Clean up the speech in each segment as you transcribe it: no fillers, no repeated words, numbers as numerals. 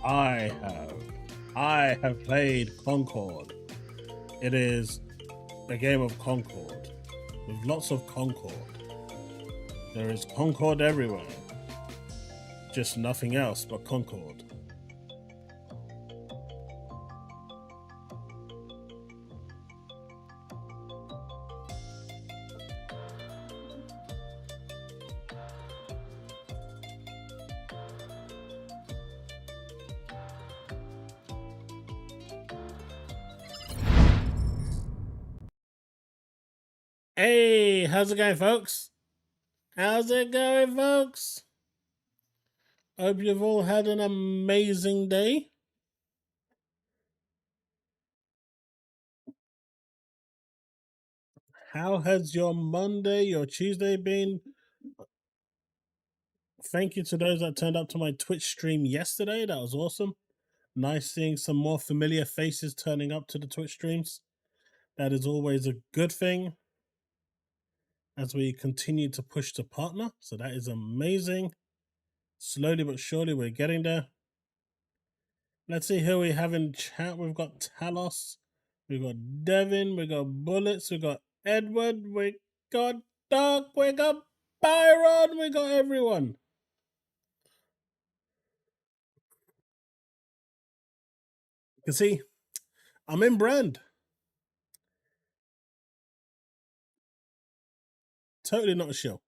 I have played Concord. It is a game of Concord with lots of Concord. There is Concord everywhere, just nothing else but Concord. Hey, how's it going, folks? How's it going, folks? Hope you've all had an amazing day. How has your Monday, your Tuesday been? Thank you to those that turned up to my Twitch stream yesterday. That was awesome. Nice seeing some more familiar faces turning up to the Twitch streams. That is always a good thing as we continue to push to partner. So that is amazing. Slowly but surely, we're getting there. Let's see who we have in chat. We've got Talos, we've got Devin, we got Bullets, we got Edward, we got Dark, we got Byron, we got everyone. You can see I'm in brand. Totally not a shill.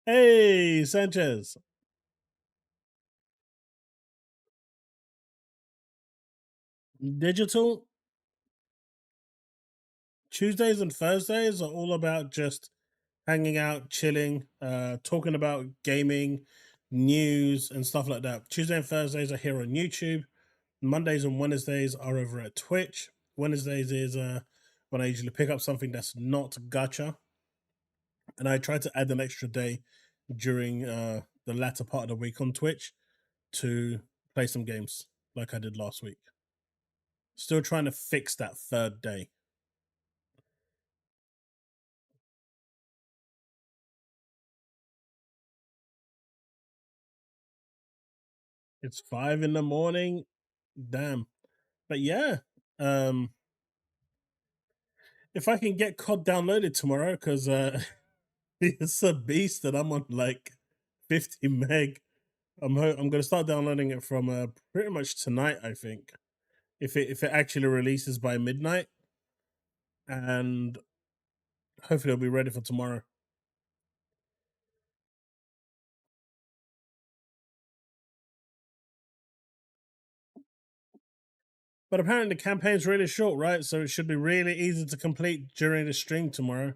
Hey, Sanchez. Digital Tuesdays and Thursdays are all about just hanging out, chilling, talking about gaming, news, and stuff like that. Tuesday and Thursdays are here on YouTube. Mondays and Wednesdays are over at Twitch. Wednesdays is when I usually pick up something that's not gacha. And I try to add an extra day during the latter part of the week on Twitch to play some games like I did last week. Still trying to fix that third day. It's 5 a.m. Damn. But yeah, if I can get COD downloaded tomorrow, because it's a beast and I'm on like 50 meg. I'm gonna start downloading it from pretty much tonight, I think. If it actually releases by midnight, and hopefully it'll be ready for tomorrow. But apparently the campaign's really short, right? So it should be really easy to complete during the stream tomorrow.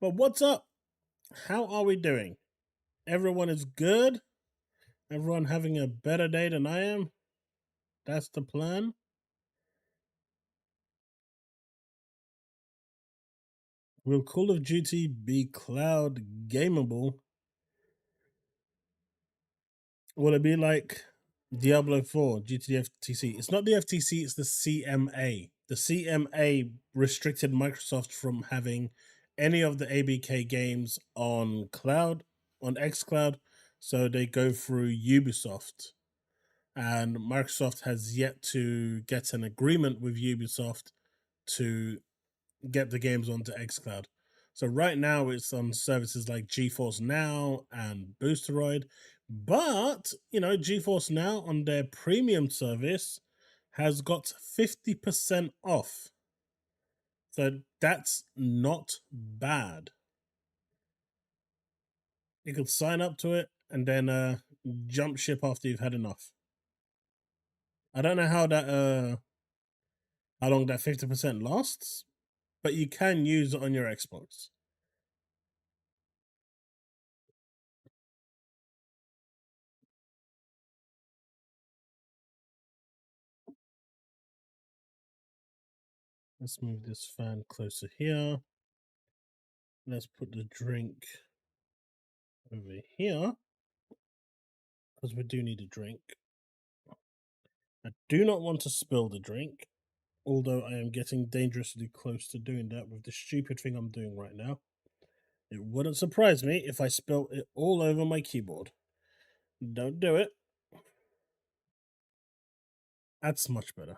But what's up? How are we doing? Everyone is good? Everyone having a better day than I am? That's the plan. Will Call of Duty be cloud gameable? Will it be like Diablo 4 due to the FTC? It's not the FTC, it's the CMA. The CMA restricted Microsoft from having any of the ABK games on cloud, on xCloud, so they go through Ubisoft. And Microsoft has yet to get an agreement with Ubisoft to get the games onto xCloud. So right now it's on services like GeForce Now and Boosteroid, but GeForce Now on their premium service has got 50% off. So that's not bad. You can sign up to it and then jump ship after you've had enough. I don't know how long that 50% lasts, but you can use it on your Xbox. Let's move this fan closer here. Let's put the drink over here, because we do need a drink. I do not want to spill the drink. Although I am getting dangerously close to doing that with the stupid thing I'm doing right now. It wouldn't surprise me if I spilt it all over my keyboard. Don't do it. That's much better.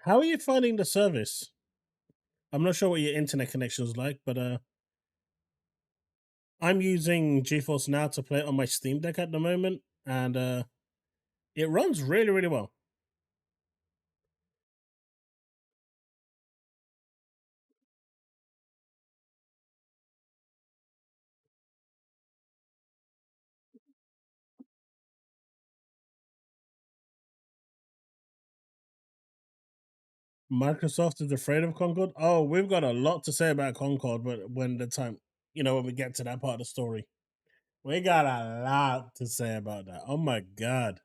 How are you finding the service? I'm not sure what your internet connection is like, but I'm using GeForce Now to play it on my Steam Deck at the moment, and it runs really, really well. Microsoft is afraid of Concord. Oh, we've got a lot to say about Concord, but when the time, when we get to that part of the story, we got a lot to say about that. Oh my god,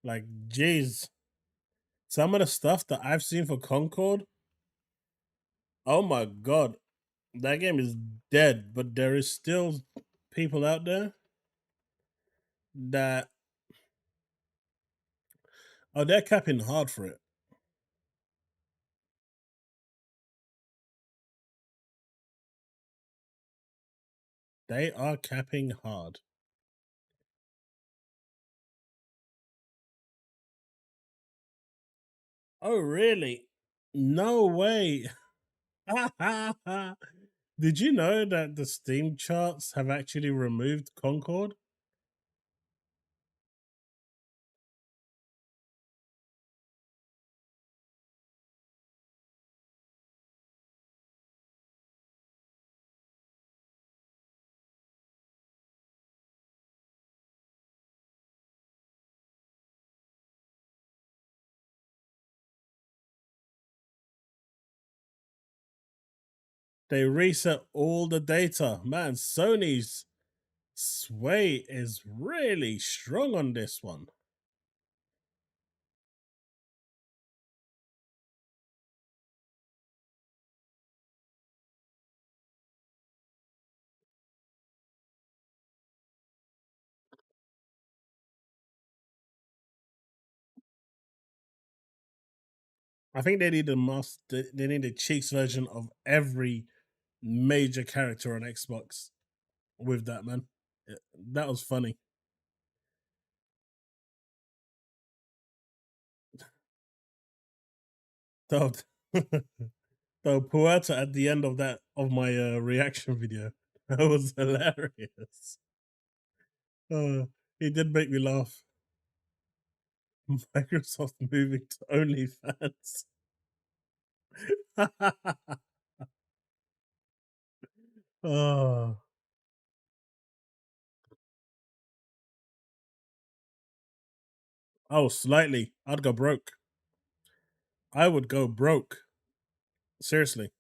like, jeez, some of the stuff that I've seen for Concord. Oh my god, that game is dead, but there is still people out there that they're capping hard for it. They are capping hard. Oh really? No way. Did you know that the Steam charts have actually removed Concord? They reset all the data. Man, Sony's sway is really strong on this one. I think they need they need a cheeks version of every major character on Xbox with that, man. That was funny. So, so Puerta at the end of my reaction video, that was hilarious. It did make me laugh. Microsoft moving to OnlyFans. Oh, slightly. I'd go broke. I would go broke. Seriously.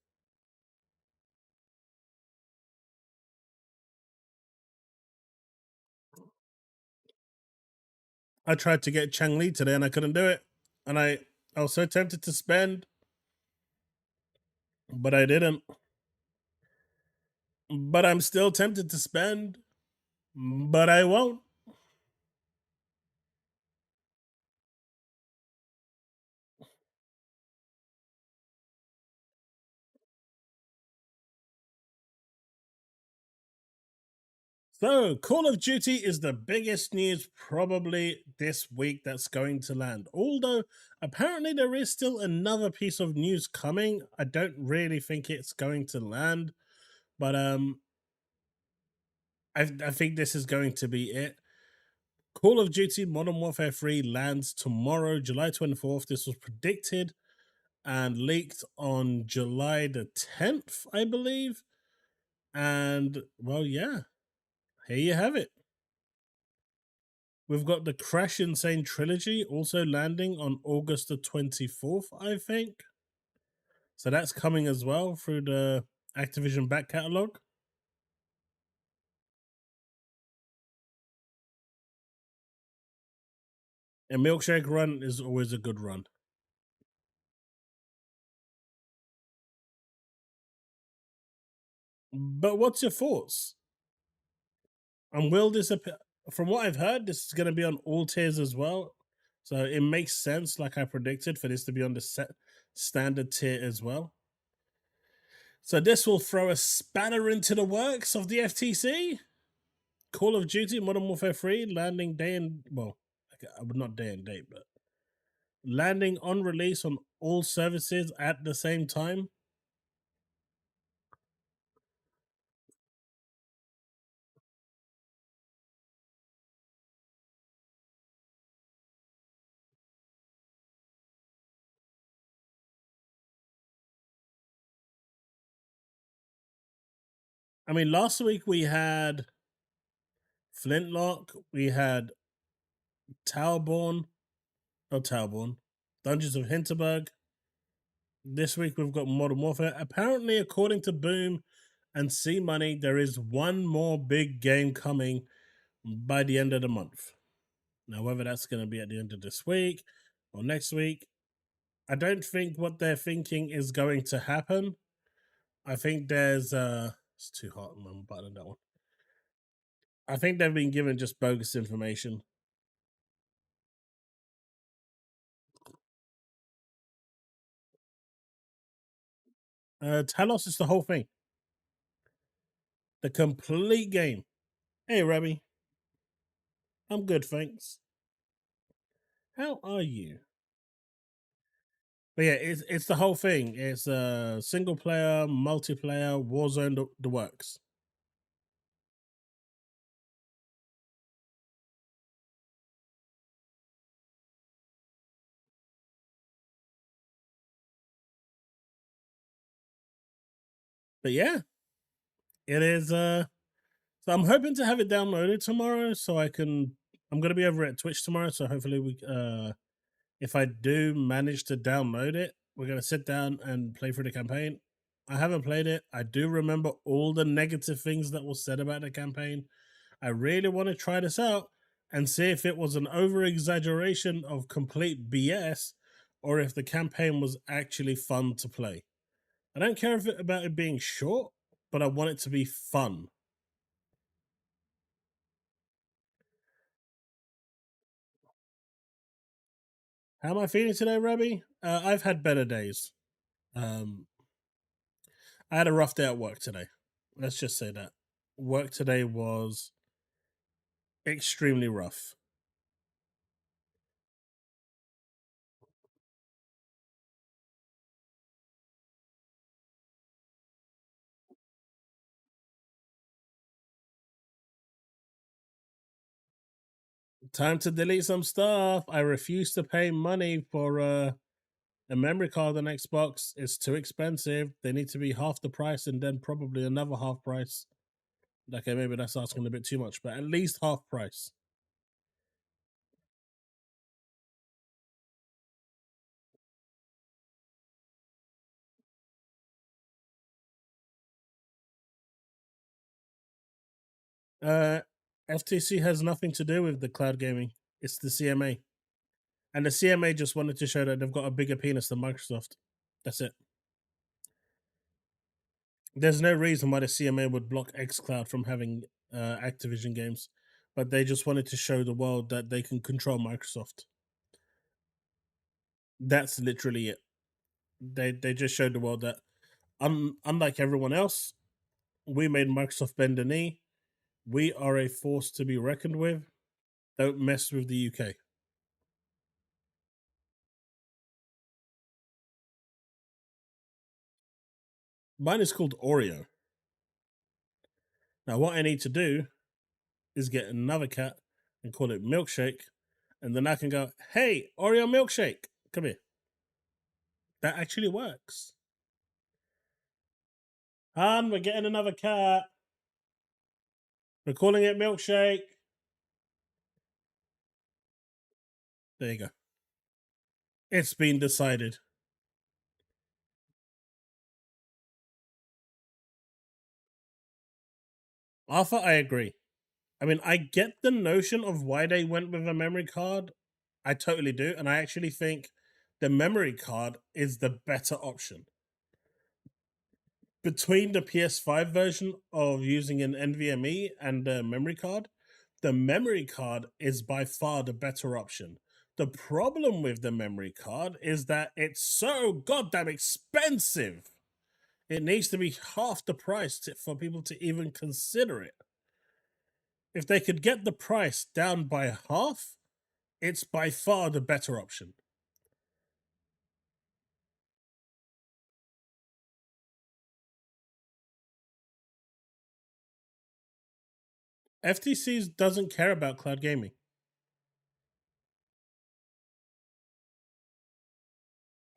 I tried to get Chang Li today and I couldn't do it. And I was so tempted to spend, but I didn't. But I'm still tempted to spend, but I won't. So, Call of Duty is the biggest news probably this week that's going to land. Although, apparently, there is still another piece of news coming. I don't really think it's going to land, but I think this is going to be it. Call of Duty Modern Warfare 3 lands tomorrow, July 24th. This was predicted and leaked on July the 10th, I believe. And, well, yeah, here you have it. We've got the Crash Insane trilogy also landing on August the 24th, I think. So that's coming as well through the Activision back catalog. A milkshake run is always a good run. But what's your thoughts? And will this appear? From what I've heard, this is going to be on all tiers as well. So it makes sense, like I predicted, for this to be on the standard tier as well. So this will throw a spanner into the works of the FTC. Call of Duty Modern Warfare 3 landing day and not day and date, but landing on release on all services at the same time. I mean, last week we had Flintlock, we had Towerborn, Dungeons of Hinterberg. This week we've got Modern Warfare. Apparently, according to Boom and C Money, there is one more big game coming by the end of the month. Now, whether that's going to be at the end of this week or next week, I don't think what they're thinking is going to happen. I think there's it's too hot. I'm buttoning that one. I think they've been given just bogus information. Talos is the whole thing. The complete game. Hey, Rebby. I'm good, thanks. How are you? But yeah, it's the whole thing. It's single player, multiplayer, Warzone, the works. But yeah, it is. So I'm hoping to have it downloaded tomorrow, so I can. I'm gonna be over at Twitch tomorrow, so hopefully we. If I do manage to download it, we're gonna sit down and play through the campaign. I haven't played it. I do remember all the negative things that were said about the campaign. I really want to try this out and see if it was an over exaggeration of complete BS or if the campaign was actually fun to play. I don't care about it being short, but I want it to be fun. How am I feeling today, Rebby? I've had better days. I had a rough day at work today. Let's just say that. Work today was extremely rough. Time to delete some stuff. I refuse to pay money for a memory card on Xbox. It's too expensive. They need to be half the price and then probably another half price. Okay, maybe that's asking a bit too much, but at least half price. FTC has nothing to do with the cloud gaming. It's the CMA. And the CMA just wanted to show that they've got a bigger penis than Microsoft. That's it. There's no reason why the CMA would block xCloud from having Activision games, but they just wanted to show the world that they can control Microsoft. That's literally it. They just showed the world that unlike everyone else, we made Microsoft bend the knee. We are a force to be reckoned with. Don't mess with the UK. Mine is called Oreo. Now, what I need to do is get another cat and call it Milkshake, and then I can go, hey, Oreo Milkshake, come here. That actually works. Han, we're getting another cat. We're calling it Milkshake. There you go. It's been decided. Arthur, I agree. I mean, I get the notion of why they went with a memory card I totally do, and I actually think the memory card is the better option. Between the PS5 version of using an NVMe and the memory card, the memory card is by far the better option. The problem with the memory card is that it's so goddamn expensive. It needs to be half the price for people to even consider it. If they could get the price down by half, it's by far the better option. FTC doesn't care about cloud gaming.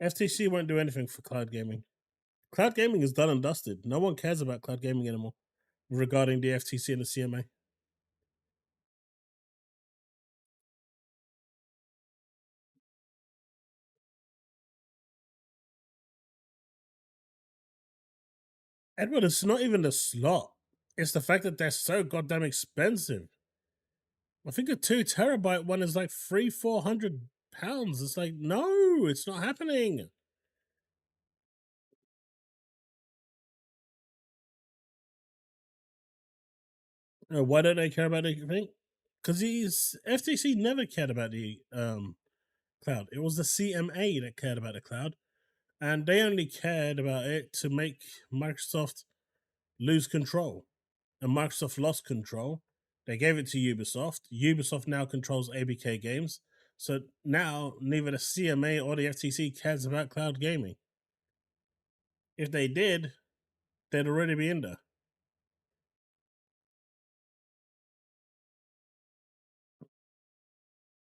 FTC won't do anything for cloud gaming. Cloud gaming is done and dusted. No one cares about cloud gaming anymore regarding the FTC and the CMA. Edward, it's not even the slot. It's the fact that they're so goddamn expensive. I think a 2 terabyte one is like £300-400. It's like, no, it's not happening. Why don't they care about the thing? Because FTC never cared about the cloud. It was the CMA that cared about the cloud, and they only cared about it to make Microsoft lose control. And Microsoft lost control. They gave it to Ubisoft. Ubisoft now controls ABK games. So now neither the CMA or the FTC cares about cloud gaming. If they did, they'd already be in there.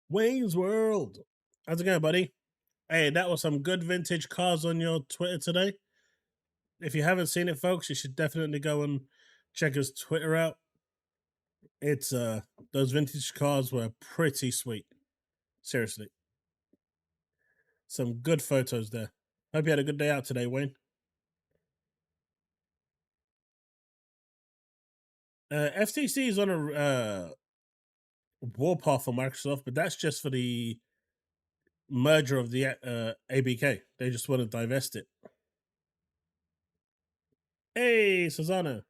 Wayne's World. How's it going, buddy? Hey, that was some good vintage cars on your Twitter today. If you haven't seen it, folks, you should definitely go and check his Twitter out. It's those vintage cars were pretty sweet. Seriously. Some good photos there. Hope you had a good day out today, Wayne. FTC is on a warpath for Microsoft, but that's just for the merger of the ABK. They just want to divest it. Hey, Susanna.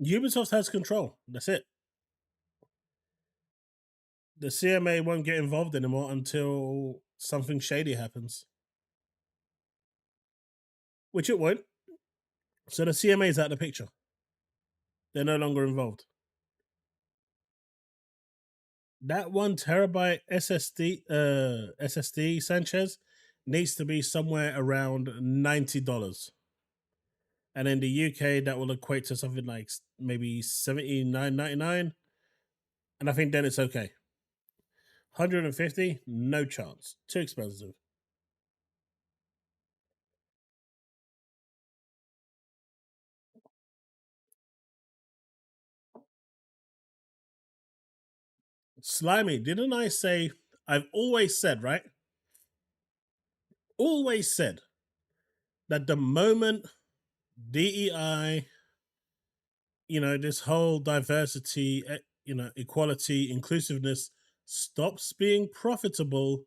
Ubisoft has control. That's it. The CMA won't get involved anymore until something shady happens, which it won't. So the CMA is out of the picture. They're no longer involved. That 1 terabyte SSD Sanchez needs to be somewhere around $90. And in the UK, that will equate to something like maybe $79.99. And I think then it's okay. 150, no chance. Too expensive. Slimy, didn't I say? I've always said, right? Always said that the moment DEI, this whole diversity, equality, inclusiveness stops being profitable,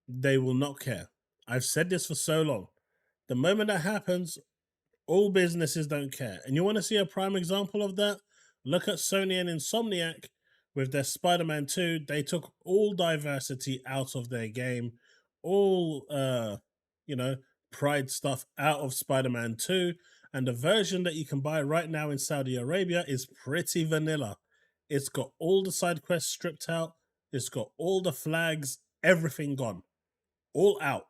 they will not care. I've said this for so long. The moment that happens, all businesses don't care. And you want to see a prime example of that? Look at Sony and Insomniac with their Spider-Man 2. They took all diversity out of their game, all pride stuff out of Spider-Man 2, and the version that you can buy right now in Saudi Arabia is pretty vanilla. It's got all the side quests stripped out, it's got all the flags, everything gone, all out,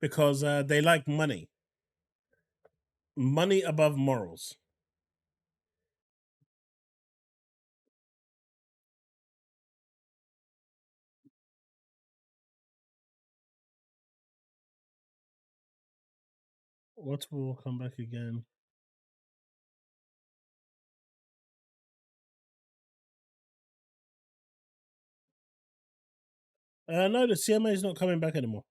because they like money. Money above morals. What will come back again? No, the CMA is not coming back anymore.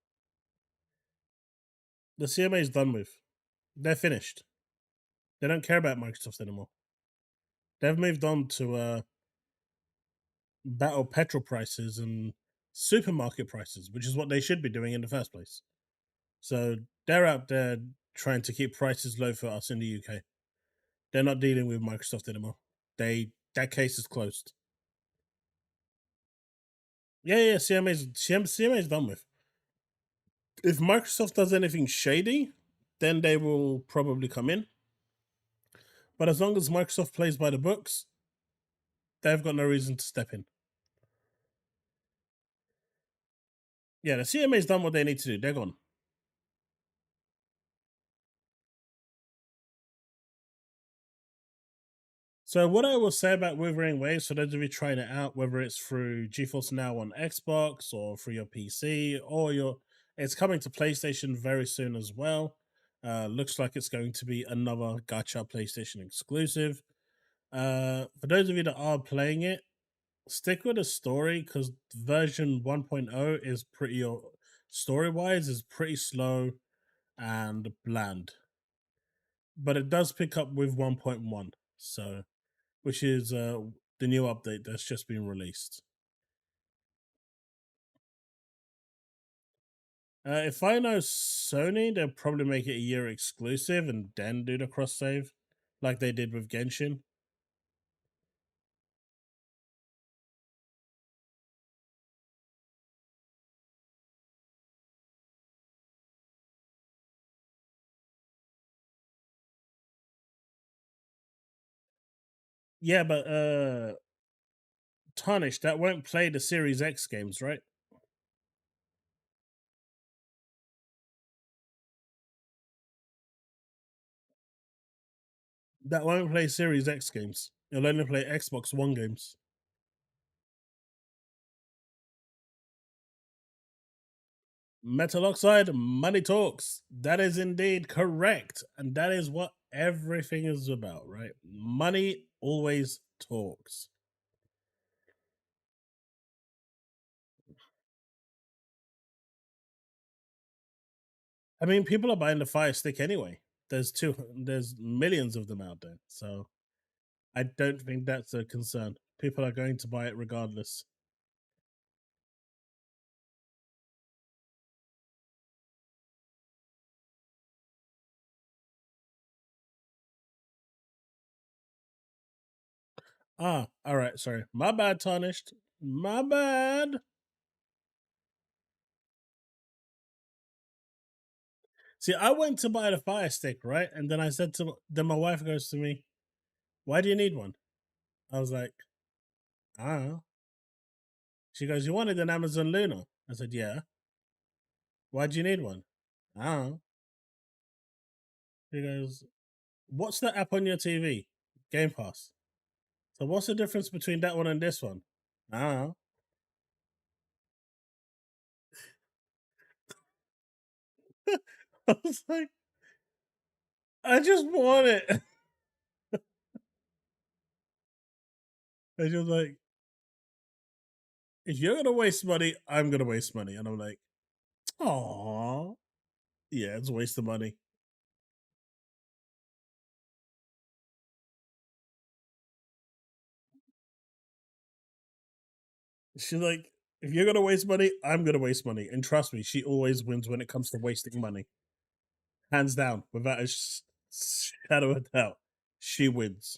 The CMA is done with. They're finished. They don't care about Microsoft anymore. They've moved on to battle petrol prices and supermarket prices, which is what they should be doing in the first place. So they're out there trying to keep prices low for us in the UK. They're not dealing with Microsoft anymore. That case is closed. Yeah, CMA is done with. If Microsoft does anything shady, then they will probably come in. But as long as Microsoft plays by the books, they've got no reason to step in. Yeah, the CMA's done what they need to do. They're gone. So what I will say about Wuthering Waves, for those of you trying it out, whether it's through GeForce Now on Xbox or through your PC or it's coming to PlayStation very soon as well. Looks like it's going to be another Gacha PlayStation exclusive. For those of you that are playing it, stick with the story because version 1.0 is pretty story-wise is pretty slow and bland. But it does pick up with 1.1, so which is the new update that's just been released. If I know Sony, they'll probably make it a year exclusive and then do the cross save, like they did with Genshin. Yeah, but Tarnish, that won't play the Series X games, right? That won't play Series X games. It'll only play Xbox One games. Metal Oxide, money talks. That is indeed correct. And that is what everything is about, right? Money always talks. I mean, people are buying the Fire Stick anyway. There's millions of them out there. So I don't think that's a concern. People are going to buy it regardless. All right, sorry. My bad, Tarnished. My bad. See, I went to buy the Fire Stick, right? And then I said then my wife goes to me, "Why do you need one?" I was like, "I don't know." She goes, "You wanted an Amazon Luna?" I said, "Yeah." "Why do you need one?" I don't know. She goes, "What's the app on your TV?" Game Pass. So what's the difference between that one and this one? I don't know. I was like, I just want it. And she was like, if you're gonna waste money, I'm gonna waste money. And I'm like, oh, yeah, it's a waste of money. She's like, if you're gonna waste money, I'm gonna waste money. And trust me, she always wins when it comes to wasting money. Hands down, without a shadow of a doubt, she wins.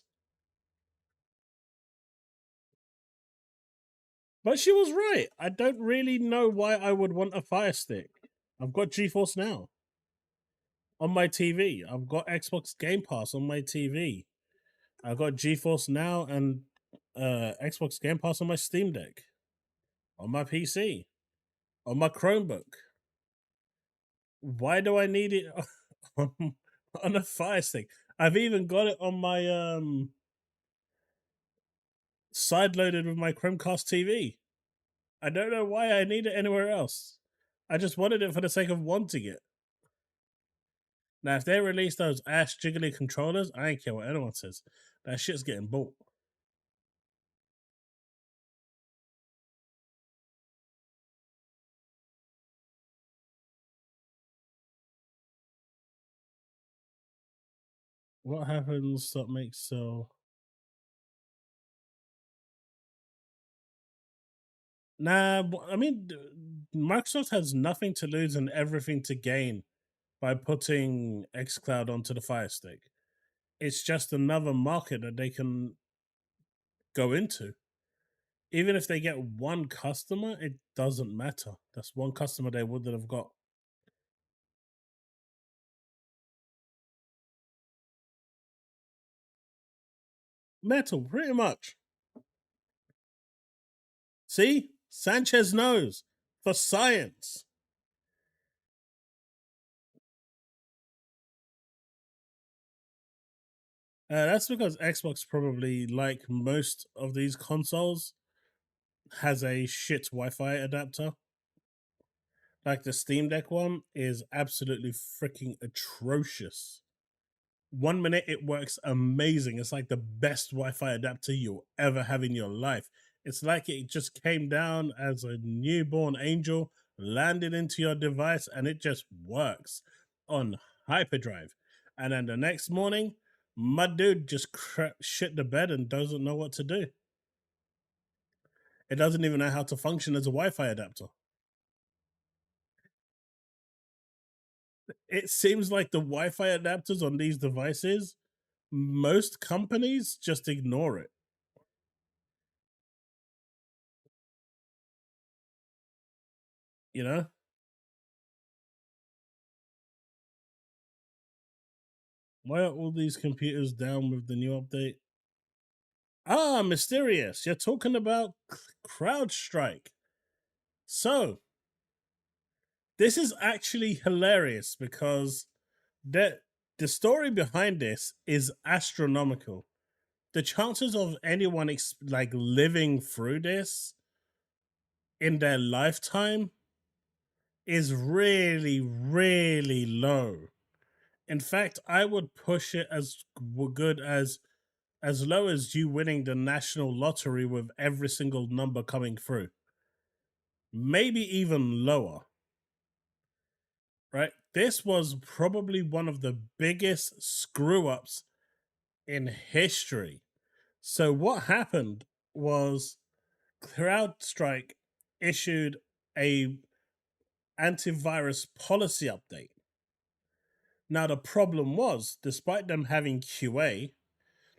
But she was right. I don't really know why I would want a Fire Stick. I've got GeForce Now on my TV. I've got Xbox Game Pass on my TV. I've got GeForce Now and Xbox Game Pass on my Steam Deck, on my PC, on my Chromebook. Why do I need it on a Fire Stick? I've even got it on my side loaded with my Chromecast TV. I don't know why I need it anywhere else. I just wanted it for the sake of wanting it. Now, if they release those ass jiggly controllers, I ain't care what anyone says. That shit's getting bought. What happens that makes so? Nah, I mean, Microsoft has nothing to lose and everything to gain by putting xCloud onto the Fire Stick. It's just another market that they can go into. Even if they get one customer, it doesn't matter. That's one customer they wouldn't have got. Metal, pretty much. See? Sanchez knows. For science. That's because Xbox probably, like most of these consoles, has a shit Wi-Fi adapter. Like the Steam Deck one is absolutely freaking atrocious. 1 minute it works amazing. It's like the best Wi-Fi adapter you'll ever have in your life. It's like it just came down as a newborn angel, landed into your device, and it just works on hyperdrive. And then the next morning, my dude just shit the bed and doesn't know what to do. It doesn't even know how to function as a Wi-Fi adapter. It seems like the Wi-Fi adapters on these devices, most companies just ignore it. You know? Why are all these computers down with the new update? Ah, mysterious. You're talking about CrowdStrike. So, this is actually hilarious because the story behind this is astronomical. The chances of anyone like living through this in their lifetime is really, really low. In fact, I would push it as good as low as you winning the national lottery with every single number coming through. Maybe even lower. Right? This was probably one of the biggest screw ups in history. So what happened was CrowdStrike issued a antivirus policy update. Now the problem was, despite them having QA,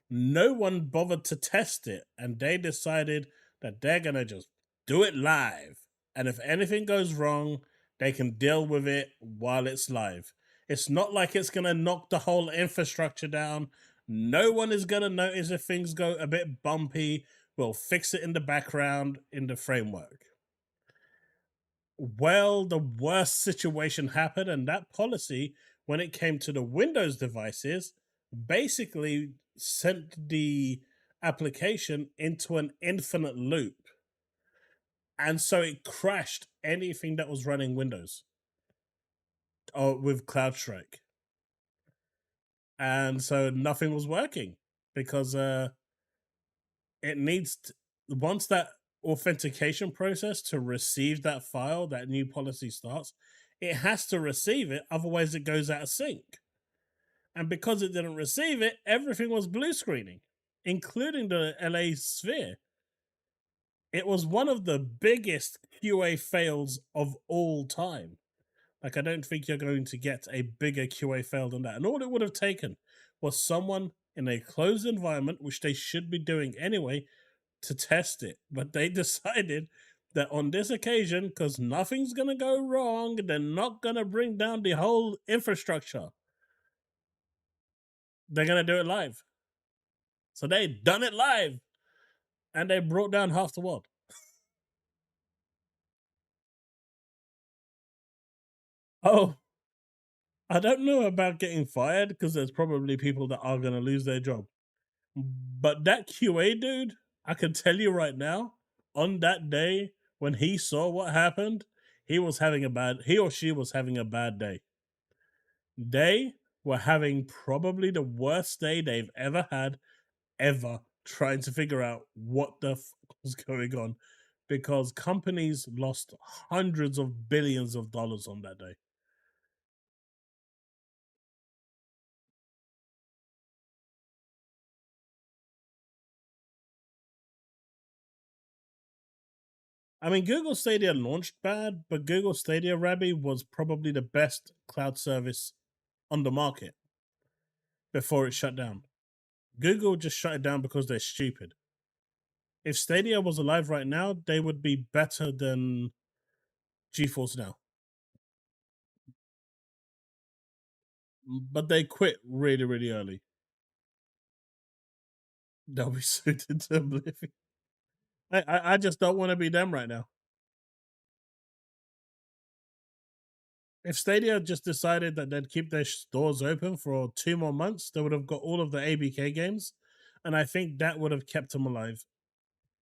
no one bothered to test it, and they decided that they're gonna just do it live. And if anything goes wrong, they can deal with it while it's live. It's not like it's gonna knock the whole infrastructure down. No one is gonna notice if things go a bit bumpy. We'll fix it in the background in the framework. Well, the worst situation happened, and that policy, when it came to the Windows devices, basically sent the application into an infinite loop. And so it crashed anything that was running Windows or with CrowdStrike. And so nothing was working because it needs to, once that authentication process to receive that file, that new policy starts, it has to receive it, otherwise it goes out of sync. And because it didn't receive it, everything was blue screening, including the LA Sphere. It was one of the biggest QA fails of all time. Like, I don't think you're going to get a bigger QA fail than that. And all it would have taken was someone in a closed environment, which they should be doing anyway, to test it. But they decided that on this occasion, because nothing's going to go wrong, they're not going to bring down the whole infrastructure. They're going to do it live. So they done it live. And they brought down half the world. Oh, I don't know about getting fired because there's probably people that are going to lose their job. But that QA dude, I can tell you right now, on that day when he saw what happened, he or she was having a bad day. They were having probably the worst day they've ever had, ever, trying to figure out what the fuck was going on because companies lost hundreds of billions of dollars on that day. I mean, Google Stadia launched bad, but Google Stadia Rabbi was probably the best cloud service on the market before it shut down. Google just shut it down because they're stupid. If Stadia was alive right now, they would be better than GeForce Now. But they quit really, really early. They'll be suited to oblivion. I just don't want to be them right now. If Stadia just decided that they'd keep their stores open for 2 more months, they would have got all of the ABK games, and I think that would have kept them alive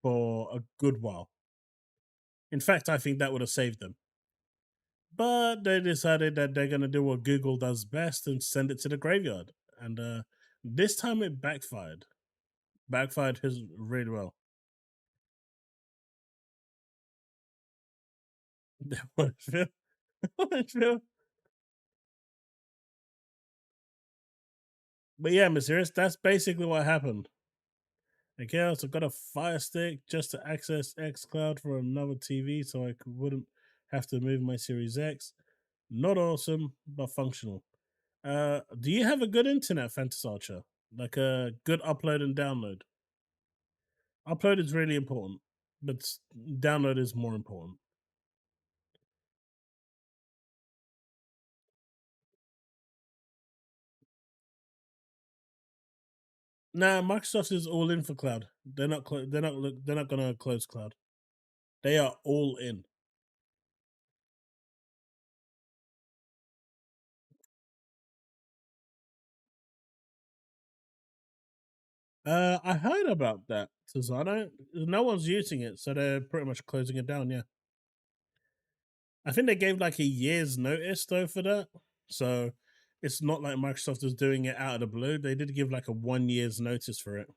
for a good while. In fact, I think that would have saved them. But they decided that they're going to do what Google does best and send it to the graveyard. And this time it backfired. Backfired his really well. What I feel. But yeah, Mysterious, that's basically what happened. Okay, I also got a Fire Stick just to access xCloud for another TV so I wouldn't have to move my Series X. Not awesome, but functional. Do you have a good internet, Fantasy Archer? Like a good upload and download? Upload is really important, but download is more important. Nah, Microsoft is all in for cloud. They're not. They're not gonna close cloud. They are all in. I heard about that. Tazano. No one's using it, so they're pretty much closing it down. Yeah, I think they gave like a year's notice though for that. So it's not like Microsoft is doing it out of the blue. They did give like a 1 year's notice for it.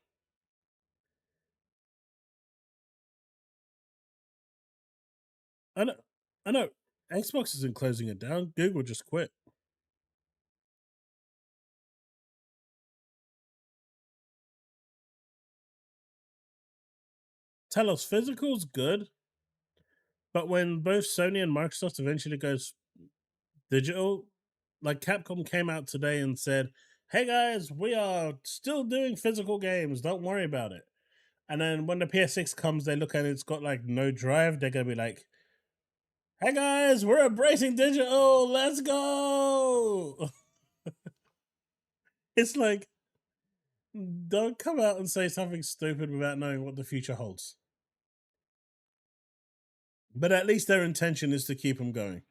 I know. I know. Xbox isn't closing it down. Google just quit. Talos Physical's good, but when both Sony and Microsoft eventually goes digital, like Capcom came out today and said, "Hey guys, we are still doing physical games. Don't worry about it." And then when the PS6 comes, they look at it, it's got like no drive. They're gonna be like, "Hey guys, we're embracing digital. Let's go." It's like, don't come out and say something stupid without knowing what the future holds. But at least their intention is to keep them going.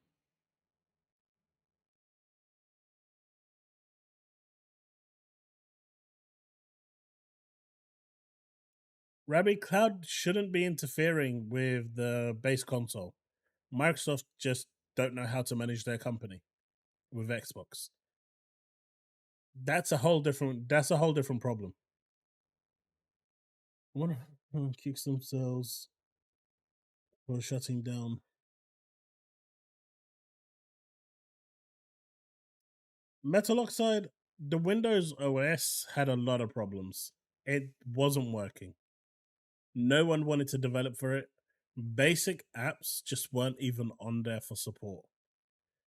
Rabbit Cloud shouldn't be interfering with the base console. Microsoft just don't know how to manage their company with Xbox. That's a whole different. That's a whole different problem. One kicks themselves for shutting down. Metal Oxide. The Windows OS had a lot of problems. It wasn't working. No one wanted to develop for it. Basic apps just weren't even on there for support.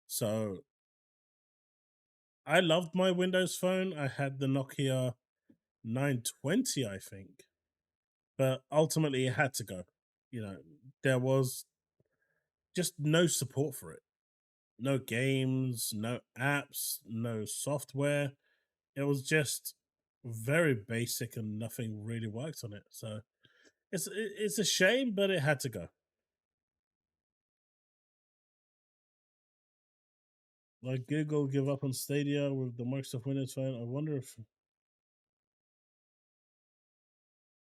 So I loved my Windows phone. I had the Nokia 920, I think. But ultimately, it had to go. You know, there was just no support for it. No games, no apps, no software. It was just very basic and nothing really worked on it. So it's a shame, but it had to go. Like Google give up on Stadia with the Microsoft Windows Phone. I wonder if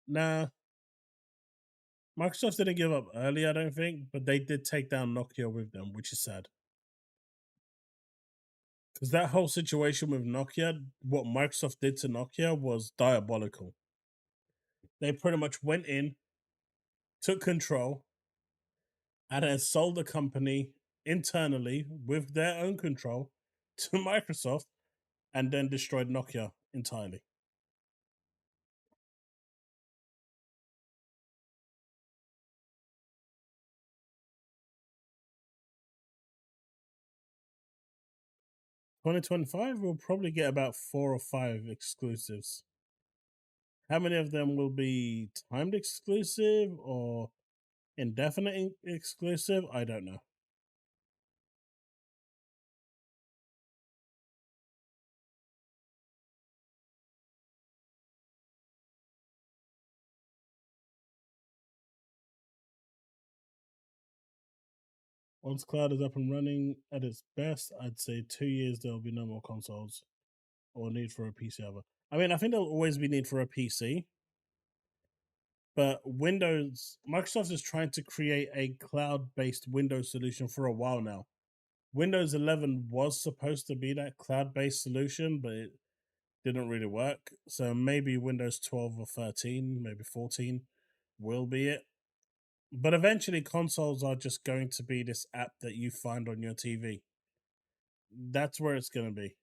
nah, Microsoft didn't give up early, I don't think, but they did take down Nokia with them, which is sad. Because that whole situation with Nokia, what Microsoft did to Nokia was diabolical. They pretty much went in, took control, and then sold the company internally with their own control to Microsoft and then destroyed Nokia entirely. 2025, we'll probably get about 4 or 5 exclusives. How many of them will be timed exclusive or indefinite exclusive? I don't know. Once cloud is up and running at its best, I'd say 2 years there will be no more consoles or need for a PC ever. I mean, I think there'll always be need for a PC, but Microsoft is trying to create a cloud-based Windows solution for a while now. Windows 11 was supposed to be that cloud-based solution, but it didn't really work. So maybe Windows 12 or 13, maybe 14 will be it. But eventually, consoles are just going to be this app that you find on your TV. That's where it's going to be.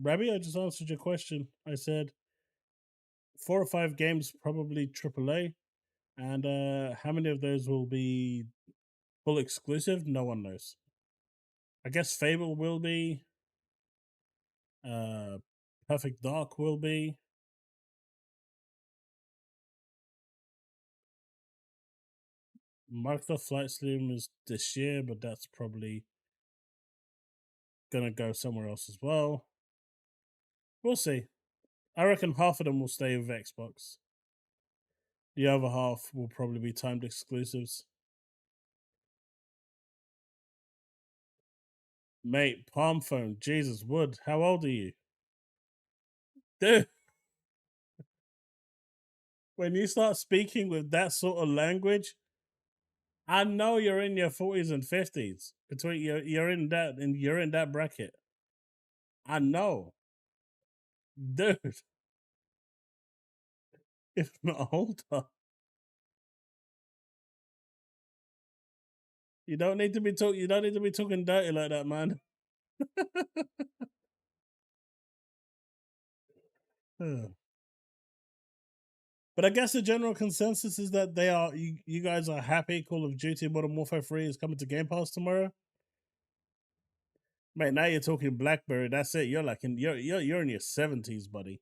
Rabbi, I just answered your question. I said 4 or 5 games, probably AAA. And how many of those will be full exclusive? No one knows. I guess Fable will be. Perfect Dark will be. Microsoft Flight Sim is this year, but that's probably gonna go somewhere else as well. We'll see. I reckon half of them will stay with Xbox. The other half will probably be timed exclusives. Mate, palm phone, Jesus Wood, how old are you? Dude, when you start speaking with that sort of language, I know you're in your 40s and 50s. Between you're in that bracket. I know. Dude, if not older. You don't need to be talking dirty like that, man. But I guess the general consensus is that you guys are happy Call of Duty Modern Warfare 3 is coming to Game Pass tomorrow. Mate, now you're talking BlackBerry. That's it. You're like you're in your 70s, buddy.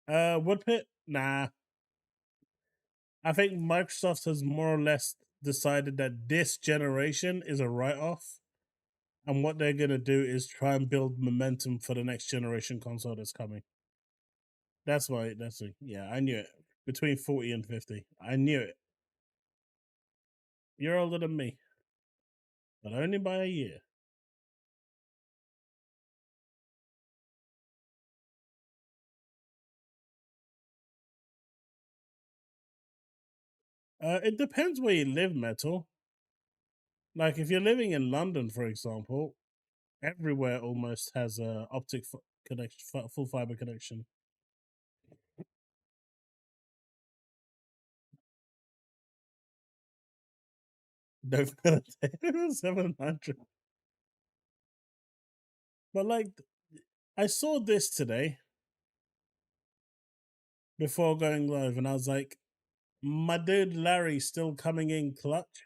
Woodpit? Nah. I think Microsoft has more or less decided that this generation is a write-off. And what they're gonna do is try and build momentum for the next generation console that's coming. That's why. Yeah. I knew it. Between 40 and 50, I knew it. You're older than me, but only by a year. It depends where you live, Metal. Like if you're living in London, for example, everywhere almost has a optic connection, full fiber connection. No, 700. But like, I saw this today before going live, and I was like, my dude Larry still coming in clutch.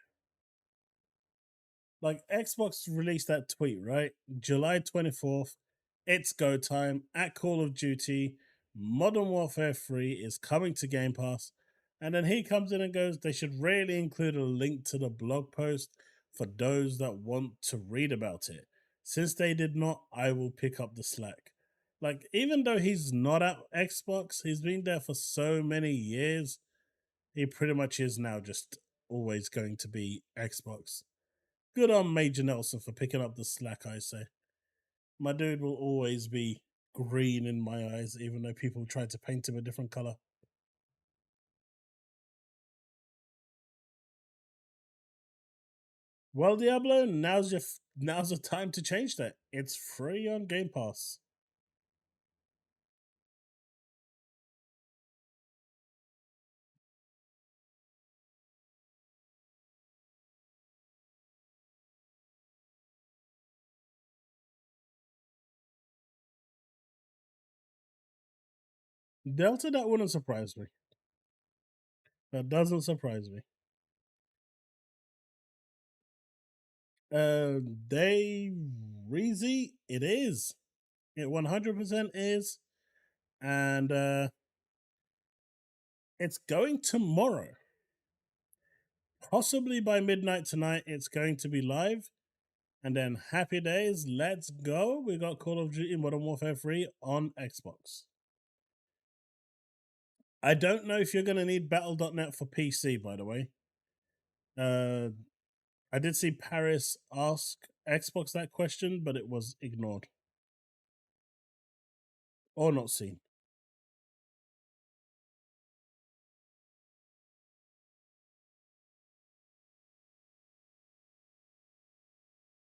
Like Xbox released that tweet, right? July 24th, it's go time at Call of Duty. Modern Warfare 3 is coming to Game Pass. And then he comes in and goes, they should really include a link to the blog post for those that want to read about it. Since they did not, I will pick up the slack. Like, even though he's not at Xbox, he's been there for so many years, he pretty much is now just always going to be Xbox. Good on Major Nelson for picking up the slack, I say. My dude will always be green in my eyes, even though people try to paint him a different color. Well, Diablo, now's the time to change that. It's free on Game Pass. Delta, that wouldn't surprise me. That doesn't surprise me. They Reezy, it is. It 100% is. And it's going tomorrow. Possibly by midnight tonight, it's going to be live. And then happy days, let's go. We got Call of Duty Modern Warfare 3 on Xbox. I don't know if you're going to need Battle.net for PC, by the way. I did see Paris ask Xbox that question, but it was ignored. Or not seen.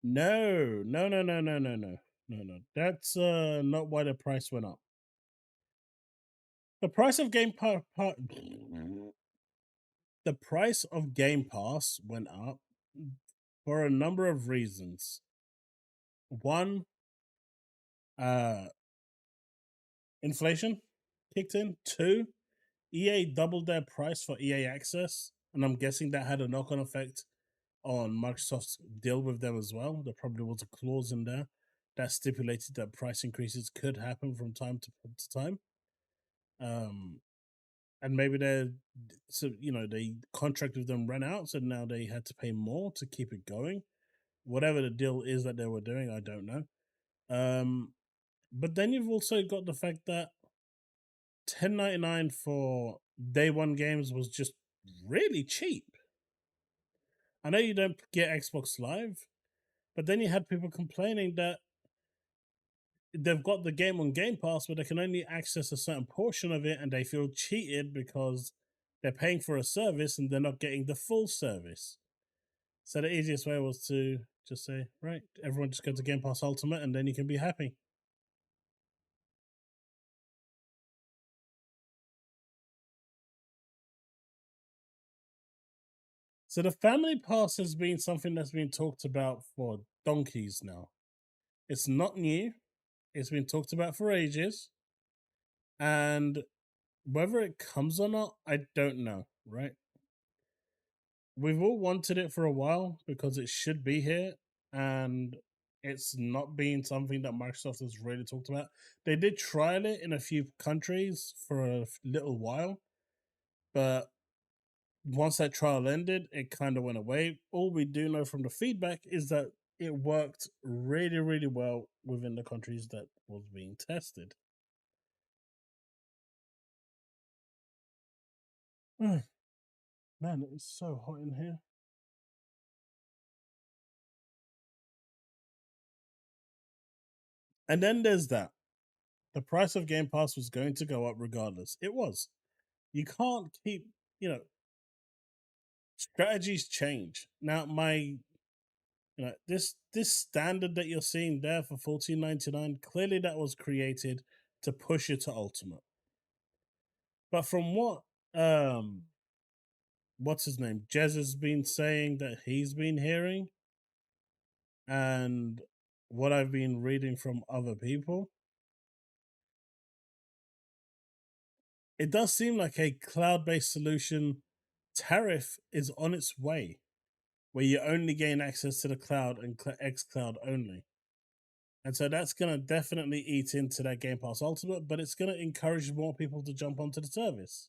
No. That's not why the price went up. The price of Game Pass. The price of Game Pass went up for a number of reasons. One, inflation kicked in. Two, EA doubled their price for EA Access, and I'm guessing that had a knock-on effect on Microsoft's deal with them as well. There probably was a clause in there that stipulated that price increases could happen from time to time. And maybe they contract with them ran out, so now they had to pay more to keep it going. Whatever the deal is that they were doing, I don't know. But then you've also got the fact that $10.99 for day one games was just really cheap. I know you don't get Xbox Live, but then you had people complaining that they've got the game on Game Pass, but they can only access a certain portion of it, and they feel cheated because they're paying for a service and they're not getting the full service. So the easiest way was to just say, right, everyone just go to Game Pass Ultimate, and then you can be happy. So the Family Pass has been something that's been talked about for donkeys now. It's not new. It's been talked about for ages. And whether it comes or not, I don't know, right? We've all wanted it for a while because it should be here, and it's not been something that Microsoft has really talked about. They did trial it in a few countries for a little while, but once that trial ended, it kind of went away. All we do know from the feedback is that it worked really, really well within the countries that was being tested. Man, it is so hot in here. And then there's that. The price of Game Pass was going to go up regardless. It was. You can't keep, strategies change. Now this standard that you're seeing there for $14.99, clearly that was created to push it to Ultimate. But from what what's his name? Jez has been saying that he's been hearing, and what I've been reading from other people, it does seem like a cloud-based solution tariff is on its way, where you only gain access to the cloud and xCloud only. And so that's going to definitely eat into that Game Pass Ultimate, but it's going to encourage more people to jump onto the service.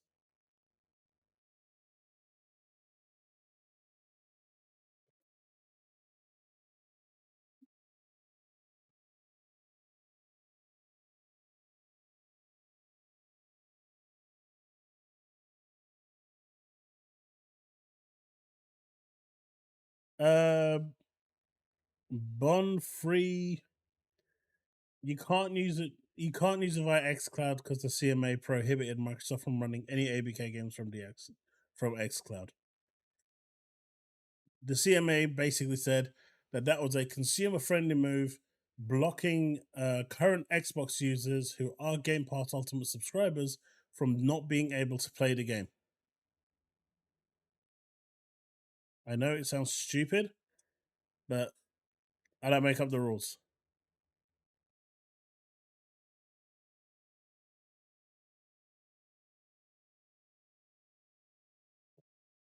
Uh, Bond free. You can't use it. You can't use it via xCloud because the CMA prohibited Microsoft from running any ABK games from xCloud. The CMA basically said that that was a consumer-friendly move, blocking current Xbox users who are Game Pass Ultimate subscribers from not being able to play the game. I know it sounds stupid, but I don't make up the rules.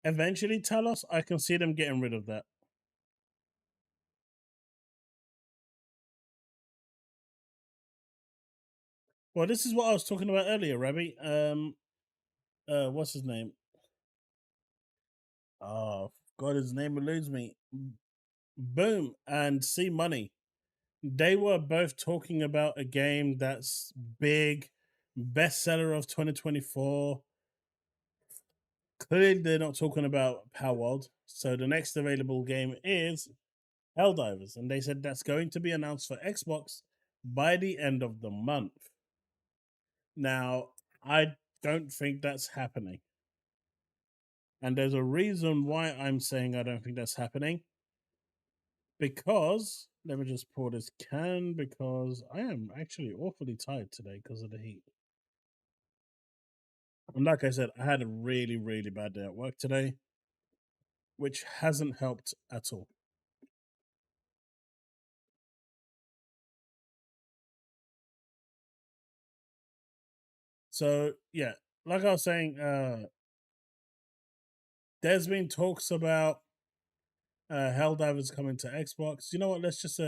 Eventually, Talos, I can see them getting rid of that. Well, this is what I was talking about earlier, Rabbi. What's his name? Oh God, his name eludes me. Boom and C Money. They were both talking about a game that's big, bestseller of 2024. Clearly, they're not talking about Power World. So the next available game is Helldivers, and they said that's going to be announced for Xbox by the end of the month. Now, I don't think that's happening. And there's a reason why I'm saying I don't think that's happening. Because, let me just pour this can, because I am actually awfully tired today because of the heat. And like I said, I had a really, really bad day at work today, which hasn't helped at all. So, yeah, like I was saying, there's been talks about Helldivers coming to Xbox. You know what? Let's just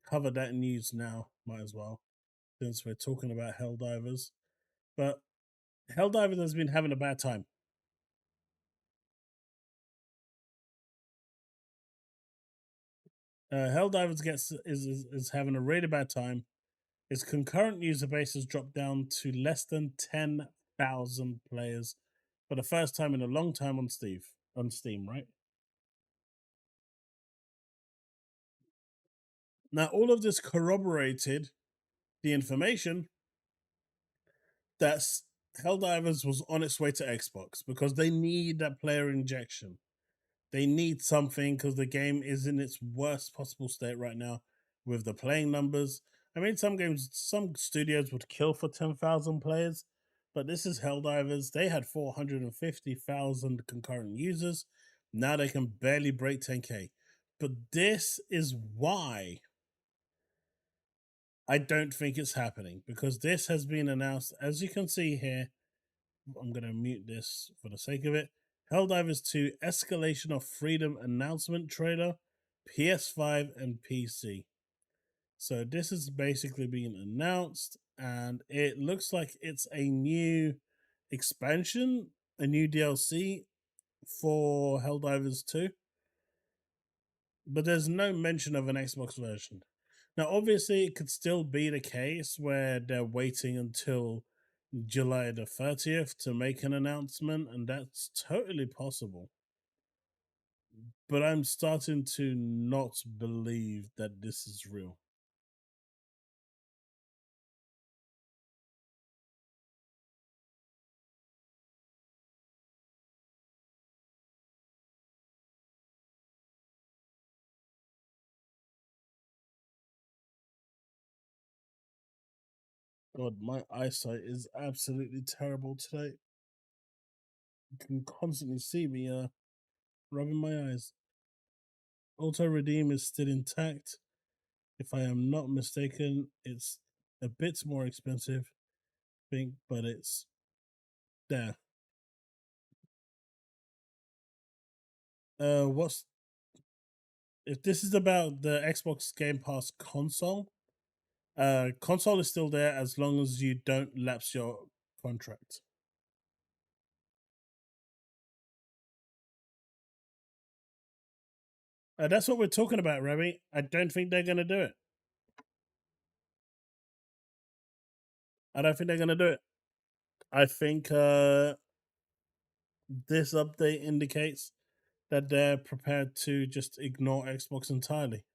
cover that news now. Might as well, since we're talking about Helldivers. But Helldivers has been having a bad time. Helldivers is having a really bad time. Its concurrent user base has dropped down to less than 10,000 players for the first time in a long time on Steam, right? Now, all of this corroborated the information that Helldivers was on its way to Xbox because they need that player injection. They need something because the game is in its worst possible state right now with the playing numbers. I mean, some games, some studios would kill for 10,000 players, but this is Helldivers. They had 450,000 concurrent users. Now they can barely break 10K. But this is why I don't think it's happening because this has been announced, as you can see here. I'm going to mute this for the sake of it. Helldivers 2 Escalation of Freedom announcement trailer, PS5 and PC. So this is basically being announced, and it looks like it's a new expansion, a new DLC for Helldivers 2. But there's no mention of an Xbox version. Now, obviously, it could still be the case where they're waiting until July the 30th to make an announcement, and that's totally possible. But I'm starting to not believe that this is real. God, my eyesight is absolutely terrible today. You can constantly see me rubbing my eyes. Auto redeem is still intact. If I am not mistaken, it's a bit more expensive, I think, but it's there. What's if this is about the Xbox Game Pass console? Console is still there as long as you don't lapse your contract. That's what we're talking about, Remy. I don't think they're going to do it. I don't think they're going to do it. I think this update indicates that they're prepared to just ignore Xbox entirely.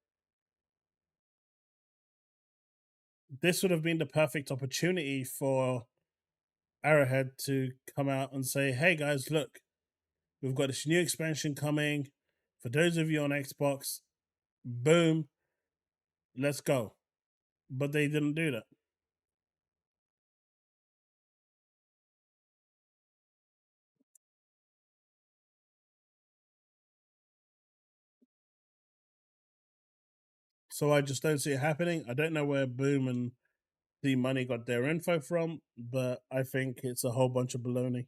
This would have been the perfect opportunity for Arrowhead to come out and say, hey guys, look, we've got this new expansion coming. For those of you on Xbox, boom, let's go. But they didn't do that. So I just don't see it happening. I don't know where Boom and the money got their info from, but I think it's a whole bunch of baloney.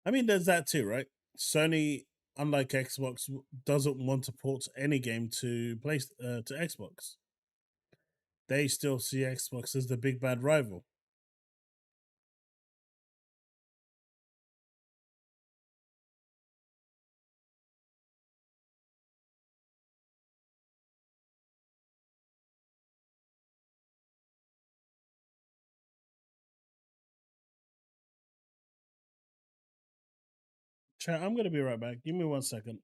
I mean, there's that too, right? Sony, unlike Xbox, doesn't want to port any game to to Xbox. They still see Xbox as the big bad rival. Chat, I'm gonna be right back. Give me 1 second.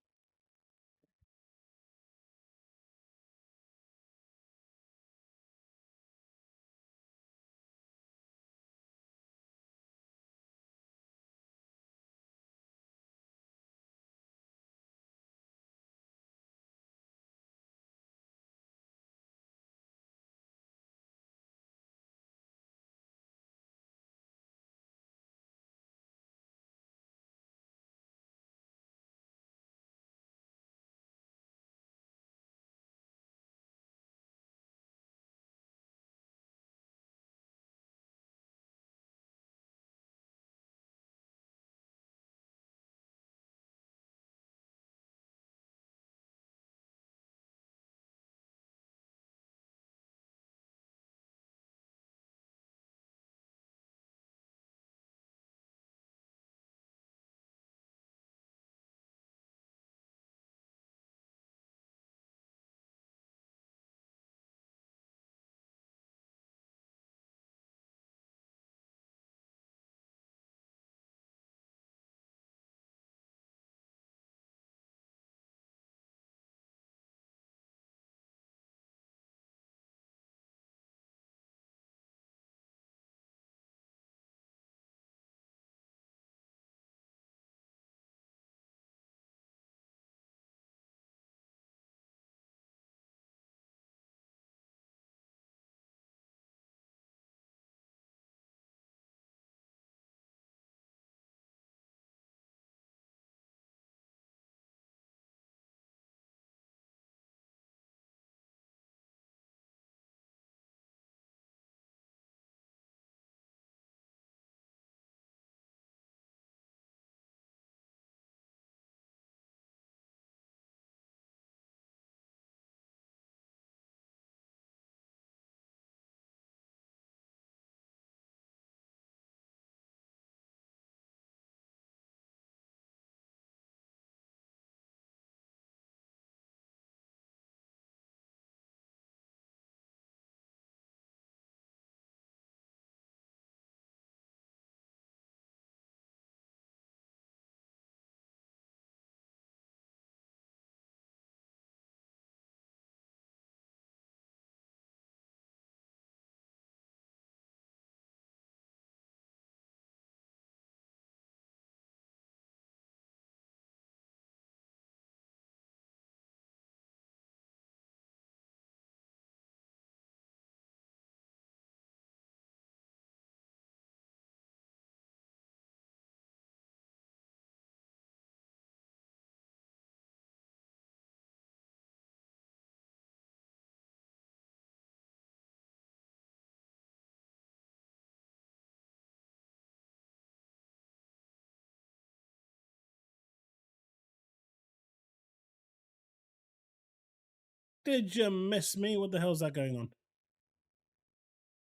Did you miss me? What the hell's that going on?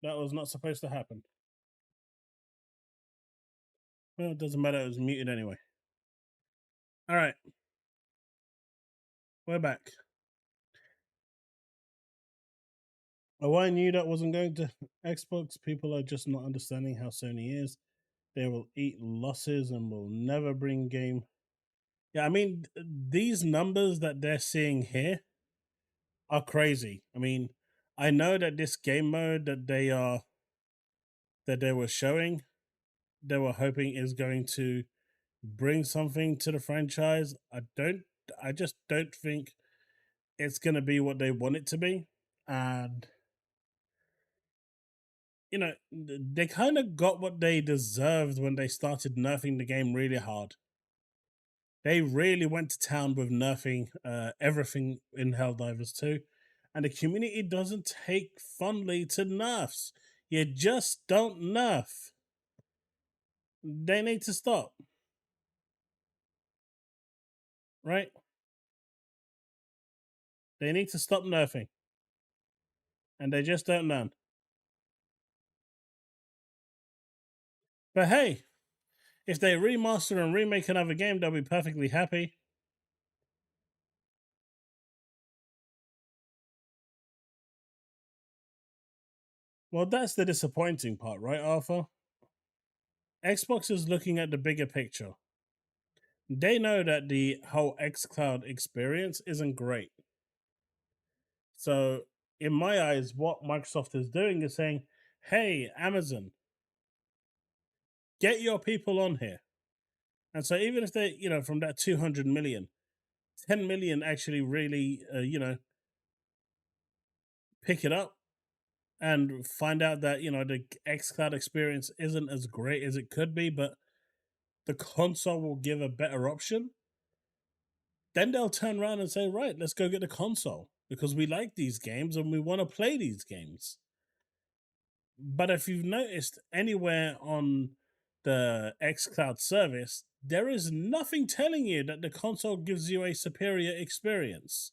That was not supposed to happen. Well, it doesn't matter. It was muted anyway. All right. We're back. Oh, I knew that wasn't going to Xbox. People are just not understanding how Sony is. They will eat losses and will never bring game. Yeah, I mean, these numbers that they're seeing here are crazy. I mean, I know that this game mode that they were showing, they were hoping is going to bring something to the franchise. I just don't think it's going to be what they want it to be. And you know, they kind of got what they deserved when they started nerfing the game really hard. They really went to town with nerfing everything in Helldivers 2, and the community doesn't take fondly to nerfs. You just don't nerf. They need to stop. right? They need to stop nerfing. And they just don't learn. But hey, if they remaster and remake another game, they'll be perfectly happy. Well, that's the disappointing part, right, Arthur? Xbox is looking at the bigger picture. They know that the whole xCloud experience isn't great. So, in my eyes, what Microsoft is doing is saying, hey, Amazon, get your people on here. And so, even if they, from that 200 million, 10 million actually really, pick it up and find out that, the xCloud experience isn't as great as it could be, but the console will give a better option, then they'll turn around and say, right, let's go get the console because we like these games and we want to play these games. But if you've noticed anywhere on the xCloud service, there is nothing telling you that the console gives you a superior experience.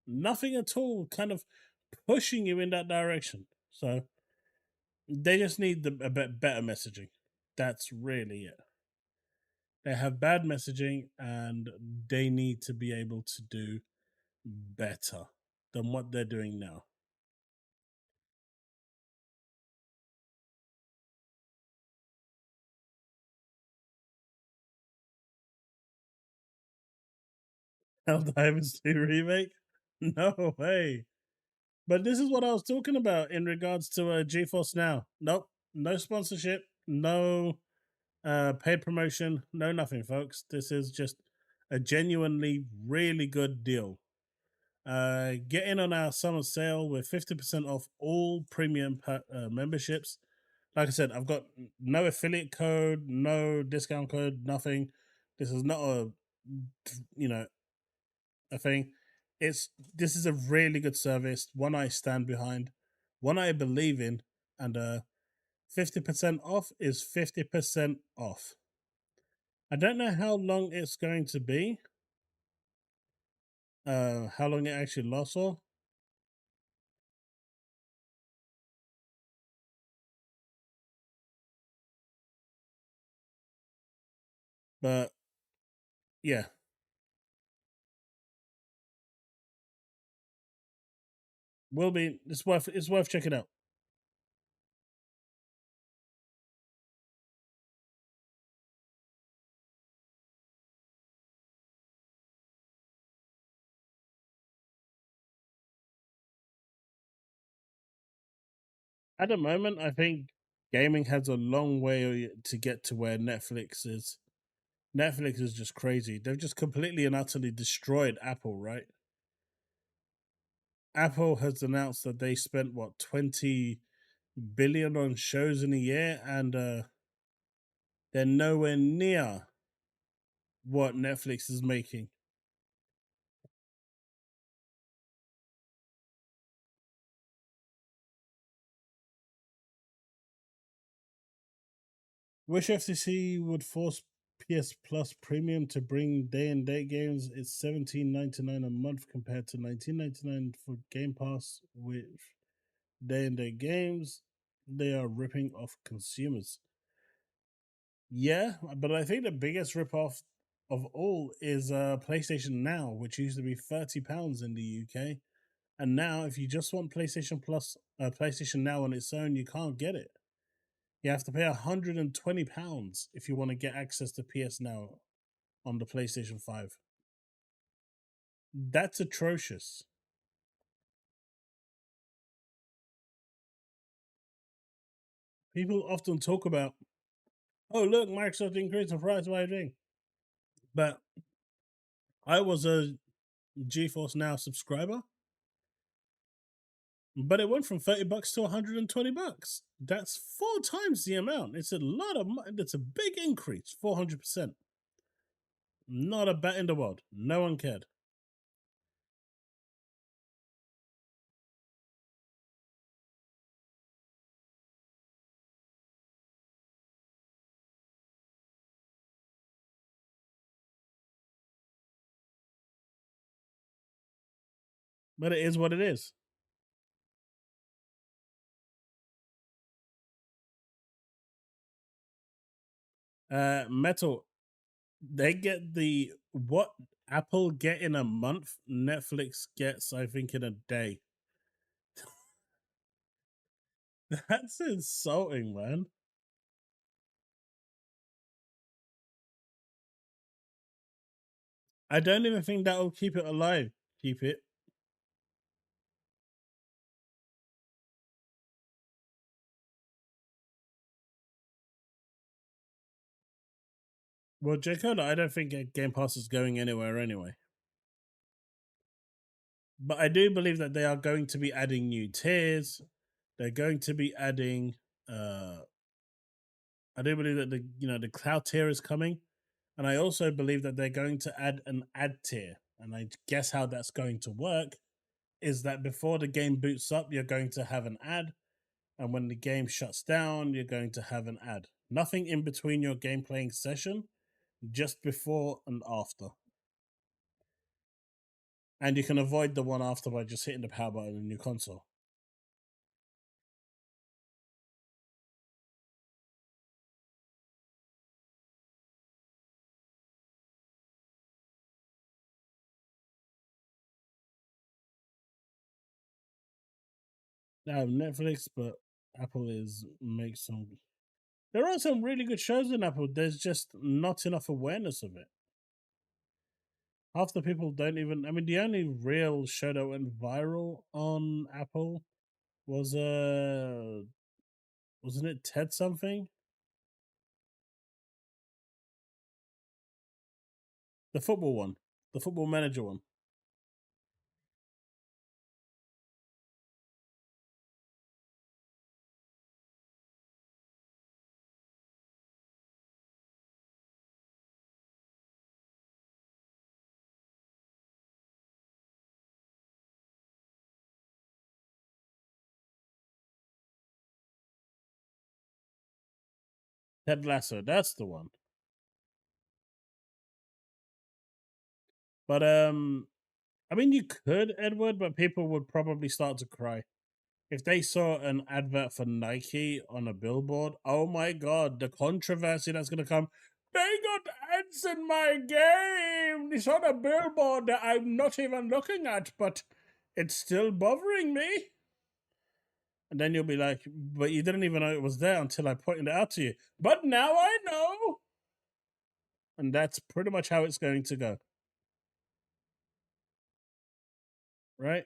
Nothing at all kind of pushing you in that direction. So they just need a bit better messaging. That's really it. They have bad messaging and they need to be able to do better than what they're doing now. Helldivers 2 remake? No way. But this is what I was talking about in regards to GeForce Now. Nope, no sponsorship, no paid promotion, no nothing, folks. This is just a genuinely really good deal. Get in on our summer sale with 50% off all premium memberships. Like I said, I've got no affiliate code, no discount code, nothing. This is not a thing. This is a really good service, one I stand behind, one I believe in, and 50% off is 50% off. I don't know how long it's going to be, how long it actually lasts for. But yeah, will be. It's worth checking out. At the moment, I think gaming has a long way to get to where Netflix is. Netflix is just crazy. They've just completely and utterly destroyed Apple, right? Apple has announced that they spent what 20 billion on shows in a year, and they're nowhere near what Netflix is making. Wish FTC would force PS Plus Premium to bring day and date games. It's $17.99 a month compared to $19.99 for Game Pass with day and date games. They are ripping off consumers. Yeah, but I think the biggest ripoff of all is PlayStation Now, which used to be £30 in the UK. And now, if you just want PlayStation Plus, PlayStation Now on its own, you can't get it. You have to pay £120 if you want to get access to PS Now on the PlayStation 5. That's atrocious. People often talk about, oh, look, Microsoft increased the price by a thing. But I was a GeForce Now subscriber, but it went from $30 to $120. That's 4 times the amount. It's a lot of money. It's a big increase, 400%. Not a bat in the world. No one cared. But it is what it is. Metal, they get what Apple get in a month, Netflix gets, I think, in a day. That's insulting, man. I don't even think that will keep it alive. Keep it. Well, J-Code, I don't think Game Pass is going anywhere anyway. But I do believe that they are going to be adding new tiers. They're going to be adding. I do believe that the cloud tier is coming, and I also believe that they're going to add an ad tier. And I guess how that's going to work is that before the game boots up, you're going to have an ad, and when the game shuts down, you're going to have an ad. Nothing in between your game playing session, just before and after. And you can avoid the one after by just hitting the power button in your console. Now Netflix, but Apple is makes some. There are some really good shows in Apple. There's just not enough awareness of it. Half the people don't even. I mean, the only real show that went viral on Apple was wasn't it Ted something? The football one, the football manager one. Ted Lasso, that's the one. But I mean, you could, Edward, but people would probably start to cry if they saw an advert for Nike on a billboard. Oh my god, the controversy that's gonna come. They got ads in my game. It's on a billboard that I'm not even looking at, but it's still bothering me. And then you'll be like, but you didn't even know it was there until I pointed it out to you. But now I know. And that's pretty much how it's going to go. Right?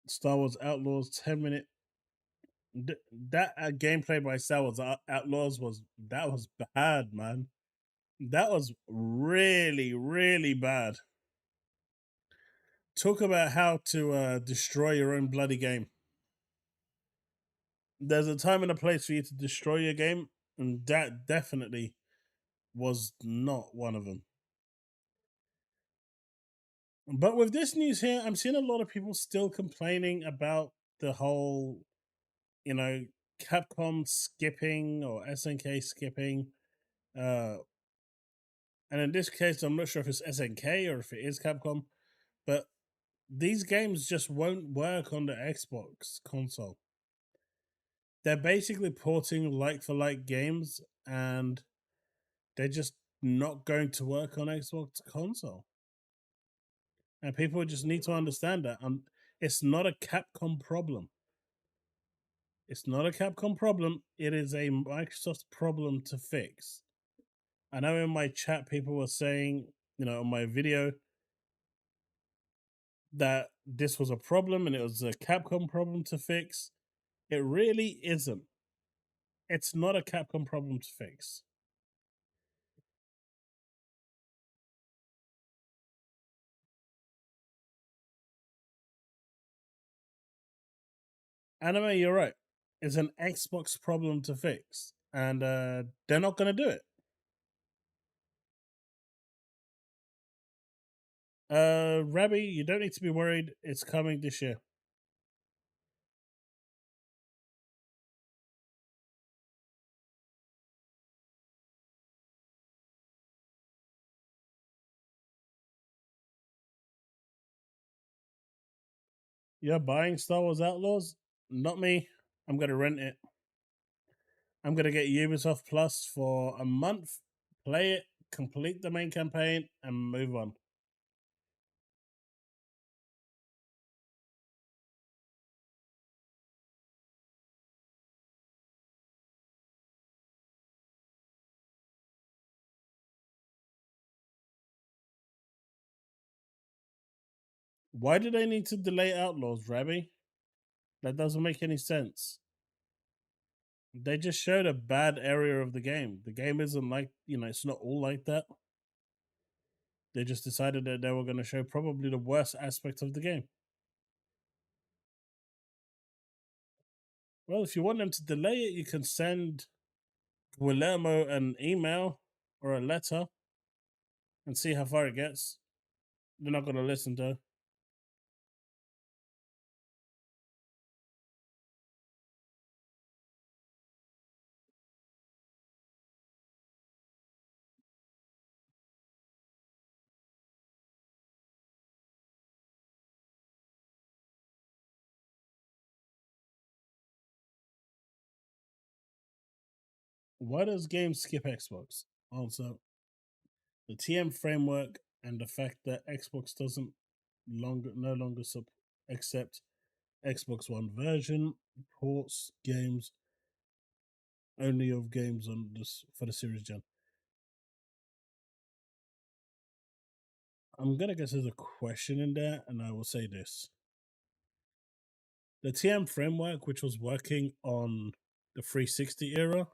Star Wars Outlaws 10-minute. That gameplay by Star Wars Outlaws was bad, man. That was really, really bad. Talk about how to destroy your own bloody game. There's a time and a place for you to destroy your game, and that definitely was not one of them. But with this news here, I'm seeing a lot of people still complaining about the whole, you know, Capcom skipping or SNK skipping. Uh, and in this case, I'm not sure if it's SNK or if it is Capcom, but these games just won't work on the Xbox console. They're basically porting like for like games, and they're just not going to work on Xbox console. And people just need to understand that. It's not a Capcom problem. It's not a Capcom problem. It is a Microsoft problem to fix. I know in my chat people were saying, on my video, that this was a problem and it was a Capcom problem to fix. It really isn't. It's not a Capcom problem to fix. Anime, you're right. It's an Xbox problem to fix. and they're not going to do it. Rabbi, you don't need to be worried. It's coming this year. You're buying Star Wars Outlaws? Not me. I'm going to rent it. I'm going to get Ubisoft Plus for a month, play it, complete the main campaign, and move on. Why do they need to delay Outlaws, Rabbi? That doesn't make any sense. They just showed a bad area of the game. The game isn't like, it's not all like that. They just decided that they were going to show probably the worst aspect of the game. Well, if you want them to delay it, you can send Guillermo an email or a letter and see how far it gets. They're not going to listen, though. Why does games skip Xbox? Also, the TM framework and the fact that Xbox doesn't no longer accept Xbox One version ports games only of games on this for the Series Gen. I'm gonna guess there's a question in there, and I will say this: the TM framework, which was working on the 360 era,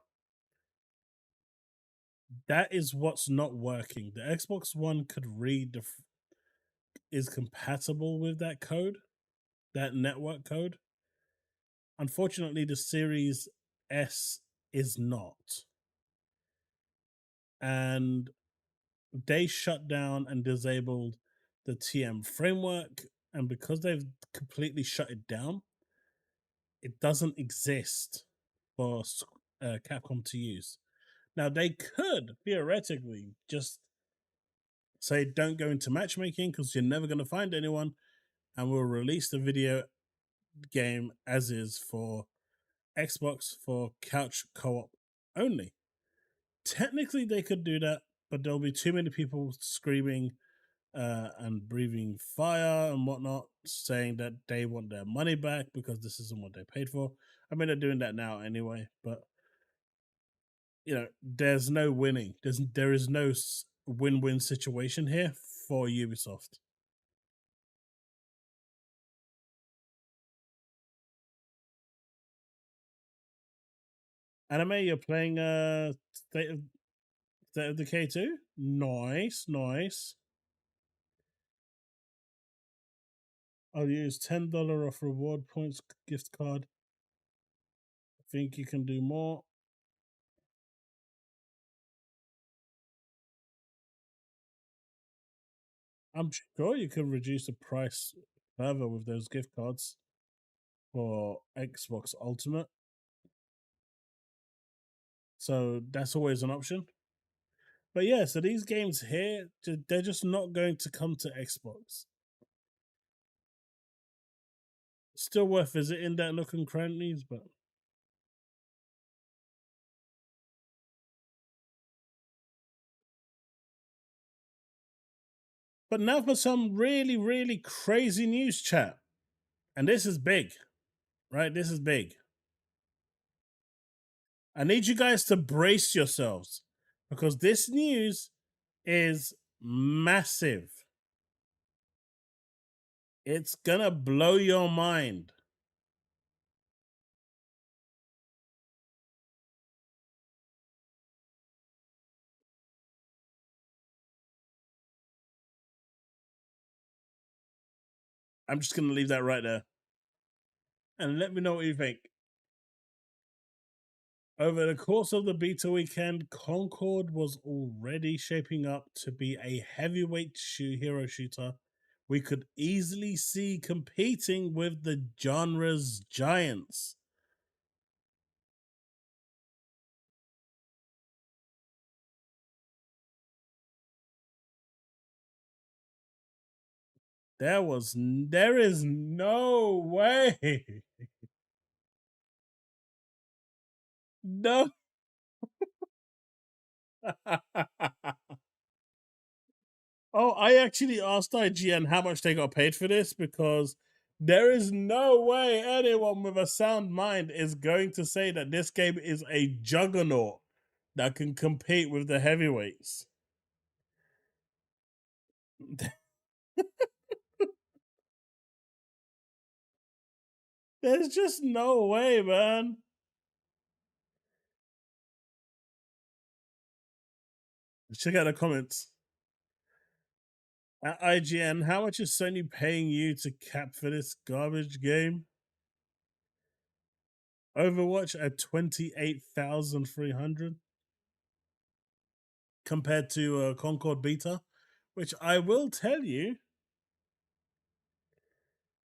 that is what's not working. The Xbox One could read is compatible with that code, that network code. Unfortunately, the Series S is not. And they shut down and disabled the TM framework. And because they've completely shut it down, it doesn't exist for Capcom to use. Now, they could theoretically just say, don't go into matchmaking because you're never going to find anyone, and we'll release the video game as is for Xbox for couch co-op only. Technically, they could do that, but there'll be too many people screaming and breathing fire and whatnot, saying that they want their money back because this isn't what they paid for. I mean, they're doing that now anyway, but there's no winning. There is no win-win situation here for Ubisoft. Anime, you're playing State of Decay 2? Nice. I'll use $10 off reward points gift card. I think you can do more. I'm sure you can reduce the price further with those gift cards for Xbox Ultimate. So that's always an option. But yeah, so these games here, they're just not going to come to Xbox. Still worth visiting that nook and crannies, but now for some really, really crazy news, chat. And this is big, right? This is big. I need you guys to brace yourselves because this news is massive. It's gonna blow your mind. I'm just gonna leave that right there. And let me know what you think. Over the course of the beta weekend, Concord was already shaping up to be a heavyweight hero shooter we could easily see competing with the genre's giants. There is no way. No. Oh, I actually asked IGN how much they got paid for this because there is no way anyone with a sound mind is going to say that this game is a juggernaut that can compete with the heavyweights. There's just no way, man. Check out the comments. At IGN, how much is Sony paying you to cap for this garbage game? Overwatch at 28,300 compared to Concord Beta, which I will tell you,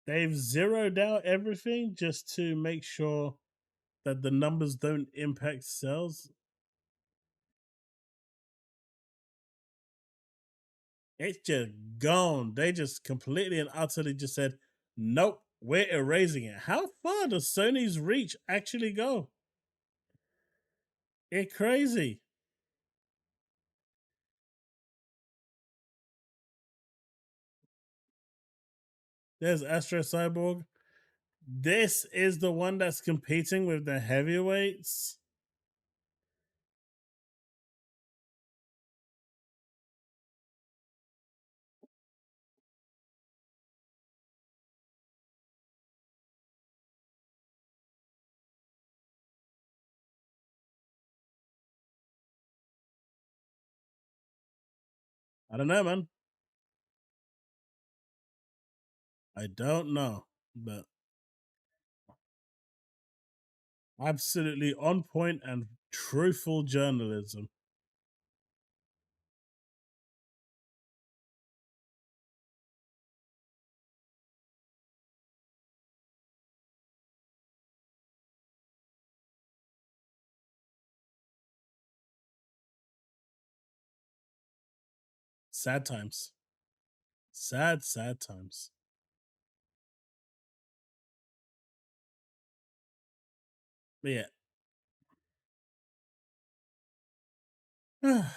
they've zeroed out everything just to make sure that the numbers don't impact sales. It's just gone. They just completely and utterly just said, nope, we're erasing it. How far does Sony's reach actually go? It's crazy. There's Astro Cyborg. This is the one that's competing with the heavyweights. I don't know, man. I don't know, but absolutely on point and truthful journalism. Sad times. Sad, sad times. But yeah.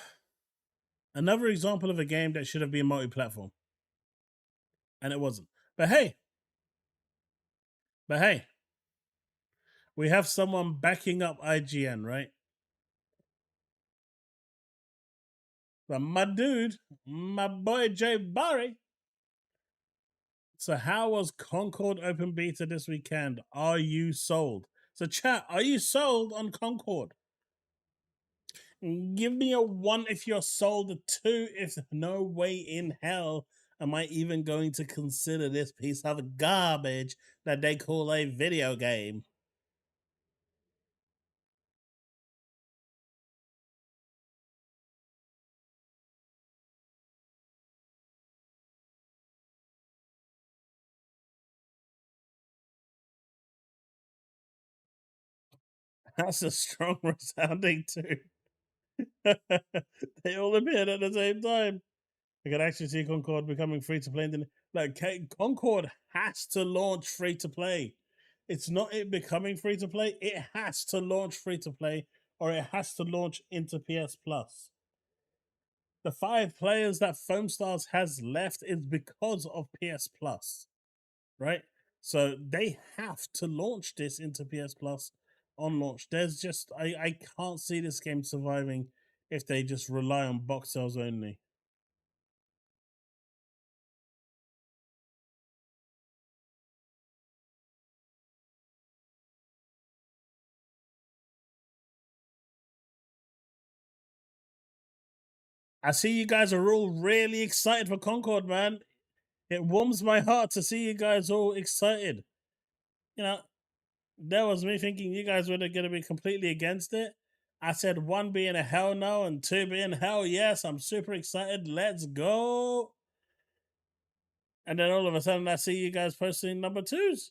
Another example of a game that should have been multi-platform. And it wasn't. But hey, we have someone backing up IGN, right? But my dude, my boy Jay Barry. So how was Concord open beta this weekend? Are you sold? So chat, are you sold on Concord? Give me a 1 if you're sold, a 2 if no way in hell am I even going to consider this piece of garbage that they call a video game. That's a strong resounding too. They all appeared at the same time. I could actually see Concord becoming free to play. Like Concord has to launch free to play. It's not it becoming free to play. It has to launch free to play, or it has to launch into PS Plus. The 5 players that Foam Stars has left is because of PS Plus, right? So they have to launch this into PS Plus on launch. There's just I can't see this game surviving if they just rely on box sales only. I see you guys are all really excited for Concord, man. It warms my heart to see you guys all excited. You know, That was me thinking you guys were going to be completely against it. I said 1 being a hell no and 2 being hell yes. I'm super excited. Let's go. And then all of a sudden I see you guys posting number 2s.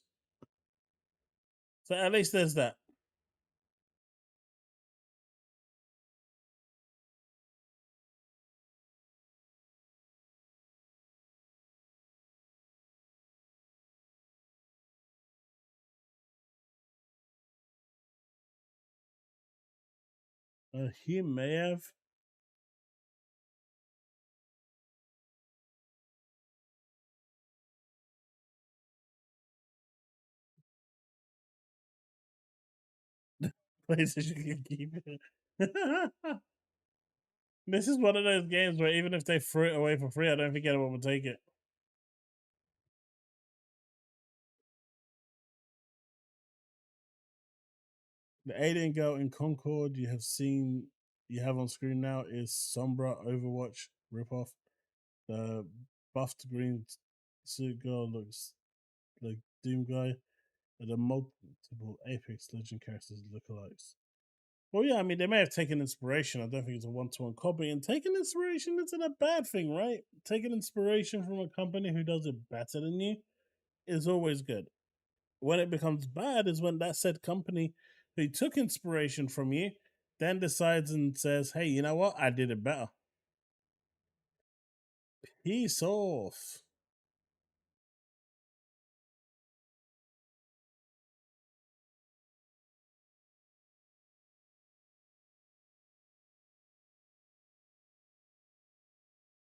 So at least there's that. He may have. PlayStation can keep it. This is one of those games where even if they threw it away for free, I don't think anyone would take it. The alien girl in Concord you have on screen now is Sombra Overwatch ripoff. The buffed green suit girl looks like Doom guy. And the multiple Apex Legend characters lookalikes. Well, yeah, I mean, they may have taken inspiration. I don't think it's a one-to-one copy. And taking inspiration isn't a bad thing, right? Taking inspiration from a company who does it better than you is always good. When it becomes bad is when that said company who took inspiration from you then decides and says, hey, you know what? I did it better. Peace off.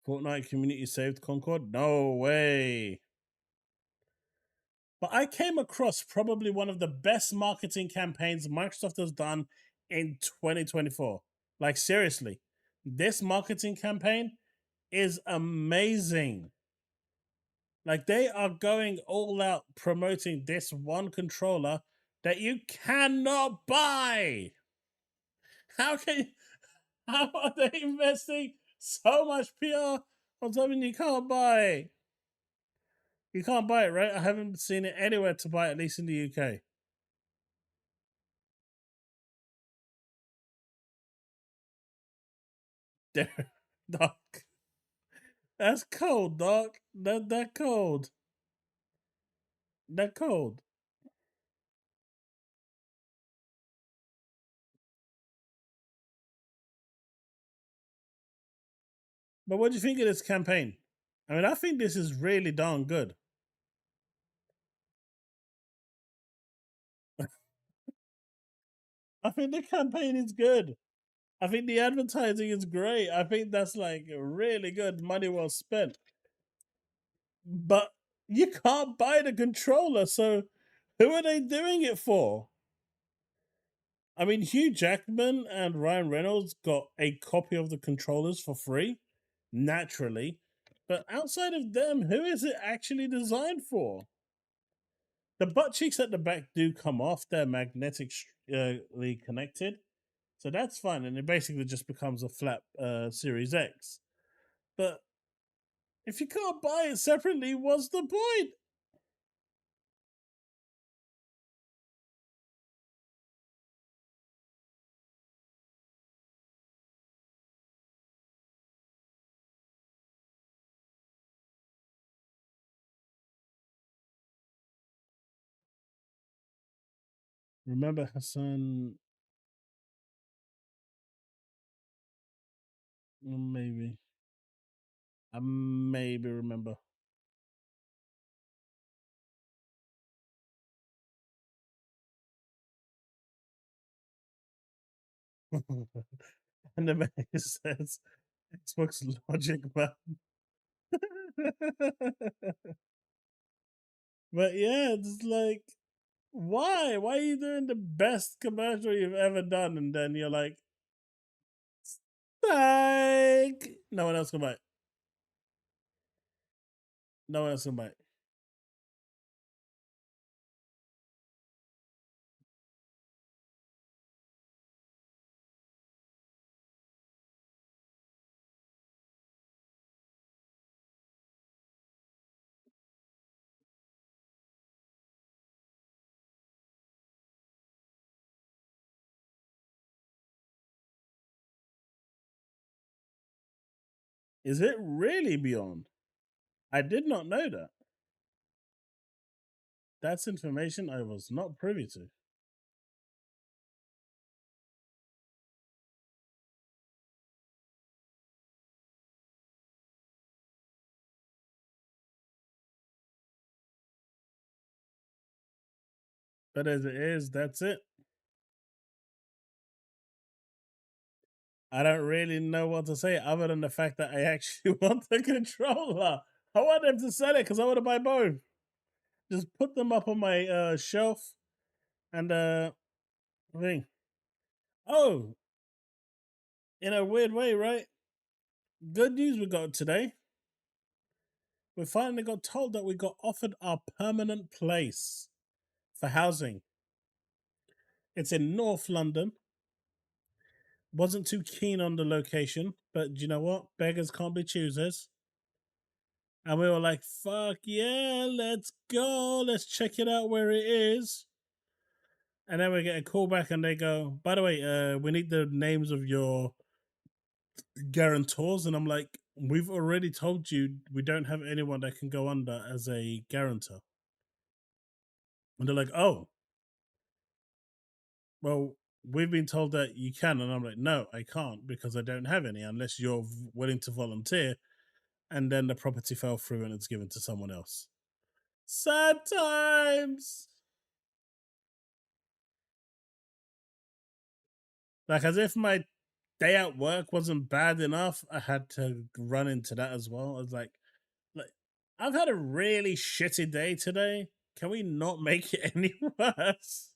Fortnite community saved Concord? No way. But I came across probably one of the best marketing campaigns Microsoft has done in 2024. Like, seriously, this marketing campaign is amazing. Like, they are going all out promoting this one controller that you cannot buy. How can how are they investing so much PR on something you can't buy? You can't buy it, right? I haven't seen it anywhere to buy, at least in the UK. There, dog. That's cold, dog. That cold. That cold. But what do you think of this campaign? I mean, I think this is really darn good. I think the campaign is good. I think the advertising is great. I think that's like really good money well spent. But you can't buy the controller, so who are they doing it for? I mean, Hugh Jackman and Ryan Reynolds got a copy of the controllers for free, naturally. But outside of them, who is it actually designed for? The butt cheeks at the back do come off; they're magnetically connected, so that's fine, and it basically just becomes a flat Series X. But if you can't buy it separately, what's the point? Remember Hassan? Maybe. I maybe remember. And the man says Xbox Logic man. But yeah, it's like, why? Why are you doing the best commercial you've ever done? And then you're like, like, no one else can buy it. No one else can buy it. Is it really beyond? I did not know that. That's information I was not privy to. But as it is, that's it. I don't really know what to say other than the fact that I actually want the controller. I want them to sell it because I want to buy both. Just put them up on my shelf and thing. Oh, in a weird way, right? Good news we got today. We finally got told that we got offered our permanent place for housing. It's in North London. Wasn't too keen on the location, but you know what? Beggars can't be choosers. And we were like, fuck yeah, let's go. Let's check it out where it is. And then we get a call back and they go, by the way, we need the names of your guarantors. And I'm like, we've already told you we don't have anyone that can go under as a guarantor. And they're like, oh, well, we've been told that you can. And I'm like, no, I can't because I don't have any unless you're willing to volunteer. And then the property fell through and it's given to someone else. Sad times. Like, as if my day at work wasn't bad enough, I had to run into that as well. I was like, I've had a really shitty day today. Can we not make it any worse?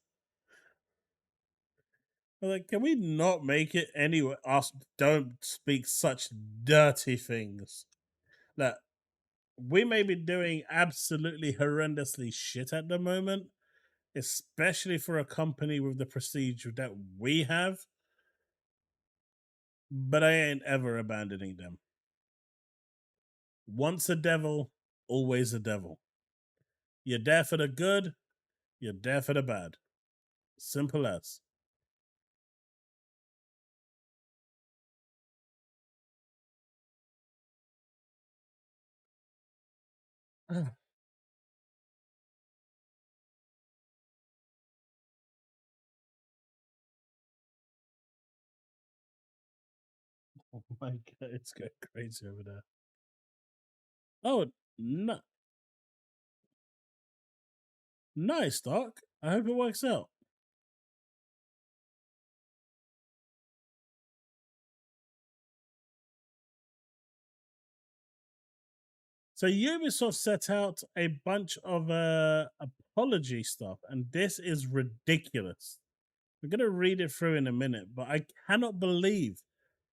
Like, can we not make it any worse? Us don't speak such dirty things. Like, we may be doing absolutely horrendously shit at the moment, especially for a company with the prestige that we have. But I ain't ever abandoning them. Once a devil, always a devil. You're there for the good, you're there for the bad. Simple as. Oh my god, it's going crazy over there. Oh, no, nice, Doc. I hope it works out. So Ubisoft set out a bunch of apology stuff, and this is ridiculous. We're gonna read it through in a minute, but I cannot believe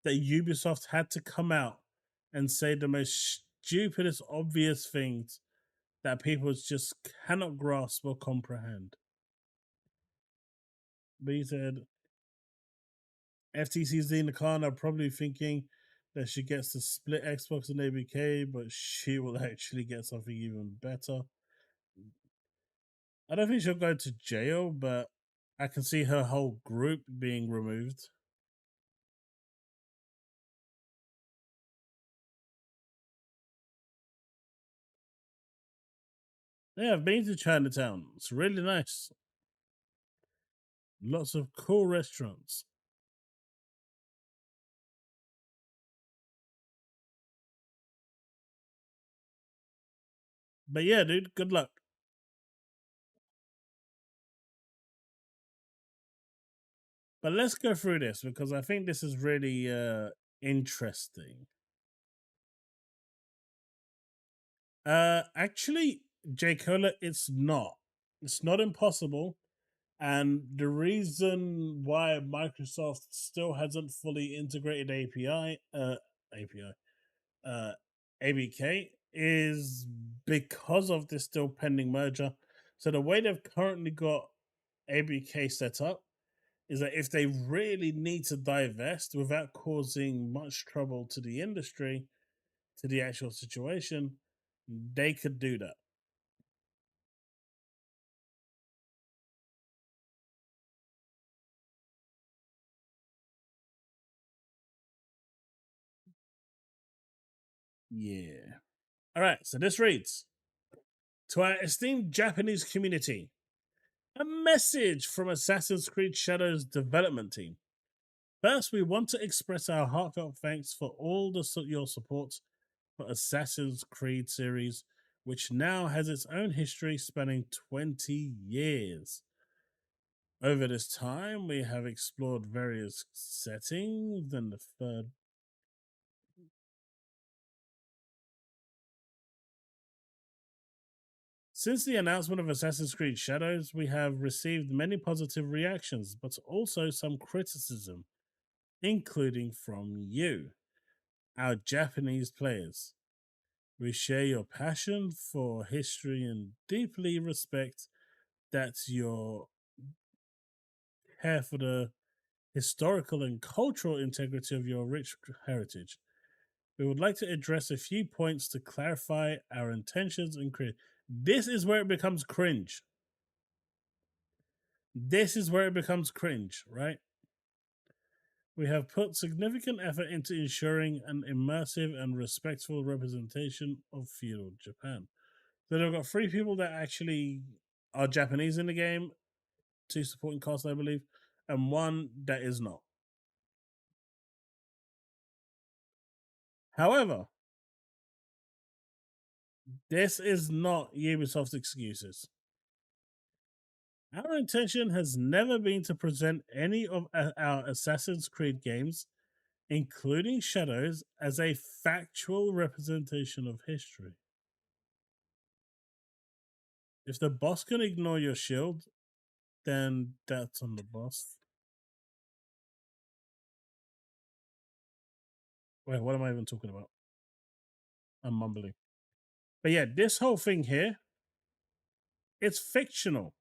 that Ubisoft had to come out and say the most stupidest, obvious things that people just cannot grasp or comprehend. But he said FTC's Dina Khan are probably thinking that she gets to split Xbox and ABK, but she will actually get something even better. I don't think she'll go to jail, but I can see her whole group being removed. Yeah, I've been to Chinatown. It's really nice. Lots of cool restaurants. But yeah, dude, good luck. But let's go through this because I think this is really interesting. Actually, J. Cola, it's not. It's not impossible. And the reason why Microsoft still hasn't fully integrated API, ABK is because of this still pending merger. So the way they've currently got ABK set up is that if they really need to divest without causing much trouble to the industry, to the actual situation, they could do that. Yeah. All right, so this reads: to our esteemed Japanese community, a message from Assassin's Creed Shadows development team. First, we want to express our heartfelt thanks for all your support for Assassin's Creed series, which now has its own history spanning 20 years. Over this time, we have explored various settings and the third. Since the announcement of Assassin's Creed Shadows, we have received many positive reactions, but also some criticism, including from you, our Japanese players. We share your passion for history and deeply respect that your care for the historical and cultural integrity of your rich heritage. We would like to address a few points to clarify our intentions and create. This is where it becomes cringe. This is where it becomes cringe, right? We have put significant effort into ensuring an immersive and respectful representation of feudal Japan. So they've got 3 people that actually are Japanese in the game, 2 supporting cast, I believe, and 1 that is not. However, this is not Ubisoft's excuses. Our intention has never been to present any of our Assassin's Creed games, including Shadows, as a factual representation of history. If the boss can ignore your shield, then that's on the boss. Wait, what am I even talking about? I'm mumbling. But yeah, this whole thing here, it's fictional.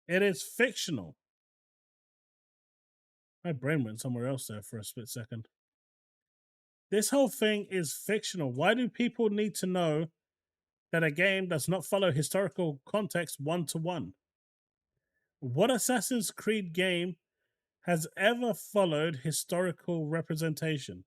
It is fictional. My brain went somewhere else there for a split second. This whole thing is fictional. Why do people need to know that a game does not follow historical context 1-to-1? What Assassin's Creed game has ever followed historical representation?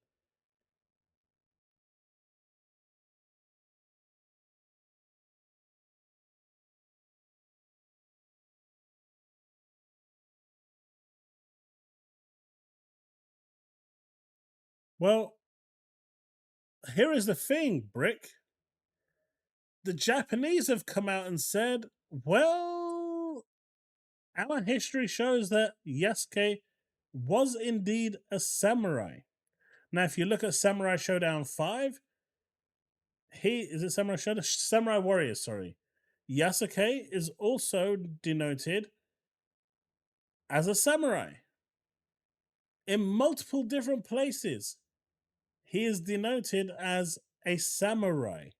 Well, here is the thing, Brick. The Japanese have come out and said, well, our history shows that Yasuke was indeed a samurai. Now, if you look at Samurai Showdown 5, is it Samurai Showdown? Samurai Warriors, sorry. Yasuke is also denoted as a samurai in multiple different places. He is denoted as a samurai.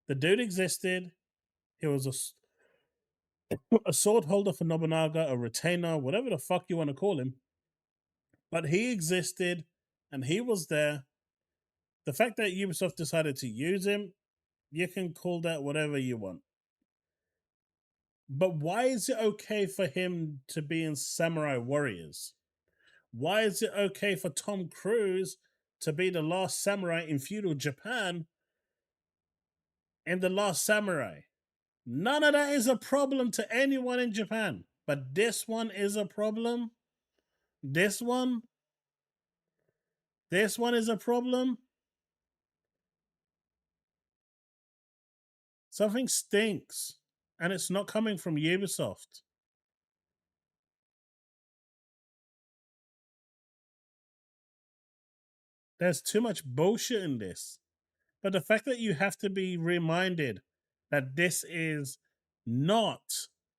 The dude existed. He was a sword holder for Nobunaga, a retainer, whatever the fuck you want to call him. But he existed and he was there. The fact that Ubisoft decided to use him, you can call that whatever you want. But why is it okay for him to be in Samurai Warriors? Why is it okay for Tom Cruise to be the last samurai in feudal Japan in The Last Samurai? None of that is a problem to anyone in Japan. But this one is a problem. This one is a problem. Something stinks. And it's not coming from Ubisoft. There's too much bullshit in this. But the fact that you have to be reminded that this is not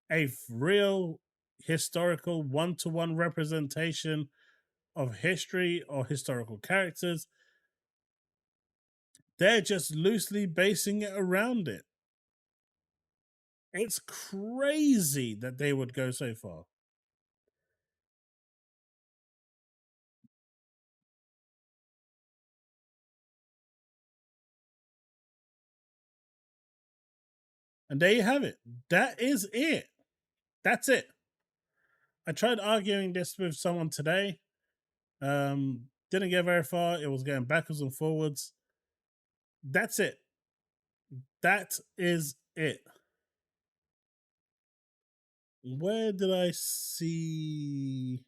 a real historical 1-to-1 representation of history or historical characters, they're just loosely basing it around it. It's crazy that they would go so far. And there you have it. That is it. That's it. I tried arguing this with someone today, Didn't get very far. It was going backwards and forwards. That's it. That is it. Where did I see?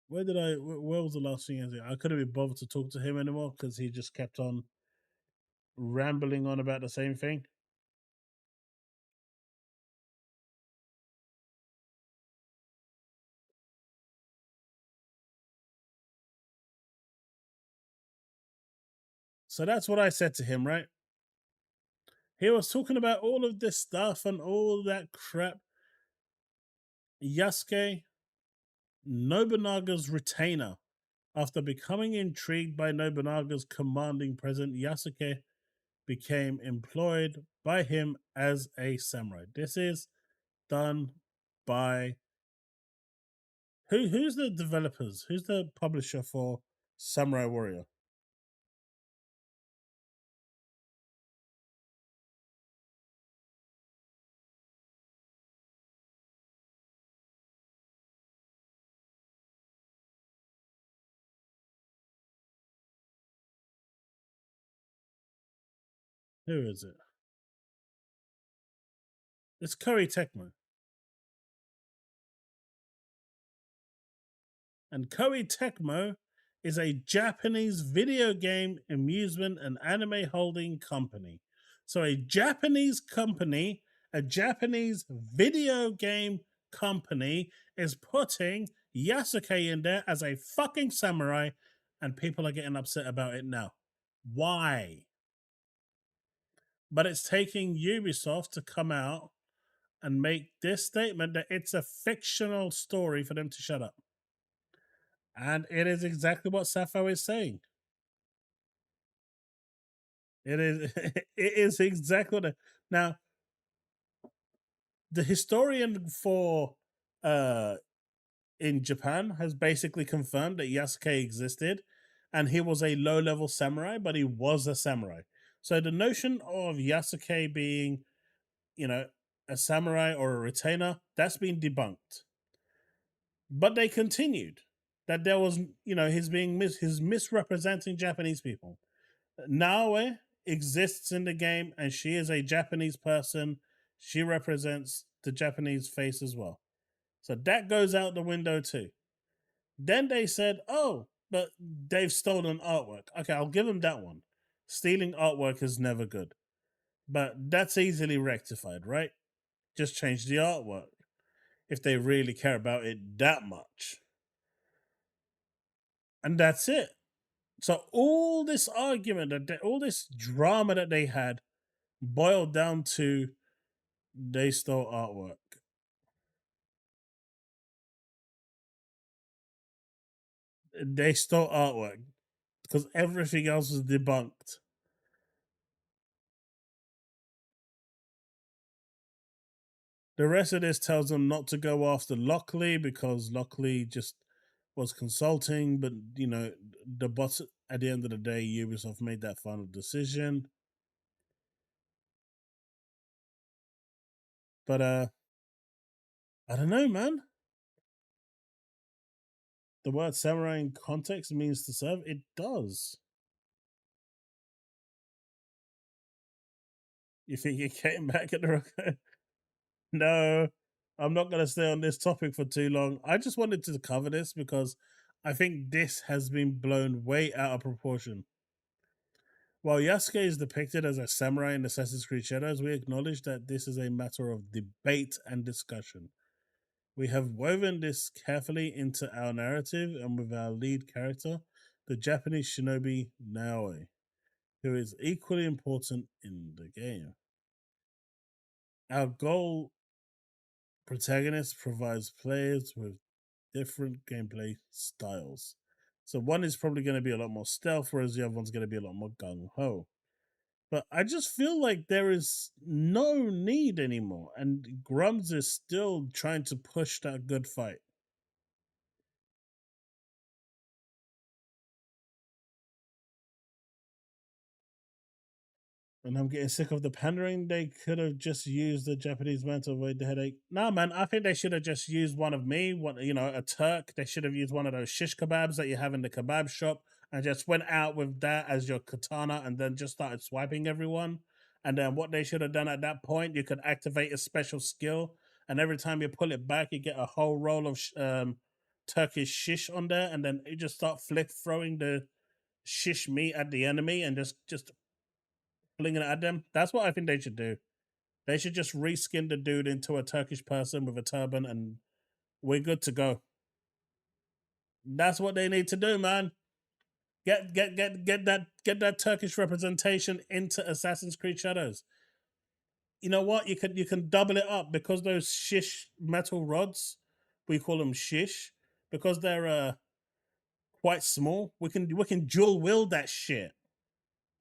Where was the last thing I couldn't be bothered to talk to him anymore because he just kept on rambling on about the same thing. So that's what I said to him, right? He was talking about all of this stuff and all that crap. Yasuke, Nobunaga's retainer. After becoming intrigued by Nobunaga's commanding presence, Yasuke became employed by him as a samurai. This is done by who's the developers? Who's the publisher for Samurai Warrior? Who is it? It's Koei Tecmo. And Koei Tecmo is a Japanese video game, amusement, and anime holding company. So, a Japanese company, a Japanese video game company, is putting Yasuke in there as a fucking samurai, and people are getting upset about it now. Why? But it's taking Ubisoft to come out and make this statement that it's a fictional story for them to shut up. And it is exactly what Sappho is saying. It is it is exactly what now the historian for in Japan has basically confirmed that Yasuke existed and he was a low level samurai, but he was a samurai. So the notion of Yasuke being, you know, a samurai or a retainer, that's been debunked. But they continued that there was, his misrepresenting Japanese people. Naoe exists in the game and she is a Japanese person. She represents the Japanese face as well. So that goes out the window too. Then they said, oh, but they've stolen artwork. Okay, I'll give them that one. Stealing artwork is never good. But that's easily rectified, right? Just change the artwork if they really care about it that much. And that's it. So all this argument, all this drama that they had boiled down to they stole artwork. They stole artwork because everything else was debunked. The rest of this tells them not to go after Lockley because Lockley just was consulting, but the boss at the end of the day, Ubisoft made that final decision. But I don't know, man. The word samurai in context means to serve. It does. You think it came back at the No, I'm not going to stay on this topic for too long. I just wanted to cover this because I think this has been blown way out of proportion. While Yasuke is depicted as a samurai in Assassin's Creed Shadows, we acknowledge that this is a matter of debate and discussion. We have woven this carefully into our narrative and with our lead character, the Japanese shinobi Naoe, who is equally important in the game. Our goal protagonist provides players with different gameplay styles. So one is probably going to be a lot more stealth, whereas the other one's going to be a lot more gung ho. But I just feel like there is no need anymore, and Grums is still trying to push that good fight. And I'm getting sick of the pandering. They could have just used the Japanese man to avoid the headache. No, man, I think they should have just used one of me, a Turk. They should have used one of those shish kebabs that you have in the kebab shop and just went out with that as your katana and then just started swiping everyone. And then what they should have done at that point, you could activate a special skill. And every time you pull it back, you get a whole roll of Turkish shish on there. And then you just start flick throwing the shish meat at the enemy and just flinging it at them. That's what I think they should do. They should just reskin the dude into a Turkish person with a turban, and we're good to go. That's what they need to do, man. Get that Turkish representation into Assassin's Creed Shadows. You know what? You can double it up because those shish metal rods, we call them shish, because they're quite small. We can dual wield that shit,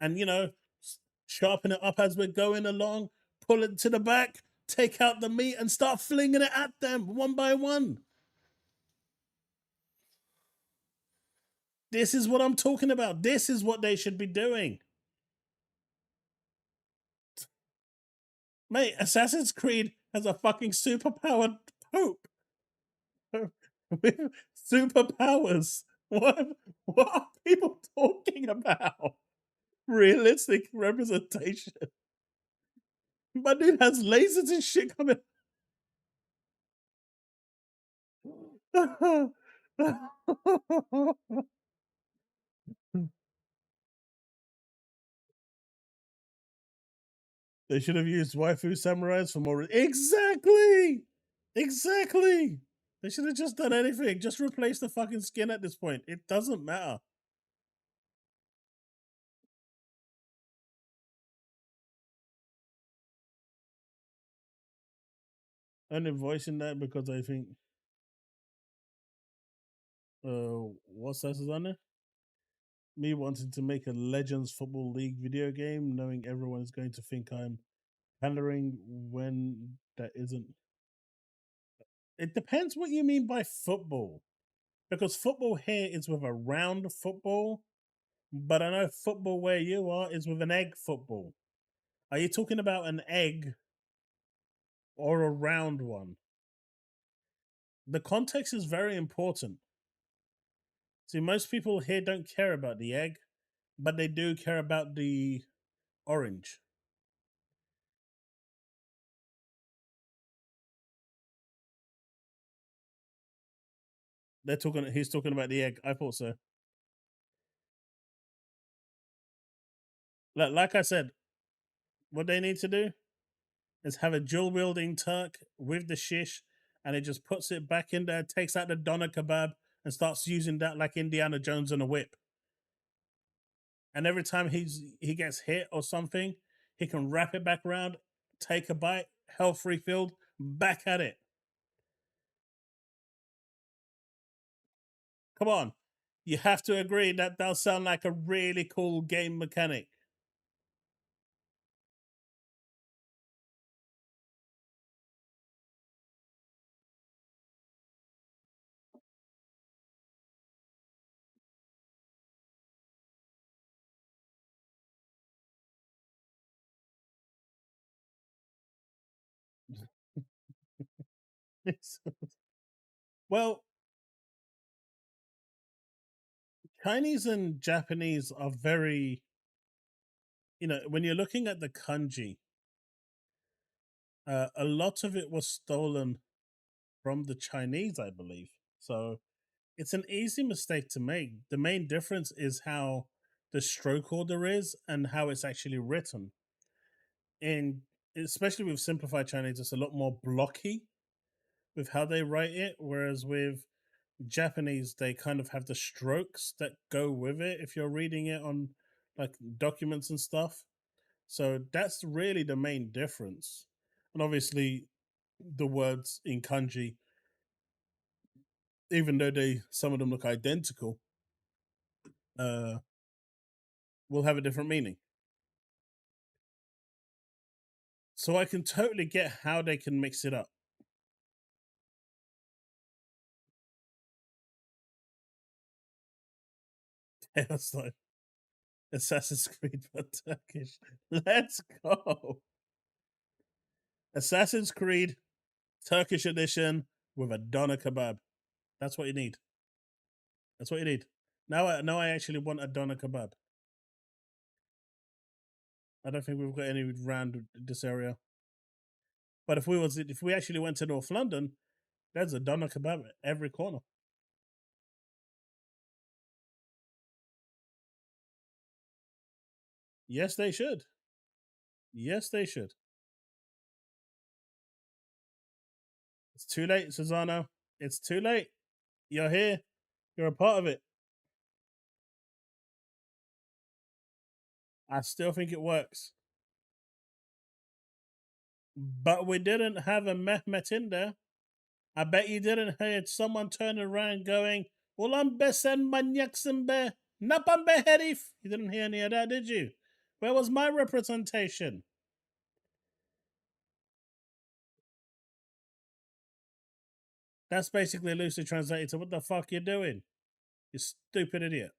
and sharpen it up as we're going along. Pull it to the back, take out the meat, and start flinging it at them one by one. This is what I'm talking about. This is what they should be doing. Mate, Assassin's Creed has a fucking superpowered Pope. With superpowers. What are people talking about? Realistic representation. My dude has lasers and shit coming. They should have used waifu samurais for more. Exactly. They should have just done anything. Just replace the fucking skin at this point. It doesn't matter. Only voicing that because I think what's that is on it? Me wanting to make a Legends Football League video game, knowing everyone is going to think I'm pandering when that isn't. It depends what you mean by football. Because football here is with a round football, but I know football where you are is with an egg football. Are you talking about an egg or a round one? The context is very important. See, most people here don't care about the egg, but they do care about the orange. He's talking about the egg. I thought so. Like I said, what they need to do is have a dual wielding Turk with the shish, and it just puts it back in there, takes out the doner kebab, and starts using that like Indiana Jones on a whip. And every time he gets hit or something, he can wrap it back around, take a bite, health refilled, back at it. Come on, you have to agree that does sound like a really cool game mechanic. Well, Chinese and Japanese are very, when you're looking at the kanji, a lot of it was stolen from the Chinese, I believe. So it's an easy mistake to make. The main difference is how the stroke order is and how it's actually written. And especially with simplified Chinese, it's a lot more blocky with how they write it. Whereas with Japanese, they kind of have the strokes that go with it if you're reading it on like documents and stuff. So that's really the main difference. And obviously, the words in kanji, even though some of them look identical, uh, will have a different meaning. So I can totally get how they can mix it up. It's like, Assassin's Creed but Turkish. Let's go. Assassin's Creed Turkish edition with a doner kebab. That's what you need. That's what you need. Now I actually want a doner kebab. I don't think we've got any around this area. But if we actually went to North London, there's a doner kebab at every corner. Yes, they should. Yes, they should. It's too late, Susano. It's too late. You're here. You're a part of it. I still think it works. But we didn't have a Mehmet in there. I bet you didn't hear someone turn around going, Ulan be sen manyaksın be. Napan be herif. You didn't hear any of that, did you? Where was my representation? That's basically loosely translated to what the fuck you doing? You stupid idiot.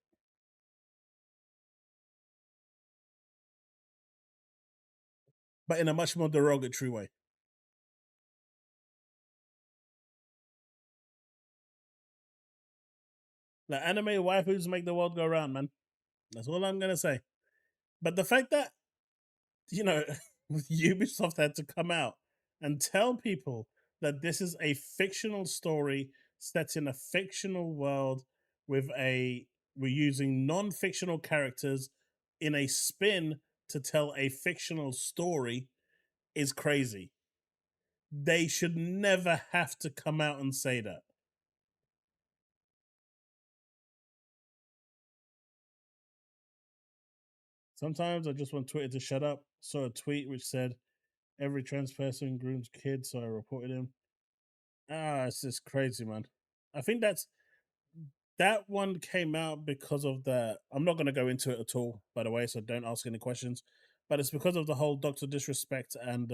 But in a much more derogatory way. Like anime waifus make the world go round, man. That's all I'm gonna say. But the fact that, you know, Ubisoft had to come out and tell people that this is a fictional story set in a fictional world with we're using non-fictional characters in a spin to tell a fictional story is crazy. They should never have to come out and say that. Sometimes I just want Twitter to shut up. Saw a tweet which said every trans person grooms kids, so I reported him. It's just crazy, man. I think that one came out because of the. I'm not going to go into it at all, by the way, so don't ask any questions. But it's because of the whole Doctor Disrespect and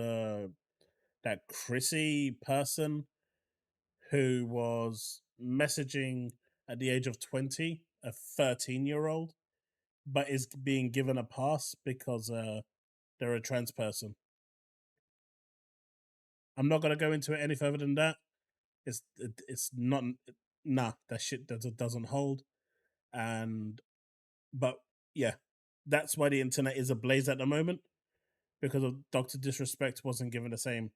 that Chrissy person who was messaging at the age of 20, a 13-year-old, but is being given a pass because they're a trans person. I'm not going to go into it any further than that. It's not. Nah, that shit doesn't hold. And but yeah, that's why the internet is ablaze at the moment, because of Doctor Disrespect wasn't given the same,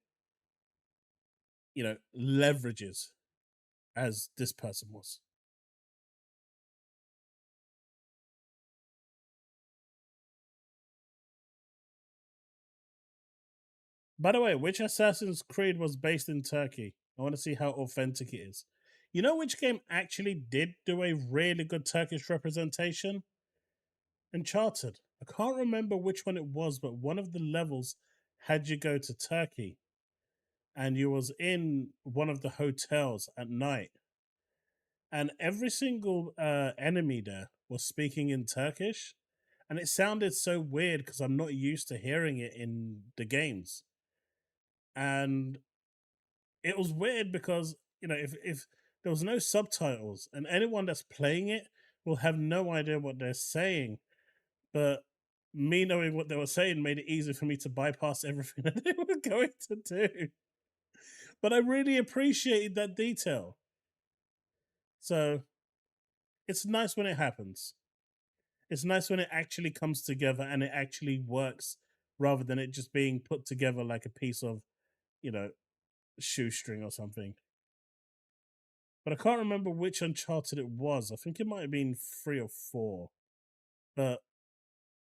leverages as this person was. By the way, which Assassin's Creed was based in Turkey? I want to see how authentic it is. You know which game actually did do a really good Turkish representation? Uncharted. I can't remember which one it was, but one of the levels had you go to Turkey and you was in one of the hotels at night, and every single enemy there was speaking in Turkish, and it sounded so weird because I'm not used to hearing it in the games. And it was weird because, if there was no subtitles, and anyone that's playing it will have no idea what they're saying, but me knowing what they were saying made it easy for me to bypass everything that they were going to do. But I really appreciated that detail. So it's nice when it happens. It's nice when it actually comes together and it actually works, rather than it just being put together like a piece of, you know, shoestring or something. But I can't remember which Uncharted it was. I think it might have been 3 or 4. But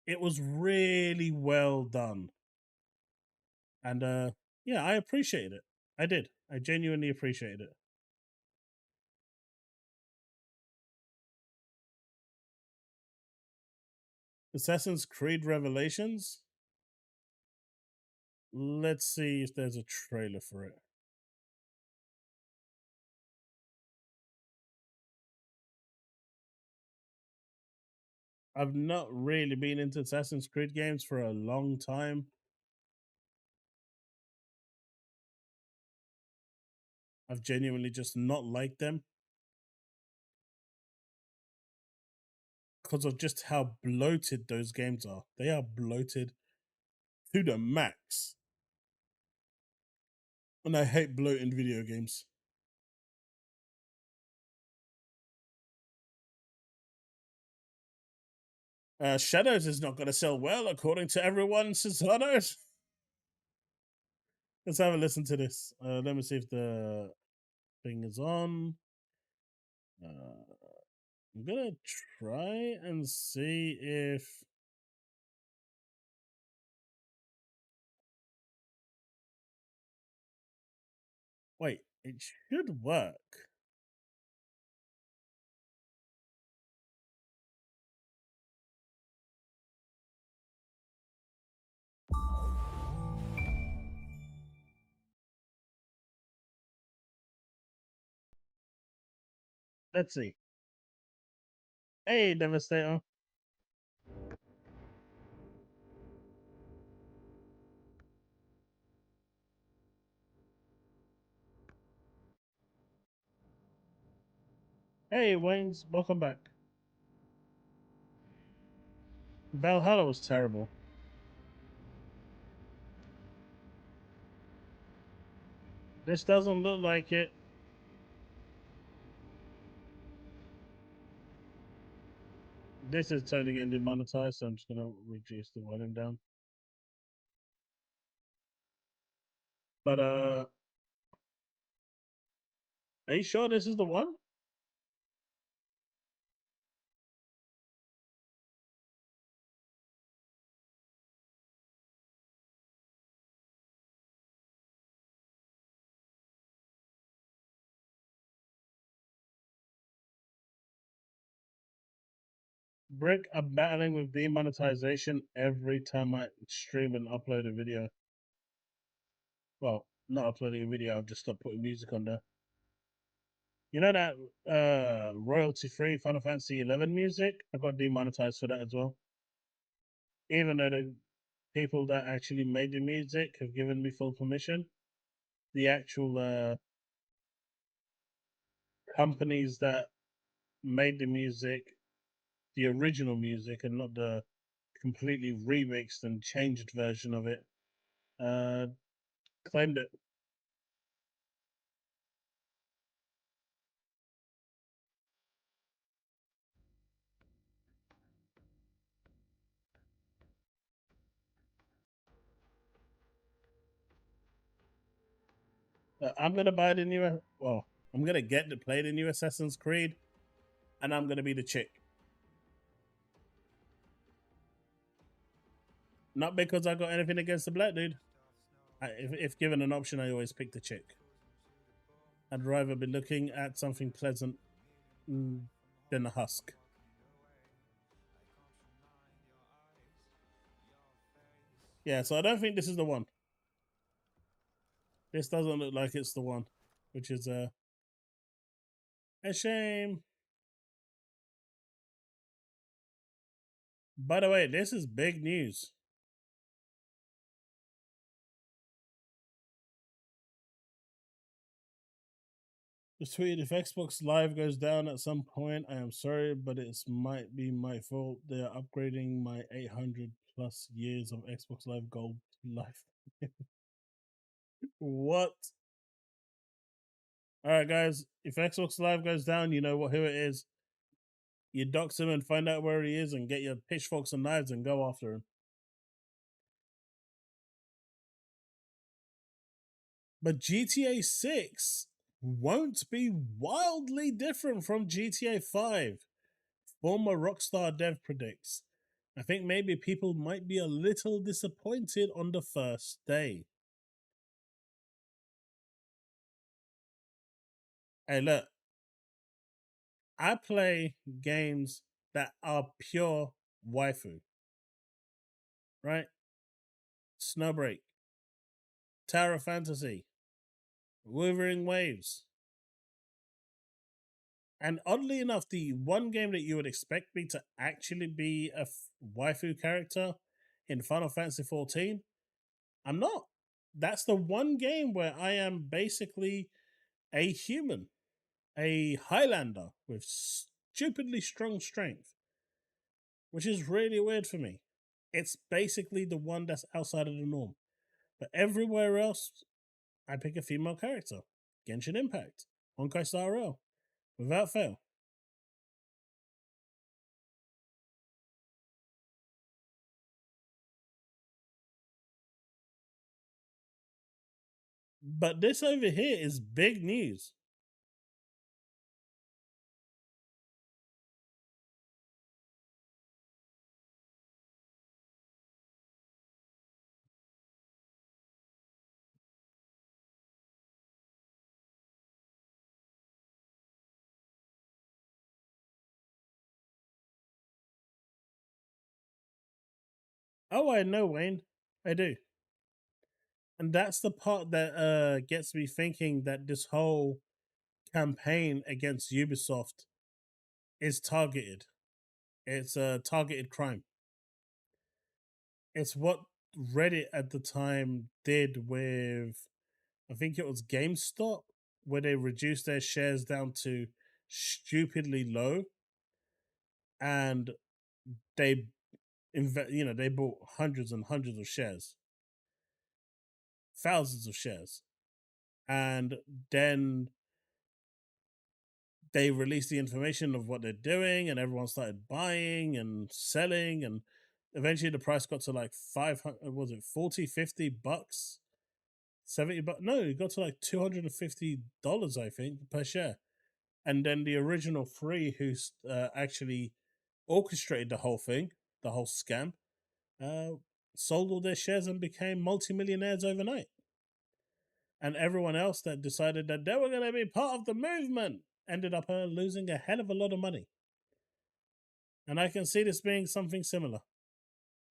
it was really well done. And yeah, I appreciated it. I did. I genuinely appreciated it. Assassin's Creed Revelations. Let's see if there's a trailer for it. I've not really been into Assassin's Creed games for a long time. I've genuinely just not liked them. because of just how bloated those games are. They are bloated to the max. And I hate bloating video games. Shadows is not going to sell well, according to everyone, says Shadows. Let's have a listen to this. Let me see if the thing is on. I'm going to try and see if... Wait, it should work. Let's see. Hey, Devastator. Hey, Waynes, welcome back. Valhalla was terrible. This doesn't look like it. This is totally getting demonetized, so I'm just gonna reduce the volume down. But are you sure this is the one? Brick, I'm battling with demonetization every time I stream and upload a video. Well, not uploading a video, I've just stopped putting music on there. You know that royalty-free Final Fantasy XI music? I got demonetized for that as well. Even though the people that actually made the music have given me full permission, the actual companies that made the music, the original music, and not the completely remixed and changed version of it, claimed it. I'm gonna buy the new. Well, I'm gonna get to play the new Assassin's Creed, and I'm gonna be the chick. Not because I got anything against the black dude. If given an option, I always pick the chick. I'd rather be looking at something pleasant than a husk. Yeah, so I don't think this is the one. This doesn't look like it's the one, which is a shame. By the way, this is big news. The tweet: if Xbox Live goes down at some point, I am sorry, but it might be my fault. They are upgrading my 800 plus years of Xbox Live Gold life. What? All right, guys. If Xbox Live goes down, you know who it is. You dox him and find out where he is, and get your pitchforks and knives and go after him. But GTA 6 won't be wildly different from GTA 5. Former Rockstar dev predicts. I think maybe people might be a little disappointed on the first day. Hey, look, I play games that are pure waifu, right? Snowbreak, Tower of Fantasy, Wuthering Waves. And oddly enough, the one game that you would expect me to actually be a waifu character in Final Fantasy XIV, I'm not. That's the one game where I am basically a human, a Highlander with stupidly strong strength. which is really weird for me. It's basically the one that's outside of the norm. But everywhere else, I pick a female character. Genshin Impact, Honkai Star Rail, without fail. But this over here is big news. Oh, I know, Wayne. I do. And that's the part that gets me thinking that this whole campaign against Ubisoft is targeted. It's a targeted crime. It's what Reddit at the time did with, I think it was GameStop, where they reduced their shares down to stupidly low, and they they bought hundreds and hundreds of shares, thousands of shares, and then they released the information of what they're doing, and everyone started buying and selling, and eventually the price got to like 500, was it 40, $50, 70 bucks? No, it got to like $250, I think, per share. And then the original three who actually orchestrated the whole thing, the whole scam, sold all their shares and became multimillionaires overnight. And everyone else that decided that they were going to be part of the movement ended up losing a hell of a lot of money. And I can see this being something similar.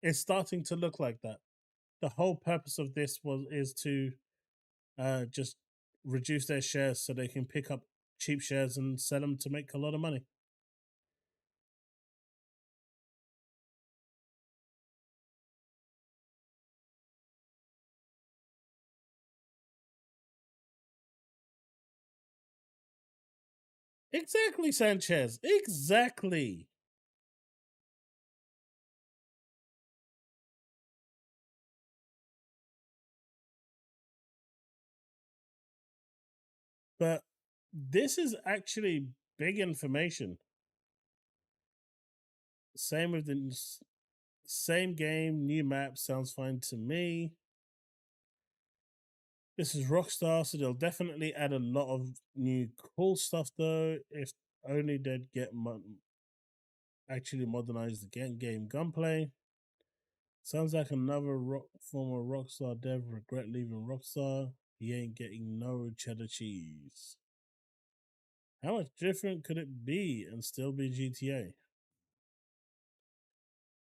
It's starting to look like that. The whole purpose of this is to just reduce their shares so they can pick up cheap shares and sell them to make a lot of money. Exactly, Sanchez. Exactly. But this is actually big information. Same with the same game, new map, sounds fine to me. This is Rockstar, so they'll definitely add a lot of new cool stuff, though. If only they'd get actually modernize the game gunplay. Sounds like another former Rockstar dev regret leaving Rockstar. He ain't getting no cheddar cheese. How much different could it be and still be GTA?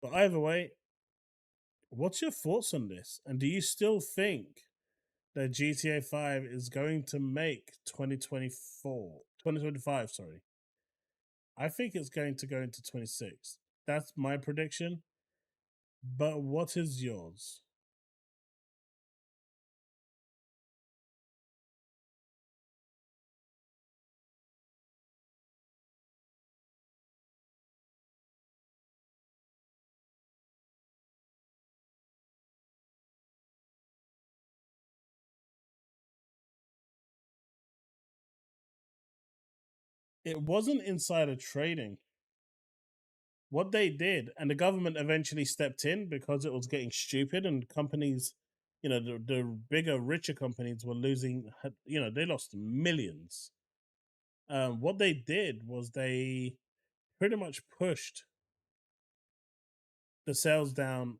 But either way, what's your thoughts on this? And do you still think that GTA 5 is going to make 2025, sorry? I think it's going to go into 26. That's my prediction. But what is yours? It wasn't insider trading. What they did, and the government eventually stepped in because it was getting stupid, and companies, the bigger, richer companies were losing, they lost millions. What they did was they pretty much pushed the sales down.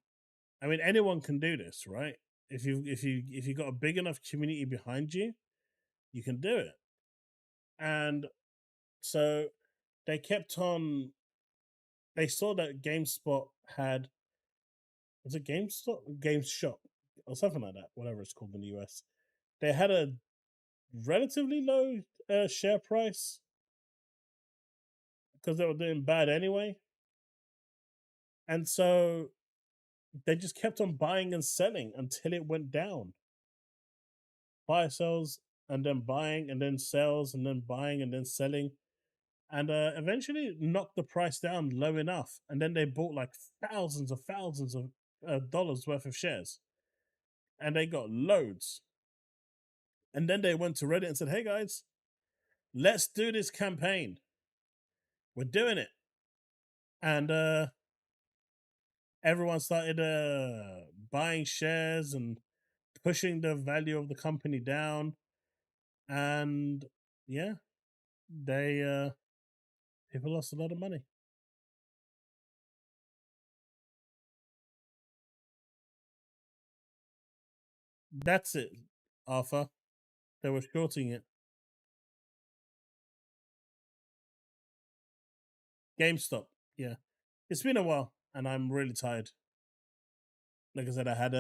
I mean, anyone can do this, right? If you got a big enough community behind you, you can do it. And so they kept on. They saw that GameSpot had, was it GameStop, GameShop, or something like that, whatever it's called in the US. They had a relatively low share price because they were doing bad anyway, and so they just kept on buying and selling until it went down. Buy, sells, and then buying, and then sells, and then buying, and then selling. and eventually knocked the price down low enough. And then they bought like thousands of dollars worth of shares, and they got loads. And then they went to Reddit and said, "Hey guys, let's do this campaign. We're doing it." And everyone started buying shares and pushing the value of the company down. And yeah, they people lost a lot of money. That's it, Arthur. They were shorting it. GameStop. Yeah, it's been a while, and I'm really tired. Like I said, I had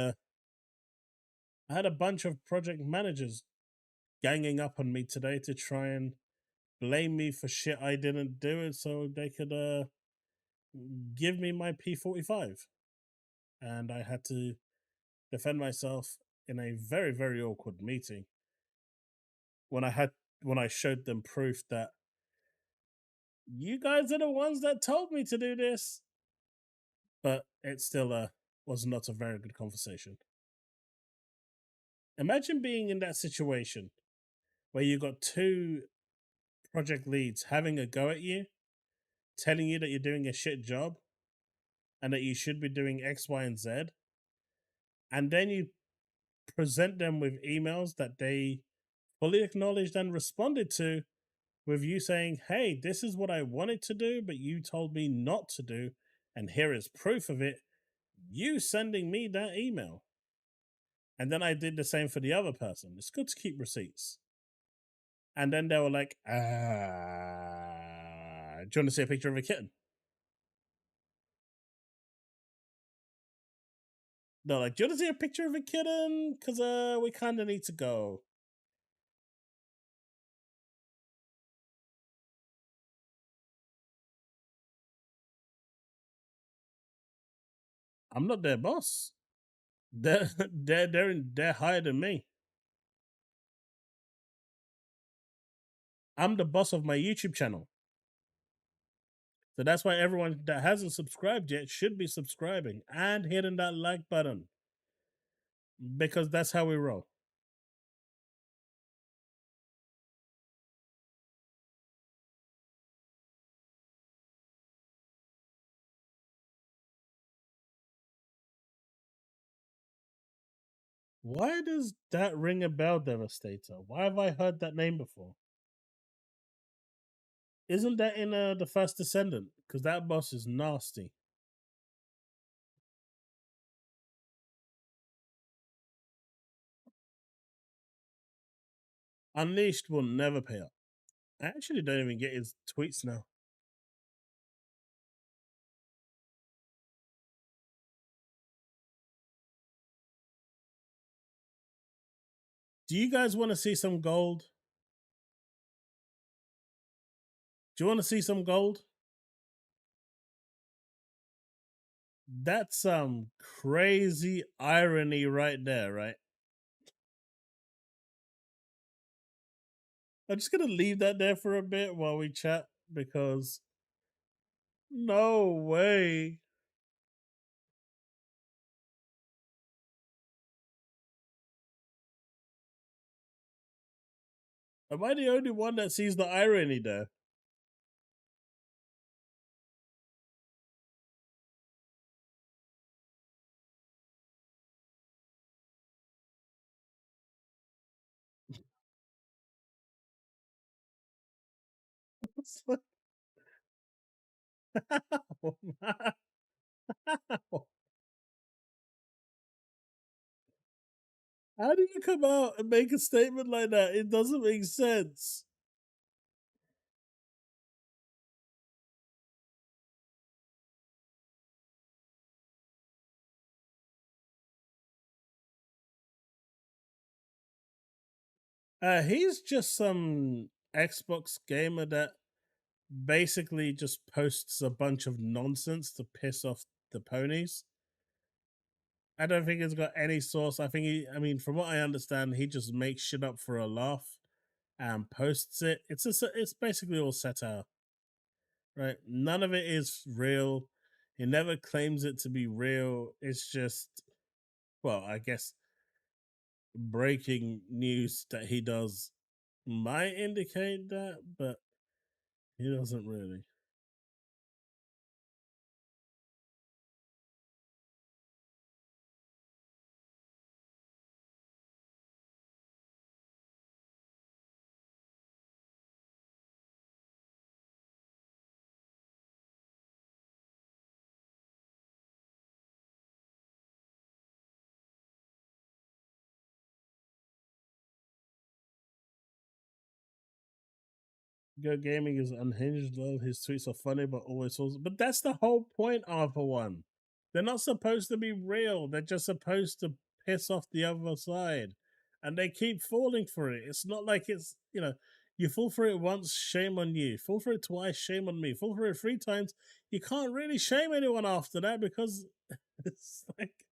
a bunch of project managers ganging up on me today to try and blame me for shit I didn't do it, so they could give me my P45, and I had to defend myself in a very, very awkward meeting when I showed them proof that you guys are the ones that told me to do this. But it still was not a very good conversation. Imagine being in that situation where you got two project leads having a go at you, telling you that you're doing a shit job and that you should be doing X, Y, and Z, and then you present them with emails that they fully acknowledged and responded to, with you saying, "Hey, this is what I wanted to do, but you told me not to do, and here is proof of it." You sending me that email. And then I did the same for the other person. It's good to keep receipts. And then they were like, do you want to see a picture of a kitten? They're like, "Do you want to see a picture of a kitten? Because we kind of need to go." I'm not their boss. They're higher than me. I'm the boss of my YouTube channel. So that's why everyone that hasn't subscribed yet should be subscribing and hitting that like button. Because that's how we roll. Why does that ring a bell, Devastator? Why have I heard that name before? Isn't that in the First Descendant? Because that boss is nasty. Unleashed will never pay up. I actually don't even get his tweets now. Do you guys want to see some gold? Do you want to see some gold? That's some crazy irony right there, right? I'm just gonna leave that there for a bit while we chat because no way. Am I the only one that sees the irony there? How do you come out and make a statement like that? It doesn't make sense. He's just some Xbox gamer that basically just posts a bunch of nonsense to piss off the ponies. I don't think it's got any source. I mean, from what I understand, he just makes shit up for a laugh and posts it. It's basically all satire. right? None of it is real. He never claims it to be real. It's just, well, I guess breaking news that he does might indicate that, but he doesn't really. Go Gaming is unhinged, though. His tweets are funny, but always false. But that's the whole point, Alpha One. They're not supposed to be real. They're just supposed to piss off the other side. And they keep falling for it. It's not like it's, you fall for it once, shame on you. Fall for it twice, shame on me. Fall for it 3 times. You can't really shame anyone after that because it's like,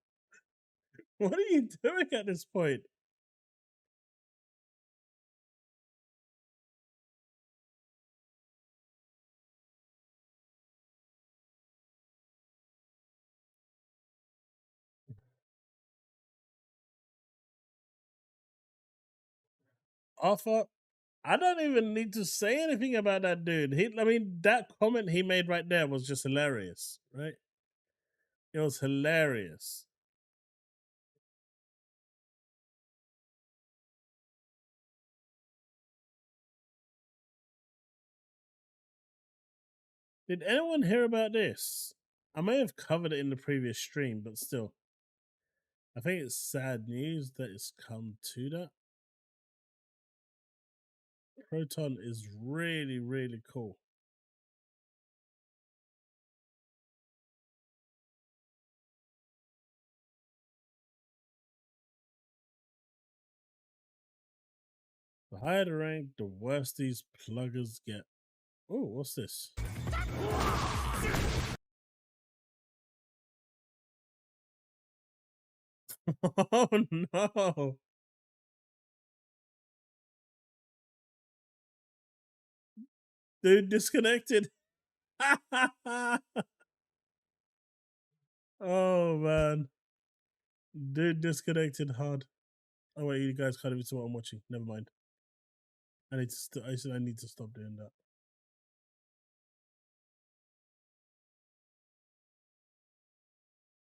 what are you doing at this point? Alpha, I don't even need to say anything about that dude. That comment he made right there was just hilarious, right? It was hilarious. Did anyone hear about this? I may have covered it in the previous stream, but still. I think it's sad news that it's come to that. Proton is really, really cool. The higher the rank, the worse these pluggers get. Oh, what's this? Oh no. Dude disconnected. Oh man. Dude disconnected hard. Oh wait, you guys can't even see what I'm watching. Never mind. I said I need to stop doing that.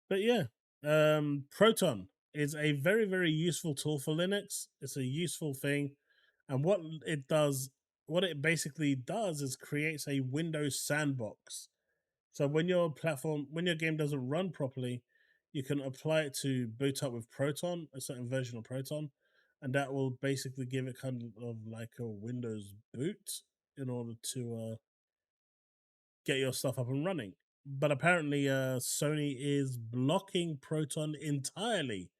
But yeah, Proton is a very, very useful tool for Linux. It's a useful thing. And what it basically does is creates a Windows sandbox. So when when your game doesn't run properly, you can apply it to boot up with Proton, a certain version of Proton, and that will basically give it kind of like a Windows boot in order to get your stuff up and running. But apparently, Sony is blocking Proton entirely.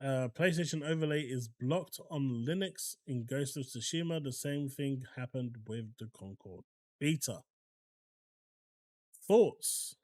PlayStation Overlay is blocked on Linux in Ghost of Tsushima. The same thing happened with the Concord beta. Thoughts?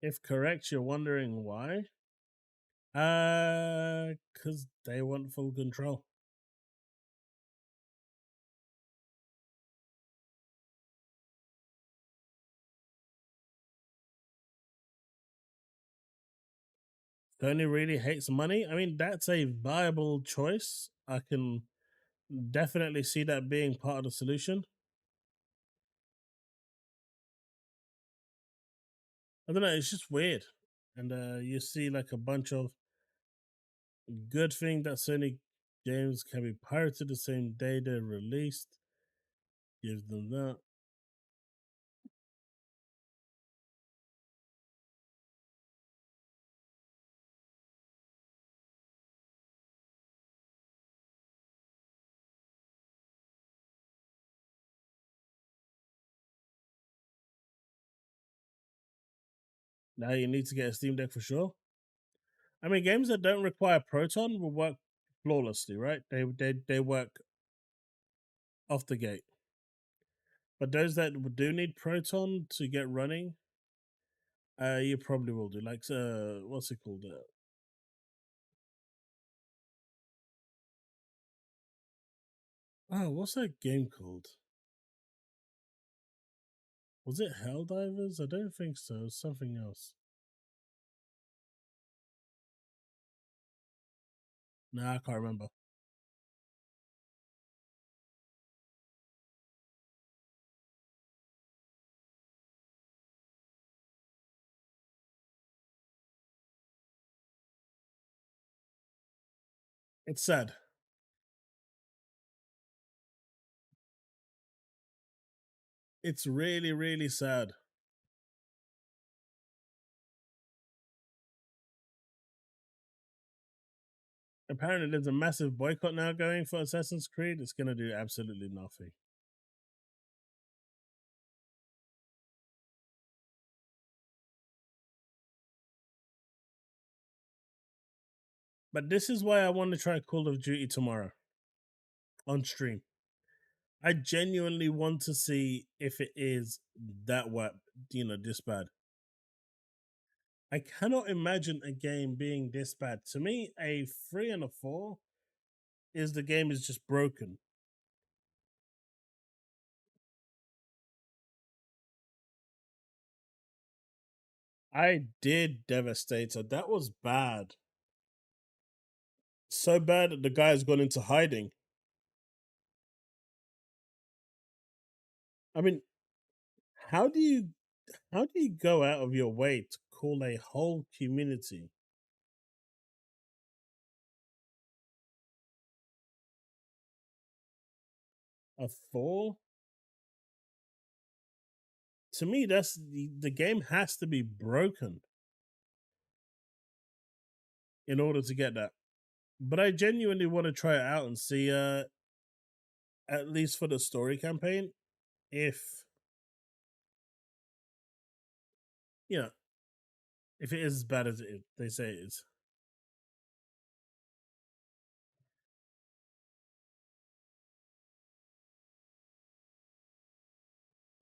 If correct, you're wondering why? Because they want full control. Sony really hates money. I mean, that's a viable choice. I can definitely see that being part of the solution. I don't know. It's just weird, and you see like a bunch of good thing that Sony games can be pirated the same day they're released. Give them that. Now you need to get a Steam Deck for sure. I mean, games that don't require Proton will work flawlessly, right? They work off the gate. But those that do need Proton to get running, you probably will do. Like, what's it called? What's that game called? Was it Helldivers? I don't think so. It's something else. Nah, I can't remember. It's sad. It's really, really sad. Apparently, there's a massive boycott now going for Assassin's Creed. It's going to do absolutely nothing. But this is why I want to try Call of Duty tomorrow on stream. I genuinely want to see if it is that this bad. I cannot imagine a game being this bad. To me, a 3 and a 4 is the game is just broken. I did Devastator. That was bad. So bad that the guy has gone into hiding. I mean, how do you go out of your way to call a whole community a 4? To me, that's the game has to be broken in order to get that. But I genuinely want to try it out and see, at least for the story campaign, if you know, if it is as bad as they say it is.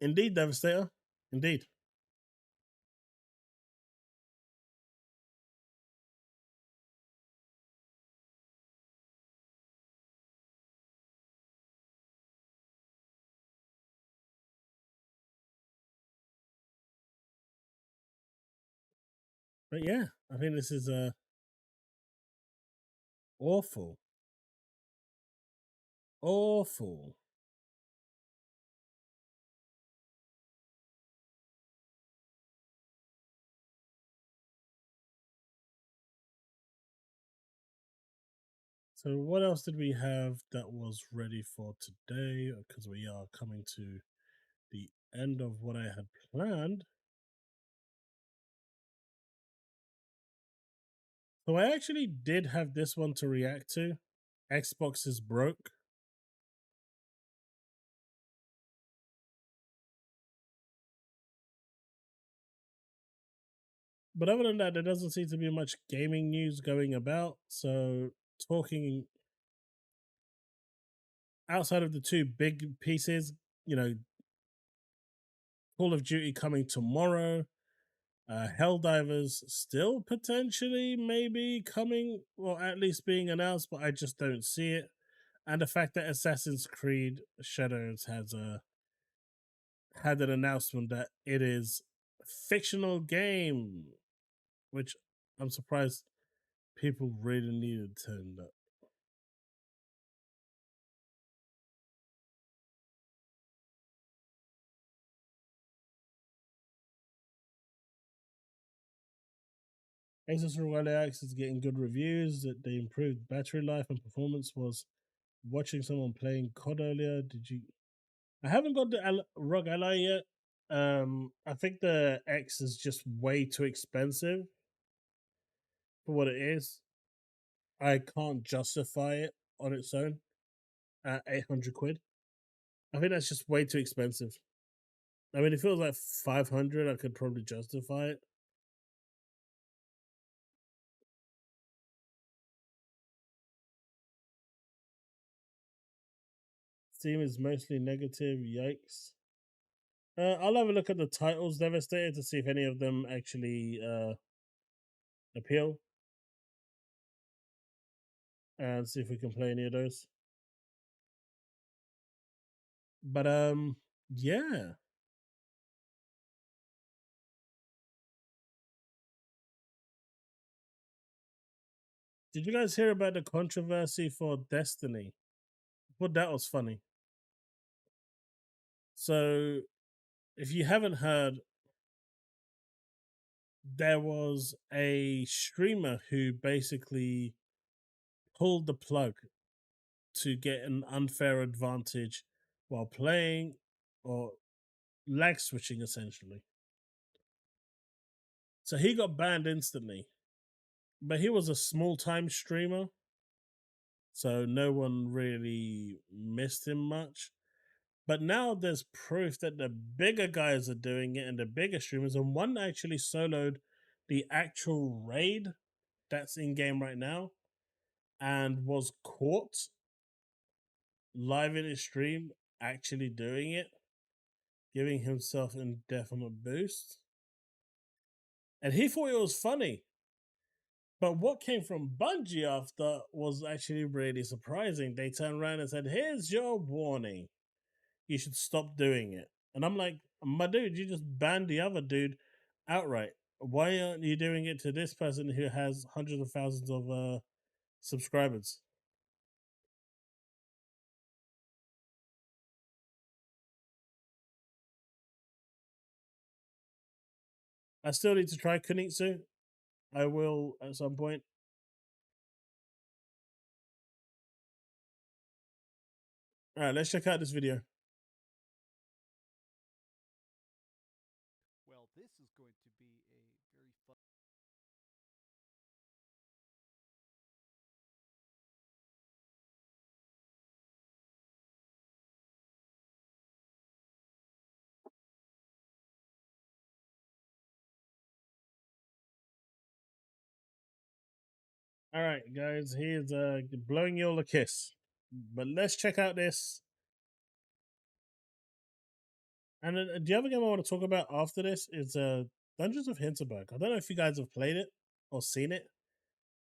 Indeed, Devastator. Indeed. But yeah, I think this is awful. Awful. So what else did we have that was ready for today? Because we are coming to the end of what I had planned. So I actually did have this one to react to. Xbox is broke. But other than that, there doesn't seem to be much gaming news going about. So talking outside of the two big pieces, Call of Duty coming tomorrow. Helldivers still potentially maybe coming, or at least being announced, but I just don't see it. And the fact that Assassin's Creed Shadows has had an announcement that it is a fictional game, which I'm surprised people really needed to know. Asus Royale X is getting good reviews. That they improved battery life and performance. Was watching someone playing COD earlier. Did you? I haven't got the ROG Ally yet. I think the X is just way too expensive for what it is. I can't justify it on its own at 800 quid. I think that's just way too expensive. I mean, if it was like 500, I could probably justify it. Steam is mostly negative. Yikes. I'll have a look at the titles Devastated to see if any of them actually appeal. And see if we can play any of those. But yeah. Did you guys hear about the controversy for Destiny? I thought that was funny. So, if you haven't heard, there was a streamer who basically pulled the plug to get an unfair advantage while playing, or lag switching essentially. So he got banned instantly. But he was a small time streamer, so no one really missed him much. But now there's proof that the bigger guys are doing it and the bigger streamers, and one actually soloed the actual raid that's in game right now and was caught live in his stream actually doing it, giving himself indefinite boost. And he thought it was funny. But what came from Bungie after was actually really surprising. They turned around and said, "Here's your warning. You should stop doing it." And I'm like, my dude, you just banned the other dude outright. Why aren't you doing it to this person who has hundreds of thousands of subscribers? I still need to try Kunitsu. I will at some point. All right, let's check out this video. Well, this is going to be a very fun. All right, guys, here's blowing you all a kiss. But let's check out this. And the other game I want to talk about after this is Dungeons of Hinterberg. I don't know if you guys have played it or seen it.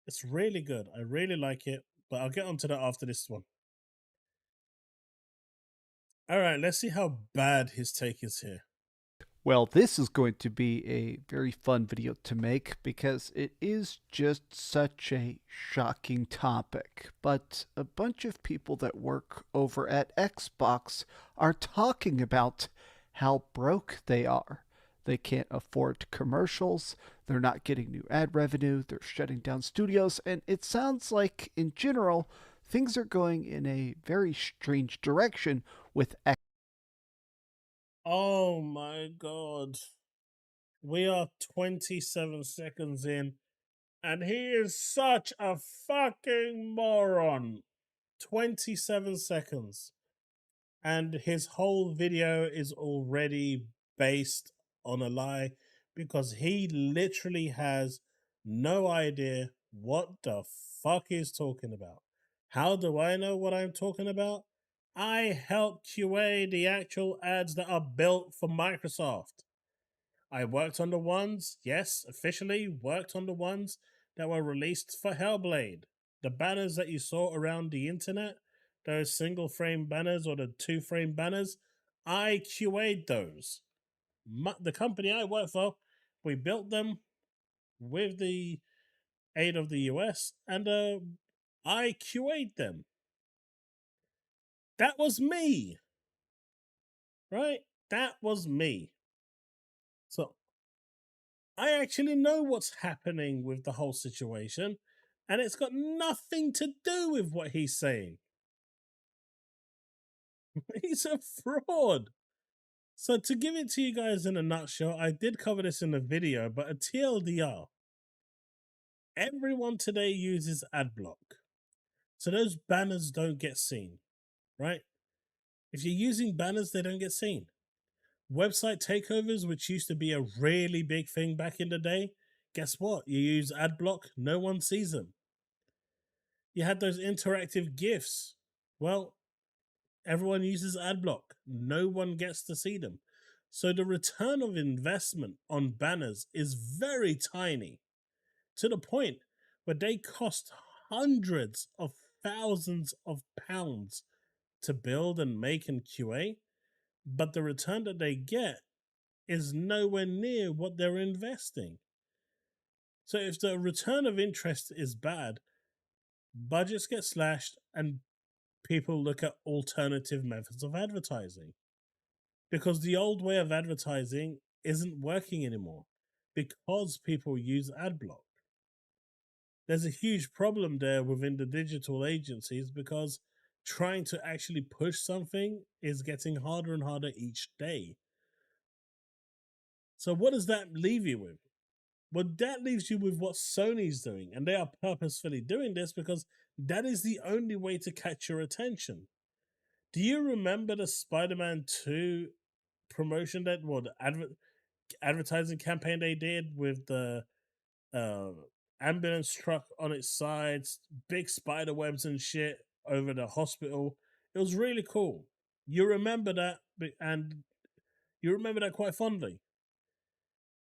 It's really good. I really like it, but I'll get onto that after this one. All right, let's see how bad his take is here. Well, this is going to be a very fun video to make because it is just such a shocking topic. But a bunch of people that work over at Xbox are talking about how broke they are. They can't afford commercials, they're not getting new ad revenue, they're shutting down studios, and it sounds like, in general, things are going in a very strange direction with Xbox. Oh my god. We are 27 seconds in, and he is such a fucking moron. 27 seconds. And his whole video is already based on a lie because he literally has no idea what the fuck he's talking about. How do I know what I'm talking about? I help QA the actual ads that are built for Microsoft. I worked on the ones, yes, officially worked on the ones that were released for Hellblade. The banners that you saw around the internet, those single frame banners or the 2-frame banners, I QA'd those. The company I work for, we built them with the aid of the US, and I QA'd them. That was me, right? That was me. So I actually know what's happening with the whole situation, and it's got nothing to do with what he's saying. He's a fraud. So, to give it to you guys in a nutshell, I did cover this in the video, but a TLDR. Everyone today uses adblock. So, those banners don't get seen, right? If you're using banners, they don't get seen. Website takeovers, which used to be a really big thing back in the day, guess what? You use adblock, no one sees them. You had those interactive GIFs. Well, everyone uses adblock. No one gets to see them. So the return of investment on banners is very tiny, to the point where they cost hundreds of thousands of pounds to build and make and QA, but the return that they get is nowhere near what they're investing. So if the return of interest is bad, budgets get slashed and people look at alternative methods of advertising. Because the old way of advertising isn't working anymore because people use adblock. There's a huge problem there within the digital agencies because trying to actually push something is getting harder and harder each day. So what does that leave you with? Well, that leaves you with what Sony's doing, and they are purposefully doing this because that is the only way to catch your attention. Do you remember the Spider-Man 2 promotion that, well, the advertising campaign they did with the ambulance truck on its sides, big spider webs and shit over the hospital? It was really cool. You remember that, and you remember that quite fondly.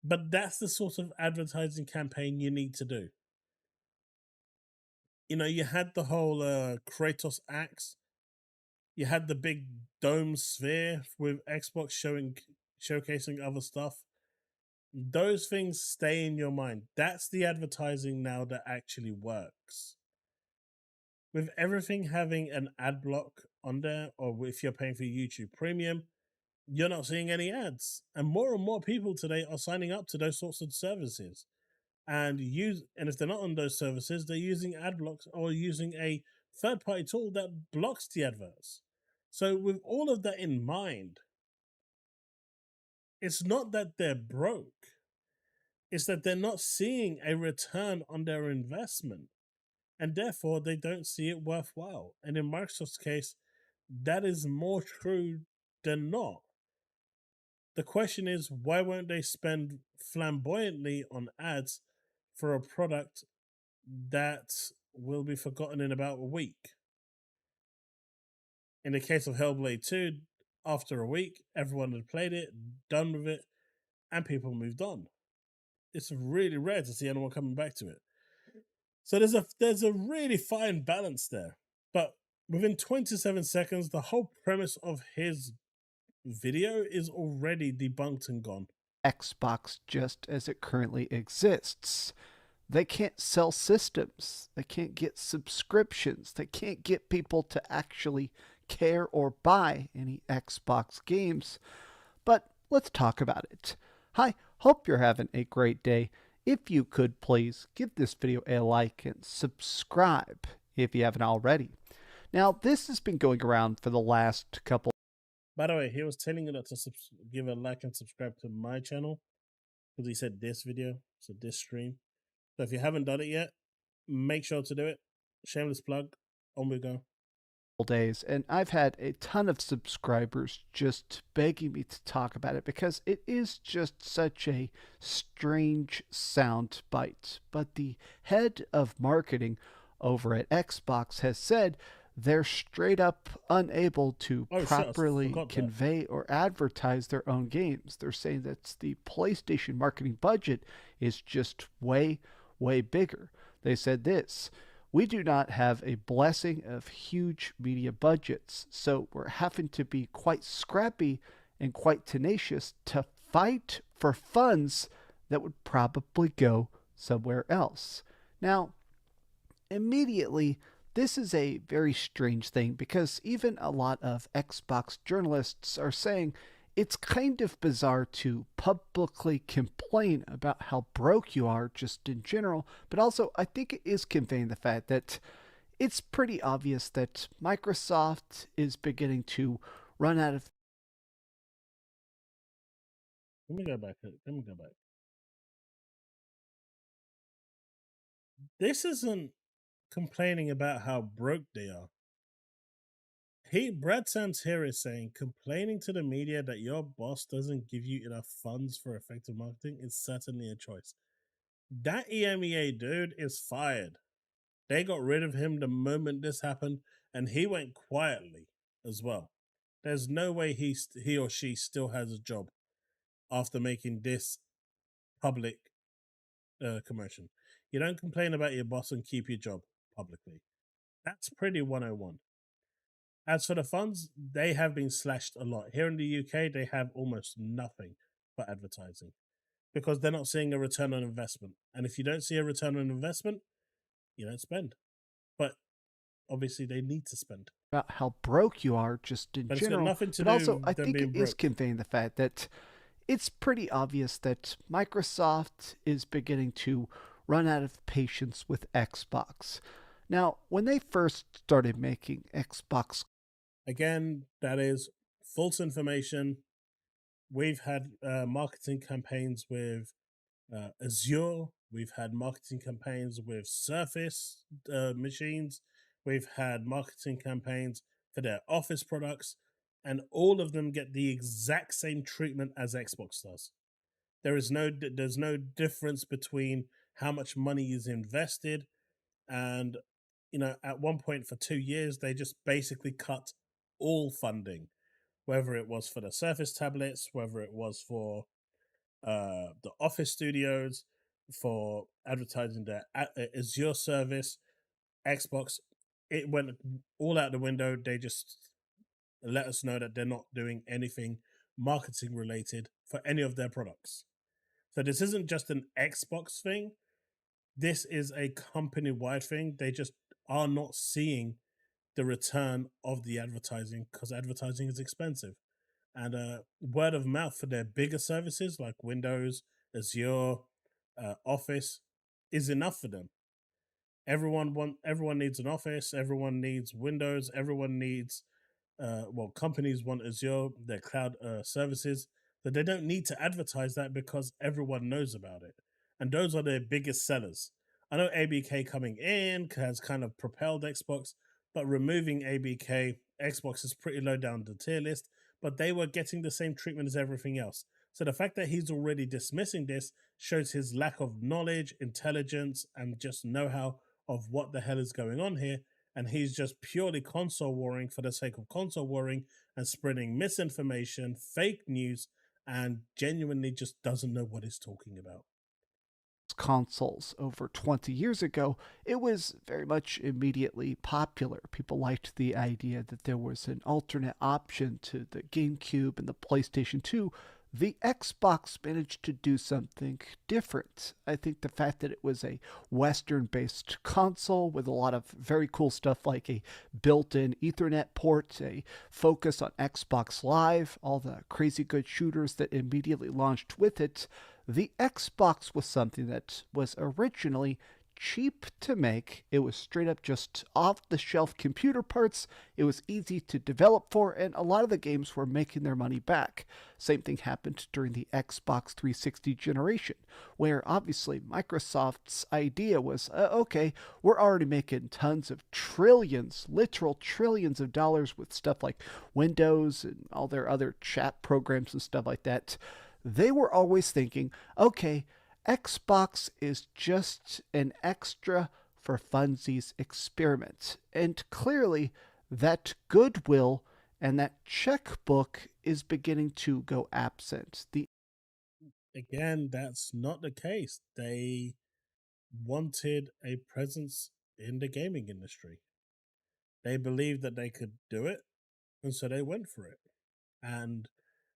But that's the sort of advertising campaign you need to do. You know, you had the whole Kratos axe. You had the big dome sphere with Xbox showcasing other stuff. Those things stay in your mind. That's the advertising now that actually works. With everything having an ad block on there, or if you're paying for YouTube Premium, you're not seeing any ads. And more people today are signing up to those sorts of services. And if they're not on those services, they're using ad blocks or using a third-party tool that blocks the adverts. So with all of that in mind, it's not that they're broke. It's that they're not seeing a return on their investment. And therefore, they don't see it worthwhile. And in Microsoft's case, that is more true than not. The question is, why won't they spend flamboyantly on ads for a product that will be forgotten in about a week? In the case of Hellblade 2, after a week, everyone had played it, done with it, and people moved on. It's really rare to see anyone coming back to it. So there's a really fine balance there. But within 27 seconds, the whole premise of his video is already debunked and gone. Xbox just as it currently exists. They can't sell systems. They can't get subscriptions. They can't get people to actually care or buy any Xbox games. But let's talk about it. Hi, hope you're having a great day. If you could please give this video a like and subscribe if you haven't already. Now, this has been going around for the last couple. By the way, he was telling you not to give a like and subscribe to my channel because he said this video, so this stream. So if you haven't done it yet, make sure to do it. Shameless plug. On we go. Days, and I've had a ton of subscribers just begging me to talk about it because it is just such a strange sound bite. But the head of marketing over at Xbox has said they're straight up unable to properly convey or advertise their own games. They're saying that the PlayStation marketing budget is just way, way bigger. They said this: we do not have a blessing of huge media budgets, so we're having to be quite scrappy and quite tenacious to fight for funds that would probably go somewhere else. Now, immediately, this is a very strange thing because even a lot of Xbox journalists are saying it's kind of bizarre to publicly complain about how broke you are just in general, but also I think it is conveying the fact that it's pretty obvious that Microsoft is beginning to run out of... Let me go back. This isn't complaining about how broke they are. Brad Sands here is saying complaining to the media that your boss doesn't give you enough funds for effective marketing is certainly a choice. That EMEA dude is fired. They got rid of him the moment this happened, and he went quietly. as well. There's no way he or she still has a job after making this public commotion. You don't complain about your boss and keep your job publicly. That's pretty 101. As for the funds, they have been slashed a lot. Here in the UK, they have almost nothing for advertising because they're not seeing a return on investment. And if you don't see a return on investment, you don't spend. But obviously, they need to spend. About how broke you are just in But it's got general, nothing to but do also I with them think it being is broke. conveying the fact that it's pretty obvious that Microsoft is beginning to run out of patience with Xbox. Now, when they first started making Xbox, Again, that is false information. We've had marketing campaigns with Azure. We've had marketing campaigns with Surface machines. We've had marketing campaigns for their Office products, and all of them get the exact same treatment as Xbox does. There's no difference between how much money is invested, and at one point for 2 years they just basically cut all funding, whether it was for the Surface tablets, whether it was for the Office studios, for advertising their Azure service, Xbox. It went all out the window. They just let us know that they're not doing anything marketing related for any of their products. So this isn't just an Xbox thing. This is a company wide thing. They just are not seeing the return of the advertising because advertising is expensive. And word of mouth for their bigger services like Windows, Azure, Office is enough for them. Everyone needs an Office. Everyone needs Windows. Everyone needs companies want Azure, their cloud services, but they don't need to advertise that because everyone knows about it. And those are their biggest sellers. I know ABK coming in has kind of propelled Xbox, but removing ABK, Xbox is pretty low down the tier list, but they were getting the same treatment as everything else. So the fact that he's already dismissing this shows his lack of knowledge, intelligence, and just know how of what the hell is going on here, and he's just purely console warring for the sake of console warring and spreading misinformation, fake news, and genuinely just doesn't know what he's talking about. consoles over 20 years ago, it was very much immediately popular. People liked the idea that there was an alternate option to the GameCube and the PlayStation 2. The Xbox managed to do something different. I think the fact that it was a Western based console with a lot of very cool stuff like a built in Ethernet port, a focus on Xbox Live, all the crazy good shooters that immediately launched with it, the Xbox was something that was originally cheap to make. It was straight up just off the shelf computer parts. It was easy to develop for, and a lot of the games were making their money back. Same thing happened during the Xbox 360 generation, where obviously Microsoft's idea was okay, we're already making tons of trillions, literal trillions of dollars with stuff like Windows and all their other chat programs and stuff like that. They were always thinking, okay, Xbox is just an extra for funsies experiment. And clearly, that goodwill and that checkbook is beginning to go absent. Again, that's not the case. They wanted a presence in the gaming industry. They believed that they could do it, and so they went for it. And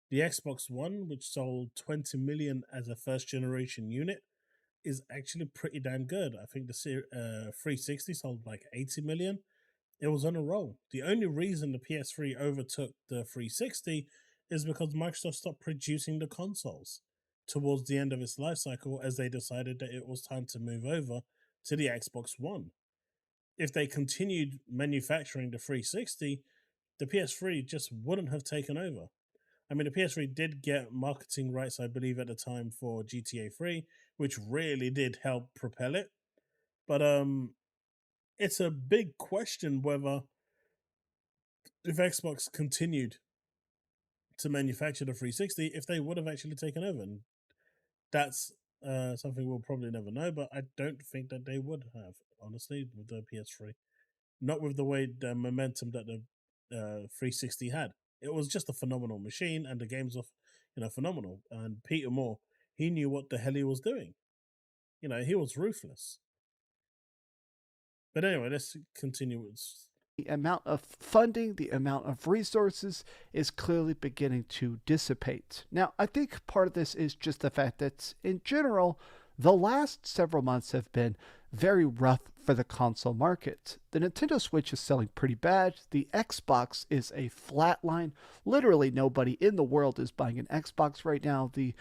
the Xbox One, which sold 20 million as a first generation unit, is actually pretty damn good. I think the 360 sold like 80 million. It was on a roll. The only reason the PS3 overtook the 360 is because Microsoft stopped producing the consoles towards the end of its life cycle as they decided that it was time to move over to the Xbox One. If they continued manufacturing the 360, the PS3 just wouldn't have taken over. I mean, the PS3 did get marketing rights, I believe, at the time for GTA 3, which really did help propel it. But it's a big question whether if Xbox continued to manufacture the 360, if they would have actually taken over. And that's something we'll probably never know, but I don't think that they would have, honestly, with the PS3. Not with the way the momentum that the 360 had. It was just a phenomenal machine, and the games were, phenomenal. And Peter Moore, he knew what the hell he was doing. He was ruthless. But anyway, let's continue with. The amount of funding, the amount of resources is clearly beginning to dissipate. Now, I think part of this is just the fact that, in general, the last several months have been very rough for the console market. The Nintendo Switch is selling pretty bad. The Xbox is a flatline. Literally nobody in the world is buying an Xbox right now. The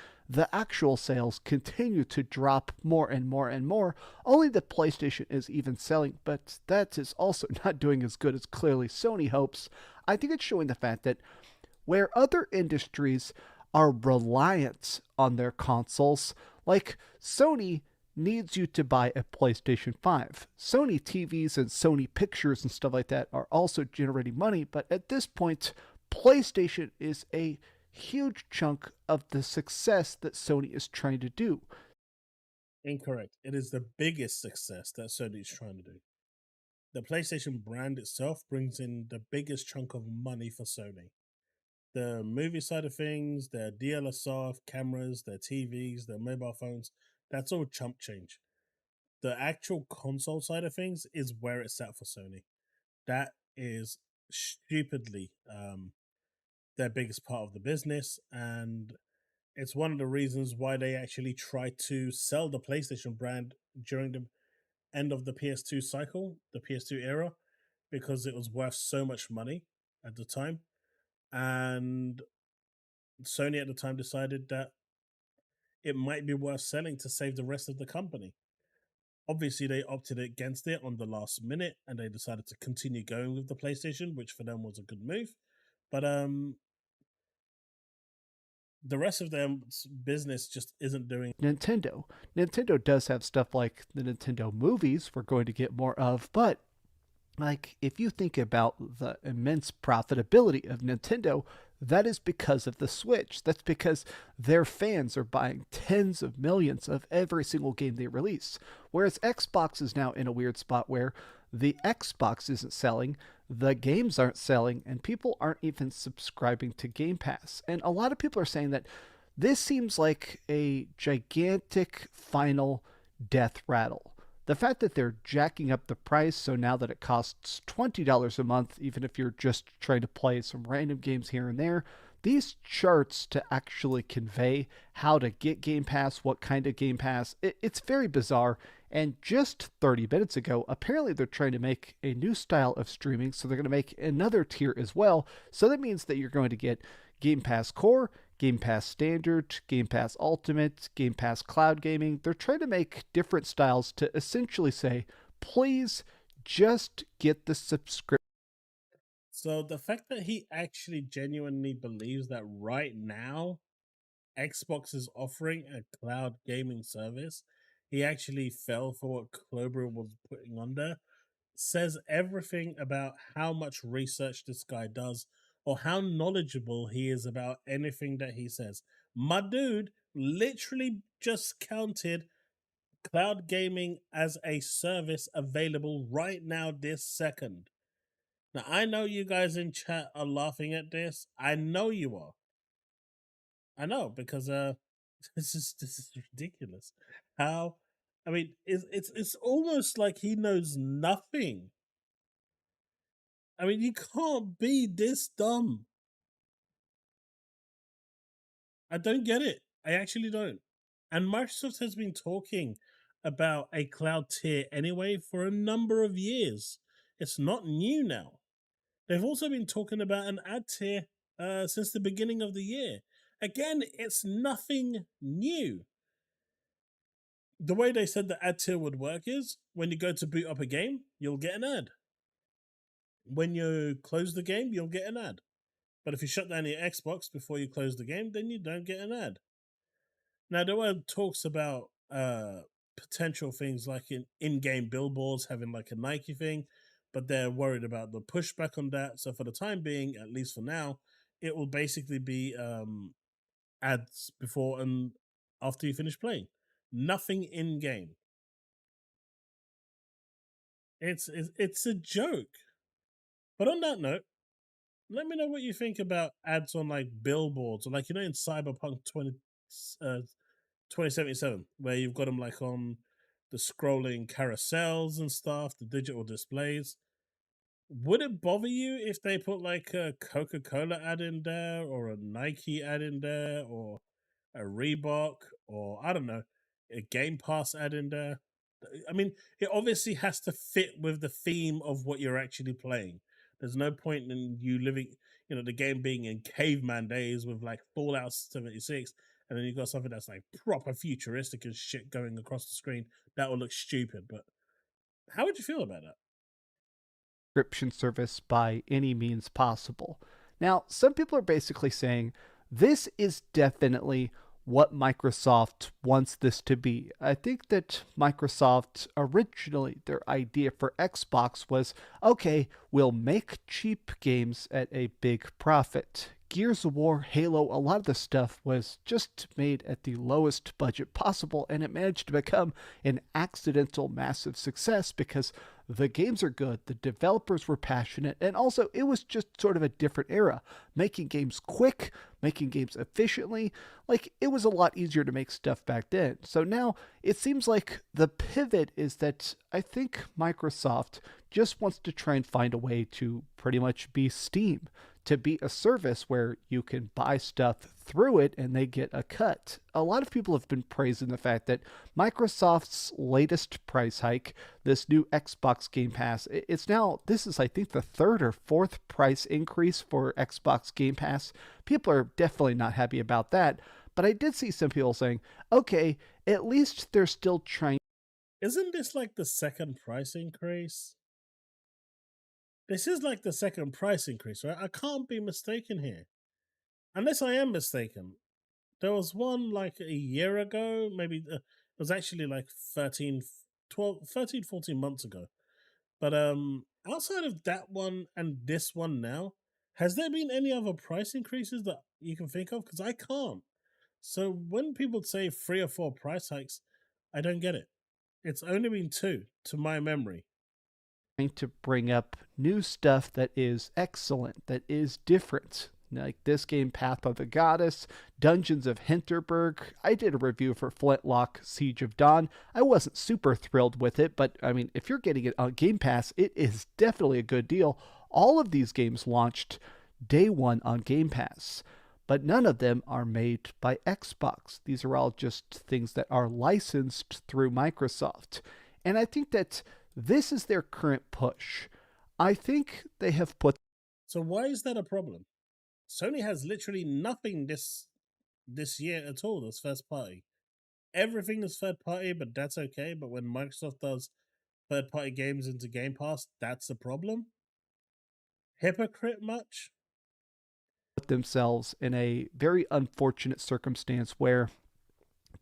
actual sales continue to drop more and more and more. Only the PlayStation is even selling, but that is also not doing as good as clearly Sony hopes. I think it's showing the fact that where other industries are reliant on their consoles, like Sony needs you to buy a PlayStation 5. Sony TVs and Sony pictures and stuff like that are also generating money, but at this point, PlayStation is a huge chunk of the success that Sony is trying to do. Incorrect. It is the biggest success that Sony is trying to do. The PlayStation brand itself brings in the biggest chunk of money for Sony. The movie side of things, their DLSR cameras, their TVs, their mobile phones, that's all chump change. The actual console side of things is where it's at for Sony. That is stupidly their biggest part of the business, and it's one of the reasons why they actually tried to sell the PlayStation brand during the end of the PS2 cycle, the PS2 era, because it was worth so much money at the time. And Sony at the time decided that it might be worth selling to save the rest of the company. Obviously, they opted against it on the last minute, and they decided to continue going with the PlayStation, which for them was a good move. But the rest of their business just isn't doing. Nintendo does have stuff like the Nintendo movies we're going to get more of, but like if you think about the immense profitability of Nintendo, that is because of the Switch. That's because their fans are buying tens of millions of every single game they release. Whereas Xbox is now in a weird spot where the Xbox isn't selling, the games aren't selling, and people aren't even subscribing to Game Pass. And a lot of people are saying that this seems like a gigantic final death rattle. The fact that they're jacking up the price, so now that it costs $20 a month, even if you're just trying to play some random games here and there, these charts to actually convey how to get Game Pass, what kind of Game Pass, it's very bizarre. And just 30 minutes ago, apparently they're trying to make a new style of streaming, so they're going to make another tier as well. So that means that you're going to get Game Pass Core, Game Pass Standard, Game Pass Ultimate, Game Pass Cloud Gaming. They're trying to make different styles to essentially say, please just get the subscription. So the fact that he actually genuinely believes that right now Xbox is offering a cloud gaming service, he actually fell for what Clover was putting on there, says everything about how much research this guy does or how knowledgeable he is about anything that he says. My dude literally just counted cloud gaming as a service available right now, this second. Now, I know you guys in chat are laughing at this. I know you are. I know because this is ridiculous. How? I mean, it's almost like he knows nothing. I mean, you can't be this dumb. I don't get it. I actually don't. And Microsoft has been talking about a cloud tier anyway for a number of years. It's not new now. They've also been talking about an ad tier since the beginning of the year. Again, it's nothing new. The way they said the ad tier would work is when you go to boot up a game, you'll get an ad. When you close the game, you'll get an ad. But if you shut down your Xbox before you close the game, then you don't get an ad. Now, there were talks about potential things like in-game billboards having like a Nike thing, but they're worried about the pushback on that. So for the time being, at least for now, it will basically be ads before and after you finish playing. Nothing in-game. It's a joke. But on that note, let me know what you think about ads on like billboards or like in Cyberpunk 2077, where you've got them like on the scrolling carousels and stuff, the digital displays. Would it bother you if they put like a Coca-Cola ad in there or a Nike ad in there or a Reebok or I don't know, a Game Pass ad in there? I mean, it obviously has to fit with the theme of what you're actually playing. There's no point in you living, the game being in caveman days with like Fallout 76, and then you've got something that's like proper futuristic and shit going across the screen. That will look stupid. But how would you feel about that? Subscription service by any means possible. Now, some people are basically saying this is definitely what Microsoft wants this to be. I think that Microsoft originally, their idea for Xbox was okay, we'll make cheap games at a big profit. Gears of War, Halo, a lot of the stuff was just made at the lowest budget possible, and it managed to become an accidental massive success because the games are good, the developers were passionate, and also it was just sort of a different era. Making games quick, making games efficiently, like it was a lot easier to make stuff back then. So now it seems like the pivot is that I think Microsoft just wants to try and find a way to pretty much be Steam, to be a service where you can buy stuff through it and they get a cut. A lot of people have been praising the fact that Microsoft's latest price hike, this new Xbox Game Pass, it's now, this is I think the third or fourth price increase for Xbox Game Pass. People are definitely not happy about that, but I did see some people saying, okay, at least they're still trying. Isn't this like the second price increase? This is like the second price increase, right? I can't be mistaken here. Unless I am mistaken. There was one like a year ago, maybe it was actually like 14 months ago. But outside of that one and this one now, has there been any other price increases that you can think of? Because I can't. So when people say 3 or 4 price hikes, I don't get it. It's only been two to my memory. To bring up new stuff that is excellent, that is different. Like this game, Path of the Goddess, Dungeons of Hinterberg. I did a review for Flintlock Siege of Dawn. I wasn't super thrilled with it, but I mean, if you're getting it on Game Pass, it is definitely a good deal. All of these games launched day one on Game Pass, but none of them are made by Xbox. These are all just things that are licensed through Microsoft. And I think that this is their current push. I think they have put. So why is that a problem? Sony has literally nothing this year at all that's first party. Everything is third party, but that's okay. But when Microsoft does third party games into Game Pass, that's a problem. Hypocrite much? Themselves in a very unfortunate circumstance where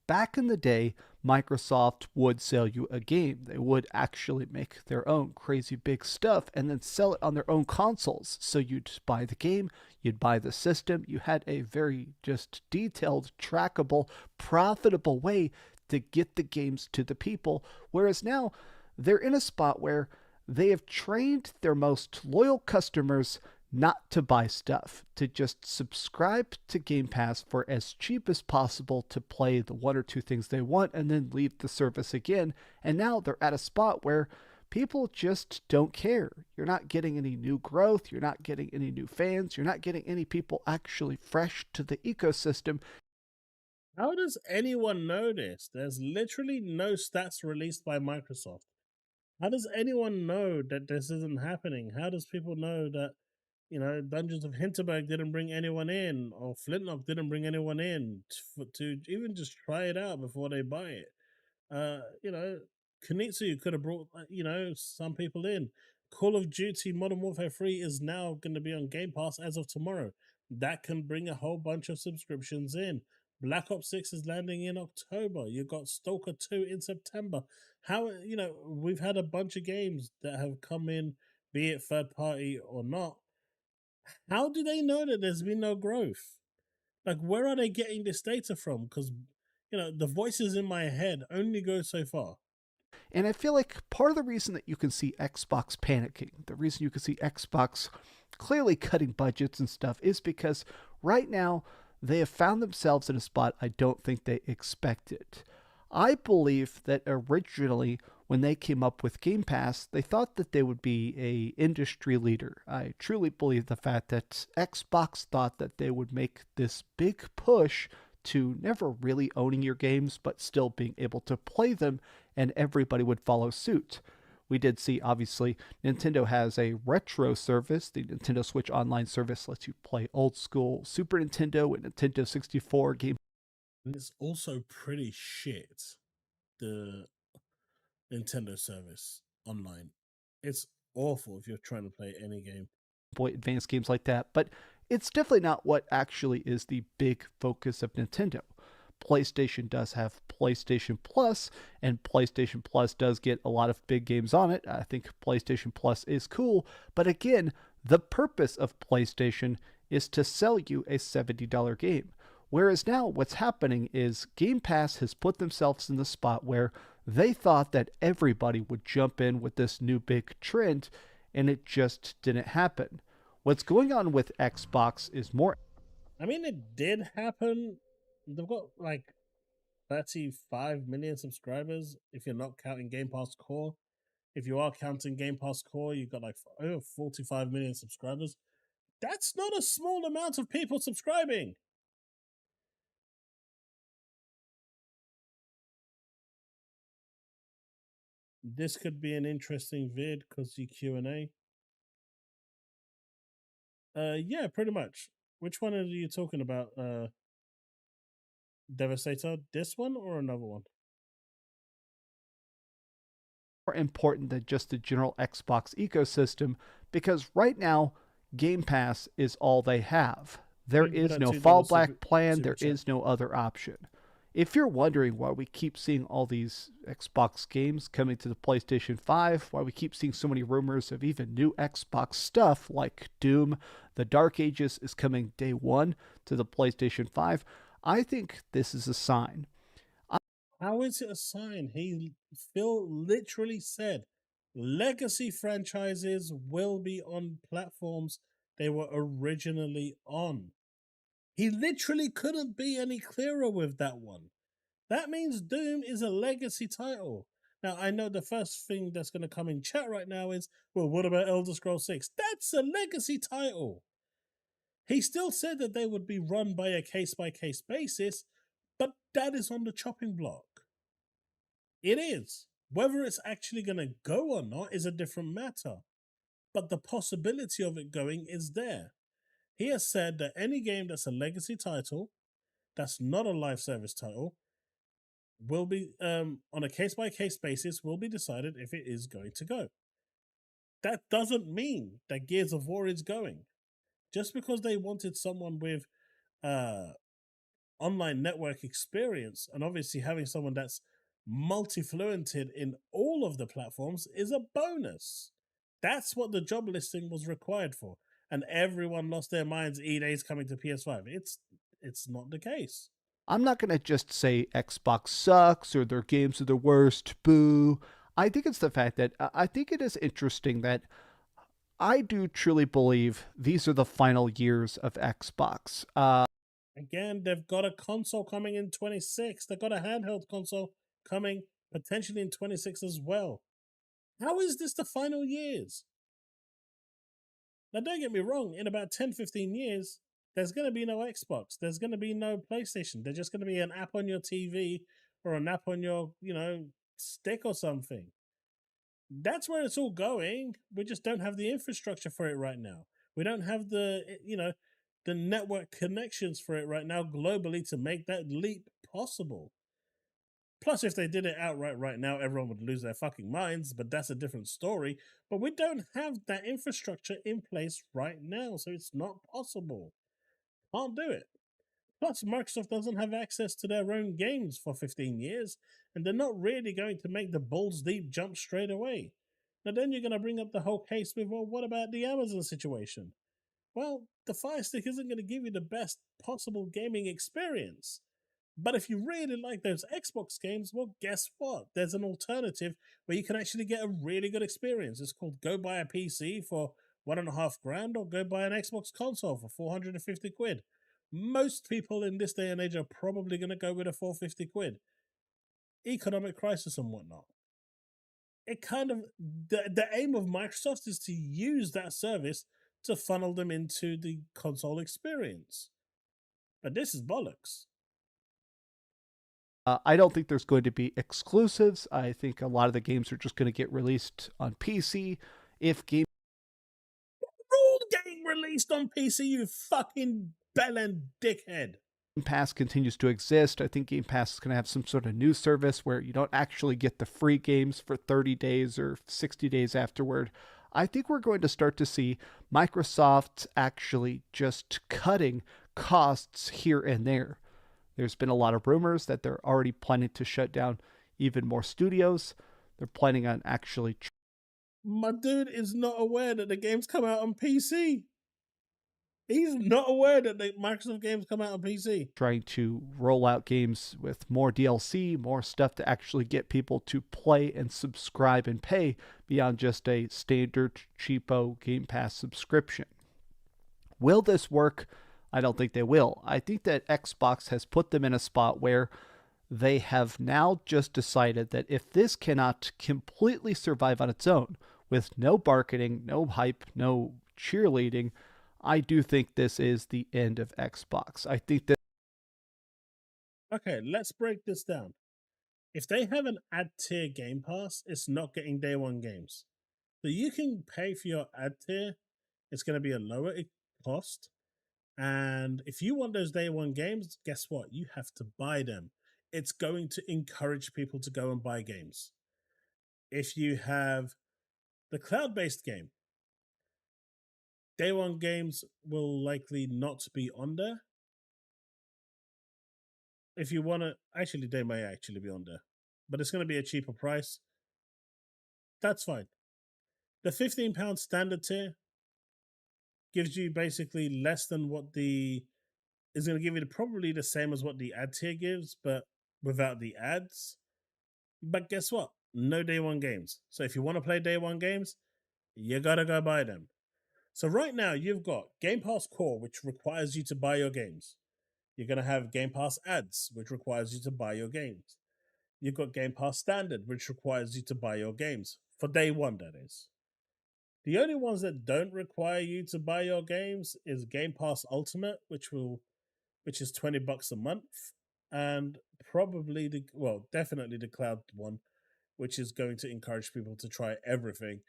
back in the day, Microsoft would sell you a game. They would actually make their own crazy big stuff and then sell it on their own consoles. So you'd buy the game, you'd buy the system. You had a very just detailed, trackable, profitable way to get the games to the people. Whereas now, they're in a spot where they have trained their most loyal customers not to buy stuff, to just subscribe to Game Pass for as cheap as possible to play the one or two things they want and then leave the service again. And now they're at a spot where people just don't care. You're not getting any new growth, you're not getting any new fans, you're not getting any people actually fresh to the ecosystem. How does anyone know this? There's literally no stats released by Microsoft. How does anyone know that this isn't happening? How does people know that, Dungeons of Hinterberg didn't bring anyone in, or Flintlock didn't bring anyone in to even just try it out before they buy it? Uh, you know, Kunitsu could have brought, some people in. Call of Duty Modern Warfare 3 is now going to be on Game Pass as of tomorrow. That can bring a whole bunch of subscriptions in. Black Ops 6 is landing in October. You've got Stalker 2 in September. How, we've had a bunch of games that have come in, be it third party or not. How do they know that there's been no growth? Like, where are they getting this data from? Because, the voices in my head only go so far. And I feel like part of the reason that you can see Xbox panicking, the reason you can see Xbox clearly cutting budgets and stuff, is because right now they have found themselves in a spot I don't think they expected. I believe that originally when they came up with Game Pass, they thought that they would be a industry leader. I truly believe the fact that Xbox thought that they would make this big push to never really owning your games, but still being able to play them, and everybody would follow suit. We did see, obviously, Nintendo has a retro service. The Nintendo Switch Online service lets you play old school Super Nintendo and Nintendo 64 games. And it's also pretty shit, the Nintendo service online. It's awful if you're trying to play any game. Boy Advance games like that, but it's definitely not what actually is the big focus of Nintendo. PlayStation does have PlayStation Plus, and PlayStation Plus does get a lot of big games on it. I think PlayStation Plus is cool, but again, the purpose of PlayStation is to sell you a $70 game. Whereas now what's happening is Game Pass has put themselves in the spot where they thought that everybody would jump in with this new big trend, and it just didn't happen. What's going on with Xbox is more. I mean, it did happen. They've got like 35 million subscribers if you're not counting Game Pass Core. If you are counting Game Pass Core, you've got like over 45 million subscribers. That's not a small amount of people subscribing. This could be an interesting vid because the Q&A. Yeah, pretty much. Which one are you talking about? Devastator, this one or another one? More important than just the general Xbox ecosystem, because right now Game Pass is all they have. There is no fallback plan, there is no other option. If you're wondering why we keep seeing all these Xbox games coming to the PlayStation 5, why we keep seeing so many rumors of even new Xbox stuff like Doom, The Dark Ages is coming day one to the PlayStation 5, I think this is a sign. How is it a sign? Phil literally said legacy franchises will be on platforms they were originally on. He literally couldn't be any clearer with that one. That means Doom is a legacy title. Now, I know the first thing that's going to come in chat right now is, well, what about Elder Scrolls 6? That's a legacy title. He still said that they would be run by a case-by-case basis, but that is on the chopping block. It is. Whether it's actually going to go or not is a different matter. But the possibility of it going is there. He has said that any game that's a legacy title, that's not a live service title, will be, on a case-by-case basis, will be decided if it is going to go. That doesn't mean that Gears of War is going. Just because they wanted someone with online network experience, and obviously having someone that's multi-fluented in all of the platforms is a bonus. That's what the job listing was required for. And everyone lost their minds. EA's coming to PS5. It's not the case. I'm not going to just say Xbox sucks or their games are the worst, boo. I think it's the fact that I think it is interesting that I do truly believe these are the final years of Xbox. Again, they've got a console coming in 26. They've got a handheld console coming potentially in 26 as well. How is this the final years? Now, don't get me wrong, in about 10, 15 years, there's going to be no Xbox. There's going to be no PlayStation. There's just going to be an app on your TV or an app on your, stick or something. That's where it's all going. We just don't have the infrastructure for it right now. We don't have the network connections for it right now globally to make that leap possible. Plus, if they did it outright right now, everyone would lose their fucking minds, but that's a different story. But we don't have that infrastructure in place right now, so it's not possible. Can't do it. Plus, Microsoft doesn't have access to their own games for 15 years, and they're not really going to make the balls deep jump straight away. Now, then you're going to bring up the whole case with, well, what about the Amazon situation? Well, the Fire Stick isn't going to give you the best possible gaming experience. But if you really like those Xbox games, well, guess what? There's an alternative where you can actually get a really good experience. It's called go buy a PC for $1.5 grand or go buy an Xbox console for 450 quid. Most people in this day and age are probably going to go with a 450 quid. Economic crisis and whatnot. It kind of, the aim of Microsoft is to use that service to funnel them into the console experience. But this is bollocks. I don't think there's going to be exclusives. I think a lot of the games are just going to get released on PC. If Game Rule game released on PC, you fucking bellend dickhead. Pass continues to exist, I think Game Pass is going to have some sort of new service where you don't actually get the free games for 30 days or 60 days afterward. I think we're going to start to see Microsoft actually just cutting costs here and there. There's been a lot of rumors that they're already planning to shut down even more studios. They're planning on actually My dude is not aware that the games come out on PC. He's not aware that the Microsoft games come out on PC. trying to roll out games with more DLC, more stuff to actually get people to play and subscribe and pay beyond just a standard cheapo Game Pass subscription. Will this work? I don't think they will. I think that Xbox has put them in a spot where they have now just decided that if this cannot completely survive on its own, with no marketing, no hype, no cheerleading, I do think this is the end of Xbox. I think that. Okay, let's break this down. If they have an ad tier Game Pass, it's not getting day one games. So you can pay for your ad tier, it's going to be a lower cost. And if you want those day one games, guess what? You have to buy them. It's going to encourage people to go and buy games. If you have the cloud based game, day one games will likely not be on there. If you want to, actually, they may actually be on there, but it's going to be a cheaper price. That's fine. The £15 standard tier gives you basically less than what the is going to give you probably the same as what the ad tier gives, but without the ads. But guess what? No day one games. So if you want to play day one games, you gotta go buy them. So right now you've got Game Pass Core, which requires you to buy your games. You're gonna have Game Pass Ads, which requires you to buy your games. You've got Game Pass Standard, which requires you to buy your games for day one. That is. The only ones that don't require you to buy your games is Game Pass Ultimate, which is $20 a month, and probably definitely the cloud one, which is going to encourage people to try everything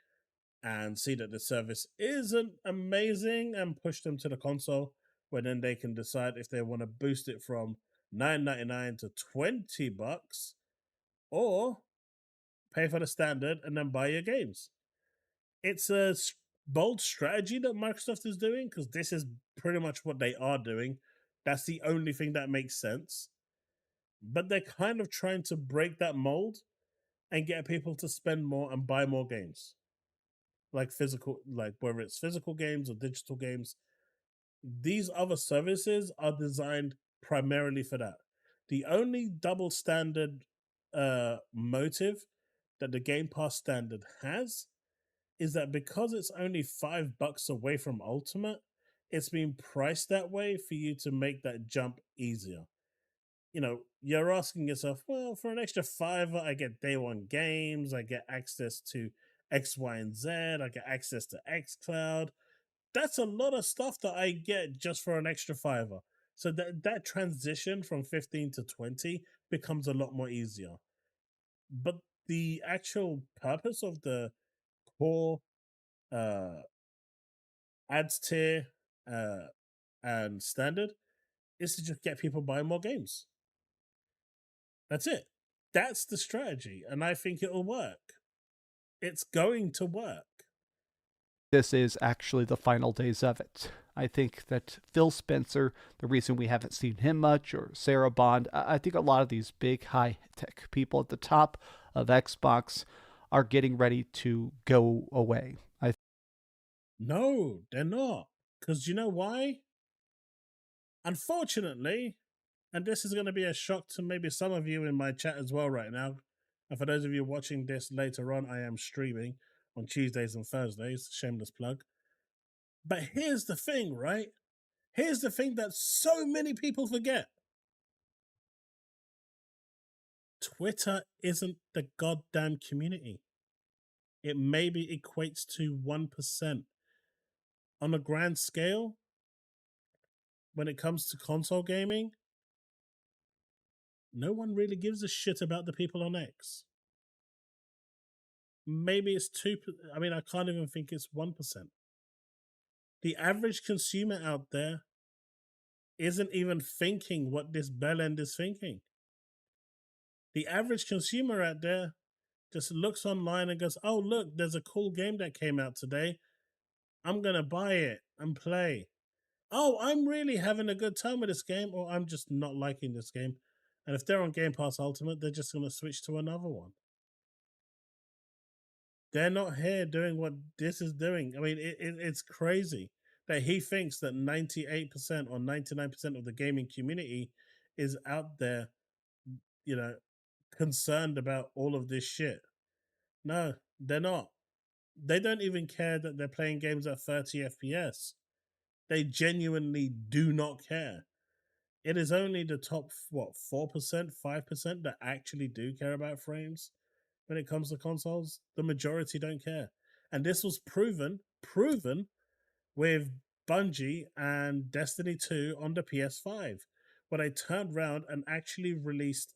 and see that the service isn't amazing and push them to the console, where then they can decide if they want to boost it from $9.99 to $20 or pay for the standard and then buy your games. It's a bold strategy that Microsoft is doing because this is pretty much what they are doing. That's the only thing that makes sense. But they're kind of trying to break that mold and get people to spend more and buy more games. Like whether it's physical games or digital games. These other services are designed primarily for that. The only double standard motive that the Game Pass standard has is that because it's only $5 away from Ultimate, it's being priced that way for you to make that jump easier. You're asking yourself, well, for an extra $5, I get day one games, I get access to X, Y, and Z, I get access to xCloud. That's a lot of stuff that I get just for an extra $5. So that transition from 15 to 20 becomes a lot more easier. But the actual purpose of the core ads tier and standard is to just get people buying more games. That's it. That's the strategy, and I think it'll work. It's going to work. This is actually the final days of it. I think that Phil Spencer, the reason we haven't seen him much, or Sarah Bond, I think a lot of these big high-tech people at the top of Xbox are getting ready to go away. No, they're not. Because you know why? Unfortunately, and this is going to be a shock to maybe some of you in my chat as well right now. And for those of you watching this later on, I am streaming on Tuesdays and Thursdays, shameless plug. But here's the thing, right? Here's the thing that so many people forget. Twitter isn't the goddamn community. It maybe equates to 1%. On a grand scale, when it comes to console gaming, no one really gives a shit about the people on X. Maybe it's 2%. I mean, I can't even think it's 1%. The average consumer out there isn't even thinking what this bellend is thinking. The average consumer out there just looks online and goes, oh, look, there's a cool game that came out today. I'm going to buy it and play. Oh, I'm really having a good time with this game, or I'm just not liking this game. And if they're on Game Pass Ultimate, they're just going to switch to another one. They're not here doing what this is doing. I mean, it's crazy that he thinks that 98% or 99% of the gaming community is out there, you know, concerned about all of this shit. No, they're not. They don't even care that they're playing games at 30 FPS. They genuinely do not care. It is only the top, 4%, 5% that actually do care about frames when it comes to consoles. The majority don't care. And this was proven with Bungie and Destiny 2 on the PS5, where they turned around and actually released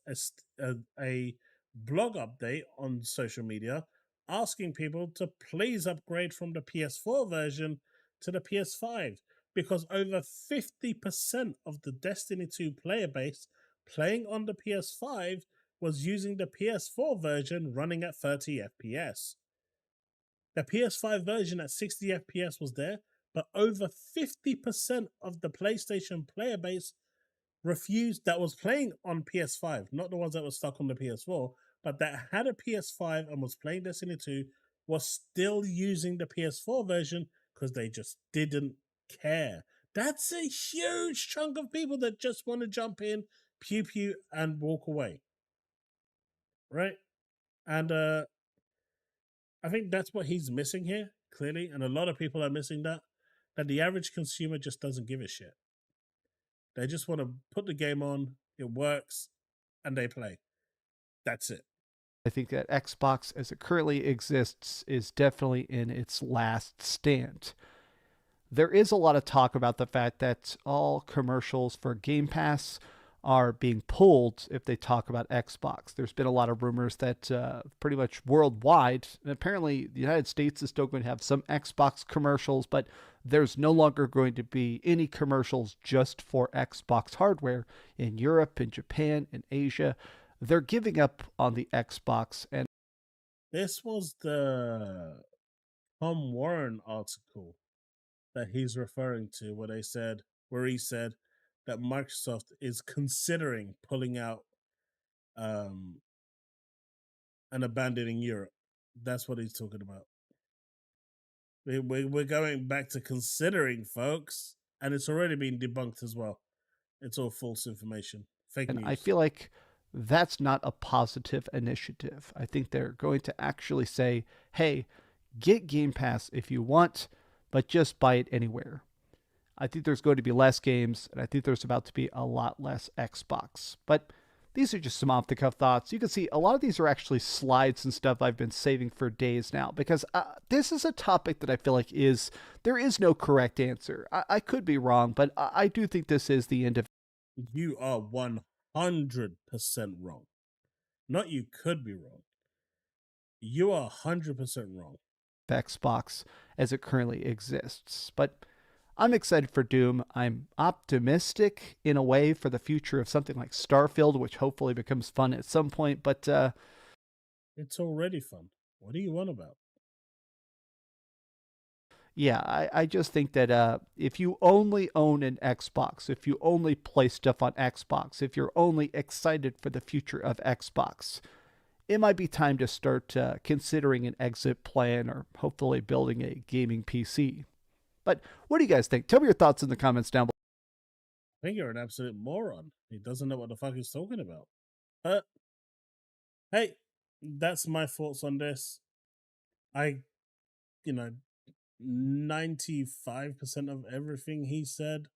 a blog update on social media asking people to please upgrade from the PS4 version to the PS5, because over 50% of the Destiny 2 player base playing on the PS5 was using the PS4 version running at 30 FPS. The PS5 version at 60 FPS was there, but over 50% of the PlayStation player base refused, that was playing on PS5, not the ones that were stuck on the PS4, but that had a PS5 and was playing Destiny 2, was still using the PS4 version because they just didn't care. That's a huge chunk of people that just want to jump in, pew pew, and walk away. Right? And I think that's what he's missing here, clearly, and a lot of people are missing that the average consumer just doesn't give a shit. They just want to put the game on, it works, and they play. That's it. I think that Xbox, as it currently exists, is definitely in its last stand. There is a lot of talk about the fact that all commercials for Game Pass are being pulled if they talk about Xbox. There's been a lot of rumors that pretty much worldwide, and apparently the United States is still going to have some Xbox commercials, but there's no longer going to be any commercials just for Xbox hardware. In Europe, in Japan, in Asia, they're giving up on the Xbox. And this was the Tom Warren article that he's referring to, where he said that Microsoft is considering pulling out and abandoning Europe. That's what he's talking about. We're going back to considering, folks, and it's already been debunked as well. It's all false information, fake news. I feel like that's not a positive initiative. I think they're going to actually say, hey, get Game Pass if you want, but just buy it anywhere. I think there's going to be less games, and I think there's about to be a lot less Xbox. But these are just some off-the-cuff thoughts. You can see a lot of these are actually slides and stuff I've been saving for days now, because this is a topic that I feel like there is no correct answer. I could be wrong, but I do think this is the end of... You are 100% wrong. Not you could be wrong. You are 100% wrong. Xbox as it currently exists. But I'm excited for Doom. I'm optimistic in a way for the future of something like Starfield, which hopefully becomes fun at some point, but it's already fun. What do you want about? Yeah, I just think that if you only own an Xbox, if you only play stuff on Xbox, if you're only excited for the future of Xbox, it might be time to start considering an exit plan or hopefully building a gaming PC. But what do you guys think? Tell me your thoughts in the comments down below. I think you're an absolute moron. He doesn't know what the fuck he's talking about. But hey, that's my thoughts on this. I, 95% of everything he said,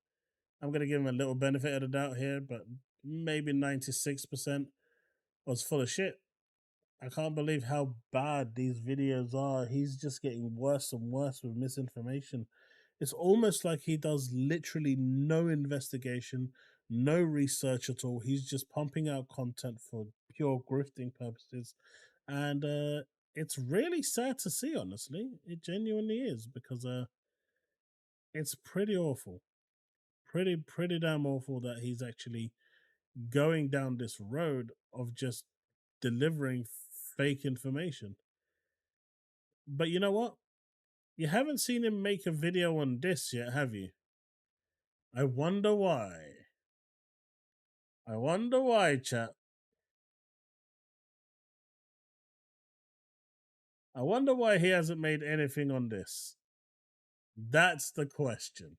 I'm going to give him a little benefit of the doubt here, but maybe 96% was full of shit. I can't believe how bad these videos are. He's just getting worse and worse with misinformation. It's almost like he does literally no investigation, no research at all. He's just pumping out content for pure grifting purposes. And it's really sad to see, honestly. It genuinely is, because it's pretty awful. Pretty damn awful that he's actually going down this road of just delivering fake information. But you know what? You haven't seen him make a video on this yet, have you? I wonder why. I wonder why, chat. I wonder why he hasn't made anything on this. That's the question.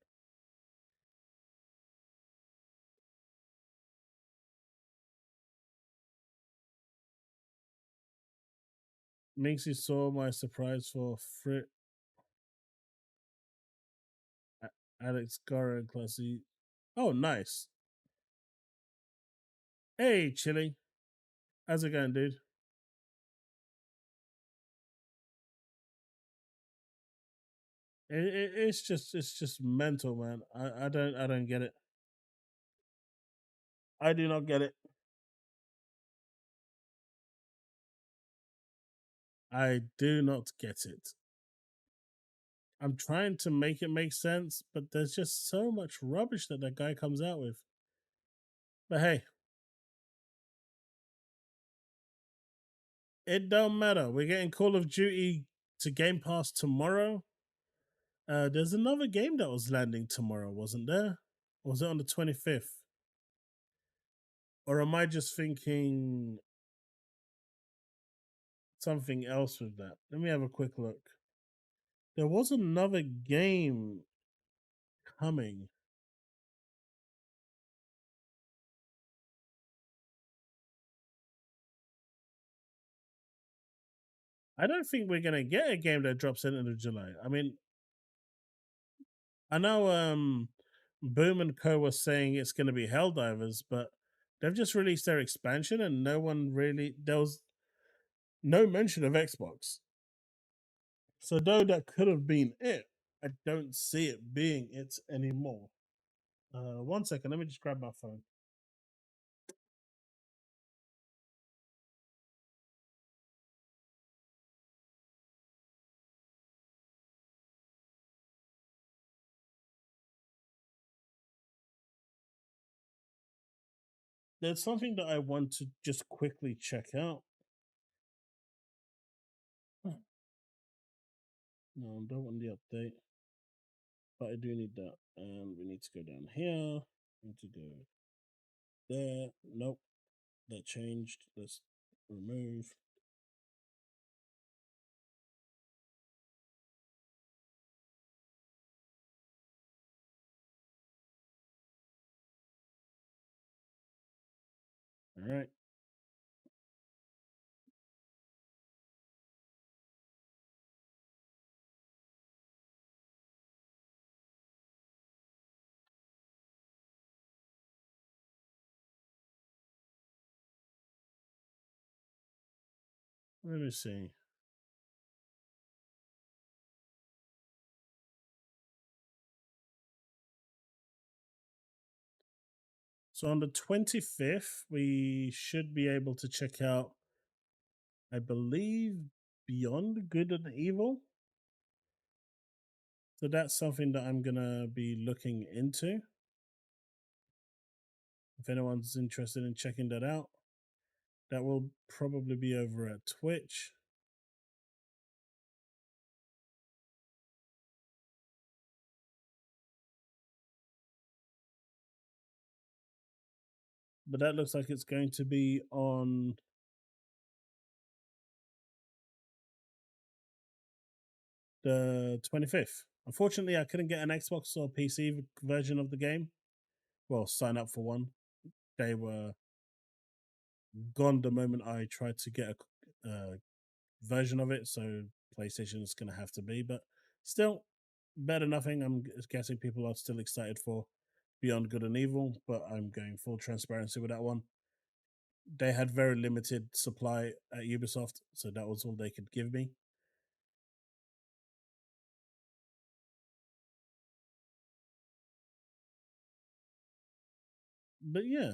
Minxie saw my surprise for Frit, Alex Gara and Classy. Oh, nice. Hey, Chille. How's it going, dude? It's just mental, man. I don't get it. I do not get it. I do not get it. I'm trying to make it make sense, but there's just so much rubbish that guy comes out with. But hey, it don't matter. We're getting Call of Duty to Game Pass tomorrow. There's another game that was landing tomorrow, wasn't there? Or was it on the 25th? Or am I just thinking something else with that? Let me have a quick look. There was another game coming. I don't think we're gonna get a game that drops in of July. I mean, I know Boom and Co was saying it's gonna be Helldivers, but they've just released their expansion and no one really, there was no mention of Xbox. So though that could have been it, I don't see it being it anymore. 1 second, let me just grab my phone. There's something that I want to just quickly check out. No, I don't want the update, but I do need that. And we need to go down here. We need to go there. Nope, that changed. Let's remove. All right. Let me see. So on the 25th, we should be able to check out, I believe, Beyond Good and Evil. So that's something that I'm going to be looking into. If anyone's interested in checking that out, that will probably be over at Twitch. But that looks like it's going to be on the 25th. Unfortunately, I couldn't get an Xbox or PC version of the game. well, sign up for one. They were gone the moment I tried to get a version of it, so PlayStation is going to have to be. But still, better than nothing. I'm guessing people are still excited for Beyond Good and Evil, but I'm going full transparency with that one. They had very limited supply at Ubisoft, so that was all they could give me. But yeah.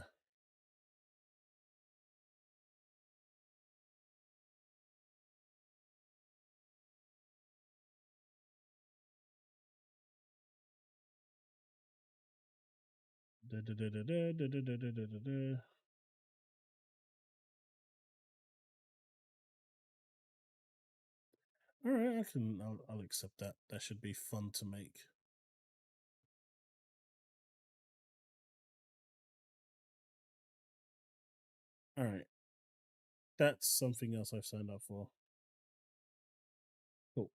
All right, I'll accept that. That should be fun to make. All right, that's something else I've signed up for. Cool.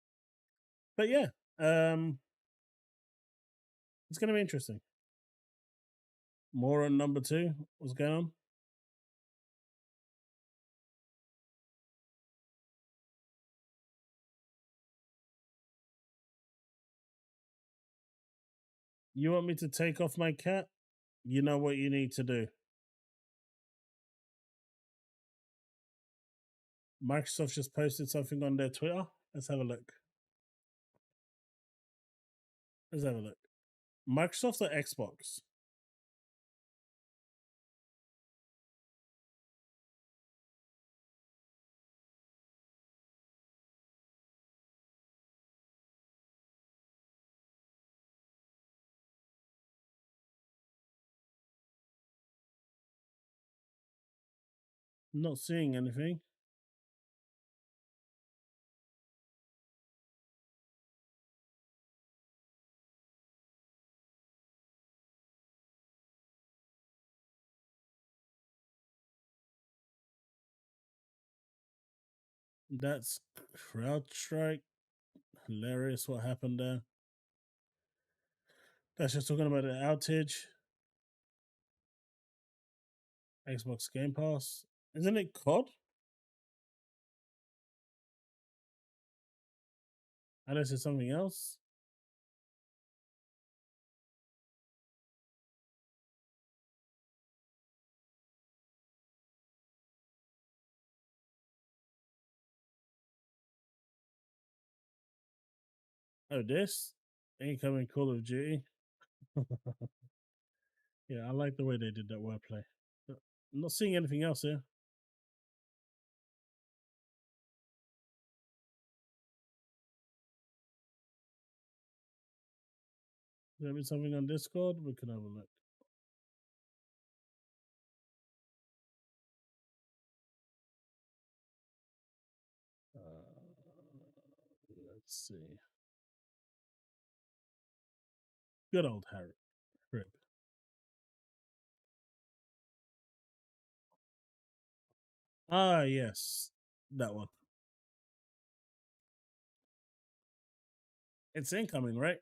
But yeah, it's gonna be interesting. More on number 2. What's going on? You want me to take off my cat? You know what you need to do. Microsoft just posted something on their Twitter. Let's have a look. Let's have a look. Microsoft or Xbox? Not seeing anything. That's CrowdStrike. Hilarious what happened there. That's just talking about the outage. Xbox Game Pass. Isn't it COD? Unless it's something else. Oh, this? Incoming Call of Duty. Yeah, I like the way they did that wordplay. But I'm not seeing anything else here. There be something on Discord? We can have a look. Let's see. Good old Harry. Rip. Ah, yes. That one. It's incoming, right?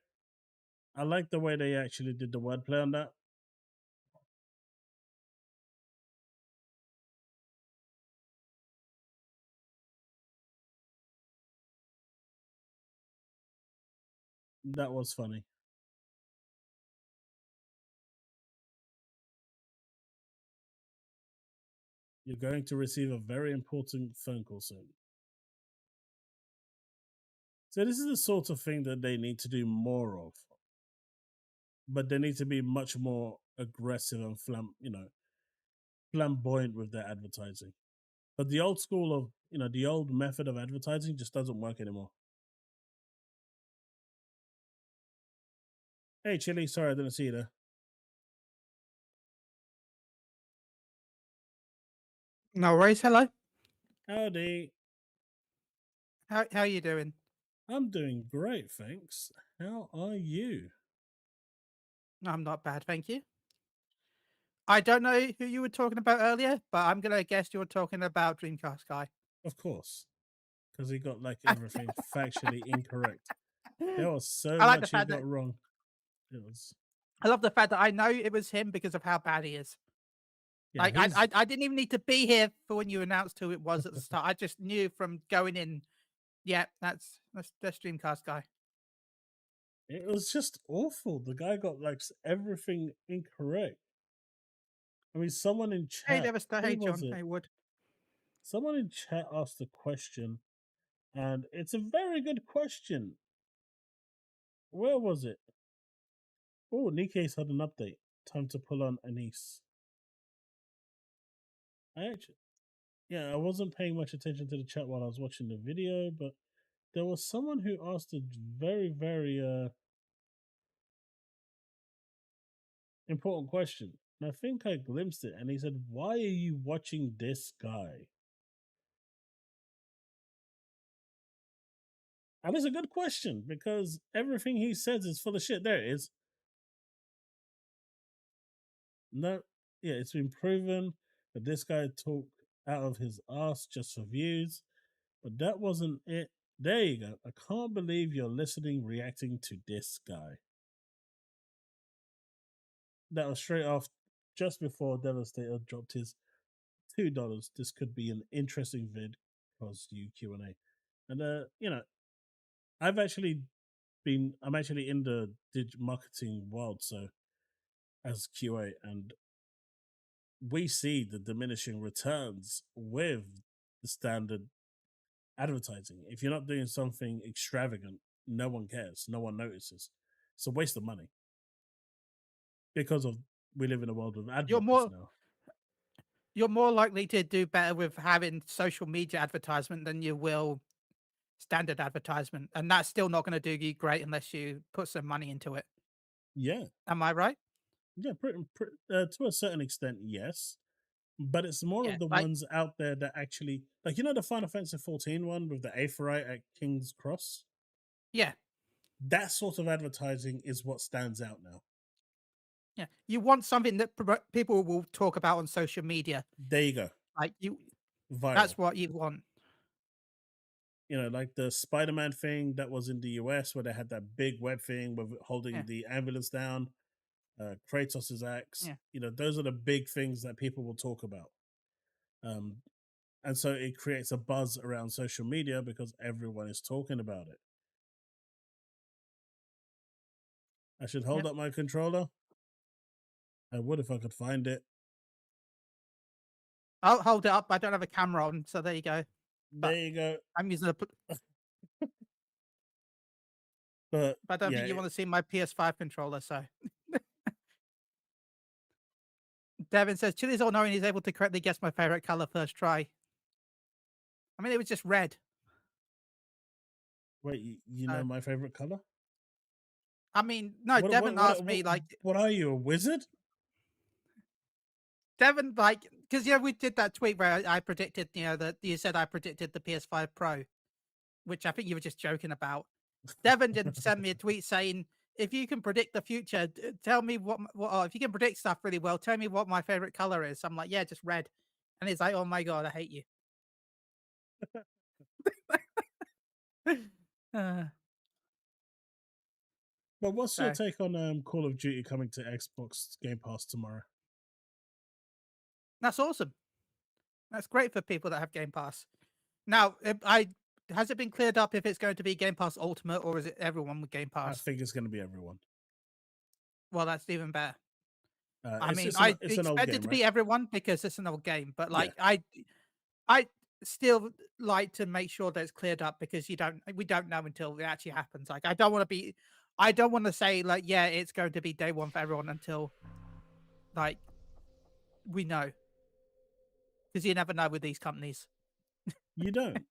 I like the way they actually did the wordplay on that. That was funny. You're going to receive a very important phone call soon. So this is the sort of thing that they need to do more of. But they need to be much more aggressive and flamboyant with their advertising. But the old school of the old method of advertising just doesn't work anymore. Hey Chille, sorry I didn't see you there. No worries. Hello. Howdy. How are you doing? I'm doing great, thanks. How are you? I'm not bad, thank you. I don't know who you were talking about earlier, but I'm gonna guess you were talking about Dreamcast guy. Of course, because he got like everything factually incorrect. There was so I like the much he fact got that wrong. It was. I love the fact that I know it was him because of how bad he is. Yeah, Like, I didn't even need to be here for when you announced who it was at the start. I just knew from going in, yeah, that's Dreamcast guy. it was just awful. The guy got like everything incorrect. I mean, someone in Hey, chat, Devastar. who Hey, was John. it? Hey, Wood. Someone in chat asked a question, and it's a very good question. Where was it? Oh, Nikke's had an update. Time to pull on Anise. I wasn't paying much attention to the chat while I was watching the video, but there was someone who asked a very, very important question. And I think I glimpsed it, and he said, "Why are you watching this guy?" And it's a good question because everything he says is full of shit. There it is. No, yeah, it's been proven that this guy talked out of his ass just for views, but that wasn't it. There you go. I can't believe you're listening, reacting to this guy. That was straight off just before Devastator dropped his $2. This could be an interesting vid because you Q&A. And I'm actually in the marketing world, so as QA, and we see the diminishing returns with the standard advertising. If you're not doing something extravagant, no one cares, no one notices. It's a waste of money because of we live in a world of ad You're blockers more now. you're more likely to do better with having social media advertisement than you will standard advertisement, and that's still not going to do you great unless you put some money into it. Yeah, Am I right? yeah, to a certain extent, yes. But it's more Yeah, of the like ones out there that actually, like, the Final Fantasy 14 one with the Aetheryte at King's Cross. yeah, That sort of advertising is what stands out now. yeah. You want something that people will talk about on social media. There you go, Like you, viral. that's what you want. Like the Spider-Man thing that was in the US where they had that big web thing with holding Yeah, the ambulance down, Kratos' axe. yeah, Those are the big things that people will talk about. And so it creates a buzz around social media because everyone is talking about it. I should hold yeah. up my controller. I would if I could find it. I'll hold it up. I don't have a camera on, so there you go. There But you go. I'm using a. But But I don't yeah, think you want to see my PS5 controller. So Devin says Chille's all knowing he's able to correctly guess my favorite color first try. I mean, it was just red. wait, you know So my favorite color? I mean, no. Devin asked me like What are you, a wizard? Devin, like, because we did that tweet where I predicted, that you said I predicted the PS5 Pro, which I think you were just joking about. Devin did send me a tweet saying, "If you can predict the future, tell me if you can predict stuff really well, tell me what my favorite color is." I'm like, "Yeah, just red," and he's like, "Oh my god, I hate you." uh, But what's your so take on Call of Duty coming to Xbox Game Pass tomorrow? that's awesome. That's great for people that have Game Pass. Now, has it been cleared up if it's going to be Game Pass Ultimate or is it everyone with Game I Pass? think it's going to be everyone. Well, that's even better. I mean, It's I an old expect it game, to right? be everyone because it's an old game, but Yeah. like I still like to make sure that it's cleared up because we don't know until it actually happens. Like I don't want to say like, yeah, it's going to be day one for everyone until like we know. Because you never know with these companies. You don't.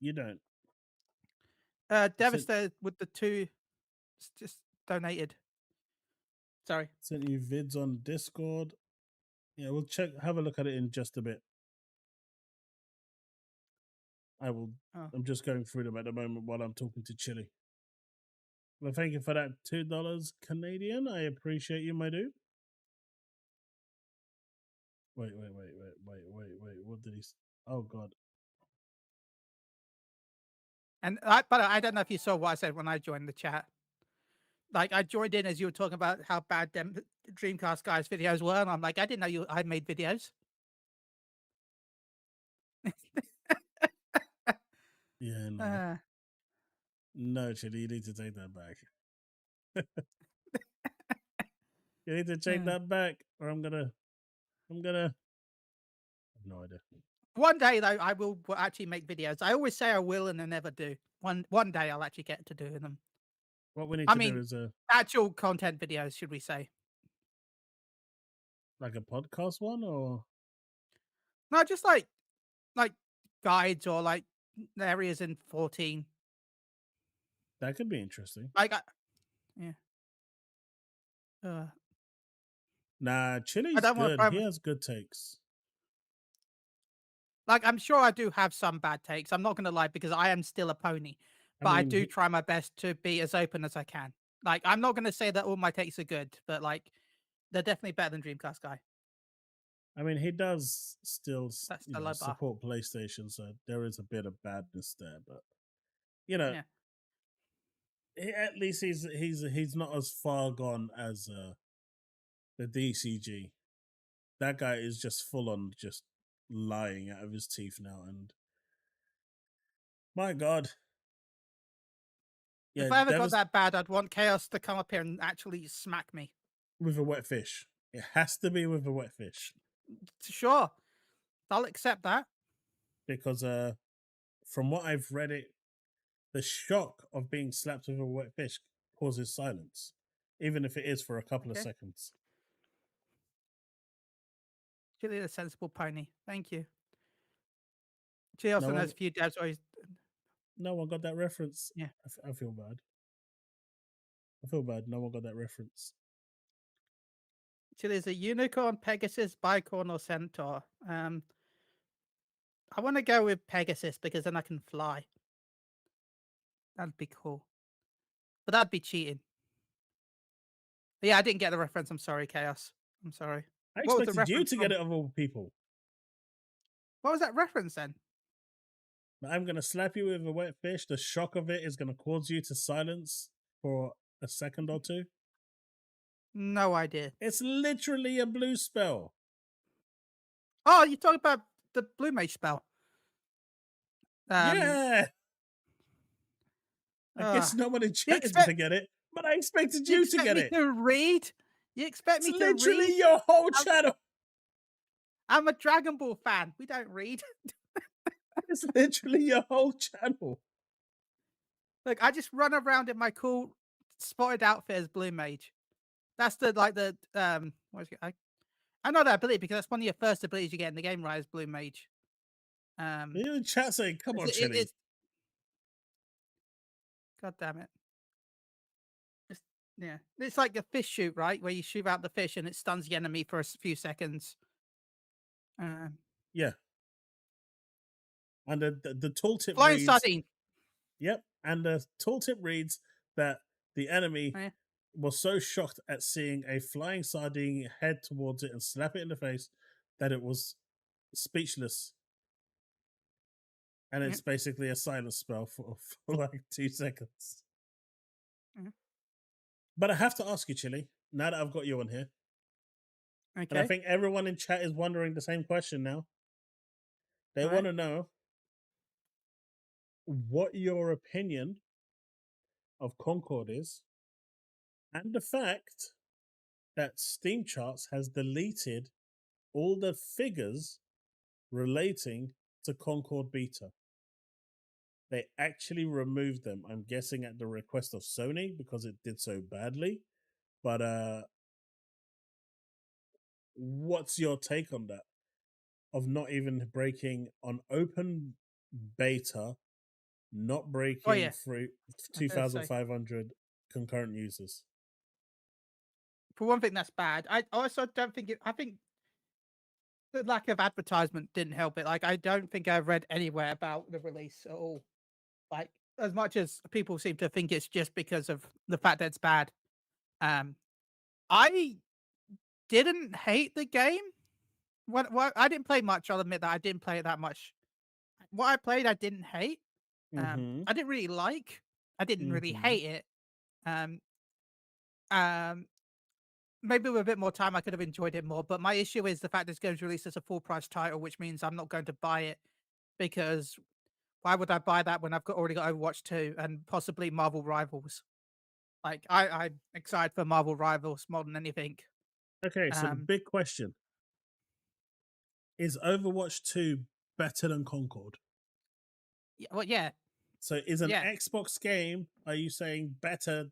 You don't. Devastator with the two just donated. Sorry. Sent you vids on Discord. Yeah, we'll have a look at it in just a bit. Oh. I'm just going through them at the moment while I'm talking to Chille. Well, thank you for that $2 Canadian. I appreciate you, my dude. Wait. What did he? Oh God. But I don't know if you saw what I said when I joined the chat. Like, I joined in as you were talking about how bad them Dreamcast guys' videos were, and I'm like, I didn't know I made videos. Yeah, no. Uh, No, Chille, you need to take that back. You need to take that back, or I'm gonna I have no idea. One day, though, I will actually make videos. I always say I will, and I never do. One day, I'll actually get to doing them. What we need I to do mean, is actual content videos, should we say? like a podcast one, or No, just like guides or like areas in 14. that could be interesting. Like, yeah. Uh, Nah, I Chille's don't want to good. He promise. has good takes. Like, I'm sure I do have some bad takes. I'm not going to lie because I am still a pony, I but I mean, do try my best to be as open as I can. Like, I'm not going to say that all my takes are good, but like, they're definitely better than Dreamcast guy. he does still, That's the low bar. support PlayStation, so there is a bit of badness there. But you know, Yeah. at least he's not as far gone as the DCG. That guy is just full on just lying out of his teeth now, and my God, yeah, If I ever got that bad, I'd want Chaos to come up here and actually smack me. with a wet fish. It has to be with a wet fish Sure, I'll accept that. because from what I've read, the shock of being slapped with a wet fish causes silence, even if it is for a couple of Okay. seconds. Chille is a sensible pony. Thank you. She also knows a few devs where he's. No one got that reference. Yeah. I feel bad. I feel bad. No one got that reference. Chille is a unicorn, Pegasus, bicorn, or centaur. I want to go with Pegasus because then I can fly. That'd be cool. But that'd be cheating. But yeah, I didn't get the reference. I'm sorry, Chaos. I'm sorry. I What was the expected you reference to get it of all people. What was that reference then? I'm going to slap you with a wet fish. The shock of it is going to cause you to silence for a second or two. No idea. It's literally a blue spell. Oh, you're talking about the Blue Mage spell. Yeah. I guess no one in chat is going to get it, but I expected you to get it. You expect me to read? You expect me to read? It's literally your whole channel. I'm a Dragon Ball fan. We don't read. It's literally your whole channel. Look, I just run around in my cool spotted outfit as Blue Mage. That's what is it? I know that ability because that's one of your first abilities you get in the game, right? Is Blue Mage. You're in chat saying, "Come on, Chille." God damn it! Yeah, it's like a fish shoot, right? Where you shoot out the fish and it stuns the enemy for a few seconds. Yeah. And the tooltip Flying reads, sardine. Yep. And the tooltip reads that the enemy was so shocked at seeing a flying sardine head towards it and slap it in the face that it was speechless. And it's basically a silence spell for like 2 seconds. But I have to ask you, Chille, now that I've got you on here. Okay. And I think everyone in chat is wondering the same question now. They want to know what your opinion of Concord is, and the fact that Steam Charts has deleted all the figures relating to Concord Beta. They actually removed them, I'm guessing at the request of Sony because it did so badly. But what's your take on that? Of not even breaking on open beta, not breaking through 2,500 concurrent users. For one thing, that's bad. I also don't think I think the lack of advertisement didn't help it. Like, I don't think I've read anywhere about the release at all. Like, as much as people seem to think it's just because of the fact that it's bad. I didn't hate the game. What I didn't play much. I'll admit that I didn't play it that much. What I played, I didn't hate. I didn't really like. I didn't really hate it. Maybe with a bit more time, I could have enjoyed it more. But my issue is the fact this game's released as a full price title, which means I'm not going to buy it because why would I buy that when already got Overwatch 2 and possibly Marvel Rivals? Like I'm excited for Marvel Rivals more than anything. Okay, so the big question is: Overwatch 2 better than Concord? Well, yeah, So, is an yeah, Xbox game? Are you saying better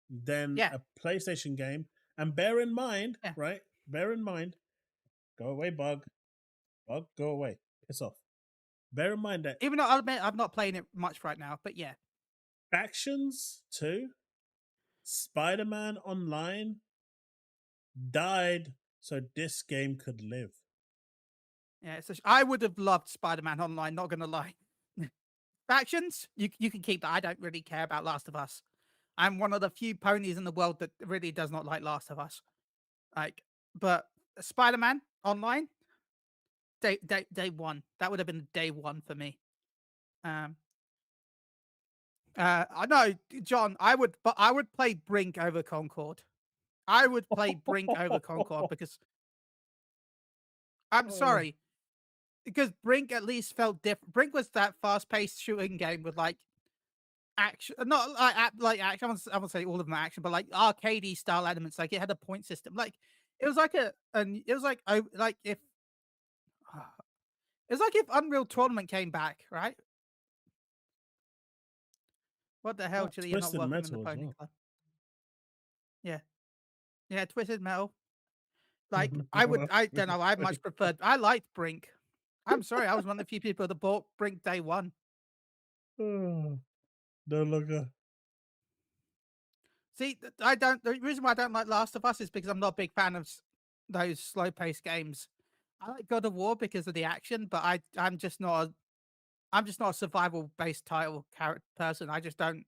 than yeah, a PlayStation game? And bear in mind, yeah. right? Bear in mind. Go away, bug. Bug, go away. Piss off. Bear in mind that Even though I'll admit I'm not playing it much right now, but yeah, Factions 2, Spider-Man Online died so this game could live. yeah. I would have loved Spider-Man Online. Not gonna lie. Factions, you can keep that. I don't really care about Last of Us. I'm one of the few ponies in the world that really does not like Last of Us. Like, but Spider-Man Online, day one. That would have been day one for me. I know, John. But I would play Brink over Concord. I would play Brink over Concord because I'm Oh. sorry, because Brink at least felt different. Brink was that fast-paced shooting game with like action, not like action. I won't say all of them are action, but like arcadey style elements. Like it had a point system. Like it was like it was like if it's like if Unreal Tournament came back, right? What the hell, Oh, Chille? You're not Twisted welcome in the Metal as Pony well. Club. Yeah, Twisted Metal. Like I don't know. I much preferred. I liked Brink. I'm sorry, I was one of the few people that bought Brink day one. Oh, no longer. See, I don't. The reason why I don't like Last of Us is because I'm not a big fan of those slow paced games. I like God of War because of the action, but I'm just not. I'm just not a survival based title person. I just don't.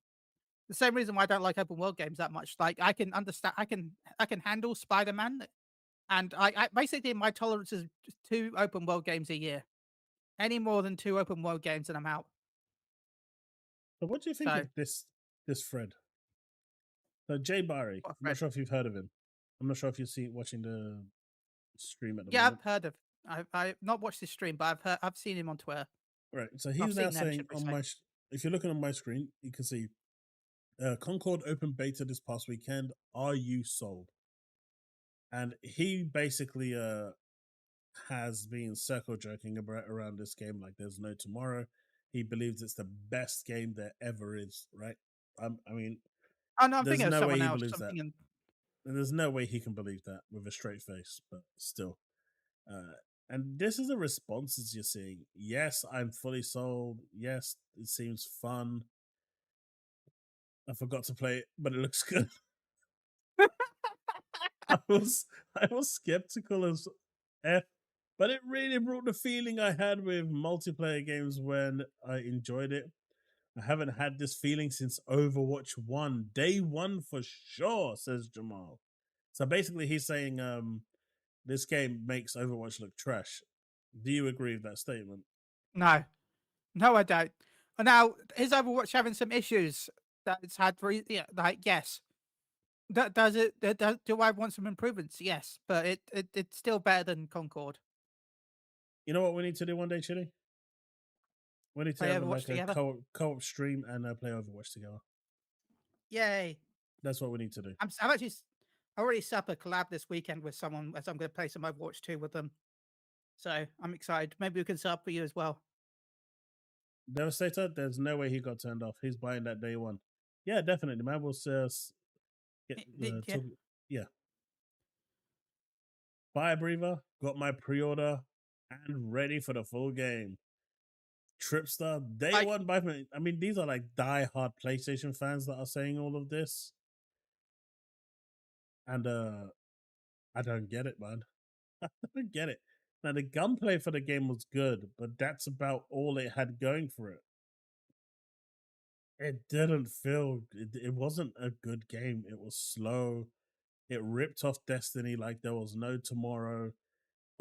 The same reason why I don't like open world games that much. Like I can understand. I can handle Spider Man, and I basically my tolerance is just 2 open world games a year. Any more than 2 open world games, and I'm out. So, what do you think So, of this thread? So, Jay Barry. what a I'm not friend. sure if you've heard of him. I'm not sure if you're watching the stream at the Yeah, moment. I've heard of. I've not watched his stream, but I've seen him on Twitter. Right. So I've he's now seen them, saying should we on say? my, if you're looking on my screen, you can see Concord open beta this past weekend. Are you sold? And he basically has been circle jerking around this game like there's no tomorrow. He believes it's the best game there ever is. Right. I mean, Oh no, I'm there's thinking of no way someone he else. believes I'm that. thinking. There's no way he can believe that with a straight face. But still. And this is the responses you're seeing. Yes, I'm fully sold. Yes, it seems fun. I forgot to play it, but it looks good. I was skeptical as F, but it really brought the feeling I had with multiplayer games when I enjoyed it. I haven't had this feeling since Overwatch 1. Day one for sure, says Jamal. So basically he's saying this game makes Overwatch look trash. Do you agree with that statement? No, no, I don't. Now, is Overwatch having some issues that it's had? Yeah, like yes. Does it? Do I want some improvements? Yes, but it's still better than Concord. You know what we need to do one day, Chili? We need to Play have Overwatch like a together. co-op stream and play Overwatch together. Yay! That's what we need to do. I'm actually. I already set up a collab this weekend with someone, as I'm going to play some Overwatch 2 with them. So I'm excited. Maybe we can set up for you as well. Devastator, there's no way he got turned off. He's buying that day one. Yeah, definitely, man. We'll Yeah. yeah. Fire Breather, got my pre-order and ready for the full game. Tripstar, day one by me. I mean, these are like die-hard PlayStation fans that are saying all of this. And I don't get it, man. I don't get it. Now the gunplay for the game was good, but that's about all it had going for it. It didn't feel it wasn't a good game. It was slow. It ripped off Destiny like there was no tomorrow.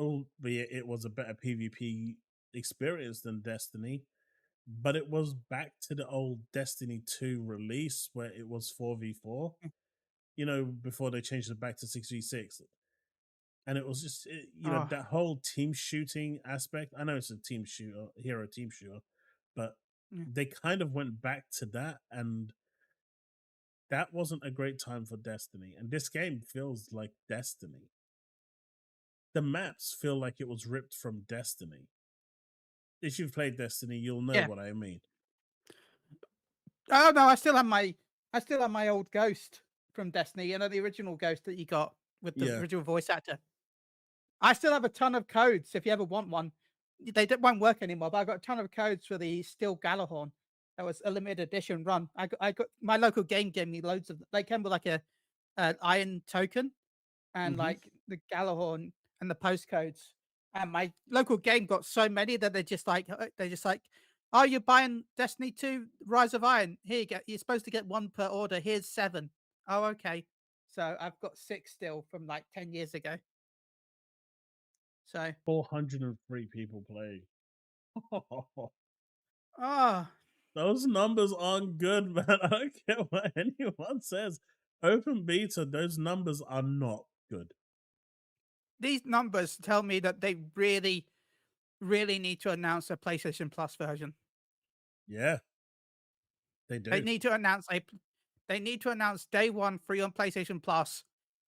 Albeit it was a better PvP experience than Destiny. But it was back to the old Destiny 2 release where it was 4v4. before they changed it back to 6v6. And it was just, Oh. that whole team shooting aspect. I know it's a team shooter, hero team shooter, but they kind of went back to that, and that wasn't a great time for Destiny. And this game feels like Destiny. The maps feel like it was ripped from Destiny. If you've played Destiny, you'll know what I mean. Oh no, I still have my old Ghost from Destiny, the original Ghost that you got with the original voice actor. I still have a ton of codes. If you ever want one, they won't work anymore. But I got a ton of codes for the Steel Galahorn. That was a limited edition run. I got my local game gave me loads of. They came with like a iron token and like the Galahorn and the postcodes. And my local game got so many that they're just like, oh, you're buying Destiny 2 Rise of Iron. Here you go. You're supposed to get 1 per order. Here's 7. Oh, okay. So I've got 6 still from like 10 years ago. So 403 people play. Oh, those numbers aren't good, man. I don't care what anyone says. Open beta, those numbers are not good. These numbers tell me that they really, really need to announce a PlayStation Plus version. Yeah, they do. They need to announce day one free on PlayStation Plus,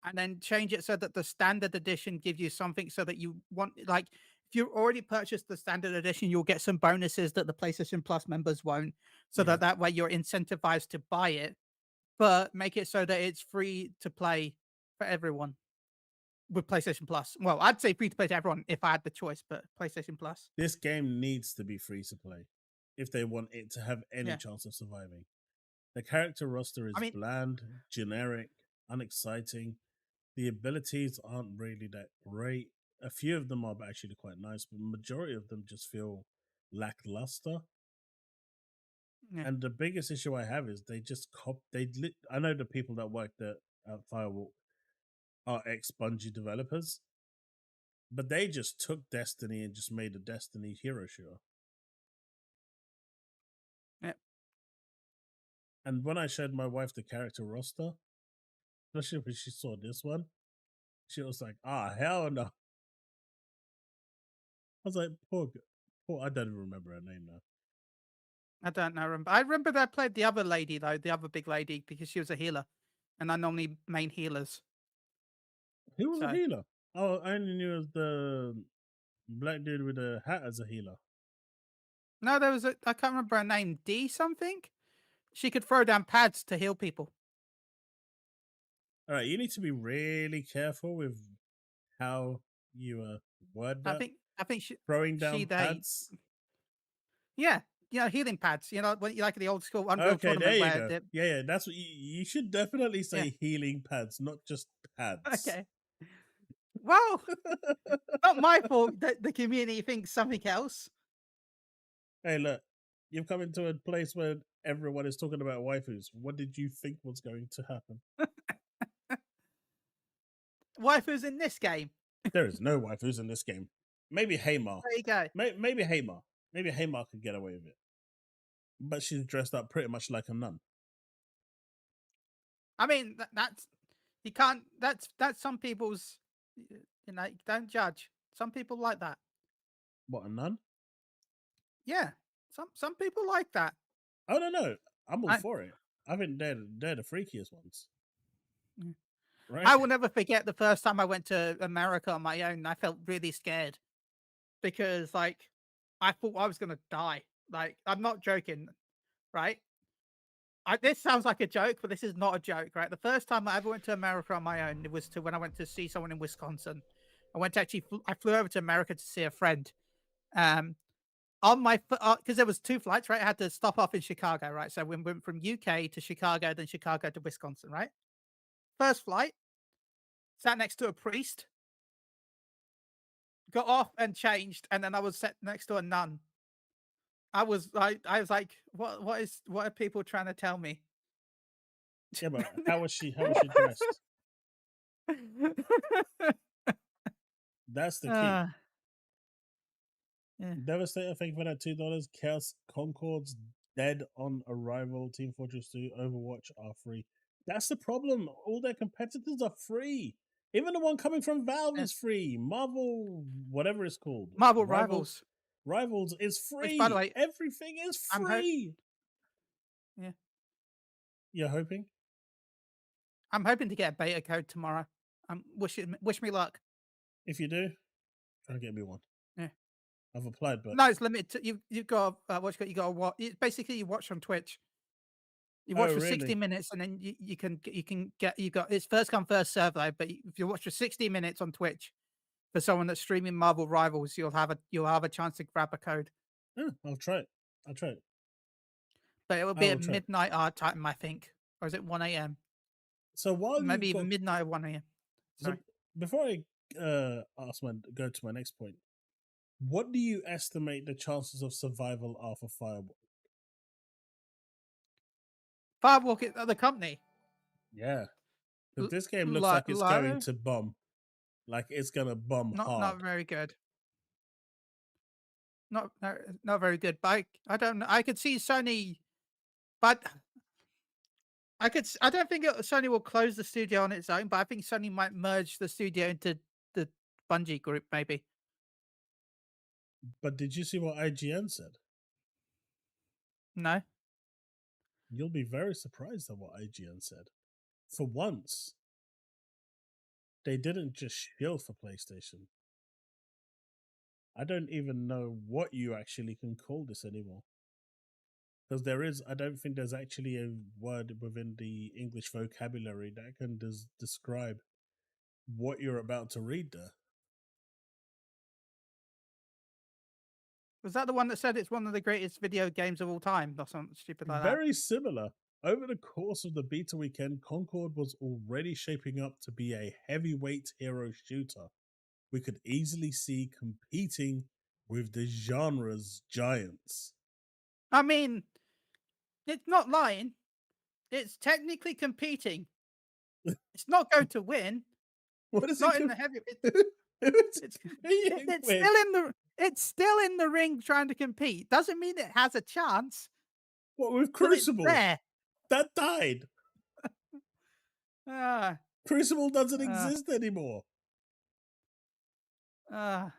and then change it so that the standard edition gives you something so that you want, like, if you already purchased the standard edition, you'll get some bonuses that the PlayStation Plus members won't, so that way you're incentivized to buy it, but make it so that it's free to play for everyone with PlayStation Plus. Well, I'd say free to play to everyone if I had the choice, but PlayStation Plus. This game needs to be free to play if they want it to have any chance of surviving. The character roster is bland, generic, unexciting. The abilities aren't really that great. A few of them are actually quite nice, but the majority of them just feel lackluster. And the biggest issue I have is they just I know the people that worked at Firewalk are ex-Bungie developers, but they just took Destiny and just made a Destiny hero shooter. And when I showed my wife the character roster, especially when she saw this one, she was like, hell no. I was like, poor, I don't even remember her name now. I don't know. I remember that I played the other lady, though, the other big lady, because she was a healer. And I normally main healers. Who was a healer? Oh, I only knew as the black dude with a hat as a healer. No, there was I can't remember her name, D something? She could throw down pads to heal people. All right, you need to be really careful with how you word that. I think she throwing down pads. Yeah, healing pads. When you like the old school Unreal okay, tournament. There you go. Yeah, that's what you should definitely say. Healing pads, not just pads. Okay. Well, not my fault that the community thinks something else. Hey, look, you've come into a place where everyone is talking about waifus. What did you think was going to happen? Waifus in this game? There is no waifus in this game. Maybe Haymar. There you go. Maybe Haymar. Maybe Haymar could get away with it. But she's dressed up pretty much like a nun. I mean, that's you can't. That's some people's. Don't judge. Some people like that. What, a nun? Yeah, some people like that. I don't know. I'm all for it. I think they're the freakiest ones. Right? I will never forget the first time I went to America on my own. I felt really scared because, I thought I was gonna die. I'm not joking, right? This sounds like a joke, but this is not a joke, right? The first time I ever went to America on my own, it was when I went to see someone in Wisconsin. I flew over to America to see a friend. On my because there was 2 flights, right? I had to stop off in Chicago, right? So we went from UK to Chicago, then Chicago to Wisconsin, right? First flight, sat next to a priest, got off and changed, and then I was sat next to a nun. I was like, what are people trying to tell me? Yeah, but how was she dressed? That's the key. Yeah. Devastator, thank you for that $2. Chaos Concord's Dead on Arrival, Team Fortress 2, Overwatch are free. That's the problem. All their competitors are free. Even the one coming from Valve Yeah. is free. Marvel, whatever it's called. Marvel Rivals. Rivals is free. Which, by the way, everything is I'm free. Yeah. You're hoping? I'm hoping to get a beta code tomorrow. Wish me luck. If you do, try to get me one. Yeah. I've applied, but No, it's limited to you've got you got to watch. Basically, you watch on Twitch. You watch for 60 minutes, and then you can get it's first come first serve though. But if you watch for 60 minutes on Twitch for someone that's streaming Marvel Rivals, you'll have a chance to grab a code. yeah, I'll try it. But it will be at midnight our time, I think, or is it 1 a.m.? So while maybe even midnight or 1 a.m. So before I go to my next point, what do you estimate the chances of survival are for Firewalk? Firewalk is the company. Yeah, because this game looks like it's going to bomb. Like it's gonna bomb hard. Not very good. Not very good. But I don't know. I could see Sony, but I don't think Sony will close the studio on its own. But I think Sony might merge the studio into the Bungie group, maybe. But did you see what IGN said? No. You'll be very surprised at what IGN said. For once, they didn't just shill for PlayStation. I don't even know what you actually can call this anymore. Because I don't think there's actually a word within the English vocabulary that can describe what you're about to read there. Was that the one that said it's one of the greatest video games of all time or something stupid like that? Very similar. Over the course of the beta weekend, Concord was already shaping up to be a heavyweight hero shooter we could easily see competing with the genre's giants. I mean, it's not lying. It's technically competing. It's not going to win. What is not it? In the heavy. It's still in the ring trying to compete. Doesn't mean it has a chance. What with Crucible? There. That died. Crucible doesn't exist anymore. I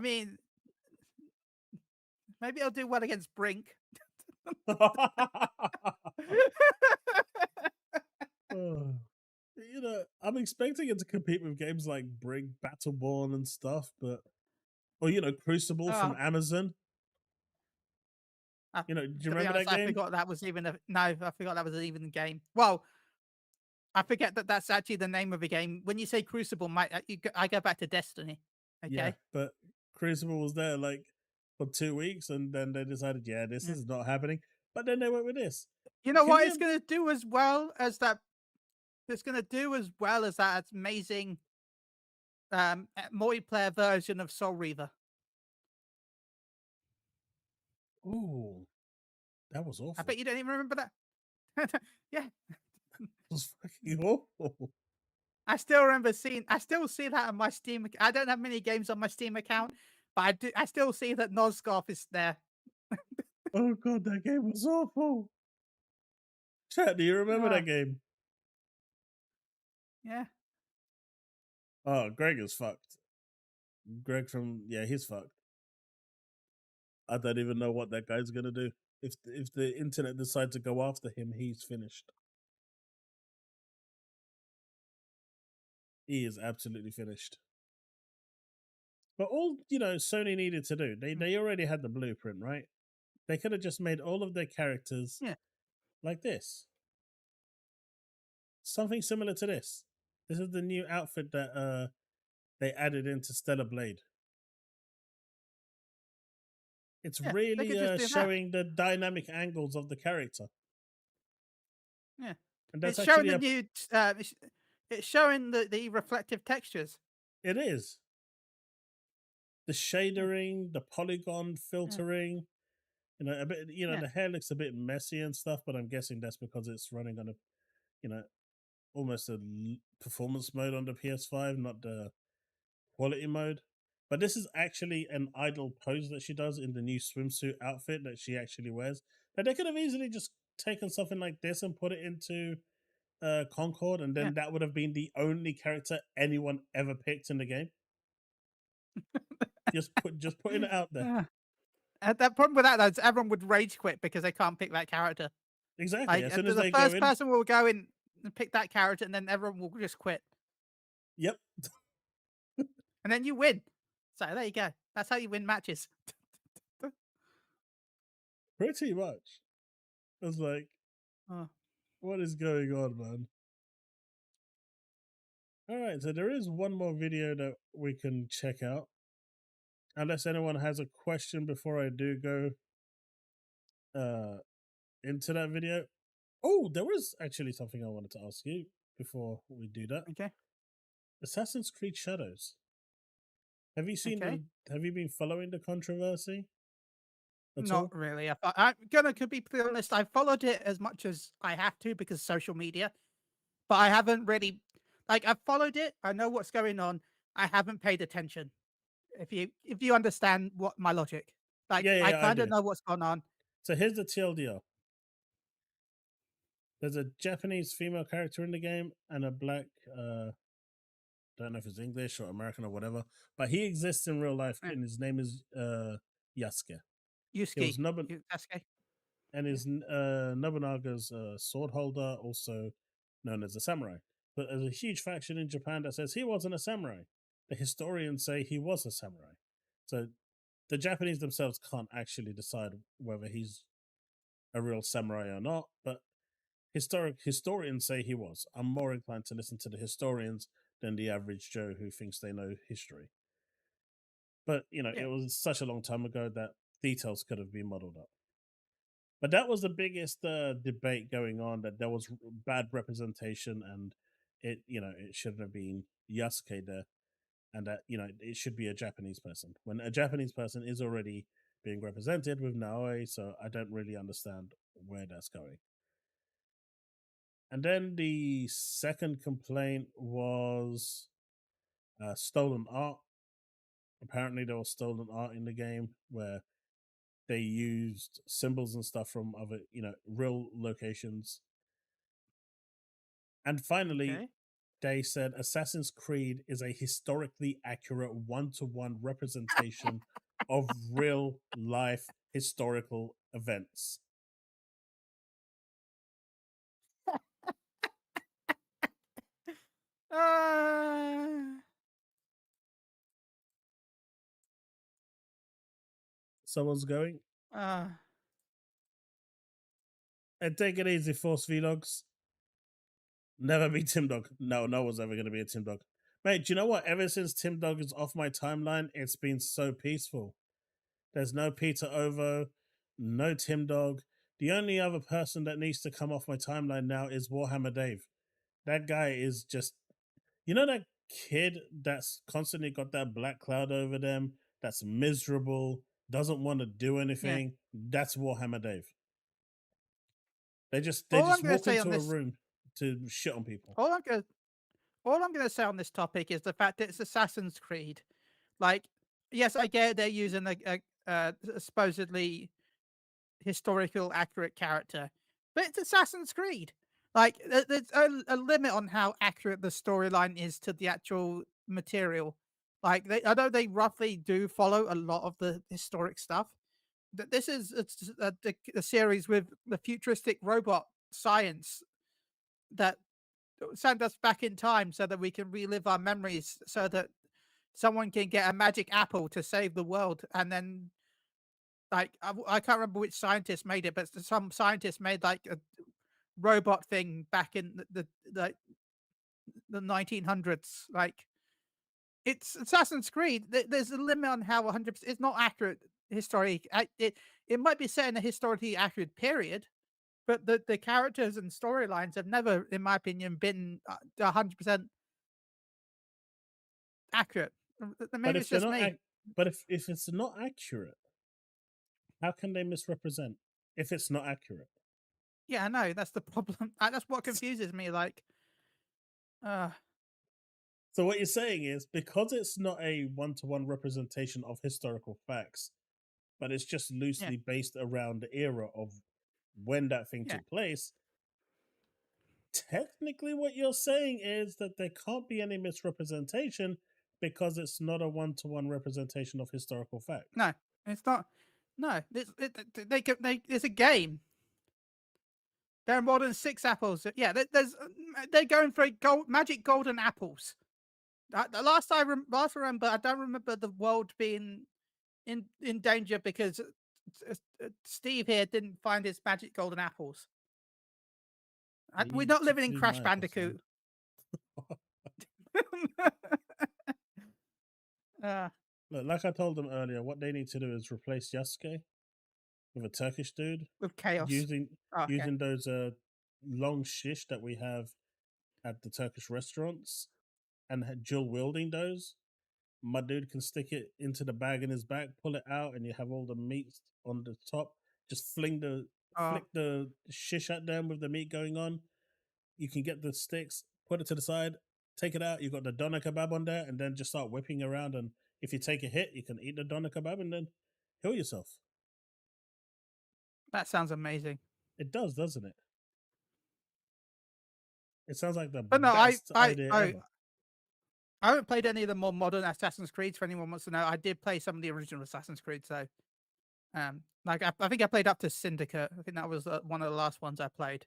mean, maybe I'll do well against Brink. You know, I'm expecting it to compete with games like Brink, Battleborn and stuff, or Crucible from Amazon. Do you remember that game? I forgot that was even I forgot that was even a game. Well, I forget that's actually the name of a game. When you say Crucible, I go back to Destiny. Okay. Yeah, but Crucible was there for 2 weeks, and then they decided, this is not happening. But then they went with this. You know what? It's going to do as well as that. It's going to do as well as that amazing multiplayer version of Soul Reaver. Ooh, that was awful. I bet you don't even remember that. Yeah. It was fucking awful. I still see that on my Steam. I don't have many games on my Steam account, but I still see that Nosgoth is there. Oh god, that game was awful. Chat, do you remember that game? Yeah. Oh, Greg is fucked. Greg he's fucked. I don't even know what that guy's gonna do. If the internet decides to go after him, he's finished. He is absolutely finished. But all Sony needed to do, they already had the blueprint, right? They could have just made all of their characters like this. Something similar to this. This is the new outfit that they added into Stellar Blade. It's really showing the dynamic angles of the character. Yeah. And that's it's showing the new it's showing the reflective textures. It is. The shadering, the polygon filtering, a bit. The hair looks a bit messy and stuff, but I'm guessing that's because it's running on almost a performance mode on the PS5, not the quality mode. But this is actually an idle pose that she does in the new swimsuit outfit that she actually wears. That they could have easily just taken something like this and put it into Concord, and then Yeah. that would have been the only character anyone ever picked in the game. just putting it out there. At that problem with that, is everyone would rage quit because they can't pick that character. Exactly. As soon as The they go first in, person will go in and pick that character, and then everyone will just quit, yep, and then you win. So there you go. That's how you win matches. pretty much. It's like, Oh, what is going on, man? All right, so there is one more video that we can check out. Unless anyone has a question before I do go into that video. Oh, there was actually something I wanted to ask you before we do that. okay. Assassin's Creed Shadows. Have you seen Okay. have you been following the controversy at Not all? really. I'm gonna could be honest. I followed it as much as I have to because social media, but I haven't really. Like I've followed it. I know what's going on. I haven't paid attention. If you understand what my logic, like Yeah, I yeah, I kind of do. know what's going on. So here's the TLDR. There's a Japanese female character in the game and a black don't know if it's English or American or whatever, but he exists in real life Yeah. and his name is Yasuke. Yusuke. Sasuke. Sasuke. And is Nobunaga's sword holder, also known as a samurai. But there's a huge faction in Japan that says he wasn't a samurai. The historians say he was a samurai. So the Japanese themselves can't actually decide whether he's a real samurai or not, but historians say he was. I'm more inclined to listen to the historians than the average Joe who thinks they know history. But, Yeah. it was such a long time ago that details could have been muddled up. But that was the biggest debate going on, that there was bad representation and it shouldn't have been Yasuke there, and that, it should be a Japanese person when a Japanese person is already being represented with Naoe, so I don't really understand where that's going. And then the second complaint was stolen art. Apparently there was stolen art in the game where they used symbols and stuff from other, real locations. And finally, Okay. they said Assassin's Creed is a historically accurate one-to-one representation of real life historical events. Someone's going. And take it easy, Force Vlogs. Never be Tim Dog. No one's ever going to be a Tim Dog. Mate, do you know what? Ever since Tim Dog is off my timeline, it's been so peaceful. There's no Peter Ovo, no Tim Dog. The only other person that needs to come off my timeline now is Warhammer Dave. That guy is just, that kid that's constantly got that black cloud over them, that's miserable, doesn't want to do anything. That's Warhammer Dave. They just walk into a room to shit on people. All I'm gonna say on this topic is the fact that it's Assassin's Creed. Like, yes, I get they're using a supposedly historical accurate character, but it's Assassin's Creed. Like, there's a limit on how accurate the storyline is to the actual material. Like, I know they roughly do follow a lot of the historic stuff. This is a series with the futuristic robot science that send us back in time so that we can relive our memories, so that someone can get a magic apple to save the world. And then, like, I can't remember which scientist made it, but some scientist made like a robot thing back in the 1900s. Like, it's Assassin's Creed. There's a limit on how 100%. It's not accurate historic. It might be set in a historically accurate period, but the characters and storylines have never, in my opinion, been 100% accurate. Maybe it's just me. But if it's not accurate, how can they misrepresent if it's not accurate? Yeah, I know. That's the problem. That's what confuses me. Like, so what you're saying is, because it's not a one-to-one representation of historical facts, but it's just loosely based around the era of when that thing Yeah. took place, technically what you're saying is that there can't be any misrepresentation because it's not a one-to-one representation of historical fact. No, it's not. No, it's a game. There are more than 6 apples. Yeah, they're going for magic golden apples. The last I remember, I don't remember the world being in danger because Steve here didn't find his magic golden apples. We're not living in Crash Bandicoot. Look, like I told them earlier, what they need to do is replace Yasuke with a Turkish dude with chaos. using those long shish that we have at the Turkish restaurants and dual wielding those. My dude can stick it into the bag in his back, pull it out, and you have all the meat on the top. Just flick the shish at them with the meat going on. You can get the sticks, put it to the side, take it out. You got the doner kebab on there, and then just start whipping around. And if you take a hit, you can eat the doner kebab and then heal yourself. That sounds amazing. It does, doesn't it? It sounds like the But no, best idea ever. I haven't played any of the more modern Assassin's Creed. For anyone wants to know, I did play some of the original Assassin's Creed. So, like I think I played up to Syndicate. I think that was one of the last ones I played,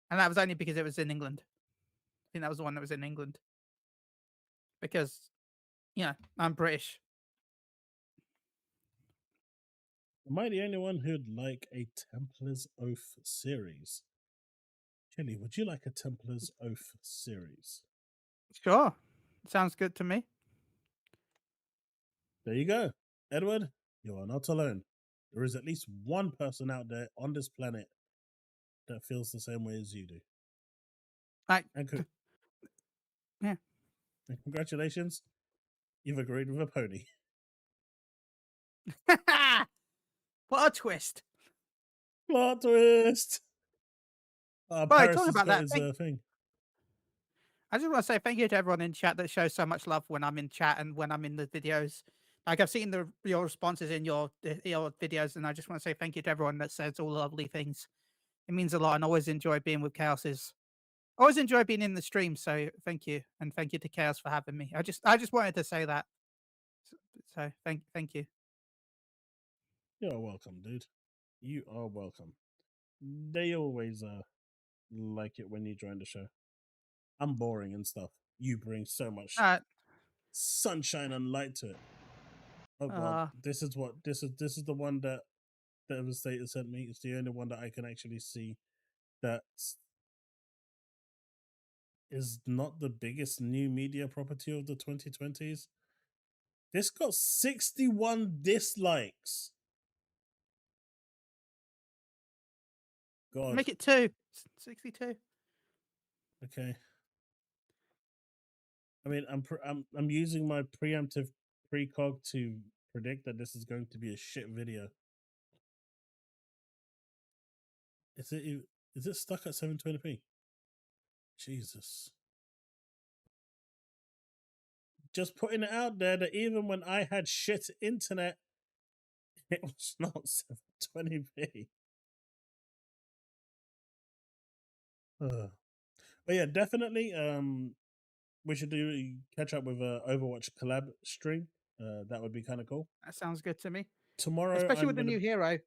and that was only because it was in England. I think that was the one that was in England because, I'm British. Am I the only one who'd like a Templar's Oath series? Chille, would you like a Templar's Oath series? Sure. Sounds good to me. There you go. Edward, you are not alone. There is at least one person out there on this planet that feels the same way as you do. Yeah. And congratulations, you've agreed with a pony. What a twist. Plot twist. Paris talking about got that his thing. I just want to say thank you to everyone in chat that shows so much love when I'm in chat and when I'm in the videos. Like I've seen your responses in your videos, and I just want to say thank you to everyone that says all lovely things. It means a lot, and I always enjoy being with Chaoses. I always enjoy being in the stream, so thank you, and thank you to Chaos for having me. I just wanted to say that. So thank you. You're welcome, dude. You are welcome. They always like it when you join the show. I'm boring and stuff. You bring so much sunshine and light to it. Oh god, this is the one that Devastator sent me. It's the only one that I can actually see that is not the biggest new media property of the 2020s. This got 61 dislikes. God. Make it 2. 62. Okay. I mean, I'm using my preemptive precog to predict that this is going to be a shit video. Is it stuck at 720p? Jesus. Just putting it out there that even when I had shit internet, it was not 720p. But yeah, definitely. We should catch up with a Overwatch collab stream. That would be kind of cool. That sounds good to me. Tomorrow, especially with the new hero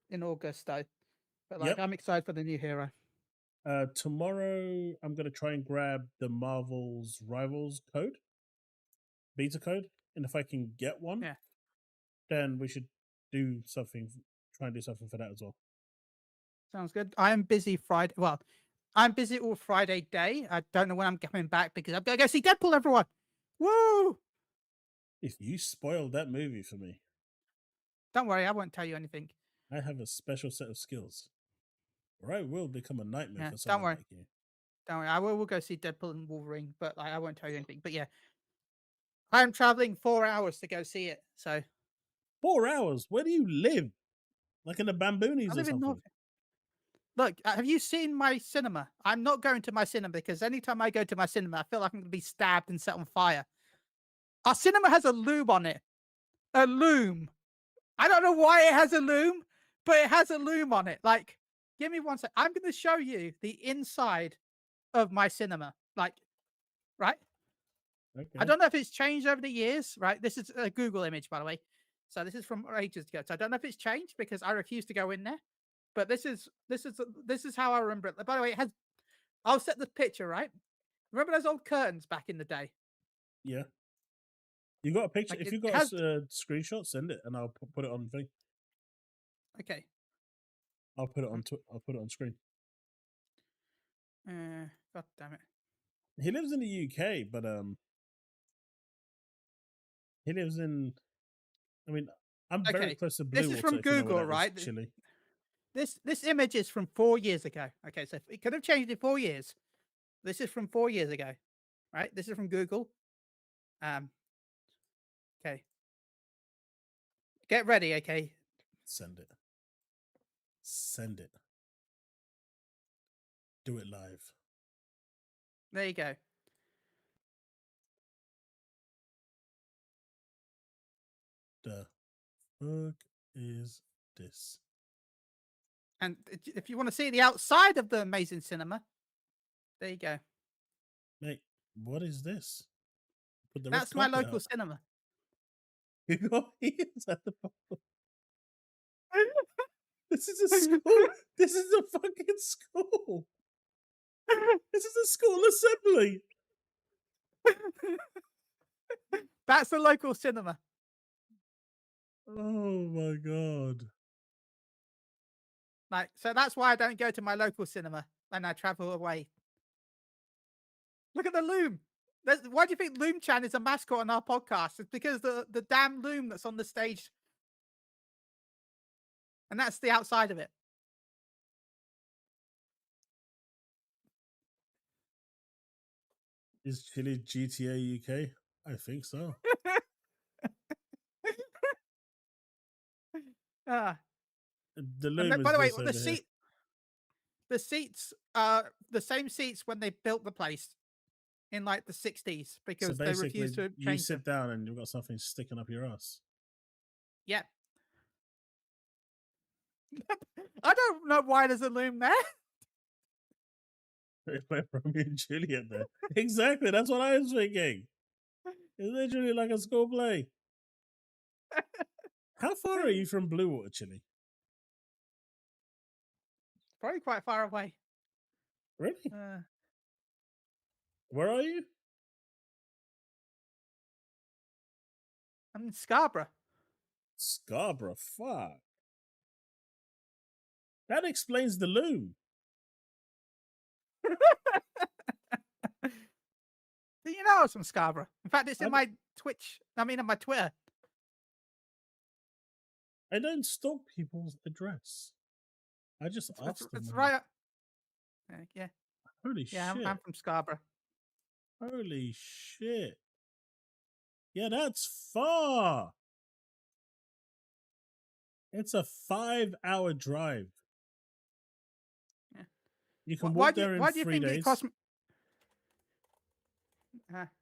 in August, though. But like, I'm excited for the new hero. Tomorrow, I'm gonna try and grab the Marvel's Rivals code, beta code, and if I can get one, then we should do something. Try and do something for that as well. Sounds good. I am busy Friday. Well, I'm busy all Friday day. I don't know when I'm coming back because I'm going to go see Deadpool, everyone. Woo! If you spoil that movie for me. Don't worry, I won't tell you anything. I have a special set of skills. Or I will become a nightmare for someone like you. Don't worry, I will go see Deadpool and Wolverine, but I won't tell you anything. But yeah, I'm traveling 4 hours to go see it. So 4 hours? Where do you live? Like in the Bamboonies or something? Look, have you seen my cinema? I'm not going to my cinema because anytime I go to my cinema, I feel like I'm going to be stabbed and set on fire. Our cinema has a loom on it. A loom. I don't know why it has a loom, but it has a loom on it. Like, give me one sec. I'm going to show you the inside of my cinema. Like, right? I Okay. don't know if it's changed over the years, right? This is a Google image, by the way. So this is from ages ago. So I don't know if it's changed because I refuse to go in there. But this is how I remember it. By the way, it has. I'll set the picture, right? Remember those old curtains back in the day? Yeah. You got a picture? Like If it you got has. a screenshot, send it, and I'll put it on thing. Okay. I'll put it on. I'll put it on screen. God damn it. He lives in the UK, but he lives in. I mean, I'm very Okay. close to This Blue is Water. from If you know Google, where that is, right? Chille. This image is from 4 years ago. Okay, so it could have changed in 4 years. This is from 4 years ago, right? This is from Google. Okay. Get ready, okay? Send it. Send it. Do it live. There you go. The fuck is this? And if you want to see the outside of the amazing cinema, there you go. Mate, what is this? Put the red That's my carpet local out. cinema. You got ears at the bottom. This is a school. This is a fucking school. This is a school assembly. That's the local cinema. Oh my god. Like, so that's why I don't go to my local cinema when I travel away. Look at the loom. Why do you think Loom Chan is a mascot on our podcast? It's because the damn loom that's on the stage. And that's the outside of it. Is Chille GTA UK? I think so. The And loom by is the way, this over here. the seats are the same seats when they built the place in like the 60s because So they basically, refused to you change sit them. down and you've got something sticking up your ass. Yeah. I don't know why there's a loom there. It went Romeo and Juliet there. Exactly, that's what I was thinking. It's literally like a school play. How far are you from Blue Water, Chille? Probably quite far away. Really? Where are you? I'm in Scarborough. Scarborough. Fuck. That explains the loom. Do you know it's from Scarborough? In fact, it's in my Twitch. I mean, on my Twitter. I don't stalk people's address. I just ask them. It's right up. Yeah. Holy Yeah, shit. I'm from Scarborough. Holy shit. Yeah, that's far. It's a 5-hour drive. Yeah. You can walk there in 3 days. Why do you think it costs?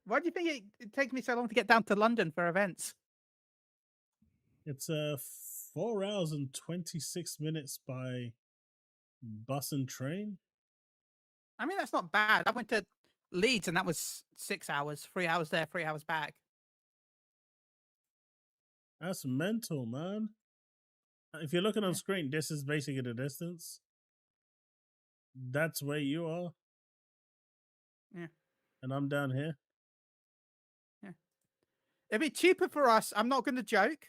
Why do you think it takes me so long to get down to London for events? It's 4 hours and 26 minutes by bus and train. I mean, that's not bad. I went to Leeds and that was 6 hours, 3 hours there, 3 hours back. That's mental, man. If you're looking on screen, this is basically the distance. That's where you are. Yeah. And I'm down here. Yeah. It'd be cheaper for us. I'm not going to joke.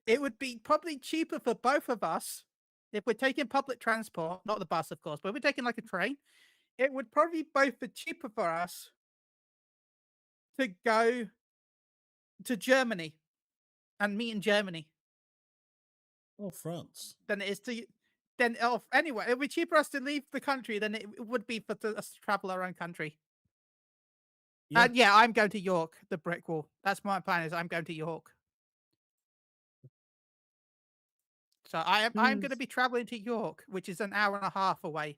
It would be probably cheaper for both of us if we're taking public transport, not the bus, of course, but if we're taking like a train. It would probably both be cheaper for us to go to Germany and meet in Germany. Oh, France. Than it is to anyway. It would be cheaper us to leave the country than it would be for us to travel our own country. Yeah. And yeah, I'm going to York, the brick wall. That's my plan. Is I'm going to York. So I'm going to be traveling to York, which is an hour and a half away.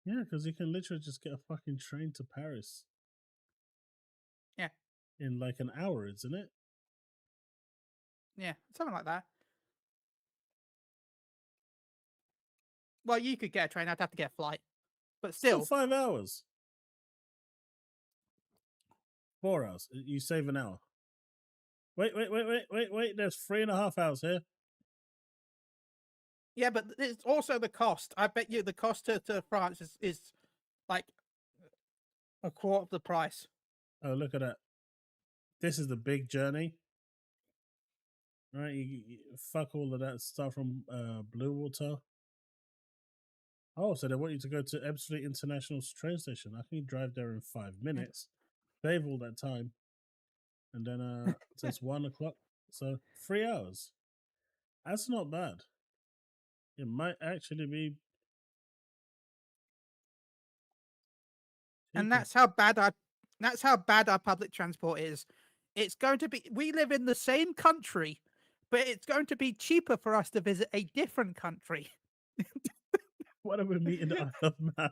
Yeah, because you can literally just get a fucking train to Paris. Yeah. In like an hour, isn't it? Yeah, something like that. Well, you could get a train. I'd have to get a flight, but Still still. 5 hours. 4 hours. You save an hour. Wait. There's 3.5 hours here. Yeah, but it's also the cost. I bet you the cost to France is like a quarter of the price. Oh, look at that. This is the big journey. Right, you fuck all of that stuff from Blue Water. Oh, so they want you to go to Ebbsfleet International train station. I can drive there in 5 minutes. Save all that time. And then so it's 1 o'clock. So 3 hours. That's not bad. It might actually be. And cheaper. that's how bad our public transport is. It's going to be. We live in the same country, but it's going to be cheaper for us to visit a different country. What are we meeting the Isle of Man?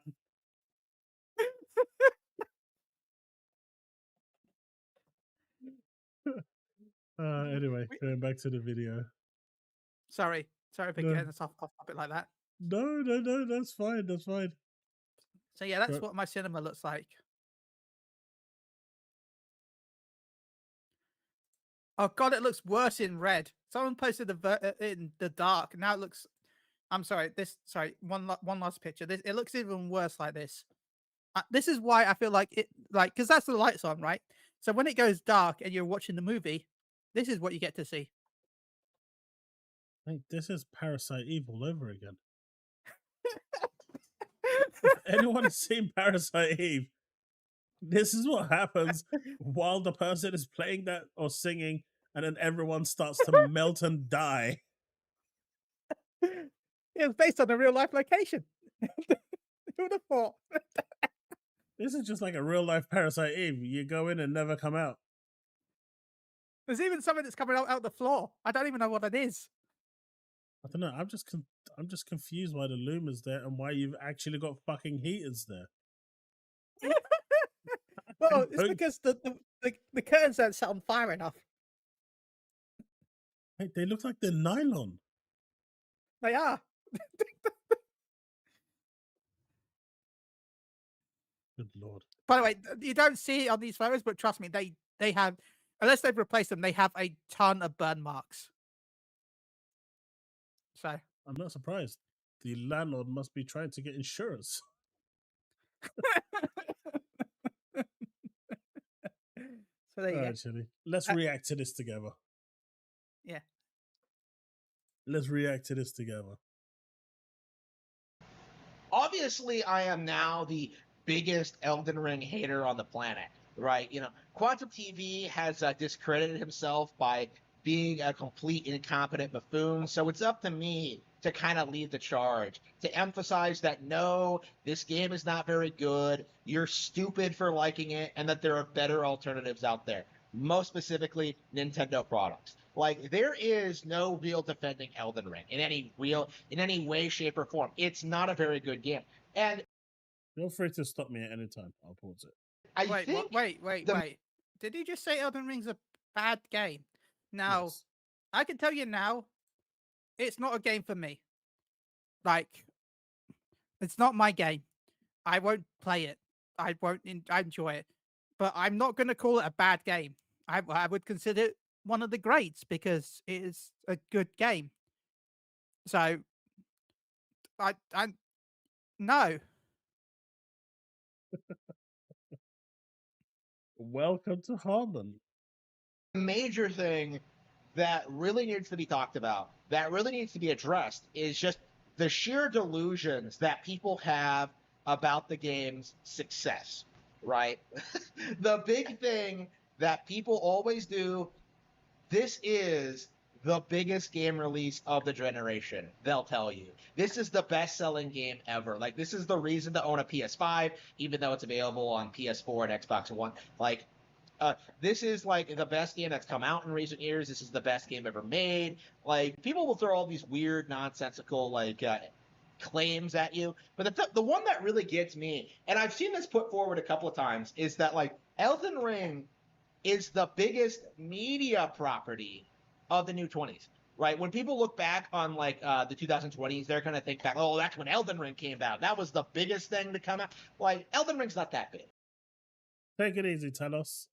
Anyway, going back to the video. Sorry for No. getting us off topic like that. No, that's fine. That's fine. So yeah, that's Sure. what my cinema looks like. Oh god, it looks worse in red. Someone posted in the dark. Now it looks. I'm sorry. One last picture. It looks even worse like this. This is why I feel like because that's the lights on, right? So when it goes dark and you're watching the movie, this is what you get to see. Like, this is Parasite Eve all over again. If anyone has seen Parasite Eve, this is what happens while the person is playing that or singing, and then everyone starts to melt and die. It was based on a real life location. Who would have thought? This is just like a real life Parasite Eve. You go in and never come out. There's even something that's coming out the floor. I don't even know what it is. I don't know. I'm just confused why the loom is there and why you've actually got fucking heaters there. Well, it's because the curtains don't set on fire enough. Hey, they look like they're nylon. They are. Good lord. By the way, you don't see it on these photos, but trust me, they have, unless they've replaced them, they have a ton of burn marks. So I'm not surprised. The landlord must be trying to get insurance. So there you All go. right, Chille. Let's react to this together. Yeah. Let's react to this together. Obviously, I am now the biggest Elden Ring hater on the planet, right? You know, Quantum TV has discredited himself by being a complete incompetent buffoon, so it's up to me to kind of lead the charge, to emphasize that no, this game is not very good, you're stupid for liking it, and that there are better alternatives out there, most specifically Nintendo products. Like, there is no real defending Elden Ring in any way, shape, or form. It's not a very good game. And feel free to stop me at any time. I'll pause it. Wait. Did you just say Elden Ring's a bad game? Now, Yes. I can tell you now, it's not a game for me. Like, it's not my game. I won't play it. I won't enjoy it. But I'm not going to call it a bad game. I would consider it one of the greats because it is a good game. So, I no. Welcome to Harmon. the major thing that really needs to be talked about, that really needs to be addressed, is just the sheer delusions that people have about the game's success, right? The big thing that people always do, this is the biggest game release of the generation, they'll tell you. This is the best-selling game ever. Like, this is the reason to own a PS5, even though it's available on PS4 and Xbox One. Like, this is, like, the best game that's come out in recent years. This is the best game ever made. Like, people will throw all these weird, nonsensical, like, claims at you. But the one that really gets me, and I've seen this put forward a couple of times, is that, like, Elden Ring is the biggest media property of the new 20s. right? When people look back on like the 2020s, they're gonna think back, oh, that's when Elden Ring came out. That was the biggest thing to come out. Like Elden Ring's not that big. Take it easy, Talos.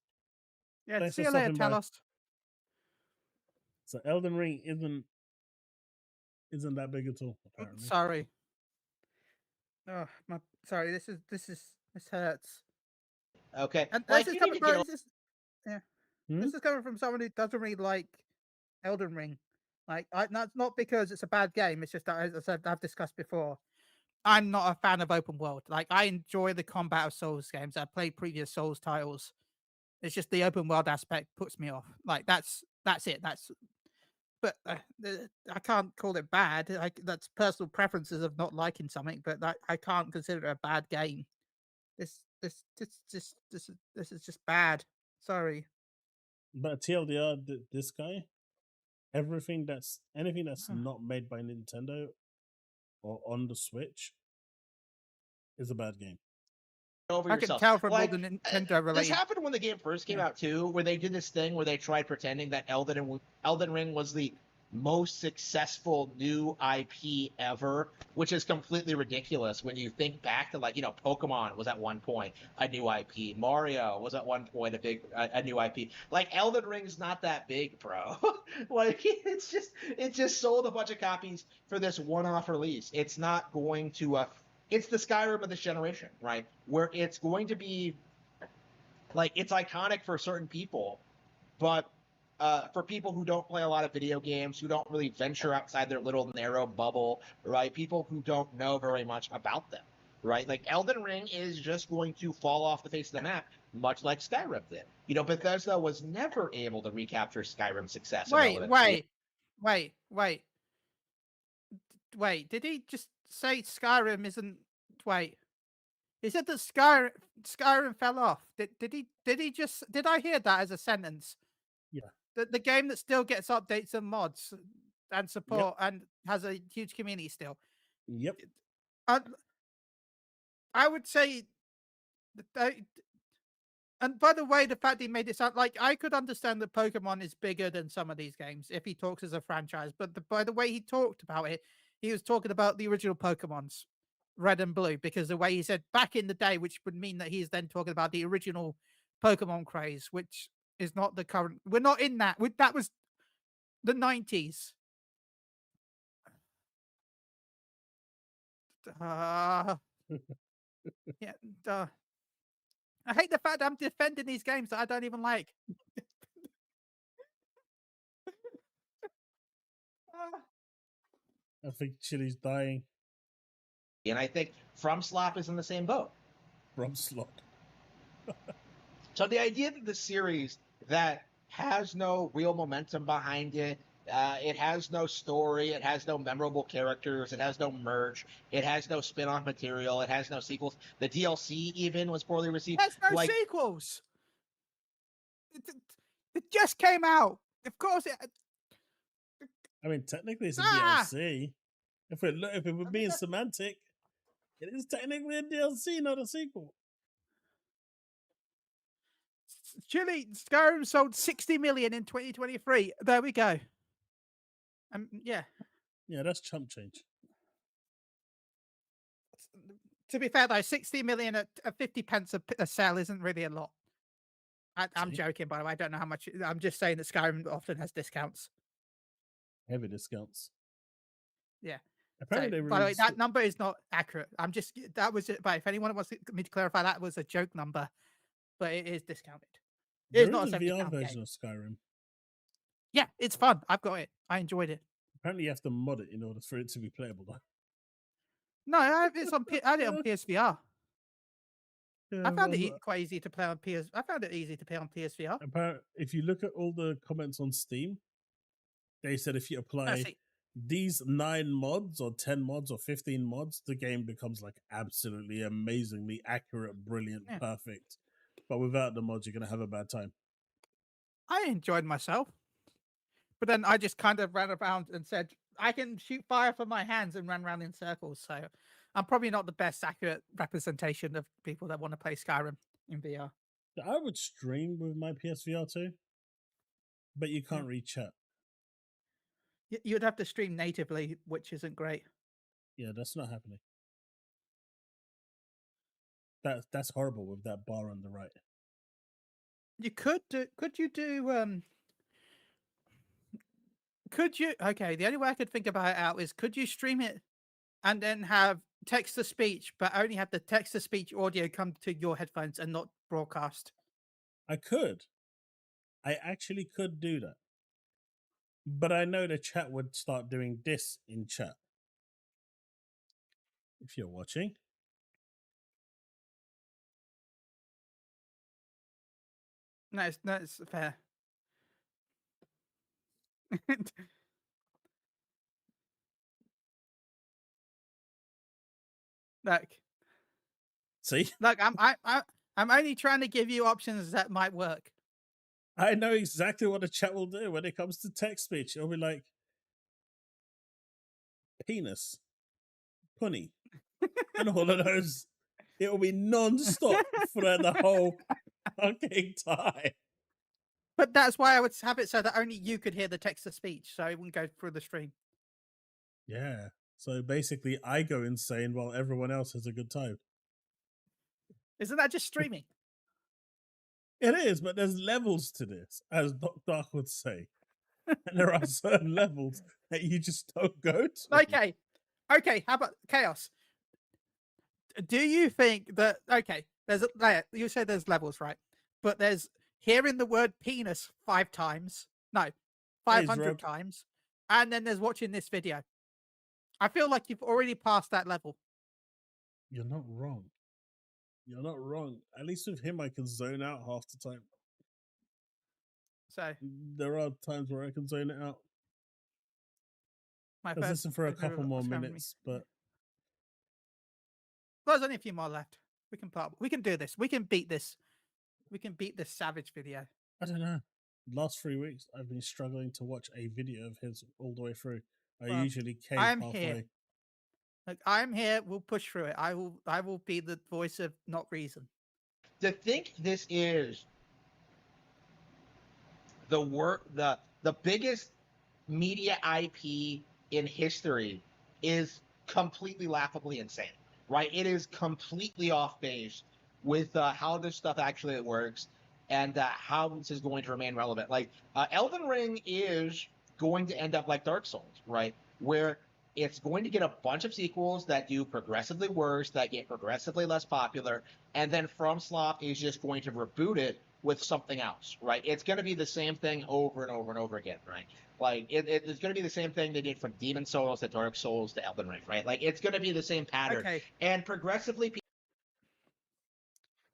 Yeah, Thanks see for you later, stopping by. Talos. So Elden Ring isn't that big at all, apparently. Sorry. Oh, sorry. This hurts. Okay, And like this is you coming need to get from over. this is coming from someone who doesn't really like Elden Ring. Like, that's not because it's a bad game. It's just that, as I said, I've discussed before. I'm not a fan of open world. Like, I enjoy the combat of Souls games. I played previous Souls titles. It's just the open world aspect puts me off. Like, that's it. But I can't call it bad. That's personal preferences of not liking something. But I can't consider it a bad game. This is just bad. Sorry. But TLDR, this guy, anything that's not made by Nintendo or on the Switch is a bad game. Over I yourself. can tell from all Like, the Nintendo related. this happened when the game first came out too, where they did this thing where they tried pretending that Elden Ring was the most successful new IP ever, which is completely ridiculous when you think back to, like, you know, Pokemon was at one point a new IP, Mario was at one point a new IP. Like, Elden Ring's not that big, bro. Like, it just sold a bunch of copies for this one-off release. It's not going to it's the Skyrim of this generation, right? Where it's going to be, like, it's iconic for certain people, but for people who don't play a lot of video games, who don't really venture outside their little narrow bubble, right? People who don't know very much about them, right? Like, Elden Ring is just going to fall off the face of the map, much like Skyrim did. You know, Bethesda was never able to recapture Skyrim's success. Wait. Did he just say Skyrim isn't? Wait. He said that Skyrim fell off. Did I hear that as a sentence? Yeah. The game that still gets updates and mods and support and has a huge community still. Yep. I would say that and by the way, the fact he made it sound like, I could understand that Pokemon is bigger than some of these games if he talks as a franchise, but by the way he talked about it, he was talking about the original Pokemons, Red and Blue, because the way he said back in the day, which would mean that he's then talking about the original Pokemon craze, which is not the current. We're not in that. That was the 90s. Yeah. I hate the fact that I'm defending these games that I don't even like. I think Chille's dying. And I think FromSlop is in the same boat. From slot. So the idea that the series that has no real momentum behind it, it has no story, it has no memorable characters, it has no merch, it has no spin-off material, it has no sequels. The DLC even was poorly received. There's no sequels. It just came out. Of course, I mean, technically it's a DLC. If we're being semantic, it is technically a DLC, not a sequel. Chille, Skyrim sold 60 million in 2023. There we go. Yeah. Yeah, that's chump change. To be fair, though, 60 million at 50 pence a sell isn't really a lot. I'm joking, by the way. I don't know how much. I'm just saying that Skyrim often has discounts. Heavy discounts. Yeah. Apparently, by the way, that number is not accurate. That was it. But if anyone wants me to clarify, that was a joke number, but it is discounted. There is not a VR version of Skyrim. Yeah, it's fun. I've got it. I enjoyed it. Apparently, you have to mod it in order for it to be playable, though. No, I had it on PSVR. Yeah, I found it quite easy to play on PS. I found it easy to play on PSVR. Apparently, if you look at all the comments on Steam, they said if you apply these 9 mods or 10 mods or 15 mods, the game becomes like absolutely amazingly accurate, brilliant, perfect. But without the mods, you're going to have a bad time. I enjoyed myself. But then I just kind of ran around and said, I can shoot fire from my hands and run around in circles. So I'm probably not the best accurate representation of people that want to play Skyrim in VR. I would stream with my PSVR too, but you can't read chat. You'd have to stream natively, which isn't great. Yeah, that's not happening. That's horrible with that bar on the right. You could do. Could you do? Could you? Okay, the only way I could think about it out is could you stream it and then have text to speech, but only have the text to speech audio come to your headphones and not broadcast? I could. I actually could do that. But I know the chat would start doing this in chat. If you're watching. No, it's fair. Look, See? I'm only trying to give you options that might work. I know exactly what the chat will do when it comes to text speech. It'll be like penis, punny, and all of those. It'll be non-stop throughout the whole fucking time. But that's why I would have it so that only you could hear the text to speech, so it wouldn't go through the stream. Yeah. So basically, I go insane while everyone else has a good time. Isn't that just streaming? It is, but there's levels to this, as Dark would say. And there are certain levels that you just don't go to. Okay, how about Chaos? Do you think that, you say there's levels, right? But there's hearing the word penis 5 times. No, 500 times. And then there's watching this video. I feel like you've already passed that level. You're not wrong. You're not wrong. At least with him, I can zone out half the time. So there are times where I can zone it out. Let's listen for a couple more minutes, but there's only a few more left. We can do this. We can beat this. We can beat this savage video. I don't know. Last 3 weeks, I've been struggling to watch a video of his all the way through. I usually cave halfway. Here. Look, I'm here. We'll push through it. I will be the voice of not reason. To think this is the biggest media IP in history is completely laughably insane, right? It is completely off base with how this stuff actually works and how this is going to remain relevant. Like Elden Ring is going to end up like Dark Souls, right? Where it's going to get a bunch of sequels that do progressively worse, that get progressively less popular, and then FromSoft is just going to reboot it with something else, right? It's going to be the same thing over and over and over again, right? Like, it's going to be the same thing they did from Demon Souls to Dark Souls to Elden Ring, right? Like, it's going to be the same pattern. Okay. And progressively...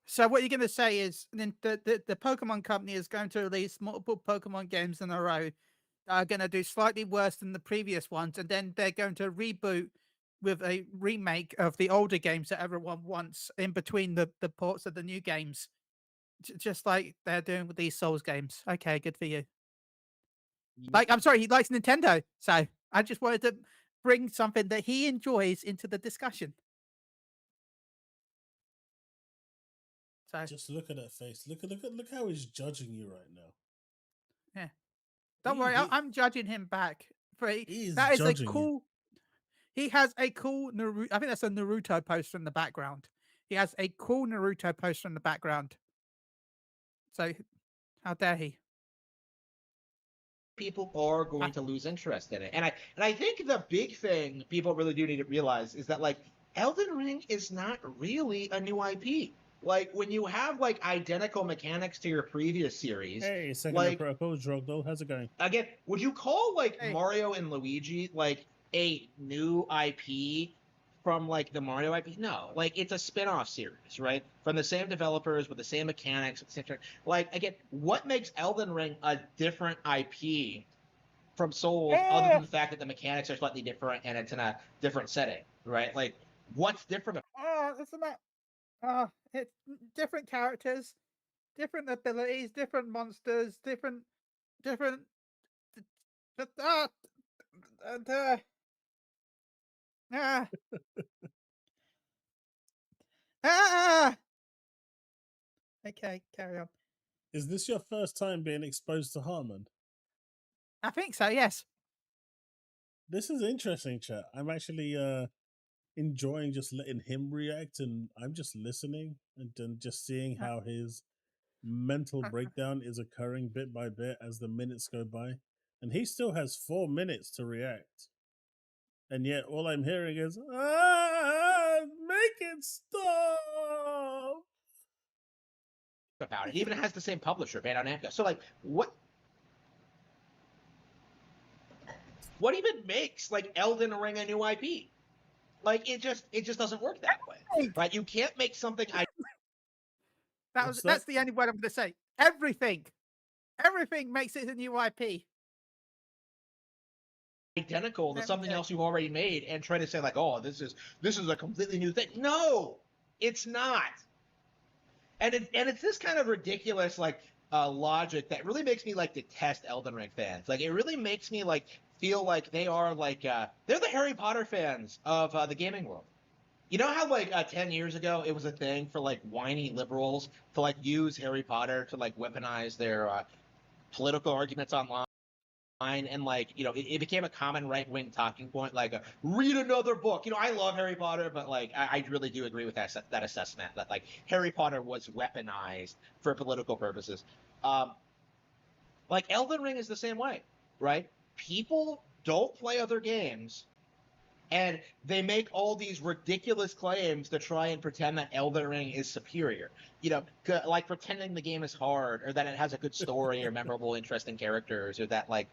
So what you're going to say is the Pokemon company is going to release multiple Pokemon games in a row that are going to do slightly worse than the previous ones, and then they're going to reboot with a remake of the older games that everyone wants in between the ports of the new games. Just like they're doing with these Souls games. Okay, good for you. Like, I'm sorry, he likes Nintendo, so I just wanted to bring something that he enjoys into the discussion. So just look at that face. Look how he's judging you right now. Yeah. Don't worry, I'm judging him back. That is a cool. He has a cool Naruto. I think that's a Naruto poster in the background. He has a cool Naruto poster in the background. So, how dare he? People are going to lose interest in it, and I think the big thing people really do need to realize is that like Elden Ring is not really a new IP. Like when you have like identical mechanics to your previous series. Hey, second protocol, Drogdo, how's it going? Again, would you call like Mario and Luigi like a new IP from like the Mario IP? No, like it's a spin-off series, right? From the same developers with the same mechanics, etc. Like again, what makes Elden Ring a different IP from Souls other than the fact that the mechanics are slightly different and it's in a different setting, right? Like what's different? It's different characters, different abilities, different monsters, different. Okay, carry on. Is this your first time being exposed to Harmon? I think so, yes. This is interesting, chat. I'm actually enjoying just letting him react, and I'm just listening and then just seeing how his mental breakdown is occurring bit by bit as the minutes go by. And he still has 4 minutes to react. And yet all I'm hearing is, make it stop. About it even has the same publisher, Bandai Namco. So like, what even makes like Elden Ring a new IP? Like it just doesn't work that way, right? You can't make something. That's the only word I'm going to say. Everything makes it a new IP. Identical to something else you've already made, and try to say like, oh, this is a completely new thing. No, it's not. And it's this kind of ridiculous like logic that really makes me like detest Elden Ring fans. Like it really makes me like feel like they are like they're the Harry Potter fans of the gaming world. You know how like 10 years ago it was a thing for like whiny liberals to like use Harry Potter to like weaponize their political arguments online, and like it became a common right-wing talking point, like read another book. I love Harry Potter, but like I really do agree with that assessment that like Harry Potter was weaponized for political purposes. Like Elden Ring is the same way, right? People don't play other games, and they make all these ridiculous claims to try and pretend that Elden Ring is superior. Like pretending the game is hard, or that it has a good story, or memorable, interesting characters, or that like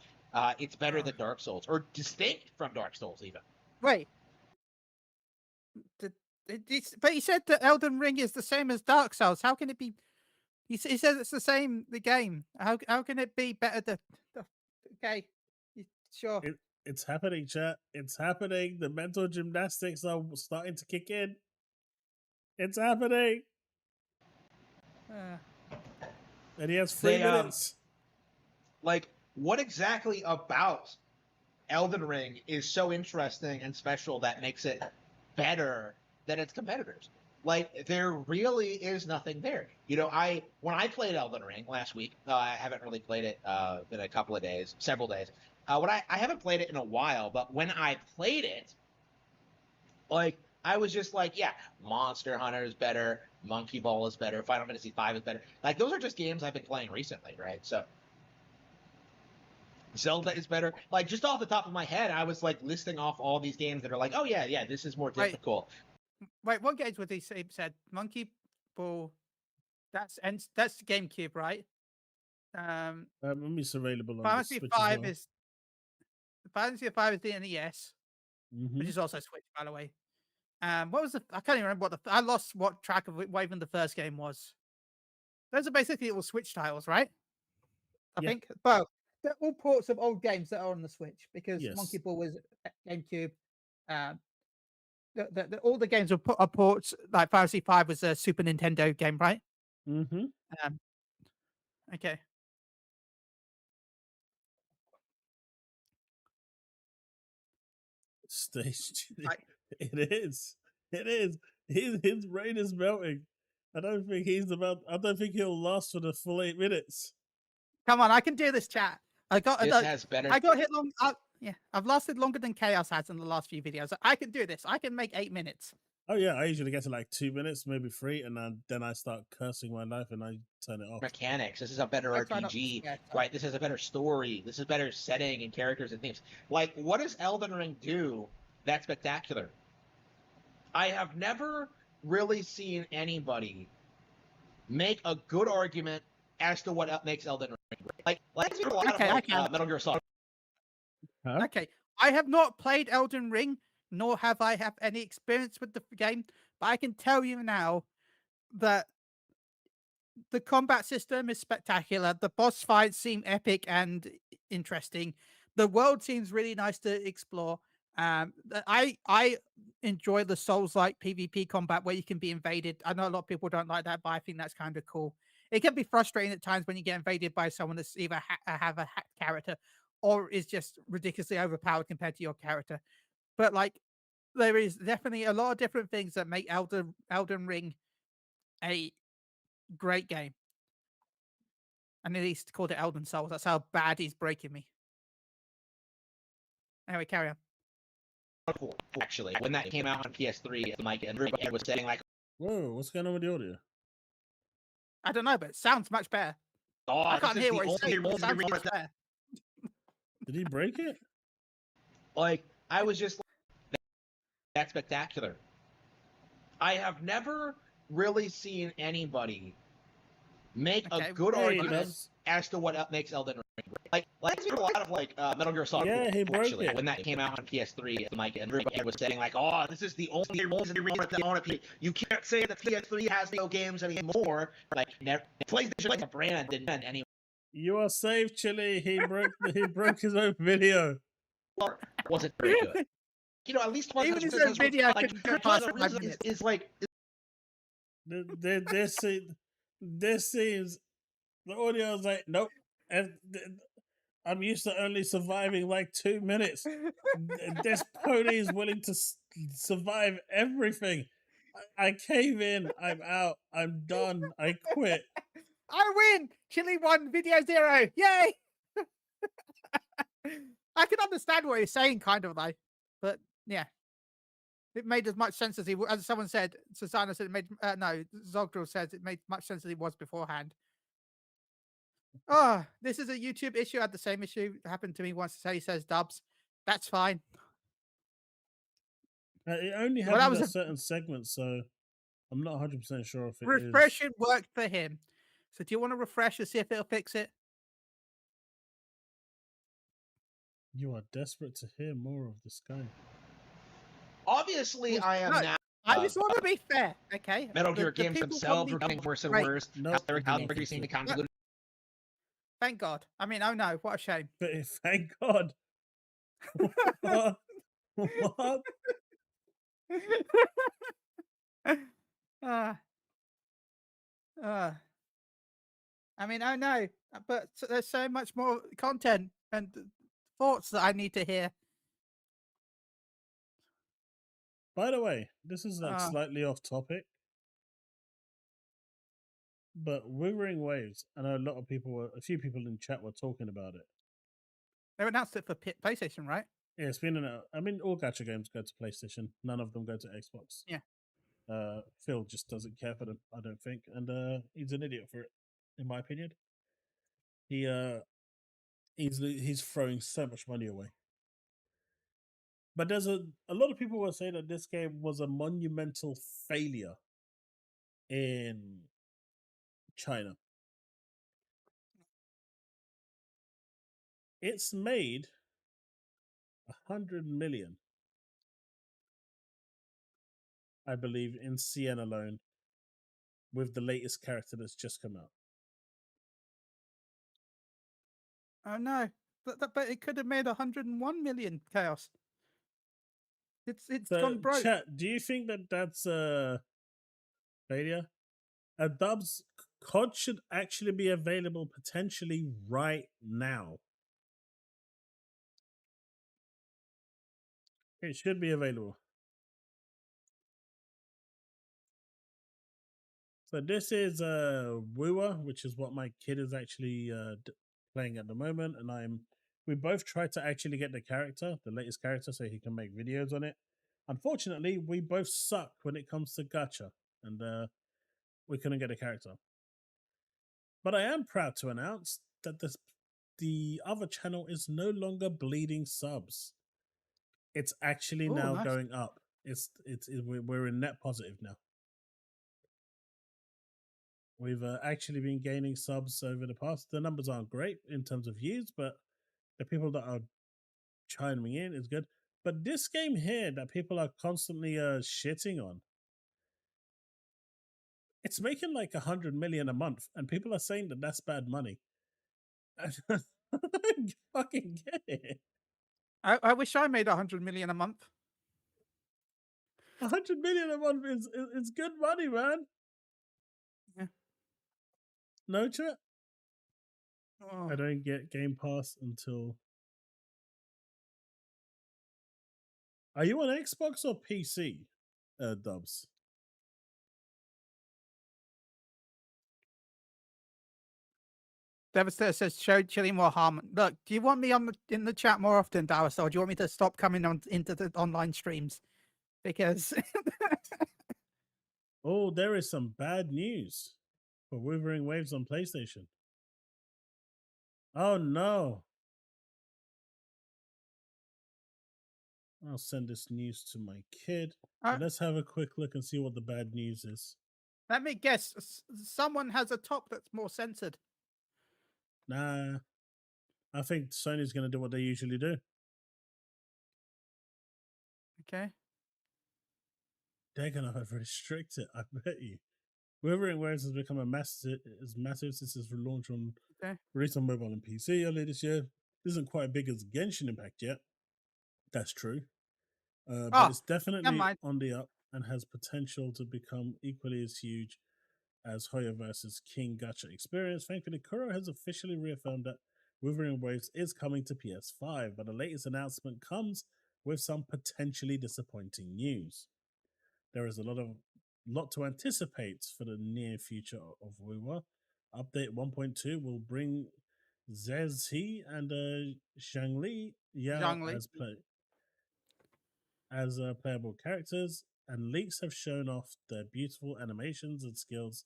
it's better than Dark Souls, or distinct from Dark Souls even. Wait. But he said that Elden Ring is the same as Dark Souls. How can it be? He says it's the same, the game. How can it be better? Okay, sure. It's happening, chat. It's happening. The mental gymnastics are starting to kick in. It's happening. And he has 3 minutes. Like, what exactly about Elden Ring is so interesting and special that makes it better than its competitors? Like, there really is nothing there. When I played Elden Ring last week, I haven't really played it in a couple of days, several days. I haven't played it in a while, but when I played it, like, I was just like, yeah, Monster Hunter is better, Monkey Ball is better, Final Fantasy V is better. Like, those are just games I've been playing recently, right? So, Zelda is better. Like, just off the top of my head, I was like listing off all these games that are like, oh yeah, this is more difficult. Wait, what games would he said? Monkey Ball. That's GameCube, right? It's available on Fantasy the Switch V as well. is Fantasy V is the NES, which is also Switch, by the way. What was I can't even remember I lost what track of what even the first game was. Those are basically all Switch titles, right? I think. Well, they're all ports of old games that are on the Switch, because Monkey Ball was GameCube. All the games are ports. Like Fantasy V was a Super Nintendo game, right? Mm-hmm. Okay. Stage. It is. His brain is melting. I don't think he'll last for the full 8 minutes. Come on, I can do this, chat. I got hit long. I've lasted longer than Chaos has in the last few videos. I can do this. I can make 8 minutes. Oh yeah, I usually get to like 2 minutes, maybe 3, and then I start cursing my life and I turn it off. Mechanics. This is a better RPG, right? This is a better story. This is better setting and characters and themes. Like, what does Elden Ring do that's spectacular? I have never really seen anybody make a good argument as to what makes Elden Ring great. Like, let's do a lot of Metal Gear Solid. Huh? Okay, I have not played Elden Ring, nor have I have any experience with the game, but I can tell you now that the combat system is spectacular. The boss fights seem epic and interesting. The world seems really nice to explore. I enjoy the Souls-like PvP combat where you can be invaded. I know a lot of people don't like that, but I think that's kind of cool. It can be frustrating at times when you get invaded by someone that's either have a hacked character or is just ridiculously overpowered compared to your character. But like, there is definitely a lot of different things that make Elden Ring a great game. And at least called it Elden Souls. That's how bad he's breaking me. Anyway, carry on. Cool, actually. When that came out on PS3, Mike and everybody was saying like, Whoa, what's going on with the audio? I don't know, but it sounds much better. "Oh, I can't this hear is what the he's saying. only But it sounds one much better. Did he break it? Like, I was just like, that's spectacular. I have never really seen anybody make a good argument as to what makes Elden Ring great. Like I've seen a lot of like Metal Gear Solid. Yeah, he broke actually, it. when that came out on PS3, Mike and everybody was saying like, "Oh, this is the only reason that I want to play." You can't say that PS3 has video games anymore. Like, PlayStation like a brand didn't anymore. You are safe, Chille. He broke his own video. Wasn't very good. You know, at least one Even his own video like, is like this seems the audio is like nope. And I'm used to only surviving like 2 minutes. This pony is willing to survive everything. I cave in. I'm out. I'm done. I quit. I win! Chille won video 0. Yay! I can understand what he's saying, kind of though, but yeah, it made as much sense as someone said. Susanna said it made no. Zogdril says it made much sense as he was beforehand. Oh, this is a YouTube issue. I had the same issue. It happened to me once. He says dubs. That's fine. It only happens at certain segments, so I'm not 100% sure if it refreshing worked for him. So do you want to refresh to see if it'll fix it? You are desperate to hear more of this guy. Obviously, I am now. I just want to be fair, okay? Metal Gear games themselves are getting worse and worse. Nope, How they're increasing the convoluted. Thank God. I mean, oh no, what a shame. Thank God. What? I mean, oh no, but there's so much more content and thoughts that I need to hear. By the way, this is like slightly off topic, but Wuthering Waves, I know a few people in chat were talking about it. They announced it for PlayStation, right? Yeah, it's been I mean, all gacha games go to PlayStation. None of them go to Xbox. Yeah. Phil just doesn't care for them, I don't think, and he's an idiot for it, in my opinion. He's throwing so much money away. But there's a lot of people will say that this game was a monumental failure in China. It's made 100 million, I believe, in CN alone, with the latest character that's just come out. Oh no, but it could have made 101 million chaos. It's gone broke. Chat, do you think that that's failure? Dubs COD should actually be available potentially right now. It should be available. So this is Wooer, which is what my kid is actually playing at the moment, and we both tried to actually get the latest character, so he can make videos on it. Unfortunately, we both suck when it comes to gacha, and we couldn't get a character. But I am proud to announce that the other channel is no longer bleeding subs. It's actually now going up. We're in net positive now. We've actually been gaining subs over the past. The numbers aren't great in terms of views, but the people that are chiming in is good. But this game here that people are constantly shitting on, it's making like 100 million a month, and people are saying that that's bad money. I don't fucking get it. I wish I made 100 million a month. 100 million a month is good money, man. Yeah. No chat. I don't get Game Pass until. Are you on Xbox or PC, Dubs? Devastator says, show Chille more harm. Look, do you want me in the chat more often, Dallas, or do you want me to stop coming into the online streams? Because Oh, there is some bad news for Wuthering Waves on PlayStation. Oh no. I'll send this news to my kid. But let's have a quick look and see what the bad news is. Let me guess. Someone has a top that's more censored. Nah. I think Sony's going to do what they usually do. Okay. They're going to restrict it, I bet you. Wuthering Waves has become massive since its launch on release on mobile and PC earlier this year. It isn't quite as big as Genshin Impact yet. That's true. But it's definitely on the up and has potential to become equally as huge as Hoya vs. King Gacha experience. Thankfully, Kuro has officially reaffirmed that Wuthering Waves is coming to PS5, but the latest announcement comes with some potentially disappointing news. There is a lot to anticipate for the near future of WoW. Update 1.2 will bring Zezhi and Zhangli Yao as playable characters, and leaks have shown off their beautiful animations and skills.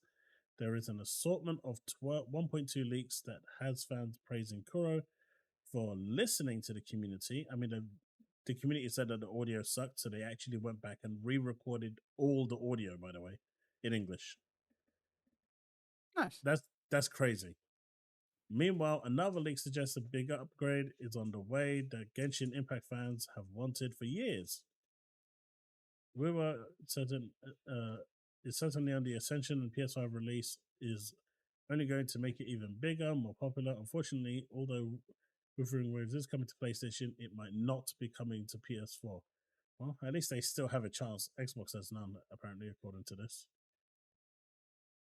There is an assortment of 1.2 leaks that has fans praising Kuro for listening to the community. I mean, the community said that the audio sucked, so they actually went back and re-recorded all the audio, by the way, in English. Nice. That's crazy. Meanwhile, another leak suggests a big upgrade is on the way that Genshin Impact fans have wanted for years. We were certain it's certainly on the Ascension, and PS5 release is only going to make it even bigger, more popular. Unfortunately, although Wuthering Waves is coming to PlayStation, it might not be coming to PS4. Well, at least they still have a chance. Xbox has none, apparently, according to this.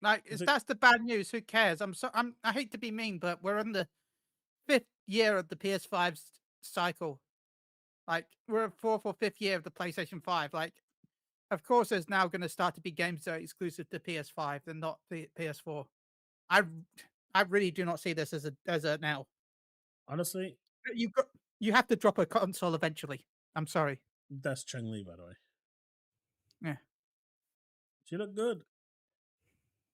Like, that's the bad news. Who cares? I hate to be mean, but we're in the 5th year of the PS5 cycle. Like, we're in 4th or 5th year of the PlayStation 5. Like, of course, there's now going to start to be games that are exclusive to PS5 and not the PS4. I really do not see this as a now. Honestly, you have to drop a console eventually. I'm sorry. That's Chun-Li, by the way. Yeah. She looked good.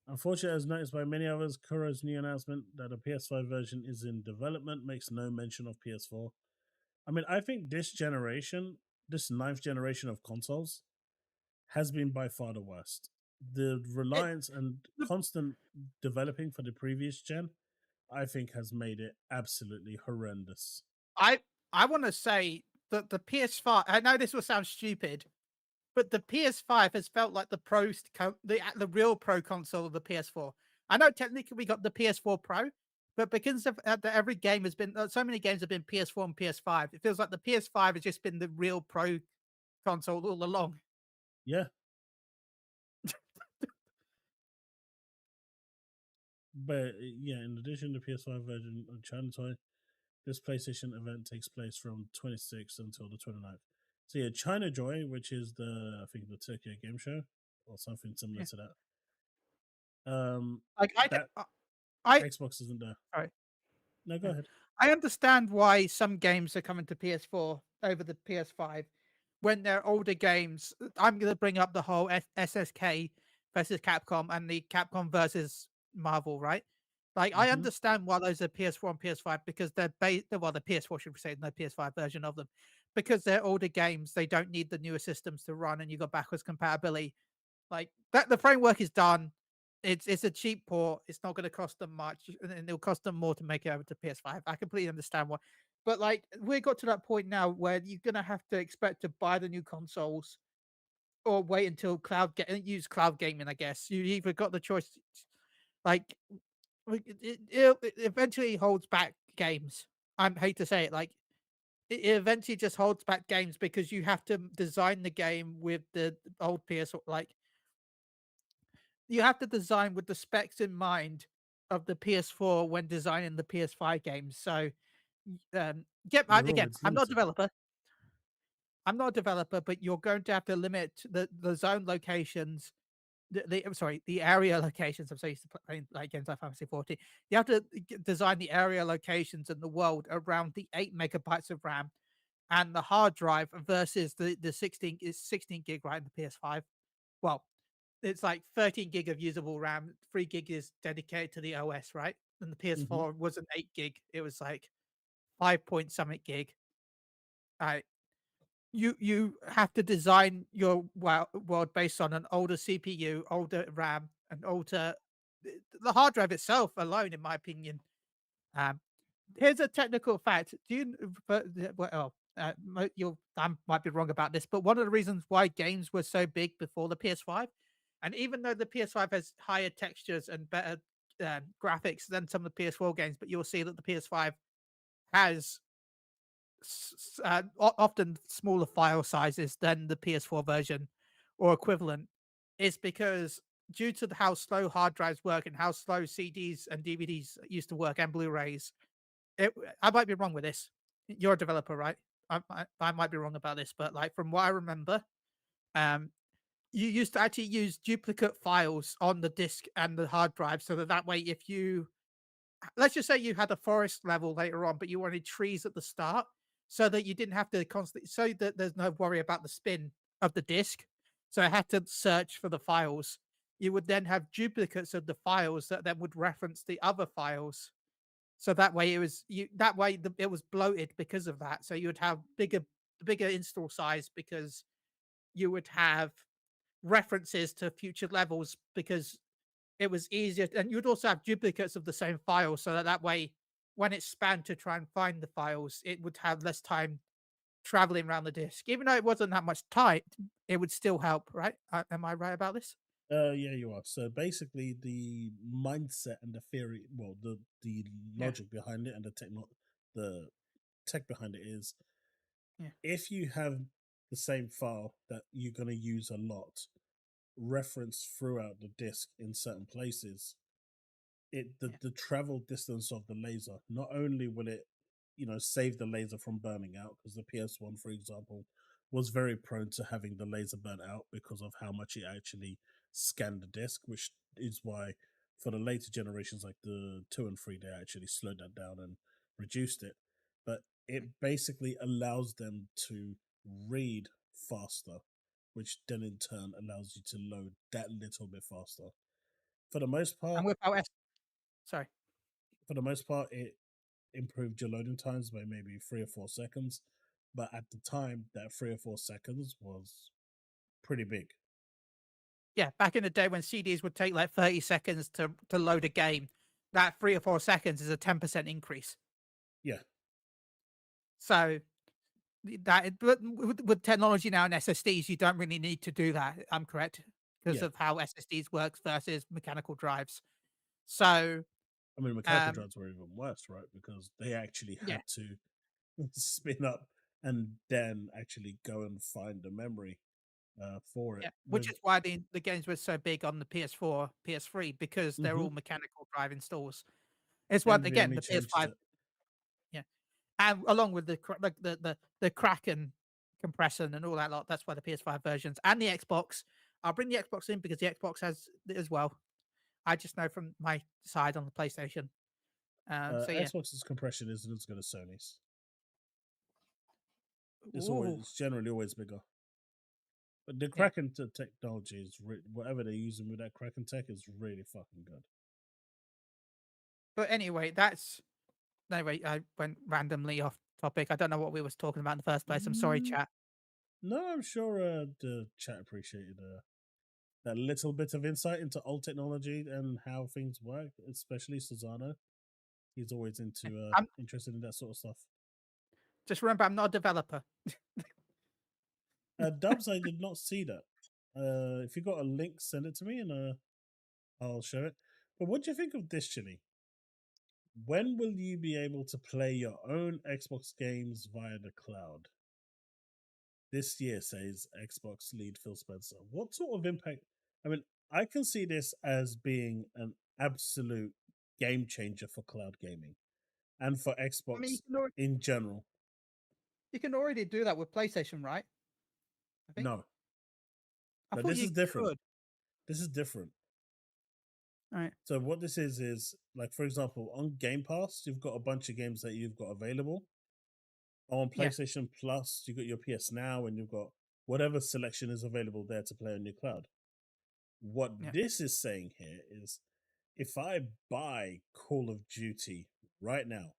Unfortunately, as noticed by many others, Kuro's new announcement that a PS5 version is in development makes no mention of PS4. I mean, I think this generation, this 9th generation of consoles, has been by far the worst. The reliance and constant developing for the previous gen, I think, has made it absolutely horrendous. I want to say that the PS5, I know this will sound stupid, but the PS5 has felt like the real pro console of the PS4. I know technically we got the PS4 Pro, but because of every game has been so many games have been PS4 and PS5, it feels like the PS5 has just been the real pro console all along. Yeah. But yeah, in addition to PS5 version of China Toy, this PlayStation event takes place from 26th until the 29th. So yeah, China Joy, which is I think the Tokyo Game Show or something similar to that. Xbox isn't there. All right. No, go ahead. I understand why some games are coming to PS4 over the PS5 when they're older games. I'm going to bring up the whole SSK versus Capcom and the Capcom versus Marvel, right? Like, I understand why those are PS4 and PS5 because they're the PS4 should we say, no PS5 version of them, because they're older games. They don't need the newer systems to run, and you got backwards compatibility. Like that, the framework is done. It's a cheap port. It's not going to cost them much, and it'll cost them more to make it over to PS5. I completely understand why, but like we got to that point now where you're going to have to expect to buy the new consoles, or wait until use cloud gaming. I guess you either got the choice. Like it eventually holds back games. I hate to say it, like it eventually just holds back games because you have to design the game with the old PS, like you have to design with the specs in mind of the PS4 when designing the PS5 games. So, again, I'm not a developer. I'm not a developer, but you're going to have to limit the zone locations the area locations. I'm so used to playing like games like Fantasy XIV. You have to design the area locations in the world around the 8 MB of RAM and the hard drive versus the 16 gig right in the PS5. Well, it's like 13 gig of usable RAM, 3 gig is dedicated to the OS, right? And the Mm-hmm. PS4 wasn't 8 gig; it was like 5 point something gig. Right? You have to design your world based on an older CPU, older RAM, and older the hard drive itself alone, in my opinion. Um, Here's a technical fact. Do you well, I might be wrong about this, but one of the reasons why games were so big before the PS5, and even though the PS5 has higher textures and better graphics than some of the PS4 games, but you'll see that the PS5 has often smaller file sizes than the PS4 version or equivalent, is because due to how slow hard drives work and how slow CDs and DVDs used to work and Blu-rays, I might be wrong with this. You're a developer, right? I might be wrong about this, but like from what I remember, um, you used to actually use duplicate files on the disk and the hard drive, so that way, if you let's just say you had a forest level later on, but you wanted trees at the start, so that you didn't have to constantly, so that there's no worry about the spin of the disk. So I had to search for the files. You would then have duplicates of the files that then would reference the other files, so that way it was bloated because of that. So you would have bigger install size because you would have references to future levels because it was easier, and you'd also have duplicates of the same file, so that way when it spanned to try and find the files, it would have less time traveling around the disk. Even though it wasn't that much time, it would still help, right? Am I right about this? Yeah, you are. So basically, the mindset and the theory, well, the Yeah, logic behind it and the tech behind it is, yeah, if you have the same file that you're going to use a lot referenced throughout the disk in certain places, yeah, the travel distance of the laser, not only will it save the laser from burning out, because the PS1, for example, was very prone to having the laser burn out because of how much it actually scanned the disk, which is why for the later generations like the 2 and 3 they actually slowed that down and reduced it. But it basically allows them to read faster, which then in turn allows you to load that little bit faster. For the most and part, without sorry. it improved your loading times by maybe 3 or 4 seconds. But at the time, that 3 or 4 seconds was pretty big. Yeah, back in the day when CDs would take like 30 seconds to load a game, that 3 or 4 seconds is a 10% increase. Yeah, So but with technology now and SSDs, you don't really need to do that. I'm correct because yeah. of how SSDs works versus mechanical drives. So, I mean, mechanical um, drives were even worse, right? Because they actually yeah, had to spin up and then actually go and find the memory for it. yeah, which With is why the games were so big on the PS4, PS3 because they're hmm all mechanical drive installs. It's what again NVMe the changes PS5, it. yeah, and along with the Kraken compression and all that lot. That's why the PS5 versions and the Xbox. I'll bring the Xbox in because the Xbox has it as well. I just know from my side on the PlayStation. So yeah. Xbox's compression isn't as good as Sony's. Ooh, It's generally always bigger. But the yeah. Kraken technology is whatever they're using with that Kraken tech is really fucking good. But anyway, I went randomly off topic. I don't know what we was talking about in the first place. I'm sorry, Mm, chat. No, I'm sure the chat appreciated that little bit of insight into old technology and how things work, especially Susano. He's always I'm interested in that sort of stuff. just remember I'm not a developer. Dubs, I did not see that. If you got a link, send it to me and I'll show it. But what do you think of this, Chille? When will you be able to play your own Xbox games via the cloud? This year, says Xbox lead Phil Spencer. What sort of impact? I mean, I can see this as being an absolute game changer for cloud gaming and for I mean, Xbox in general. you can already do that with PlayStation, right? I think. No, I no, thought this you is different. could. This is different. Right. So what this is like, for example, on Game Pass, you've got a bunch of games that you've got available. On Yeah. PlayStation Plus, you've got your PS Now, and you've got whatever selection is available there to play on your cloud. What Yeah. this is saying here is, if I buy Call of Duty right now,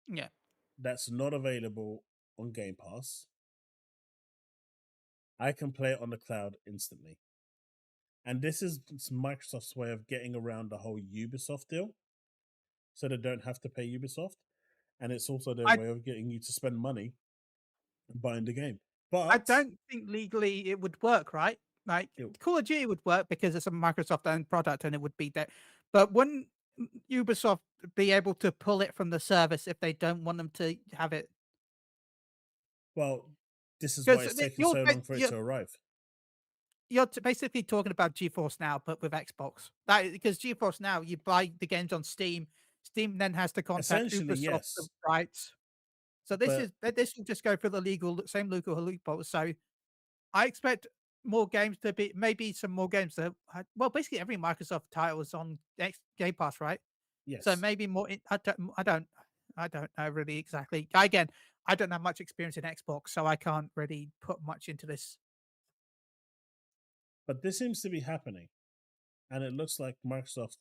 Yeah. that's not available on Game Pass, I can play it on the cloud instantly. And this is Microsoft's way of getting around the whole Ubisoft deal, so they don't have to pay Ubisoft. And it's also their I way of getting you to spend money buying the game. I But don't think legally it would work, right? Like it- Call of Duty would work because it's a Microsoft owned product and it would be there. But wouldn't Ubisoft be able to pull it from the service if they don't want them to have it? well, this is why Because it's taking so long for it to arrive. you're basically talking about GeForce Now, but with Xbox. That because GeForce Now, you buy the games on Steam. Steam then has to contact Essentially, Ubisoft for yes. rights. So But this will just go for the same legal loophole. So I expect more games to be maybe some more games that well, basically every Microsoft title is on Game Pass, right? So yes. maybe more. I don't know really exactly. Again, I don't have much experience in Xbox, so I can't really put much into this. But this seems to be happening. And it looks like Microsoft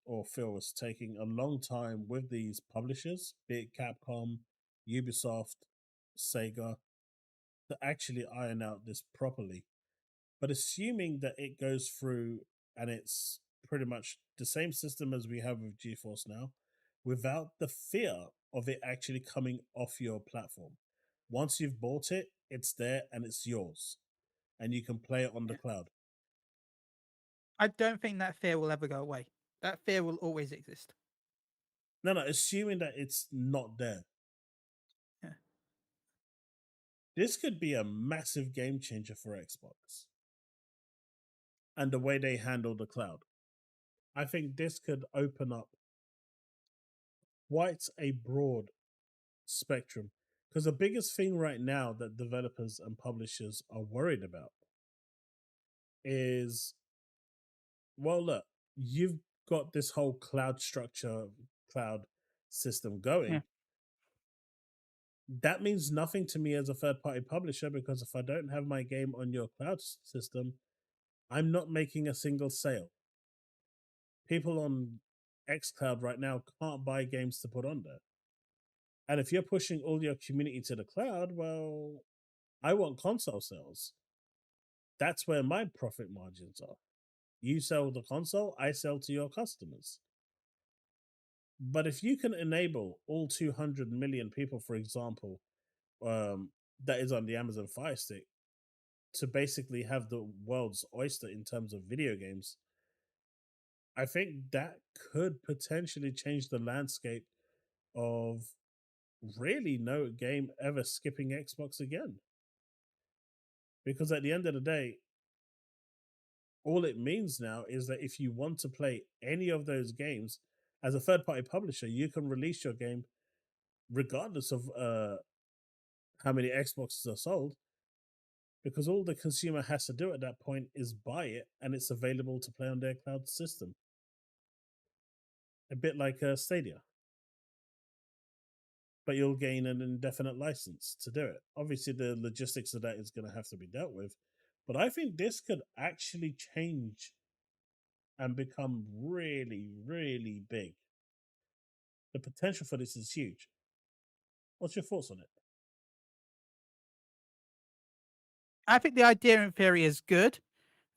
or Phil is taking a long time with these publishers, be it Capcom, Ubisoft, Sega, to actually iron out this properly. But assuming that it goes through and it's pretty much the same system as we have with GeForce Now, without the fear of it actually coming off your platform. Once you've bought it, it's there and it's yours, and you can play it on the Yeah. cloud. I don't think that fear will ever go away. That fear will always exist. No, assuming that it's not there. Yeah. This could be a massive game changer for Xbox and the way they handle the cloud. I think this could open up quite a broad spectrum, because the biggest thing right now that developers and publishers are worried about is, well, look, you've got this whole cloud system going. Yeah. That means nothing to me as a third party publisher, because if I don't have my game on your cloud system, I'm not making a single sale. People on xCloud right now can't buy games to put on there. And if you're pushing all your community to the cloud, well, I want console sales. That's where my profit margins are. You sell the console, I sell to your customers. But if you can enable all 200 million people, for example, that is on the Amazon Fire Stick, to basically have the world's oyster in terms of video games, I think that could potentially change the landscape of really no game ever skipping Xbox again. Because at the end of the day, all it means now is that if you want to play any of those games as a third party publisher, you can release your game regardless of how many Xboxes are sold, because all the consumer has to do at that point is buy it and it's available to play on their cloud system. A bit like Stadia. But you'll gain an indefinite license to do it. Obviously, the logistics of that is going to have to be dealt with. But I think this could actually change and become really, really big. The potential for this is huge. What's your thoughts on it? I think the idea in theory is good.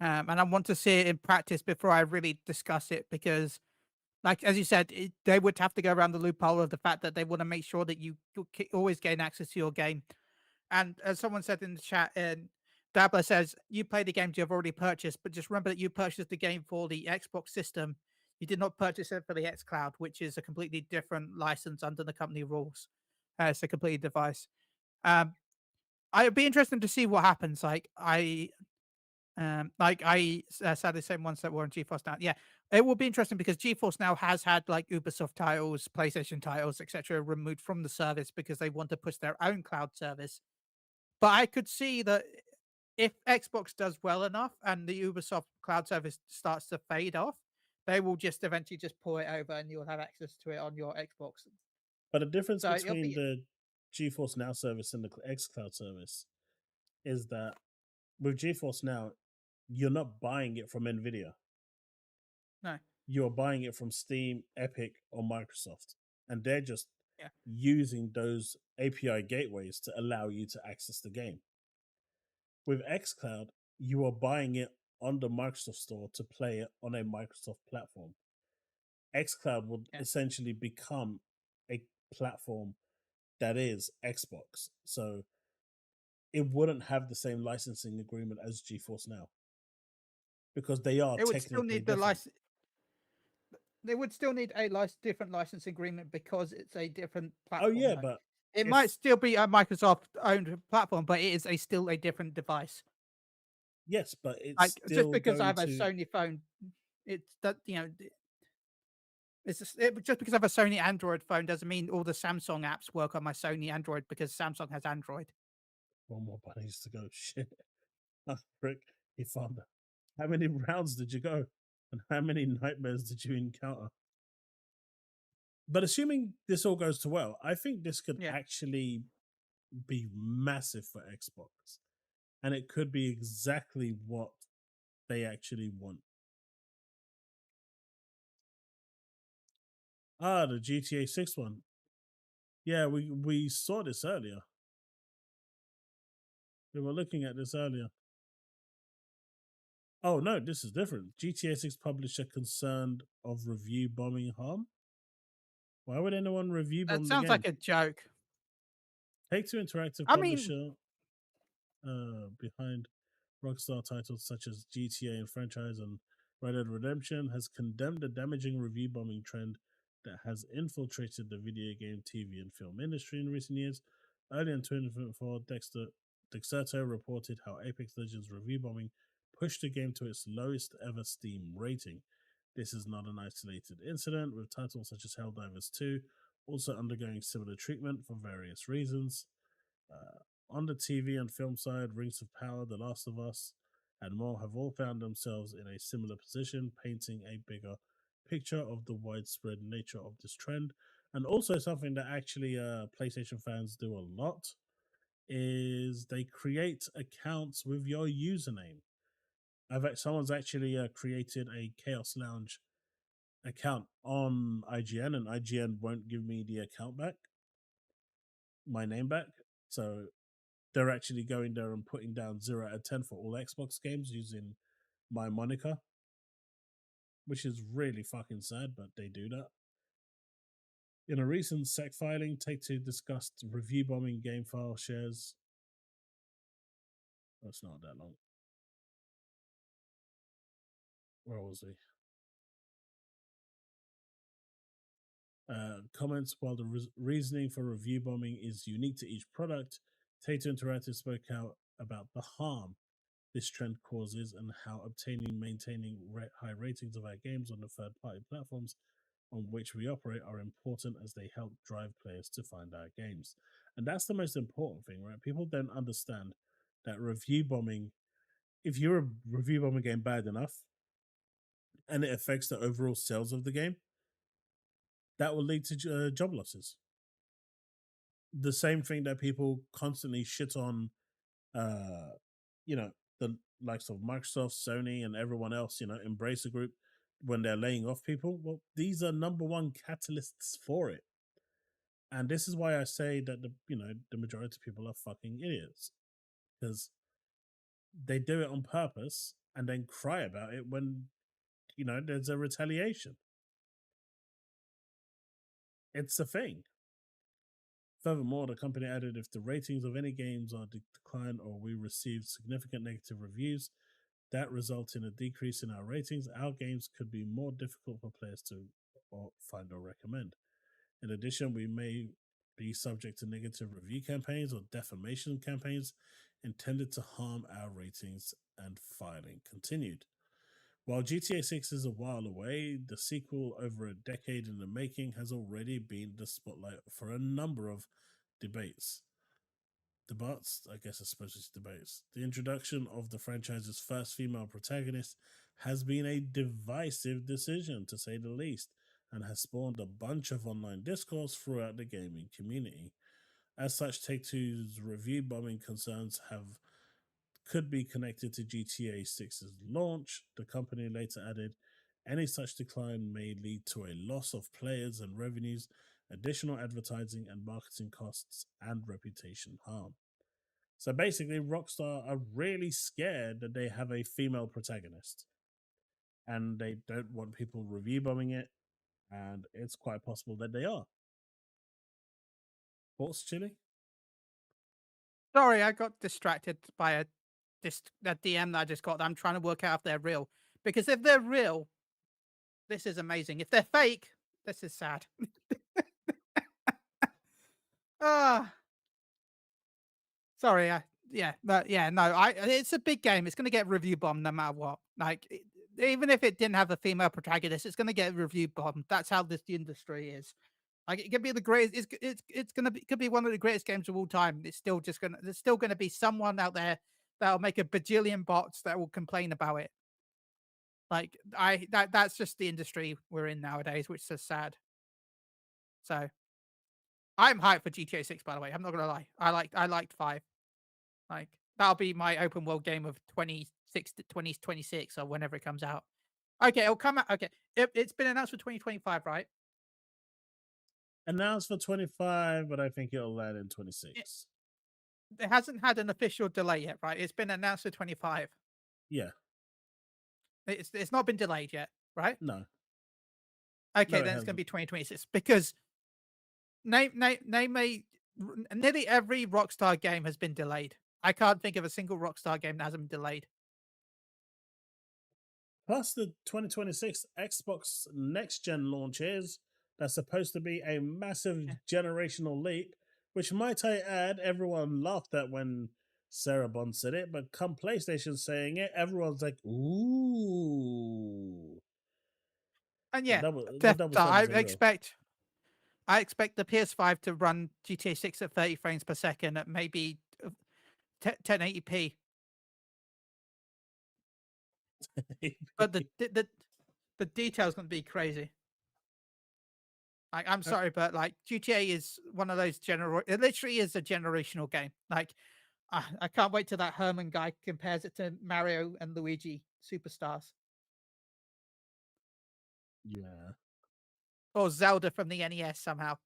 And I want to see it in practice before I really discuss it because, like as you said, they would have to go around the loophole of the fact that they want to make sure that you always gain access to your game. And as someone said in the chat, and Dabla says, you play the games you've already purchased, but just remember that you purchased the game for the Xbox system. You did not purchase it for the xCloud, which is a completely different license under the company rules. It's a complete device. It'd be interesting to see what happens. Sadly, same ones that were on GeForce Now. Yeah, it will be interesting because GeForce Now has had like Ubisoft titles, PlayStation titles, etc., removed from the service because they want to push their own cloud service. But I could see that if Xbox does well enough and the Ubisoft cloud service starts to fade off, they will just eventually just pull it over and you'll have access to it on your Xbox. But the difference So it'll between be the GeForce Now service and the xCloud service is that with GeForce Now, you're not buying it from Nvidia. no, You're buying it from Steam, Epic, or Microsoft, and they're just Yeah. using those API gateways to allow you to access the game. With xCloud, you are buying it on the Microsoft Store to play it on a Microsoft platform. xCloud would Yeah. essentially become a platform that is Xbox. So it wouldn't have the same licensing agreement as GeForce Now because they are it would still technically need the different. license. They would still need a different license agreement because it's a different platform. Oh yeah, though. but it if- might still be a Microsoft-owned platform, but it is still a different device. yes, but it's Like still just because I going have a to. Sony phone, it's that it's just because I have a Sony Android phone doesn't mean all the Samsung apps work on my Sony Android because Samsung has Android. One more bunnies to go. Shit. Rick, he found that. How many rounds did you go? And how many nightmares did you encounter? But assuming this all goes to well, I think this could Yeah. actually be massive for Xbox. And it could be exactly what they actually want. Ah, the GTA 6 one. Yeah, we saw this earlier. We were looking at this earlier. Oh no, this is different. GTA 6 publisher concerned of review bombing harm. Why would anyone review bomb That the sounds game? like a joke. Take-Two Interactive I mean- publisher behind Rockstar titles such as GTA and franchise and Red Dead Redemption has condemned the damaging review bombing trend that has infiltrated the video game, TV, and film industry in recent years. Early in 2024, Dexerto reported how Apex Legends review bombing pushed the game to its lowest ever Steam rating. This is not an isolated incident, with titles such as Helldivers 2 also undergoing similar treatment for various reasons. On the TV and film side, Rings of Power, The Last of Us, and more have all found themselves in a similar position, painting a bigger picture of the widespread nature of this trend. And also something that actually PlayStation fans do a lot is they create accounts with your username. Someone's actually created a Chaos Lounge account on IGN, and IGN won't give me the account back, my name back. So they're actually going there and putting down 0 out of 10 for all Xbox games using my moniker, which is really fucking sad, but they do that. In a recent SEC filing, Take-Two discussed review bombing game file shares. Oh, it's not that long. Where was he? Comments, while the reasoning for review bombing is unique to each product, Take-Two Interactive spoke out about the harm this trend causes and how obtaining and maintaining high ratings of our games on the third-party platforms on which we operate are important as they help drive players to find our games. And that's the most important thing, right? People don't understand that review bombing, if you're a review bombing game bad enough and it affects the overall sales of the game, that will lead to job losses. The same thing that people constantly shit on, the likes of Microsoft, Sony, and everyone else, Embracer Group, when they're laying off people. Well, these are number one catalysts for it. And this is why I say that the majority of people are fucking idiots, because they do it on purpose and then cry about it when there's a retaliation. It's a thing. Furthermore, the company added, if the ratings of any games are declined or we receive significant negative reviews that result in a decrease in our ratings, our games could be more difficult for players to find or recommend. In addition, we may be subject to negative review campaigns or defamation campaigns intended to harm our ratings, and filing continued. While GTA 6 is a while away, the sequel, over a decade in the making, has already been the spotlight for a number of debates. debates, I guess, especially debates. The introduction of the franchise's first female protagonist has been a divisive decision, to say the least, and has spawned a bunch of online discourse throughout the gaming community. As such, Take-Two's review bombing concerns could be connected to GTA 6's launch. The company later added, any such decline may lead to a loss of players and revenues, additional advertising and marketing costs, and reputation harm. So basically, Rockstar are really scared that they have a female protagonist, and they don't want people review bombing it, and it's quite possible that they are. Thoughts, Chille? Sorry, I got distracted by a DM that I just got. I'm trying to work out if they're real. Because if they're real, this is amazing. If they're fake, this is sad. Ah, sorry. It's a big game. It's going to get review bombed no matter what. Even if it didn't have a female protagonist, it's going to get review bombed. That's how this industry is. Like, it could be the greatest. It's gonna be, could be one of the greatest games of all time. There's still gonna be someone out there that'll make a bajillion bots that will complain about it. That's just the industry we're in nowadays, which is sad. So I'm hyped for GTA 6, by the way. I'm not gonna lie. I liked 5. Like, that'll be my open world game of 2026 or whenever it comes out. Okay, it'll come out. Okay, it's been announced for 2025, right? Announced for 25, but I think it'll land in 26. It hasn't had an official delay yet, right? It's been announced for 25. Yeah. It's not been delayed yet, right? No. Okay, No, then it's going to be 2026 because nearly every Rockstar game has been delayed. I can't think of a single Rockstar game that hasn't been delayed. Plus, the 2026 Xbox Next Gen launch that's supposed to be a massive generational leap, which, might I add, everyone laughed at when Sarah Bond said it, but come PlayStation saying it, everyone's like, ooh. And yeah, the double I expect the PS5 to run GTA 6 at 30 frames per second at maybe 1080p. But the detail's going to be crazy. I'm sorry, but GTA is one of those it literally is a generational game. I can't wait till that Herman guy compares it to Mario and Luigi Superstars. Yeah. Or Zelda from the NES somehow.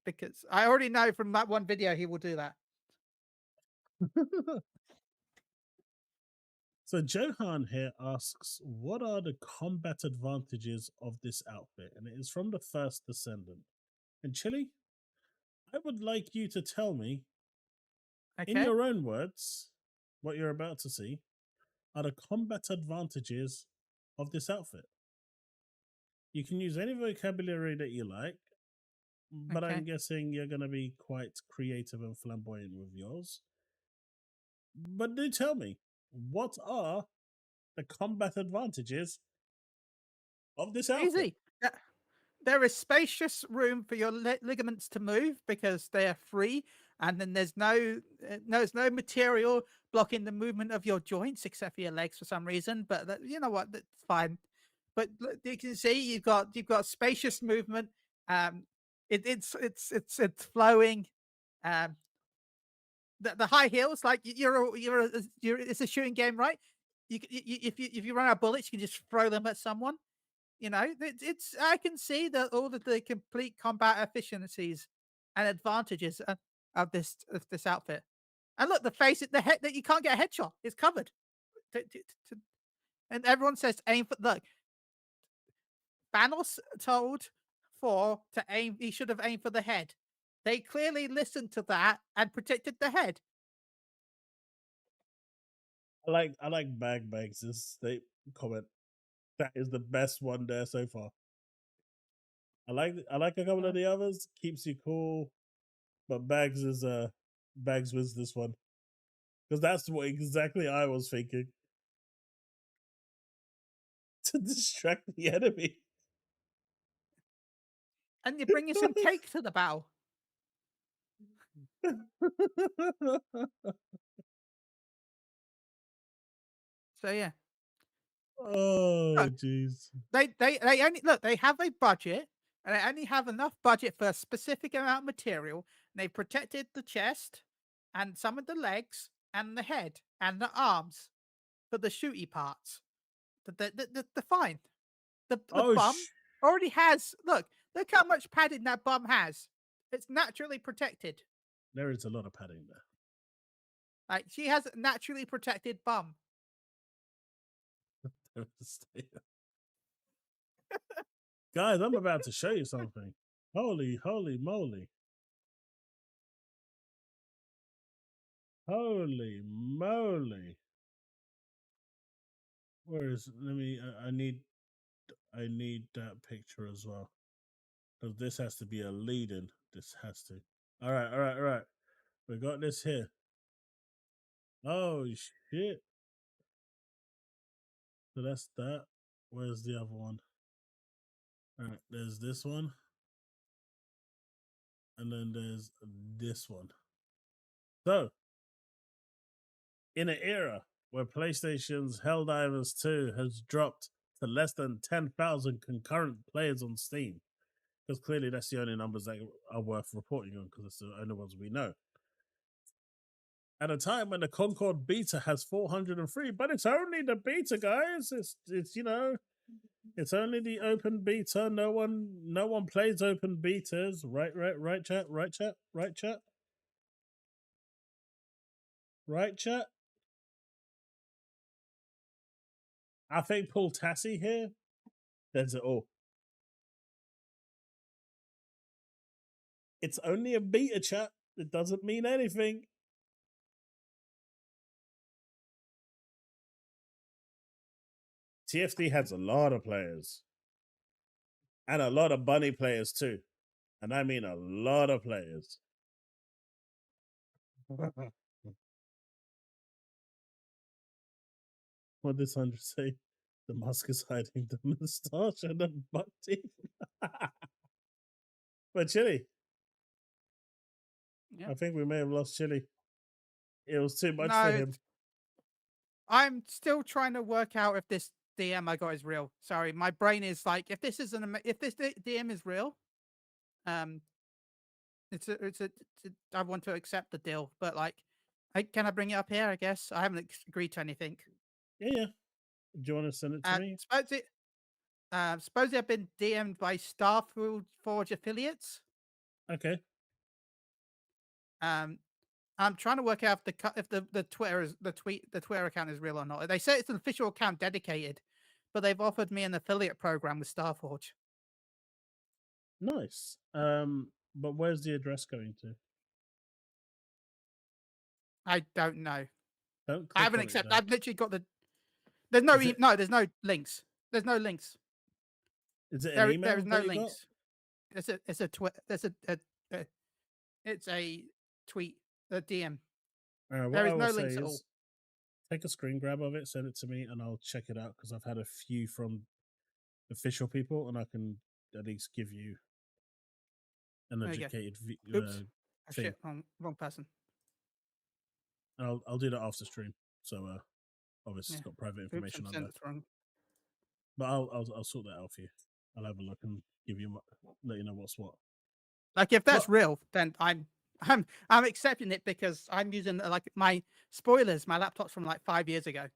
Because I already know from that one video he will do that. So Johan here asks, what are the combat advantages of this outfit? And it is from the First Descendant. And Chille, I would like you to tell me, in your own words, what you're about to see are the combat advantages of this outfit. You can use any vocabulary that you like, but I'm guessing you're going to be quite creative and flamboyant with yours. But do tell me, what are the combat advantages of this outfit? Easy. There is spacious room for your ligaments to move because they are free, and then there's no material blocking the movement of your joints except for your legs for some reason. But you know what? That's fine. But you can see you've got spacious movement. It's flowing. The high heels, like it's a shooting game, right? If you run out of bullets, you can just throw them at someone. You know, I can see that all of the complete combat efficiencies and advantages of this outfit. And look, the head that you can't get a headshot. It's covered. And everyone says aim for look. Thanos told Thor to aim. He should have aimed for the head. They clearly listened to that and protected the head. I like Bags' comment. That is the best one there so far. I like a couple of the others. Keeps you cool, but Bags wins this one because that's what exactly I was thinking. To distract the enemy. And you're bringing some cake to the bow. So yeah, Oh, jeez. they only look. They have a budget, and they only have enough budget for a specific amount of material. And they've protected the chest, and some of the legs, and the head, and the arms for the shooty parts. The fine. The Oh, bum already has. Look how much padding that bum has. It's naturally protected. there is a lot of padding there. Like she has a naturally protected bum. Guys, I'm about to show you something. Holy moly. Holy moly. Where is, let me, I need that picture as well. Because this has to be a lead-in. This has to. All right. We got this here. Oh, shit. So that's that. Where's the other one? All right, there's this one. And then there's this one. So, in an era where PlayStation's Helldivers 2 has dropped to less than 10,000 concurrent players on Steam, because clearly that's the only numbers that are worth reporting on, because it's the only ones we know. At a time when the Concord beta has 403, but it's only the beta, guys. It's you know, it's only the open beta. No one plays open betas. Right, chat. Right, chat. I think Paul Tassi here says it all. It's only a beta, chat. It doesn't mean anything. TFD has a lot of players. And a lot of bunny players too. And I mean a lot of players. What did Sandra say? The mask is hiding the moustache and the butt teeth. But Chille, Yep. I think we may have lost Chille. It was too much No, for him. I'm still trying to work out if this DM I got is real. Sorry, my brain is like, if this DM is real, I want to accept the deal, but like, can I bring it up here? I guess I haven't agreed to anything. Yeah. Do you want to send it to me? Suppose I've been DM'd by Starforge affiliates. Okay. I'm trying to work out if the Twitter account is real or not. They say it's an official account dedicated, but they've offered me an affiliate program with Starforge. Nice. But where's the address going to? I don't know. Don't I click haven't on it, accepted. though. I've literally got the. There's no Is it- there's no links. There's no links. Is it an email? There is no that you got? links. It's a tweet. It's a tweet. A DM. What There I is will no say links at all. is, take a screen grab of it, send it to me, and I'll check it out because I've had a few from official people, and I can at least give you an There you go. educated Oops. thing. Shit, wrong person. I'll do that after stream. So obviously Yeah. it's got private Oops, information I on sent there, it wrong. but I'll sort that out for you. I'll have a look and give you let you know what's what. Like if that's Well- real, then I'm accepting it because I'm using like my spoilers. My laptop's from like 5 years ago,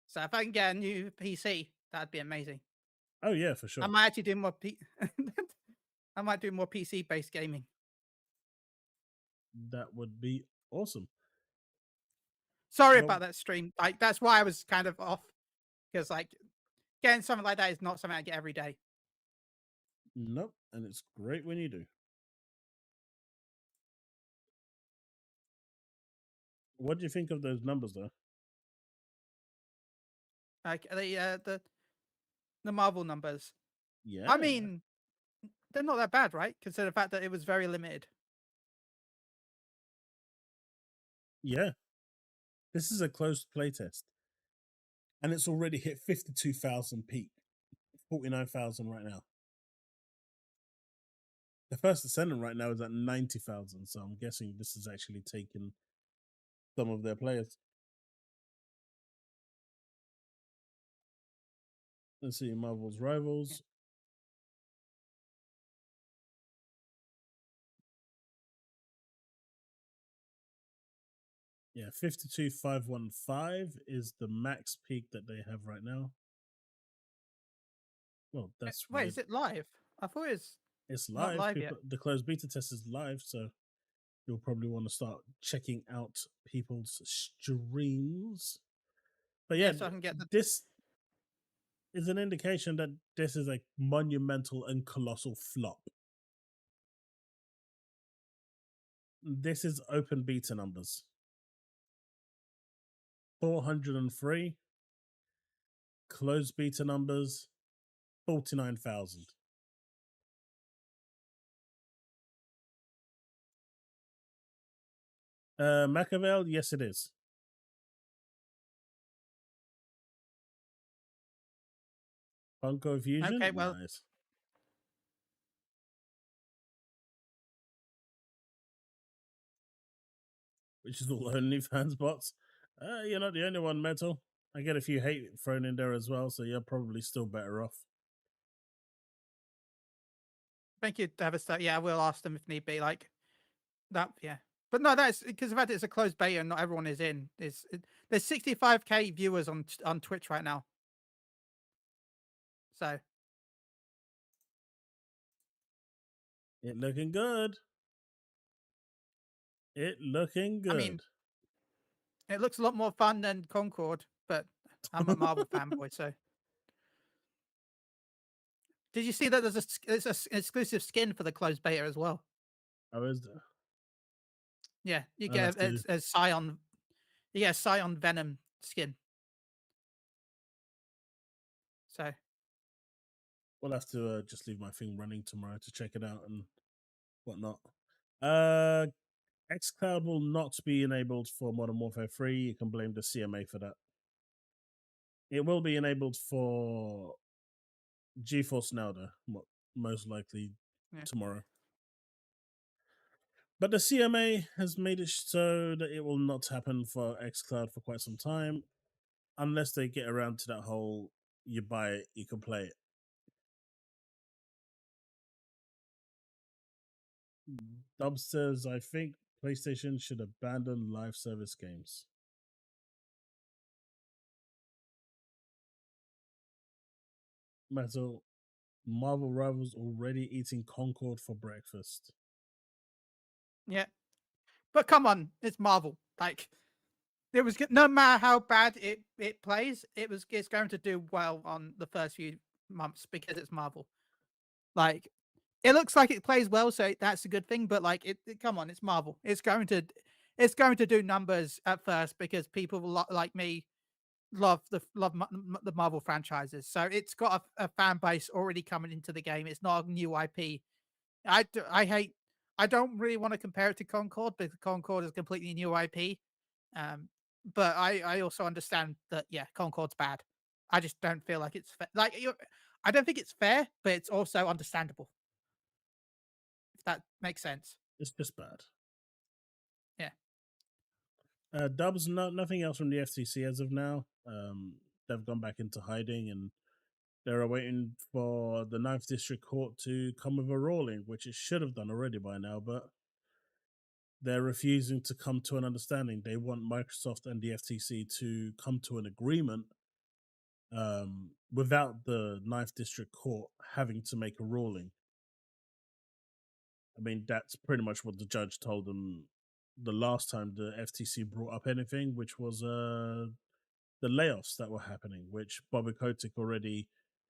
so if I can get a new PC, that'd be amazing. Oh yeah, for sure. I might actually do more. I might do more PC based gaming. That would be awesome. Sorry Well- about that stream. Like that's why I was kind of off because like getting something like that is not something I get every day. Nope, and it's great when you do. What do you think of those numbers, though? Like the Marvel numbers. Yeah. I mean, they're not that bad, right? Considering the fact that it was very limited. Yeah. This is a closed playtest. And it's already hit 52,000 peak. 49,000 right now. The First Ascendant right now is at 90,000, so I'm guessing this is actually taking some of their players. Let's see, Marvel's Rivals. Yeah, 52,515 is the max peak that they have right now. Well, that's Wait, weird. is it live? I thought it was It's not live. live People, the closed beta test is live, so you'll probably want to start checking out people's streams. But yeah, so I can get the. this is an indication that this is a monumental and colossal flop. This is open beta numbers. 403. Closed beta numbers, 49,000. Machiavel, yes, it is. Funko Fusion, Okay, well, nice. Which is all OnlyFans bots. You're not the only one, Metal. I get a few hate thrown in there as well, so you're probably still better off. thank you, Devastator. Yeah, I will ask them if need be. Like that, yeah. But no, that's because the fact it's a closed beta and not everyone is in. There's 65k viewers on Twitch right now. So It looking good. It looking good. I mean, it looks a lot more fun than Concord, but I'm a Marvel fanboy, so. Did you see that there's an exclusive skin for the closed beta as well? How is there? Yeah, you I'll get have to- a Scion. You get a Scion Venom skin. So We'll have to just leave my thing running tomorrow to check it out and whatnot. xCloud will not be enabled for Modern Warfare 3. You can blame the CMA for that. It will be enabled for GeForce Now, though, most likely tomorrow. But the CMA has made it so that it will not happen for xCloud for quite some time, unless they get around to that whole you buy it, you can play it. Dub says, I think PlayStation should abandon live service games. Metal, Marvel Rivals already eating Concord for breakfast. yeah, but come on, it's Marvel. Like it was no matter how bad it plays, it's going to do well on the first few months because it's Marvel. Like it looks like it plays well, so that's a good thing. But like come on, it's Marvel. It's going to do numbers at first because people like me love the Marvel franchises. So it's got a fan base already coming into the game. It's not a new IP. I don't really want to compare it to Concord because Concord is a completely new IP. But I also understand that Concord's bad. I just don't feel like it's I don't think it's fair, but it's also understandable. If that makes sense. It's just bad. Yeah. Dubs, nothing else from the FTC as of now. They've gone back into hiding and they're awaiting for the 9th District Court to come with a ruling, which it should have done already by now, but they're refusing to come to an understanding. They want Microsoft and the FTC to come to an agreement without the 9th District Court having to make a ruling. I mean, that's pretty much what the judge told them the last time the FTC brought up anything, which was the layoffs that were happening, which Bobby Kotick already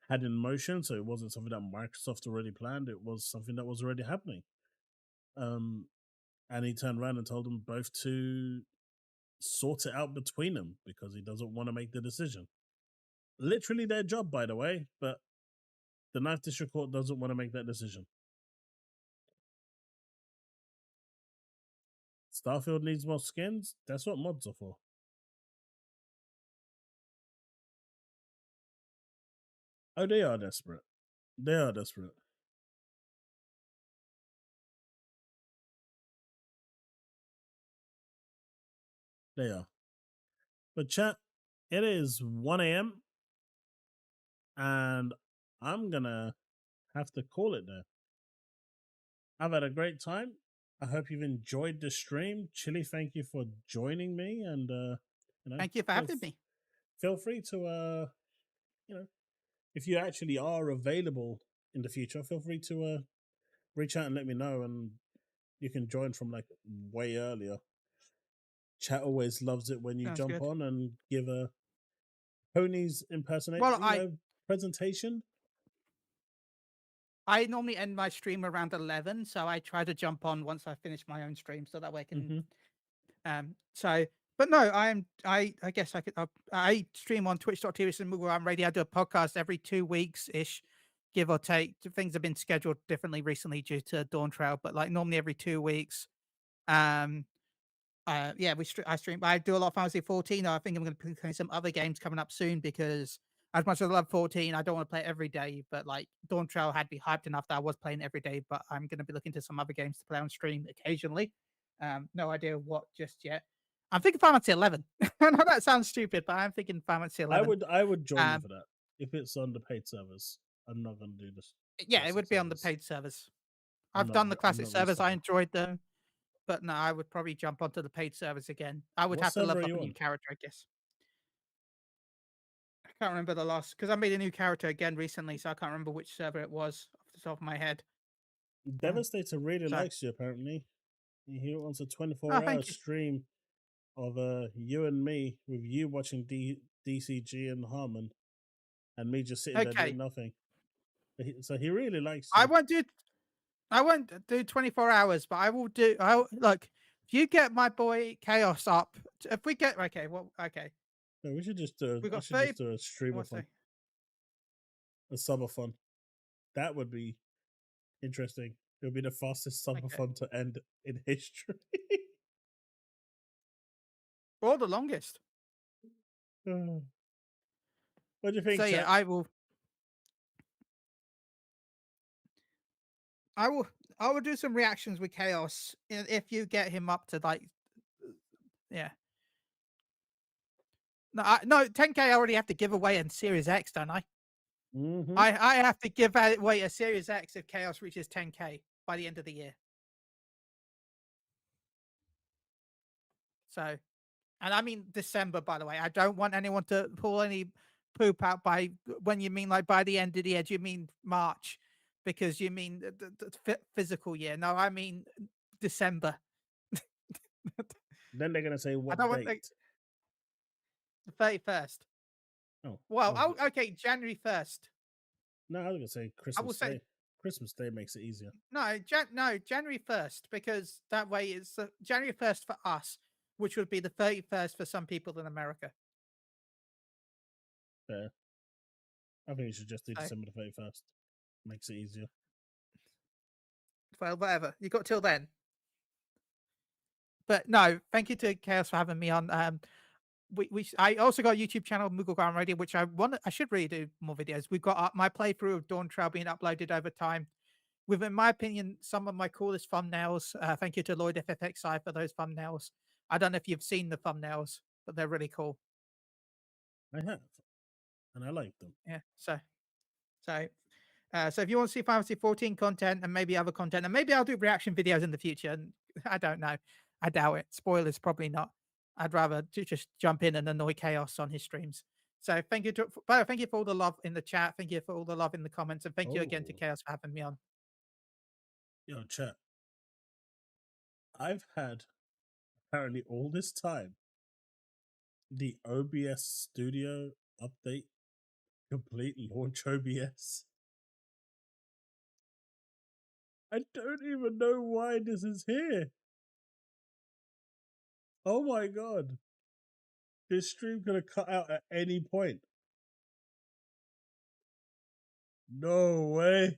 had in motion. So it wasn't something that Microsoft already planned. It was something that was already happening. And he turned around and told them both to sort it out between them because he doesn't want to make the decision. Literally their job, by the way, but the 9th District Court doesn't want to make that decision. Starfield needs more skins. That's what mods are for. Oh, they are desperate. They are desperate. They are. But chat, it is 1 a.m. and I'm gonna have to call it there. I've had a great time. I hope you've enjoyed the stream. Chille, thank you for joining me, and Thank you for having me. Feel free to if you actually are available in the future, feel free to reach out and let me know, and you can join from like way earlier. Chat always loves it when you Sounds jump good. on and give a ponies presentation. I normally end my stream around 11, so I try to jump on once I finish my own stream, so that way I can. But no, I guess I stream on twitch.tv/I'm Radio. I do a podcast every 2 weeks ish, give or take. Things have been scheduled differently recently due to Dawn Trail, but like normally every 2 weeks. Yeah, I stream. I do a lot of Fantasy 14. I think I'm going to be playing some other games coming up soon because as much as I love 14, I don't want to play it every day. But like Dawn Trail had me hyped enough that I was playing every day. But I'm going to be looking to some other games to play on stream occasionally. No idea what just yet. I'm thinking Fantasy 11. I know that sounds stupid, but I'm thinking Fantasy 11. I would join you for that if it's on the paid servers. I'm not going to do this. Yeah, it would be on the paid servers. I've done the classic servers. I enjoyed them. But no, I would probably jump onto the paid servers again. I would have to level up a new character, I guess. I can't remember the last, because I made a new character again recently, so I can't remember which server it was off the top of my head. Devastator really likes you, apparently. He wants a 24-hour stream of you and me, with you watching DCG and Harmon, and me just sitting there doing nothing. So he really likes you. I won't do 24 hours, but I will do. Look, if you get my boy Chaos up, if we get okay. No, we should just do. Just do a stream of fun, a summer fun. That would be interesting. It would be the fastest summer fun to end in history, or the longest. What do you think? So yeah, I will do some reactions with Chaos if you get him up to like, yeah. No, 10K I already have to give away in Series X, don't I? Mm-hmm. I have to give away a Series X if Chaos reaches 10K by the end of the year. So, and I mean December, by the way. I don't want anyone to pull any poop out by when you mean like by the end of the year. Do you mean March? Because you mean the physical year. No, I mean December. Then they're going to say what date? The 31st. Oh. Well, okay, January 1st. No, I was going to say Christmas Day. Christmas Day makes it easier. No, January 1st, because that way it's January 1st for us, which would be the 31st for some people in America. Fair. I think you should just do December the 31st. Makes it easier. Well, whatever. You got till then. But no, thank you to Chaos for having me on. I also got a YouTube channel, Moogle Radio, which I should really do more videos. We've got my playthrough of Dawn Trail being uploaded over time. With, in my opinion, some of my coolest thumbnails. Thank you to Lloyd FFXI for those thumbnails. I don't know if you've seen the thumbnails, but they're really cool. I have, and I like them. Yeah. So if you want to see Fantasy 14 content and maybe other content, and maybe I'll do reaction videos in the future. And I don't know. I doubt it. Spoilers, probably not. I'd rather just jump in and annoy Chaos on his streams. So thank you for all the love in the chat. Thank you for all the love in the comments, and thank you again to Chaos for having me on. Yo, chat. I've had apparently all this time the OBS Studio update complete launch OBS. I don't even know why this is here. Oh my god. This stream could have cut out at any point. No way.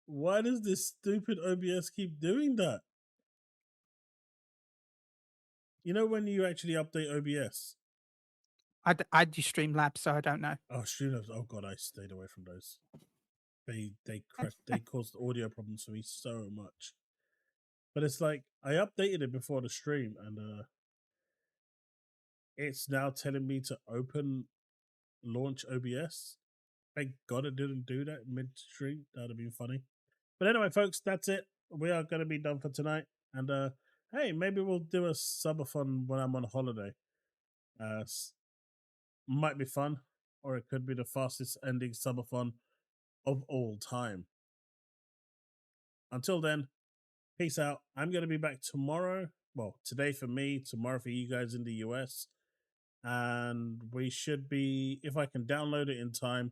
Why does this stupid OBS keep doing that? You know when you actually update OBS? I do Streamlabs, so I don't know. Oh, Streamlabs. Oh god, I stayed away from those. They caused audio problems for me so much. But it's like I updated it before the stream, and it's now telling me to open launch OBS. Thank God it didn't do that mid-stream. That'd have been funny. But anyway, folks, that's it. We are going to be done for tonight. And hey, maybe we'll do a subathon when I'm on holiday. Might be fun, or it could be the fastest ending subathon of all time. Until then, peace out. I'm going to be back tomorrow. Well, today for me, tomorrow for you guys in the US. And we should be, if I can download it in time,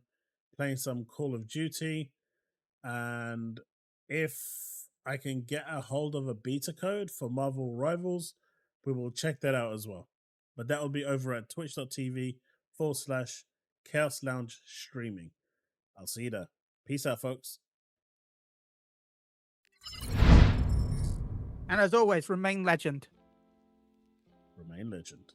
playing some Call of Duty. And if I can get a hold of a beta code for Marvel Rivals, we will check that out as well. But that will be over at twitch.tv/Chaos Lounge Streaming. I'll see you there. Peace out, folks. And as always, remain legend. Remain legend.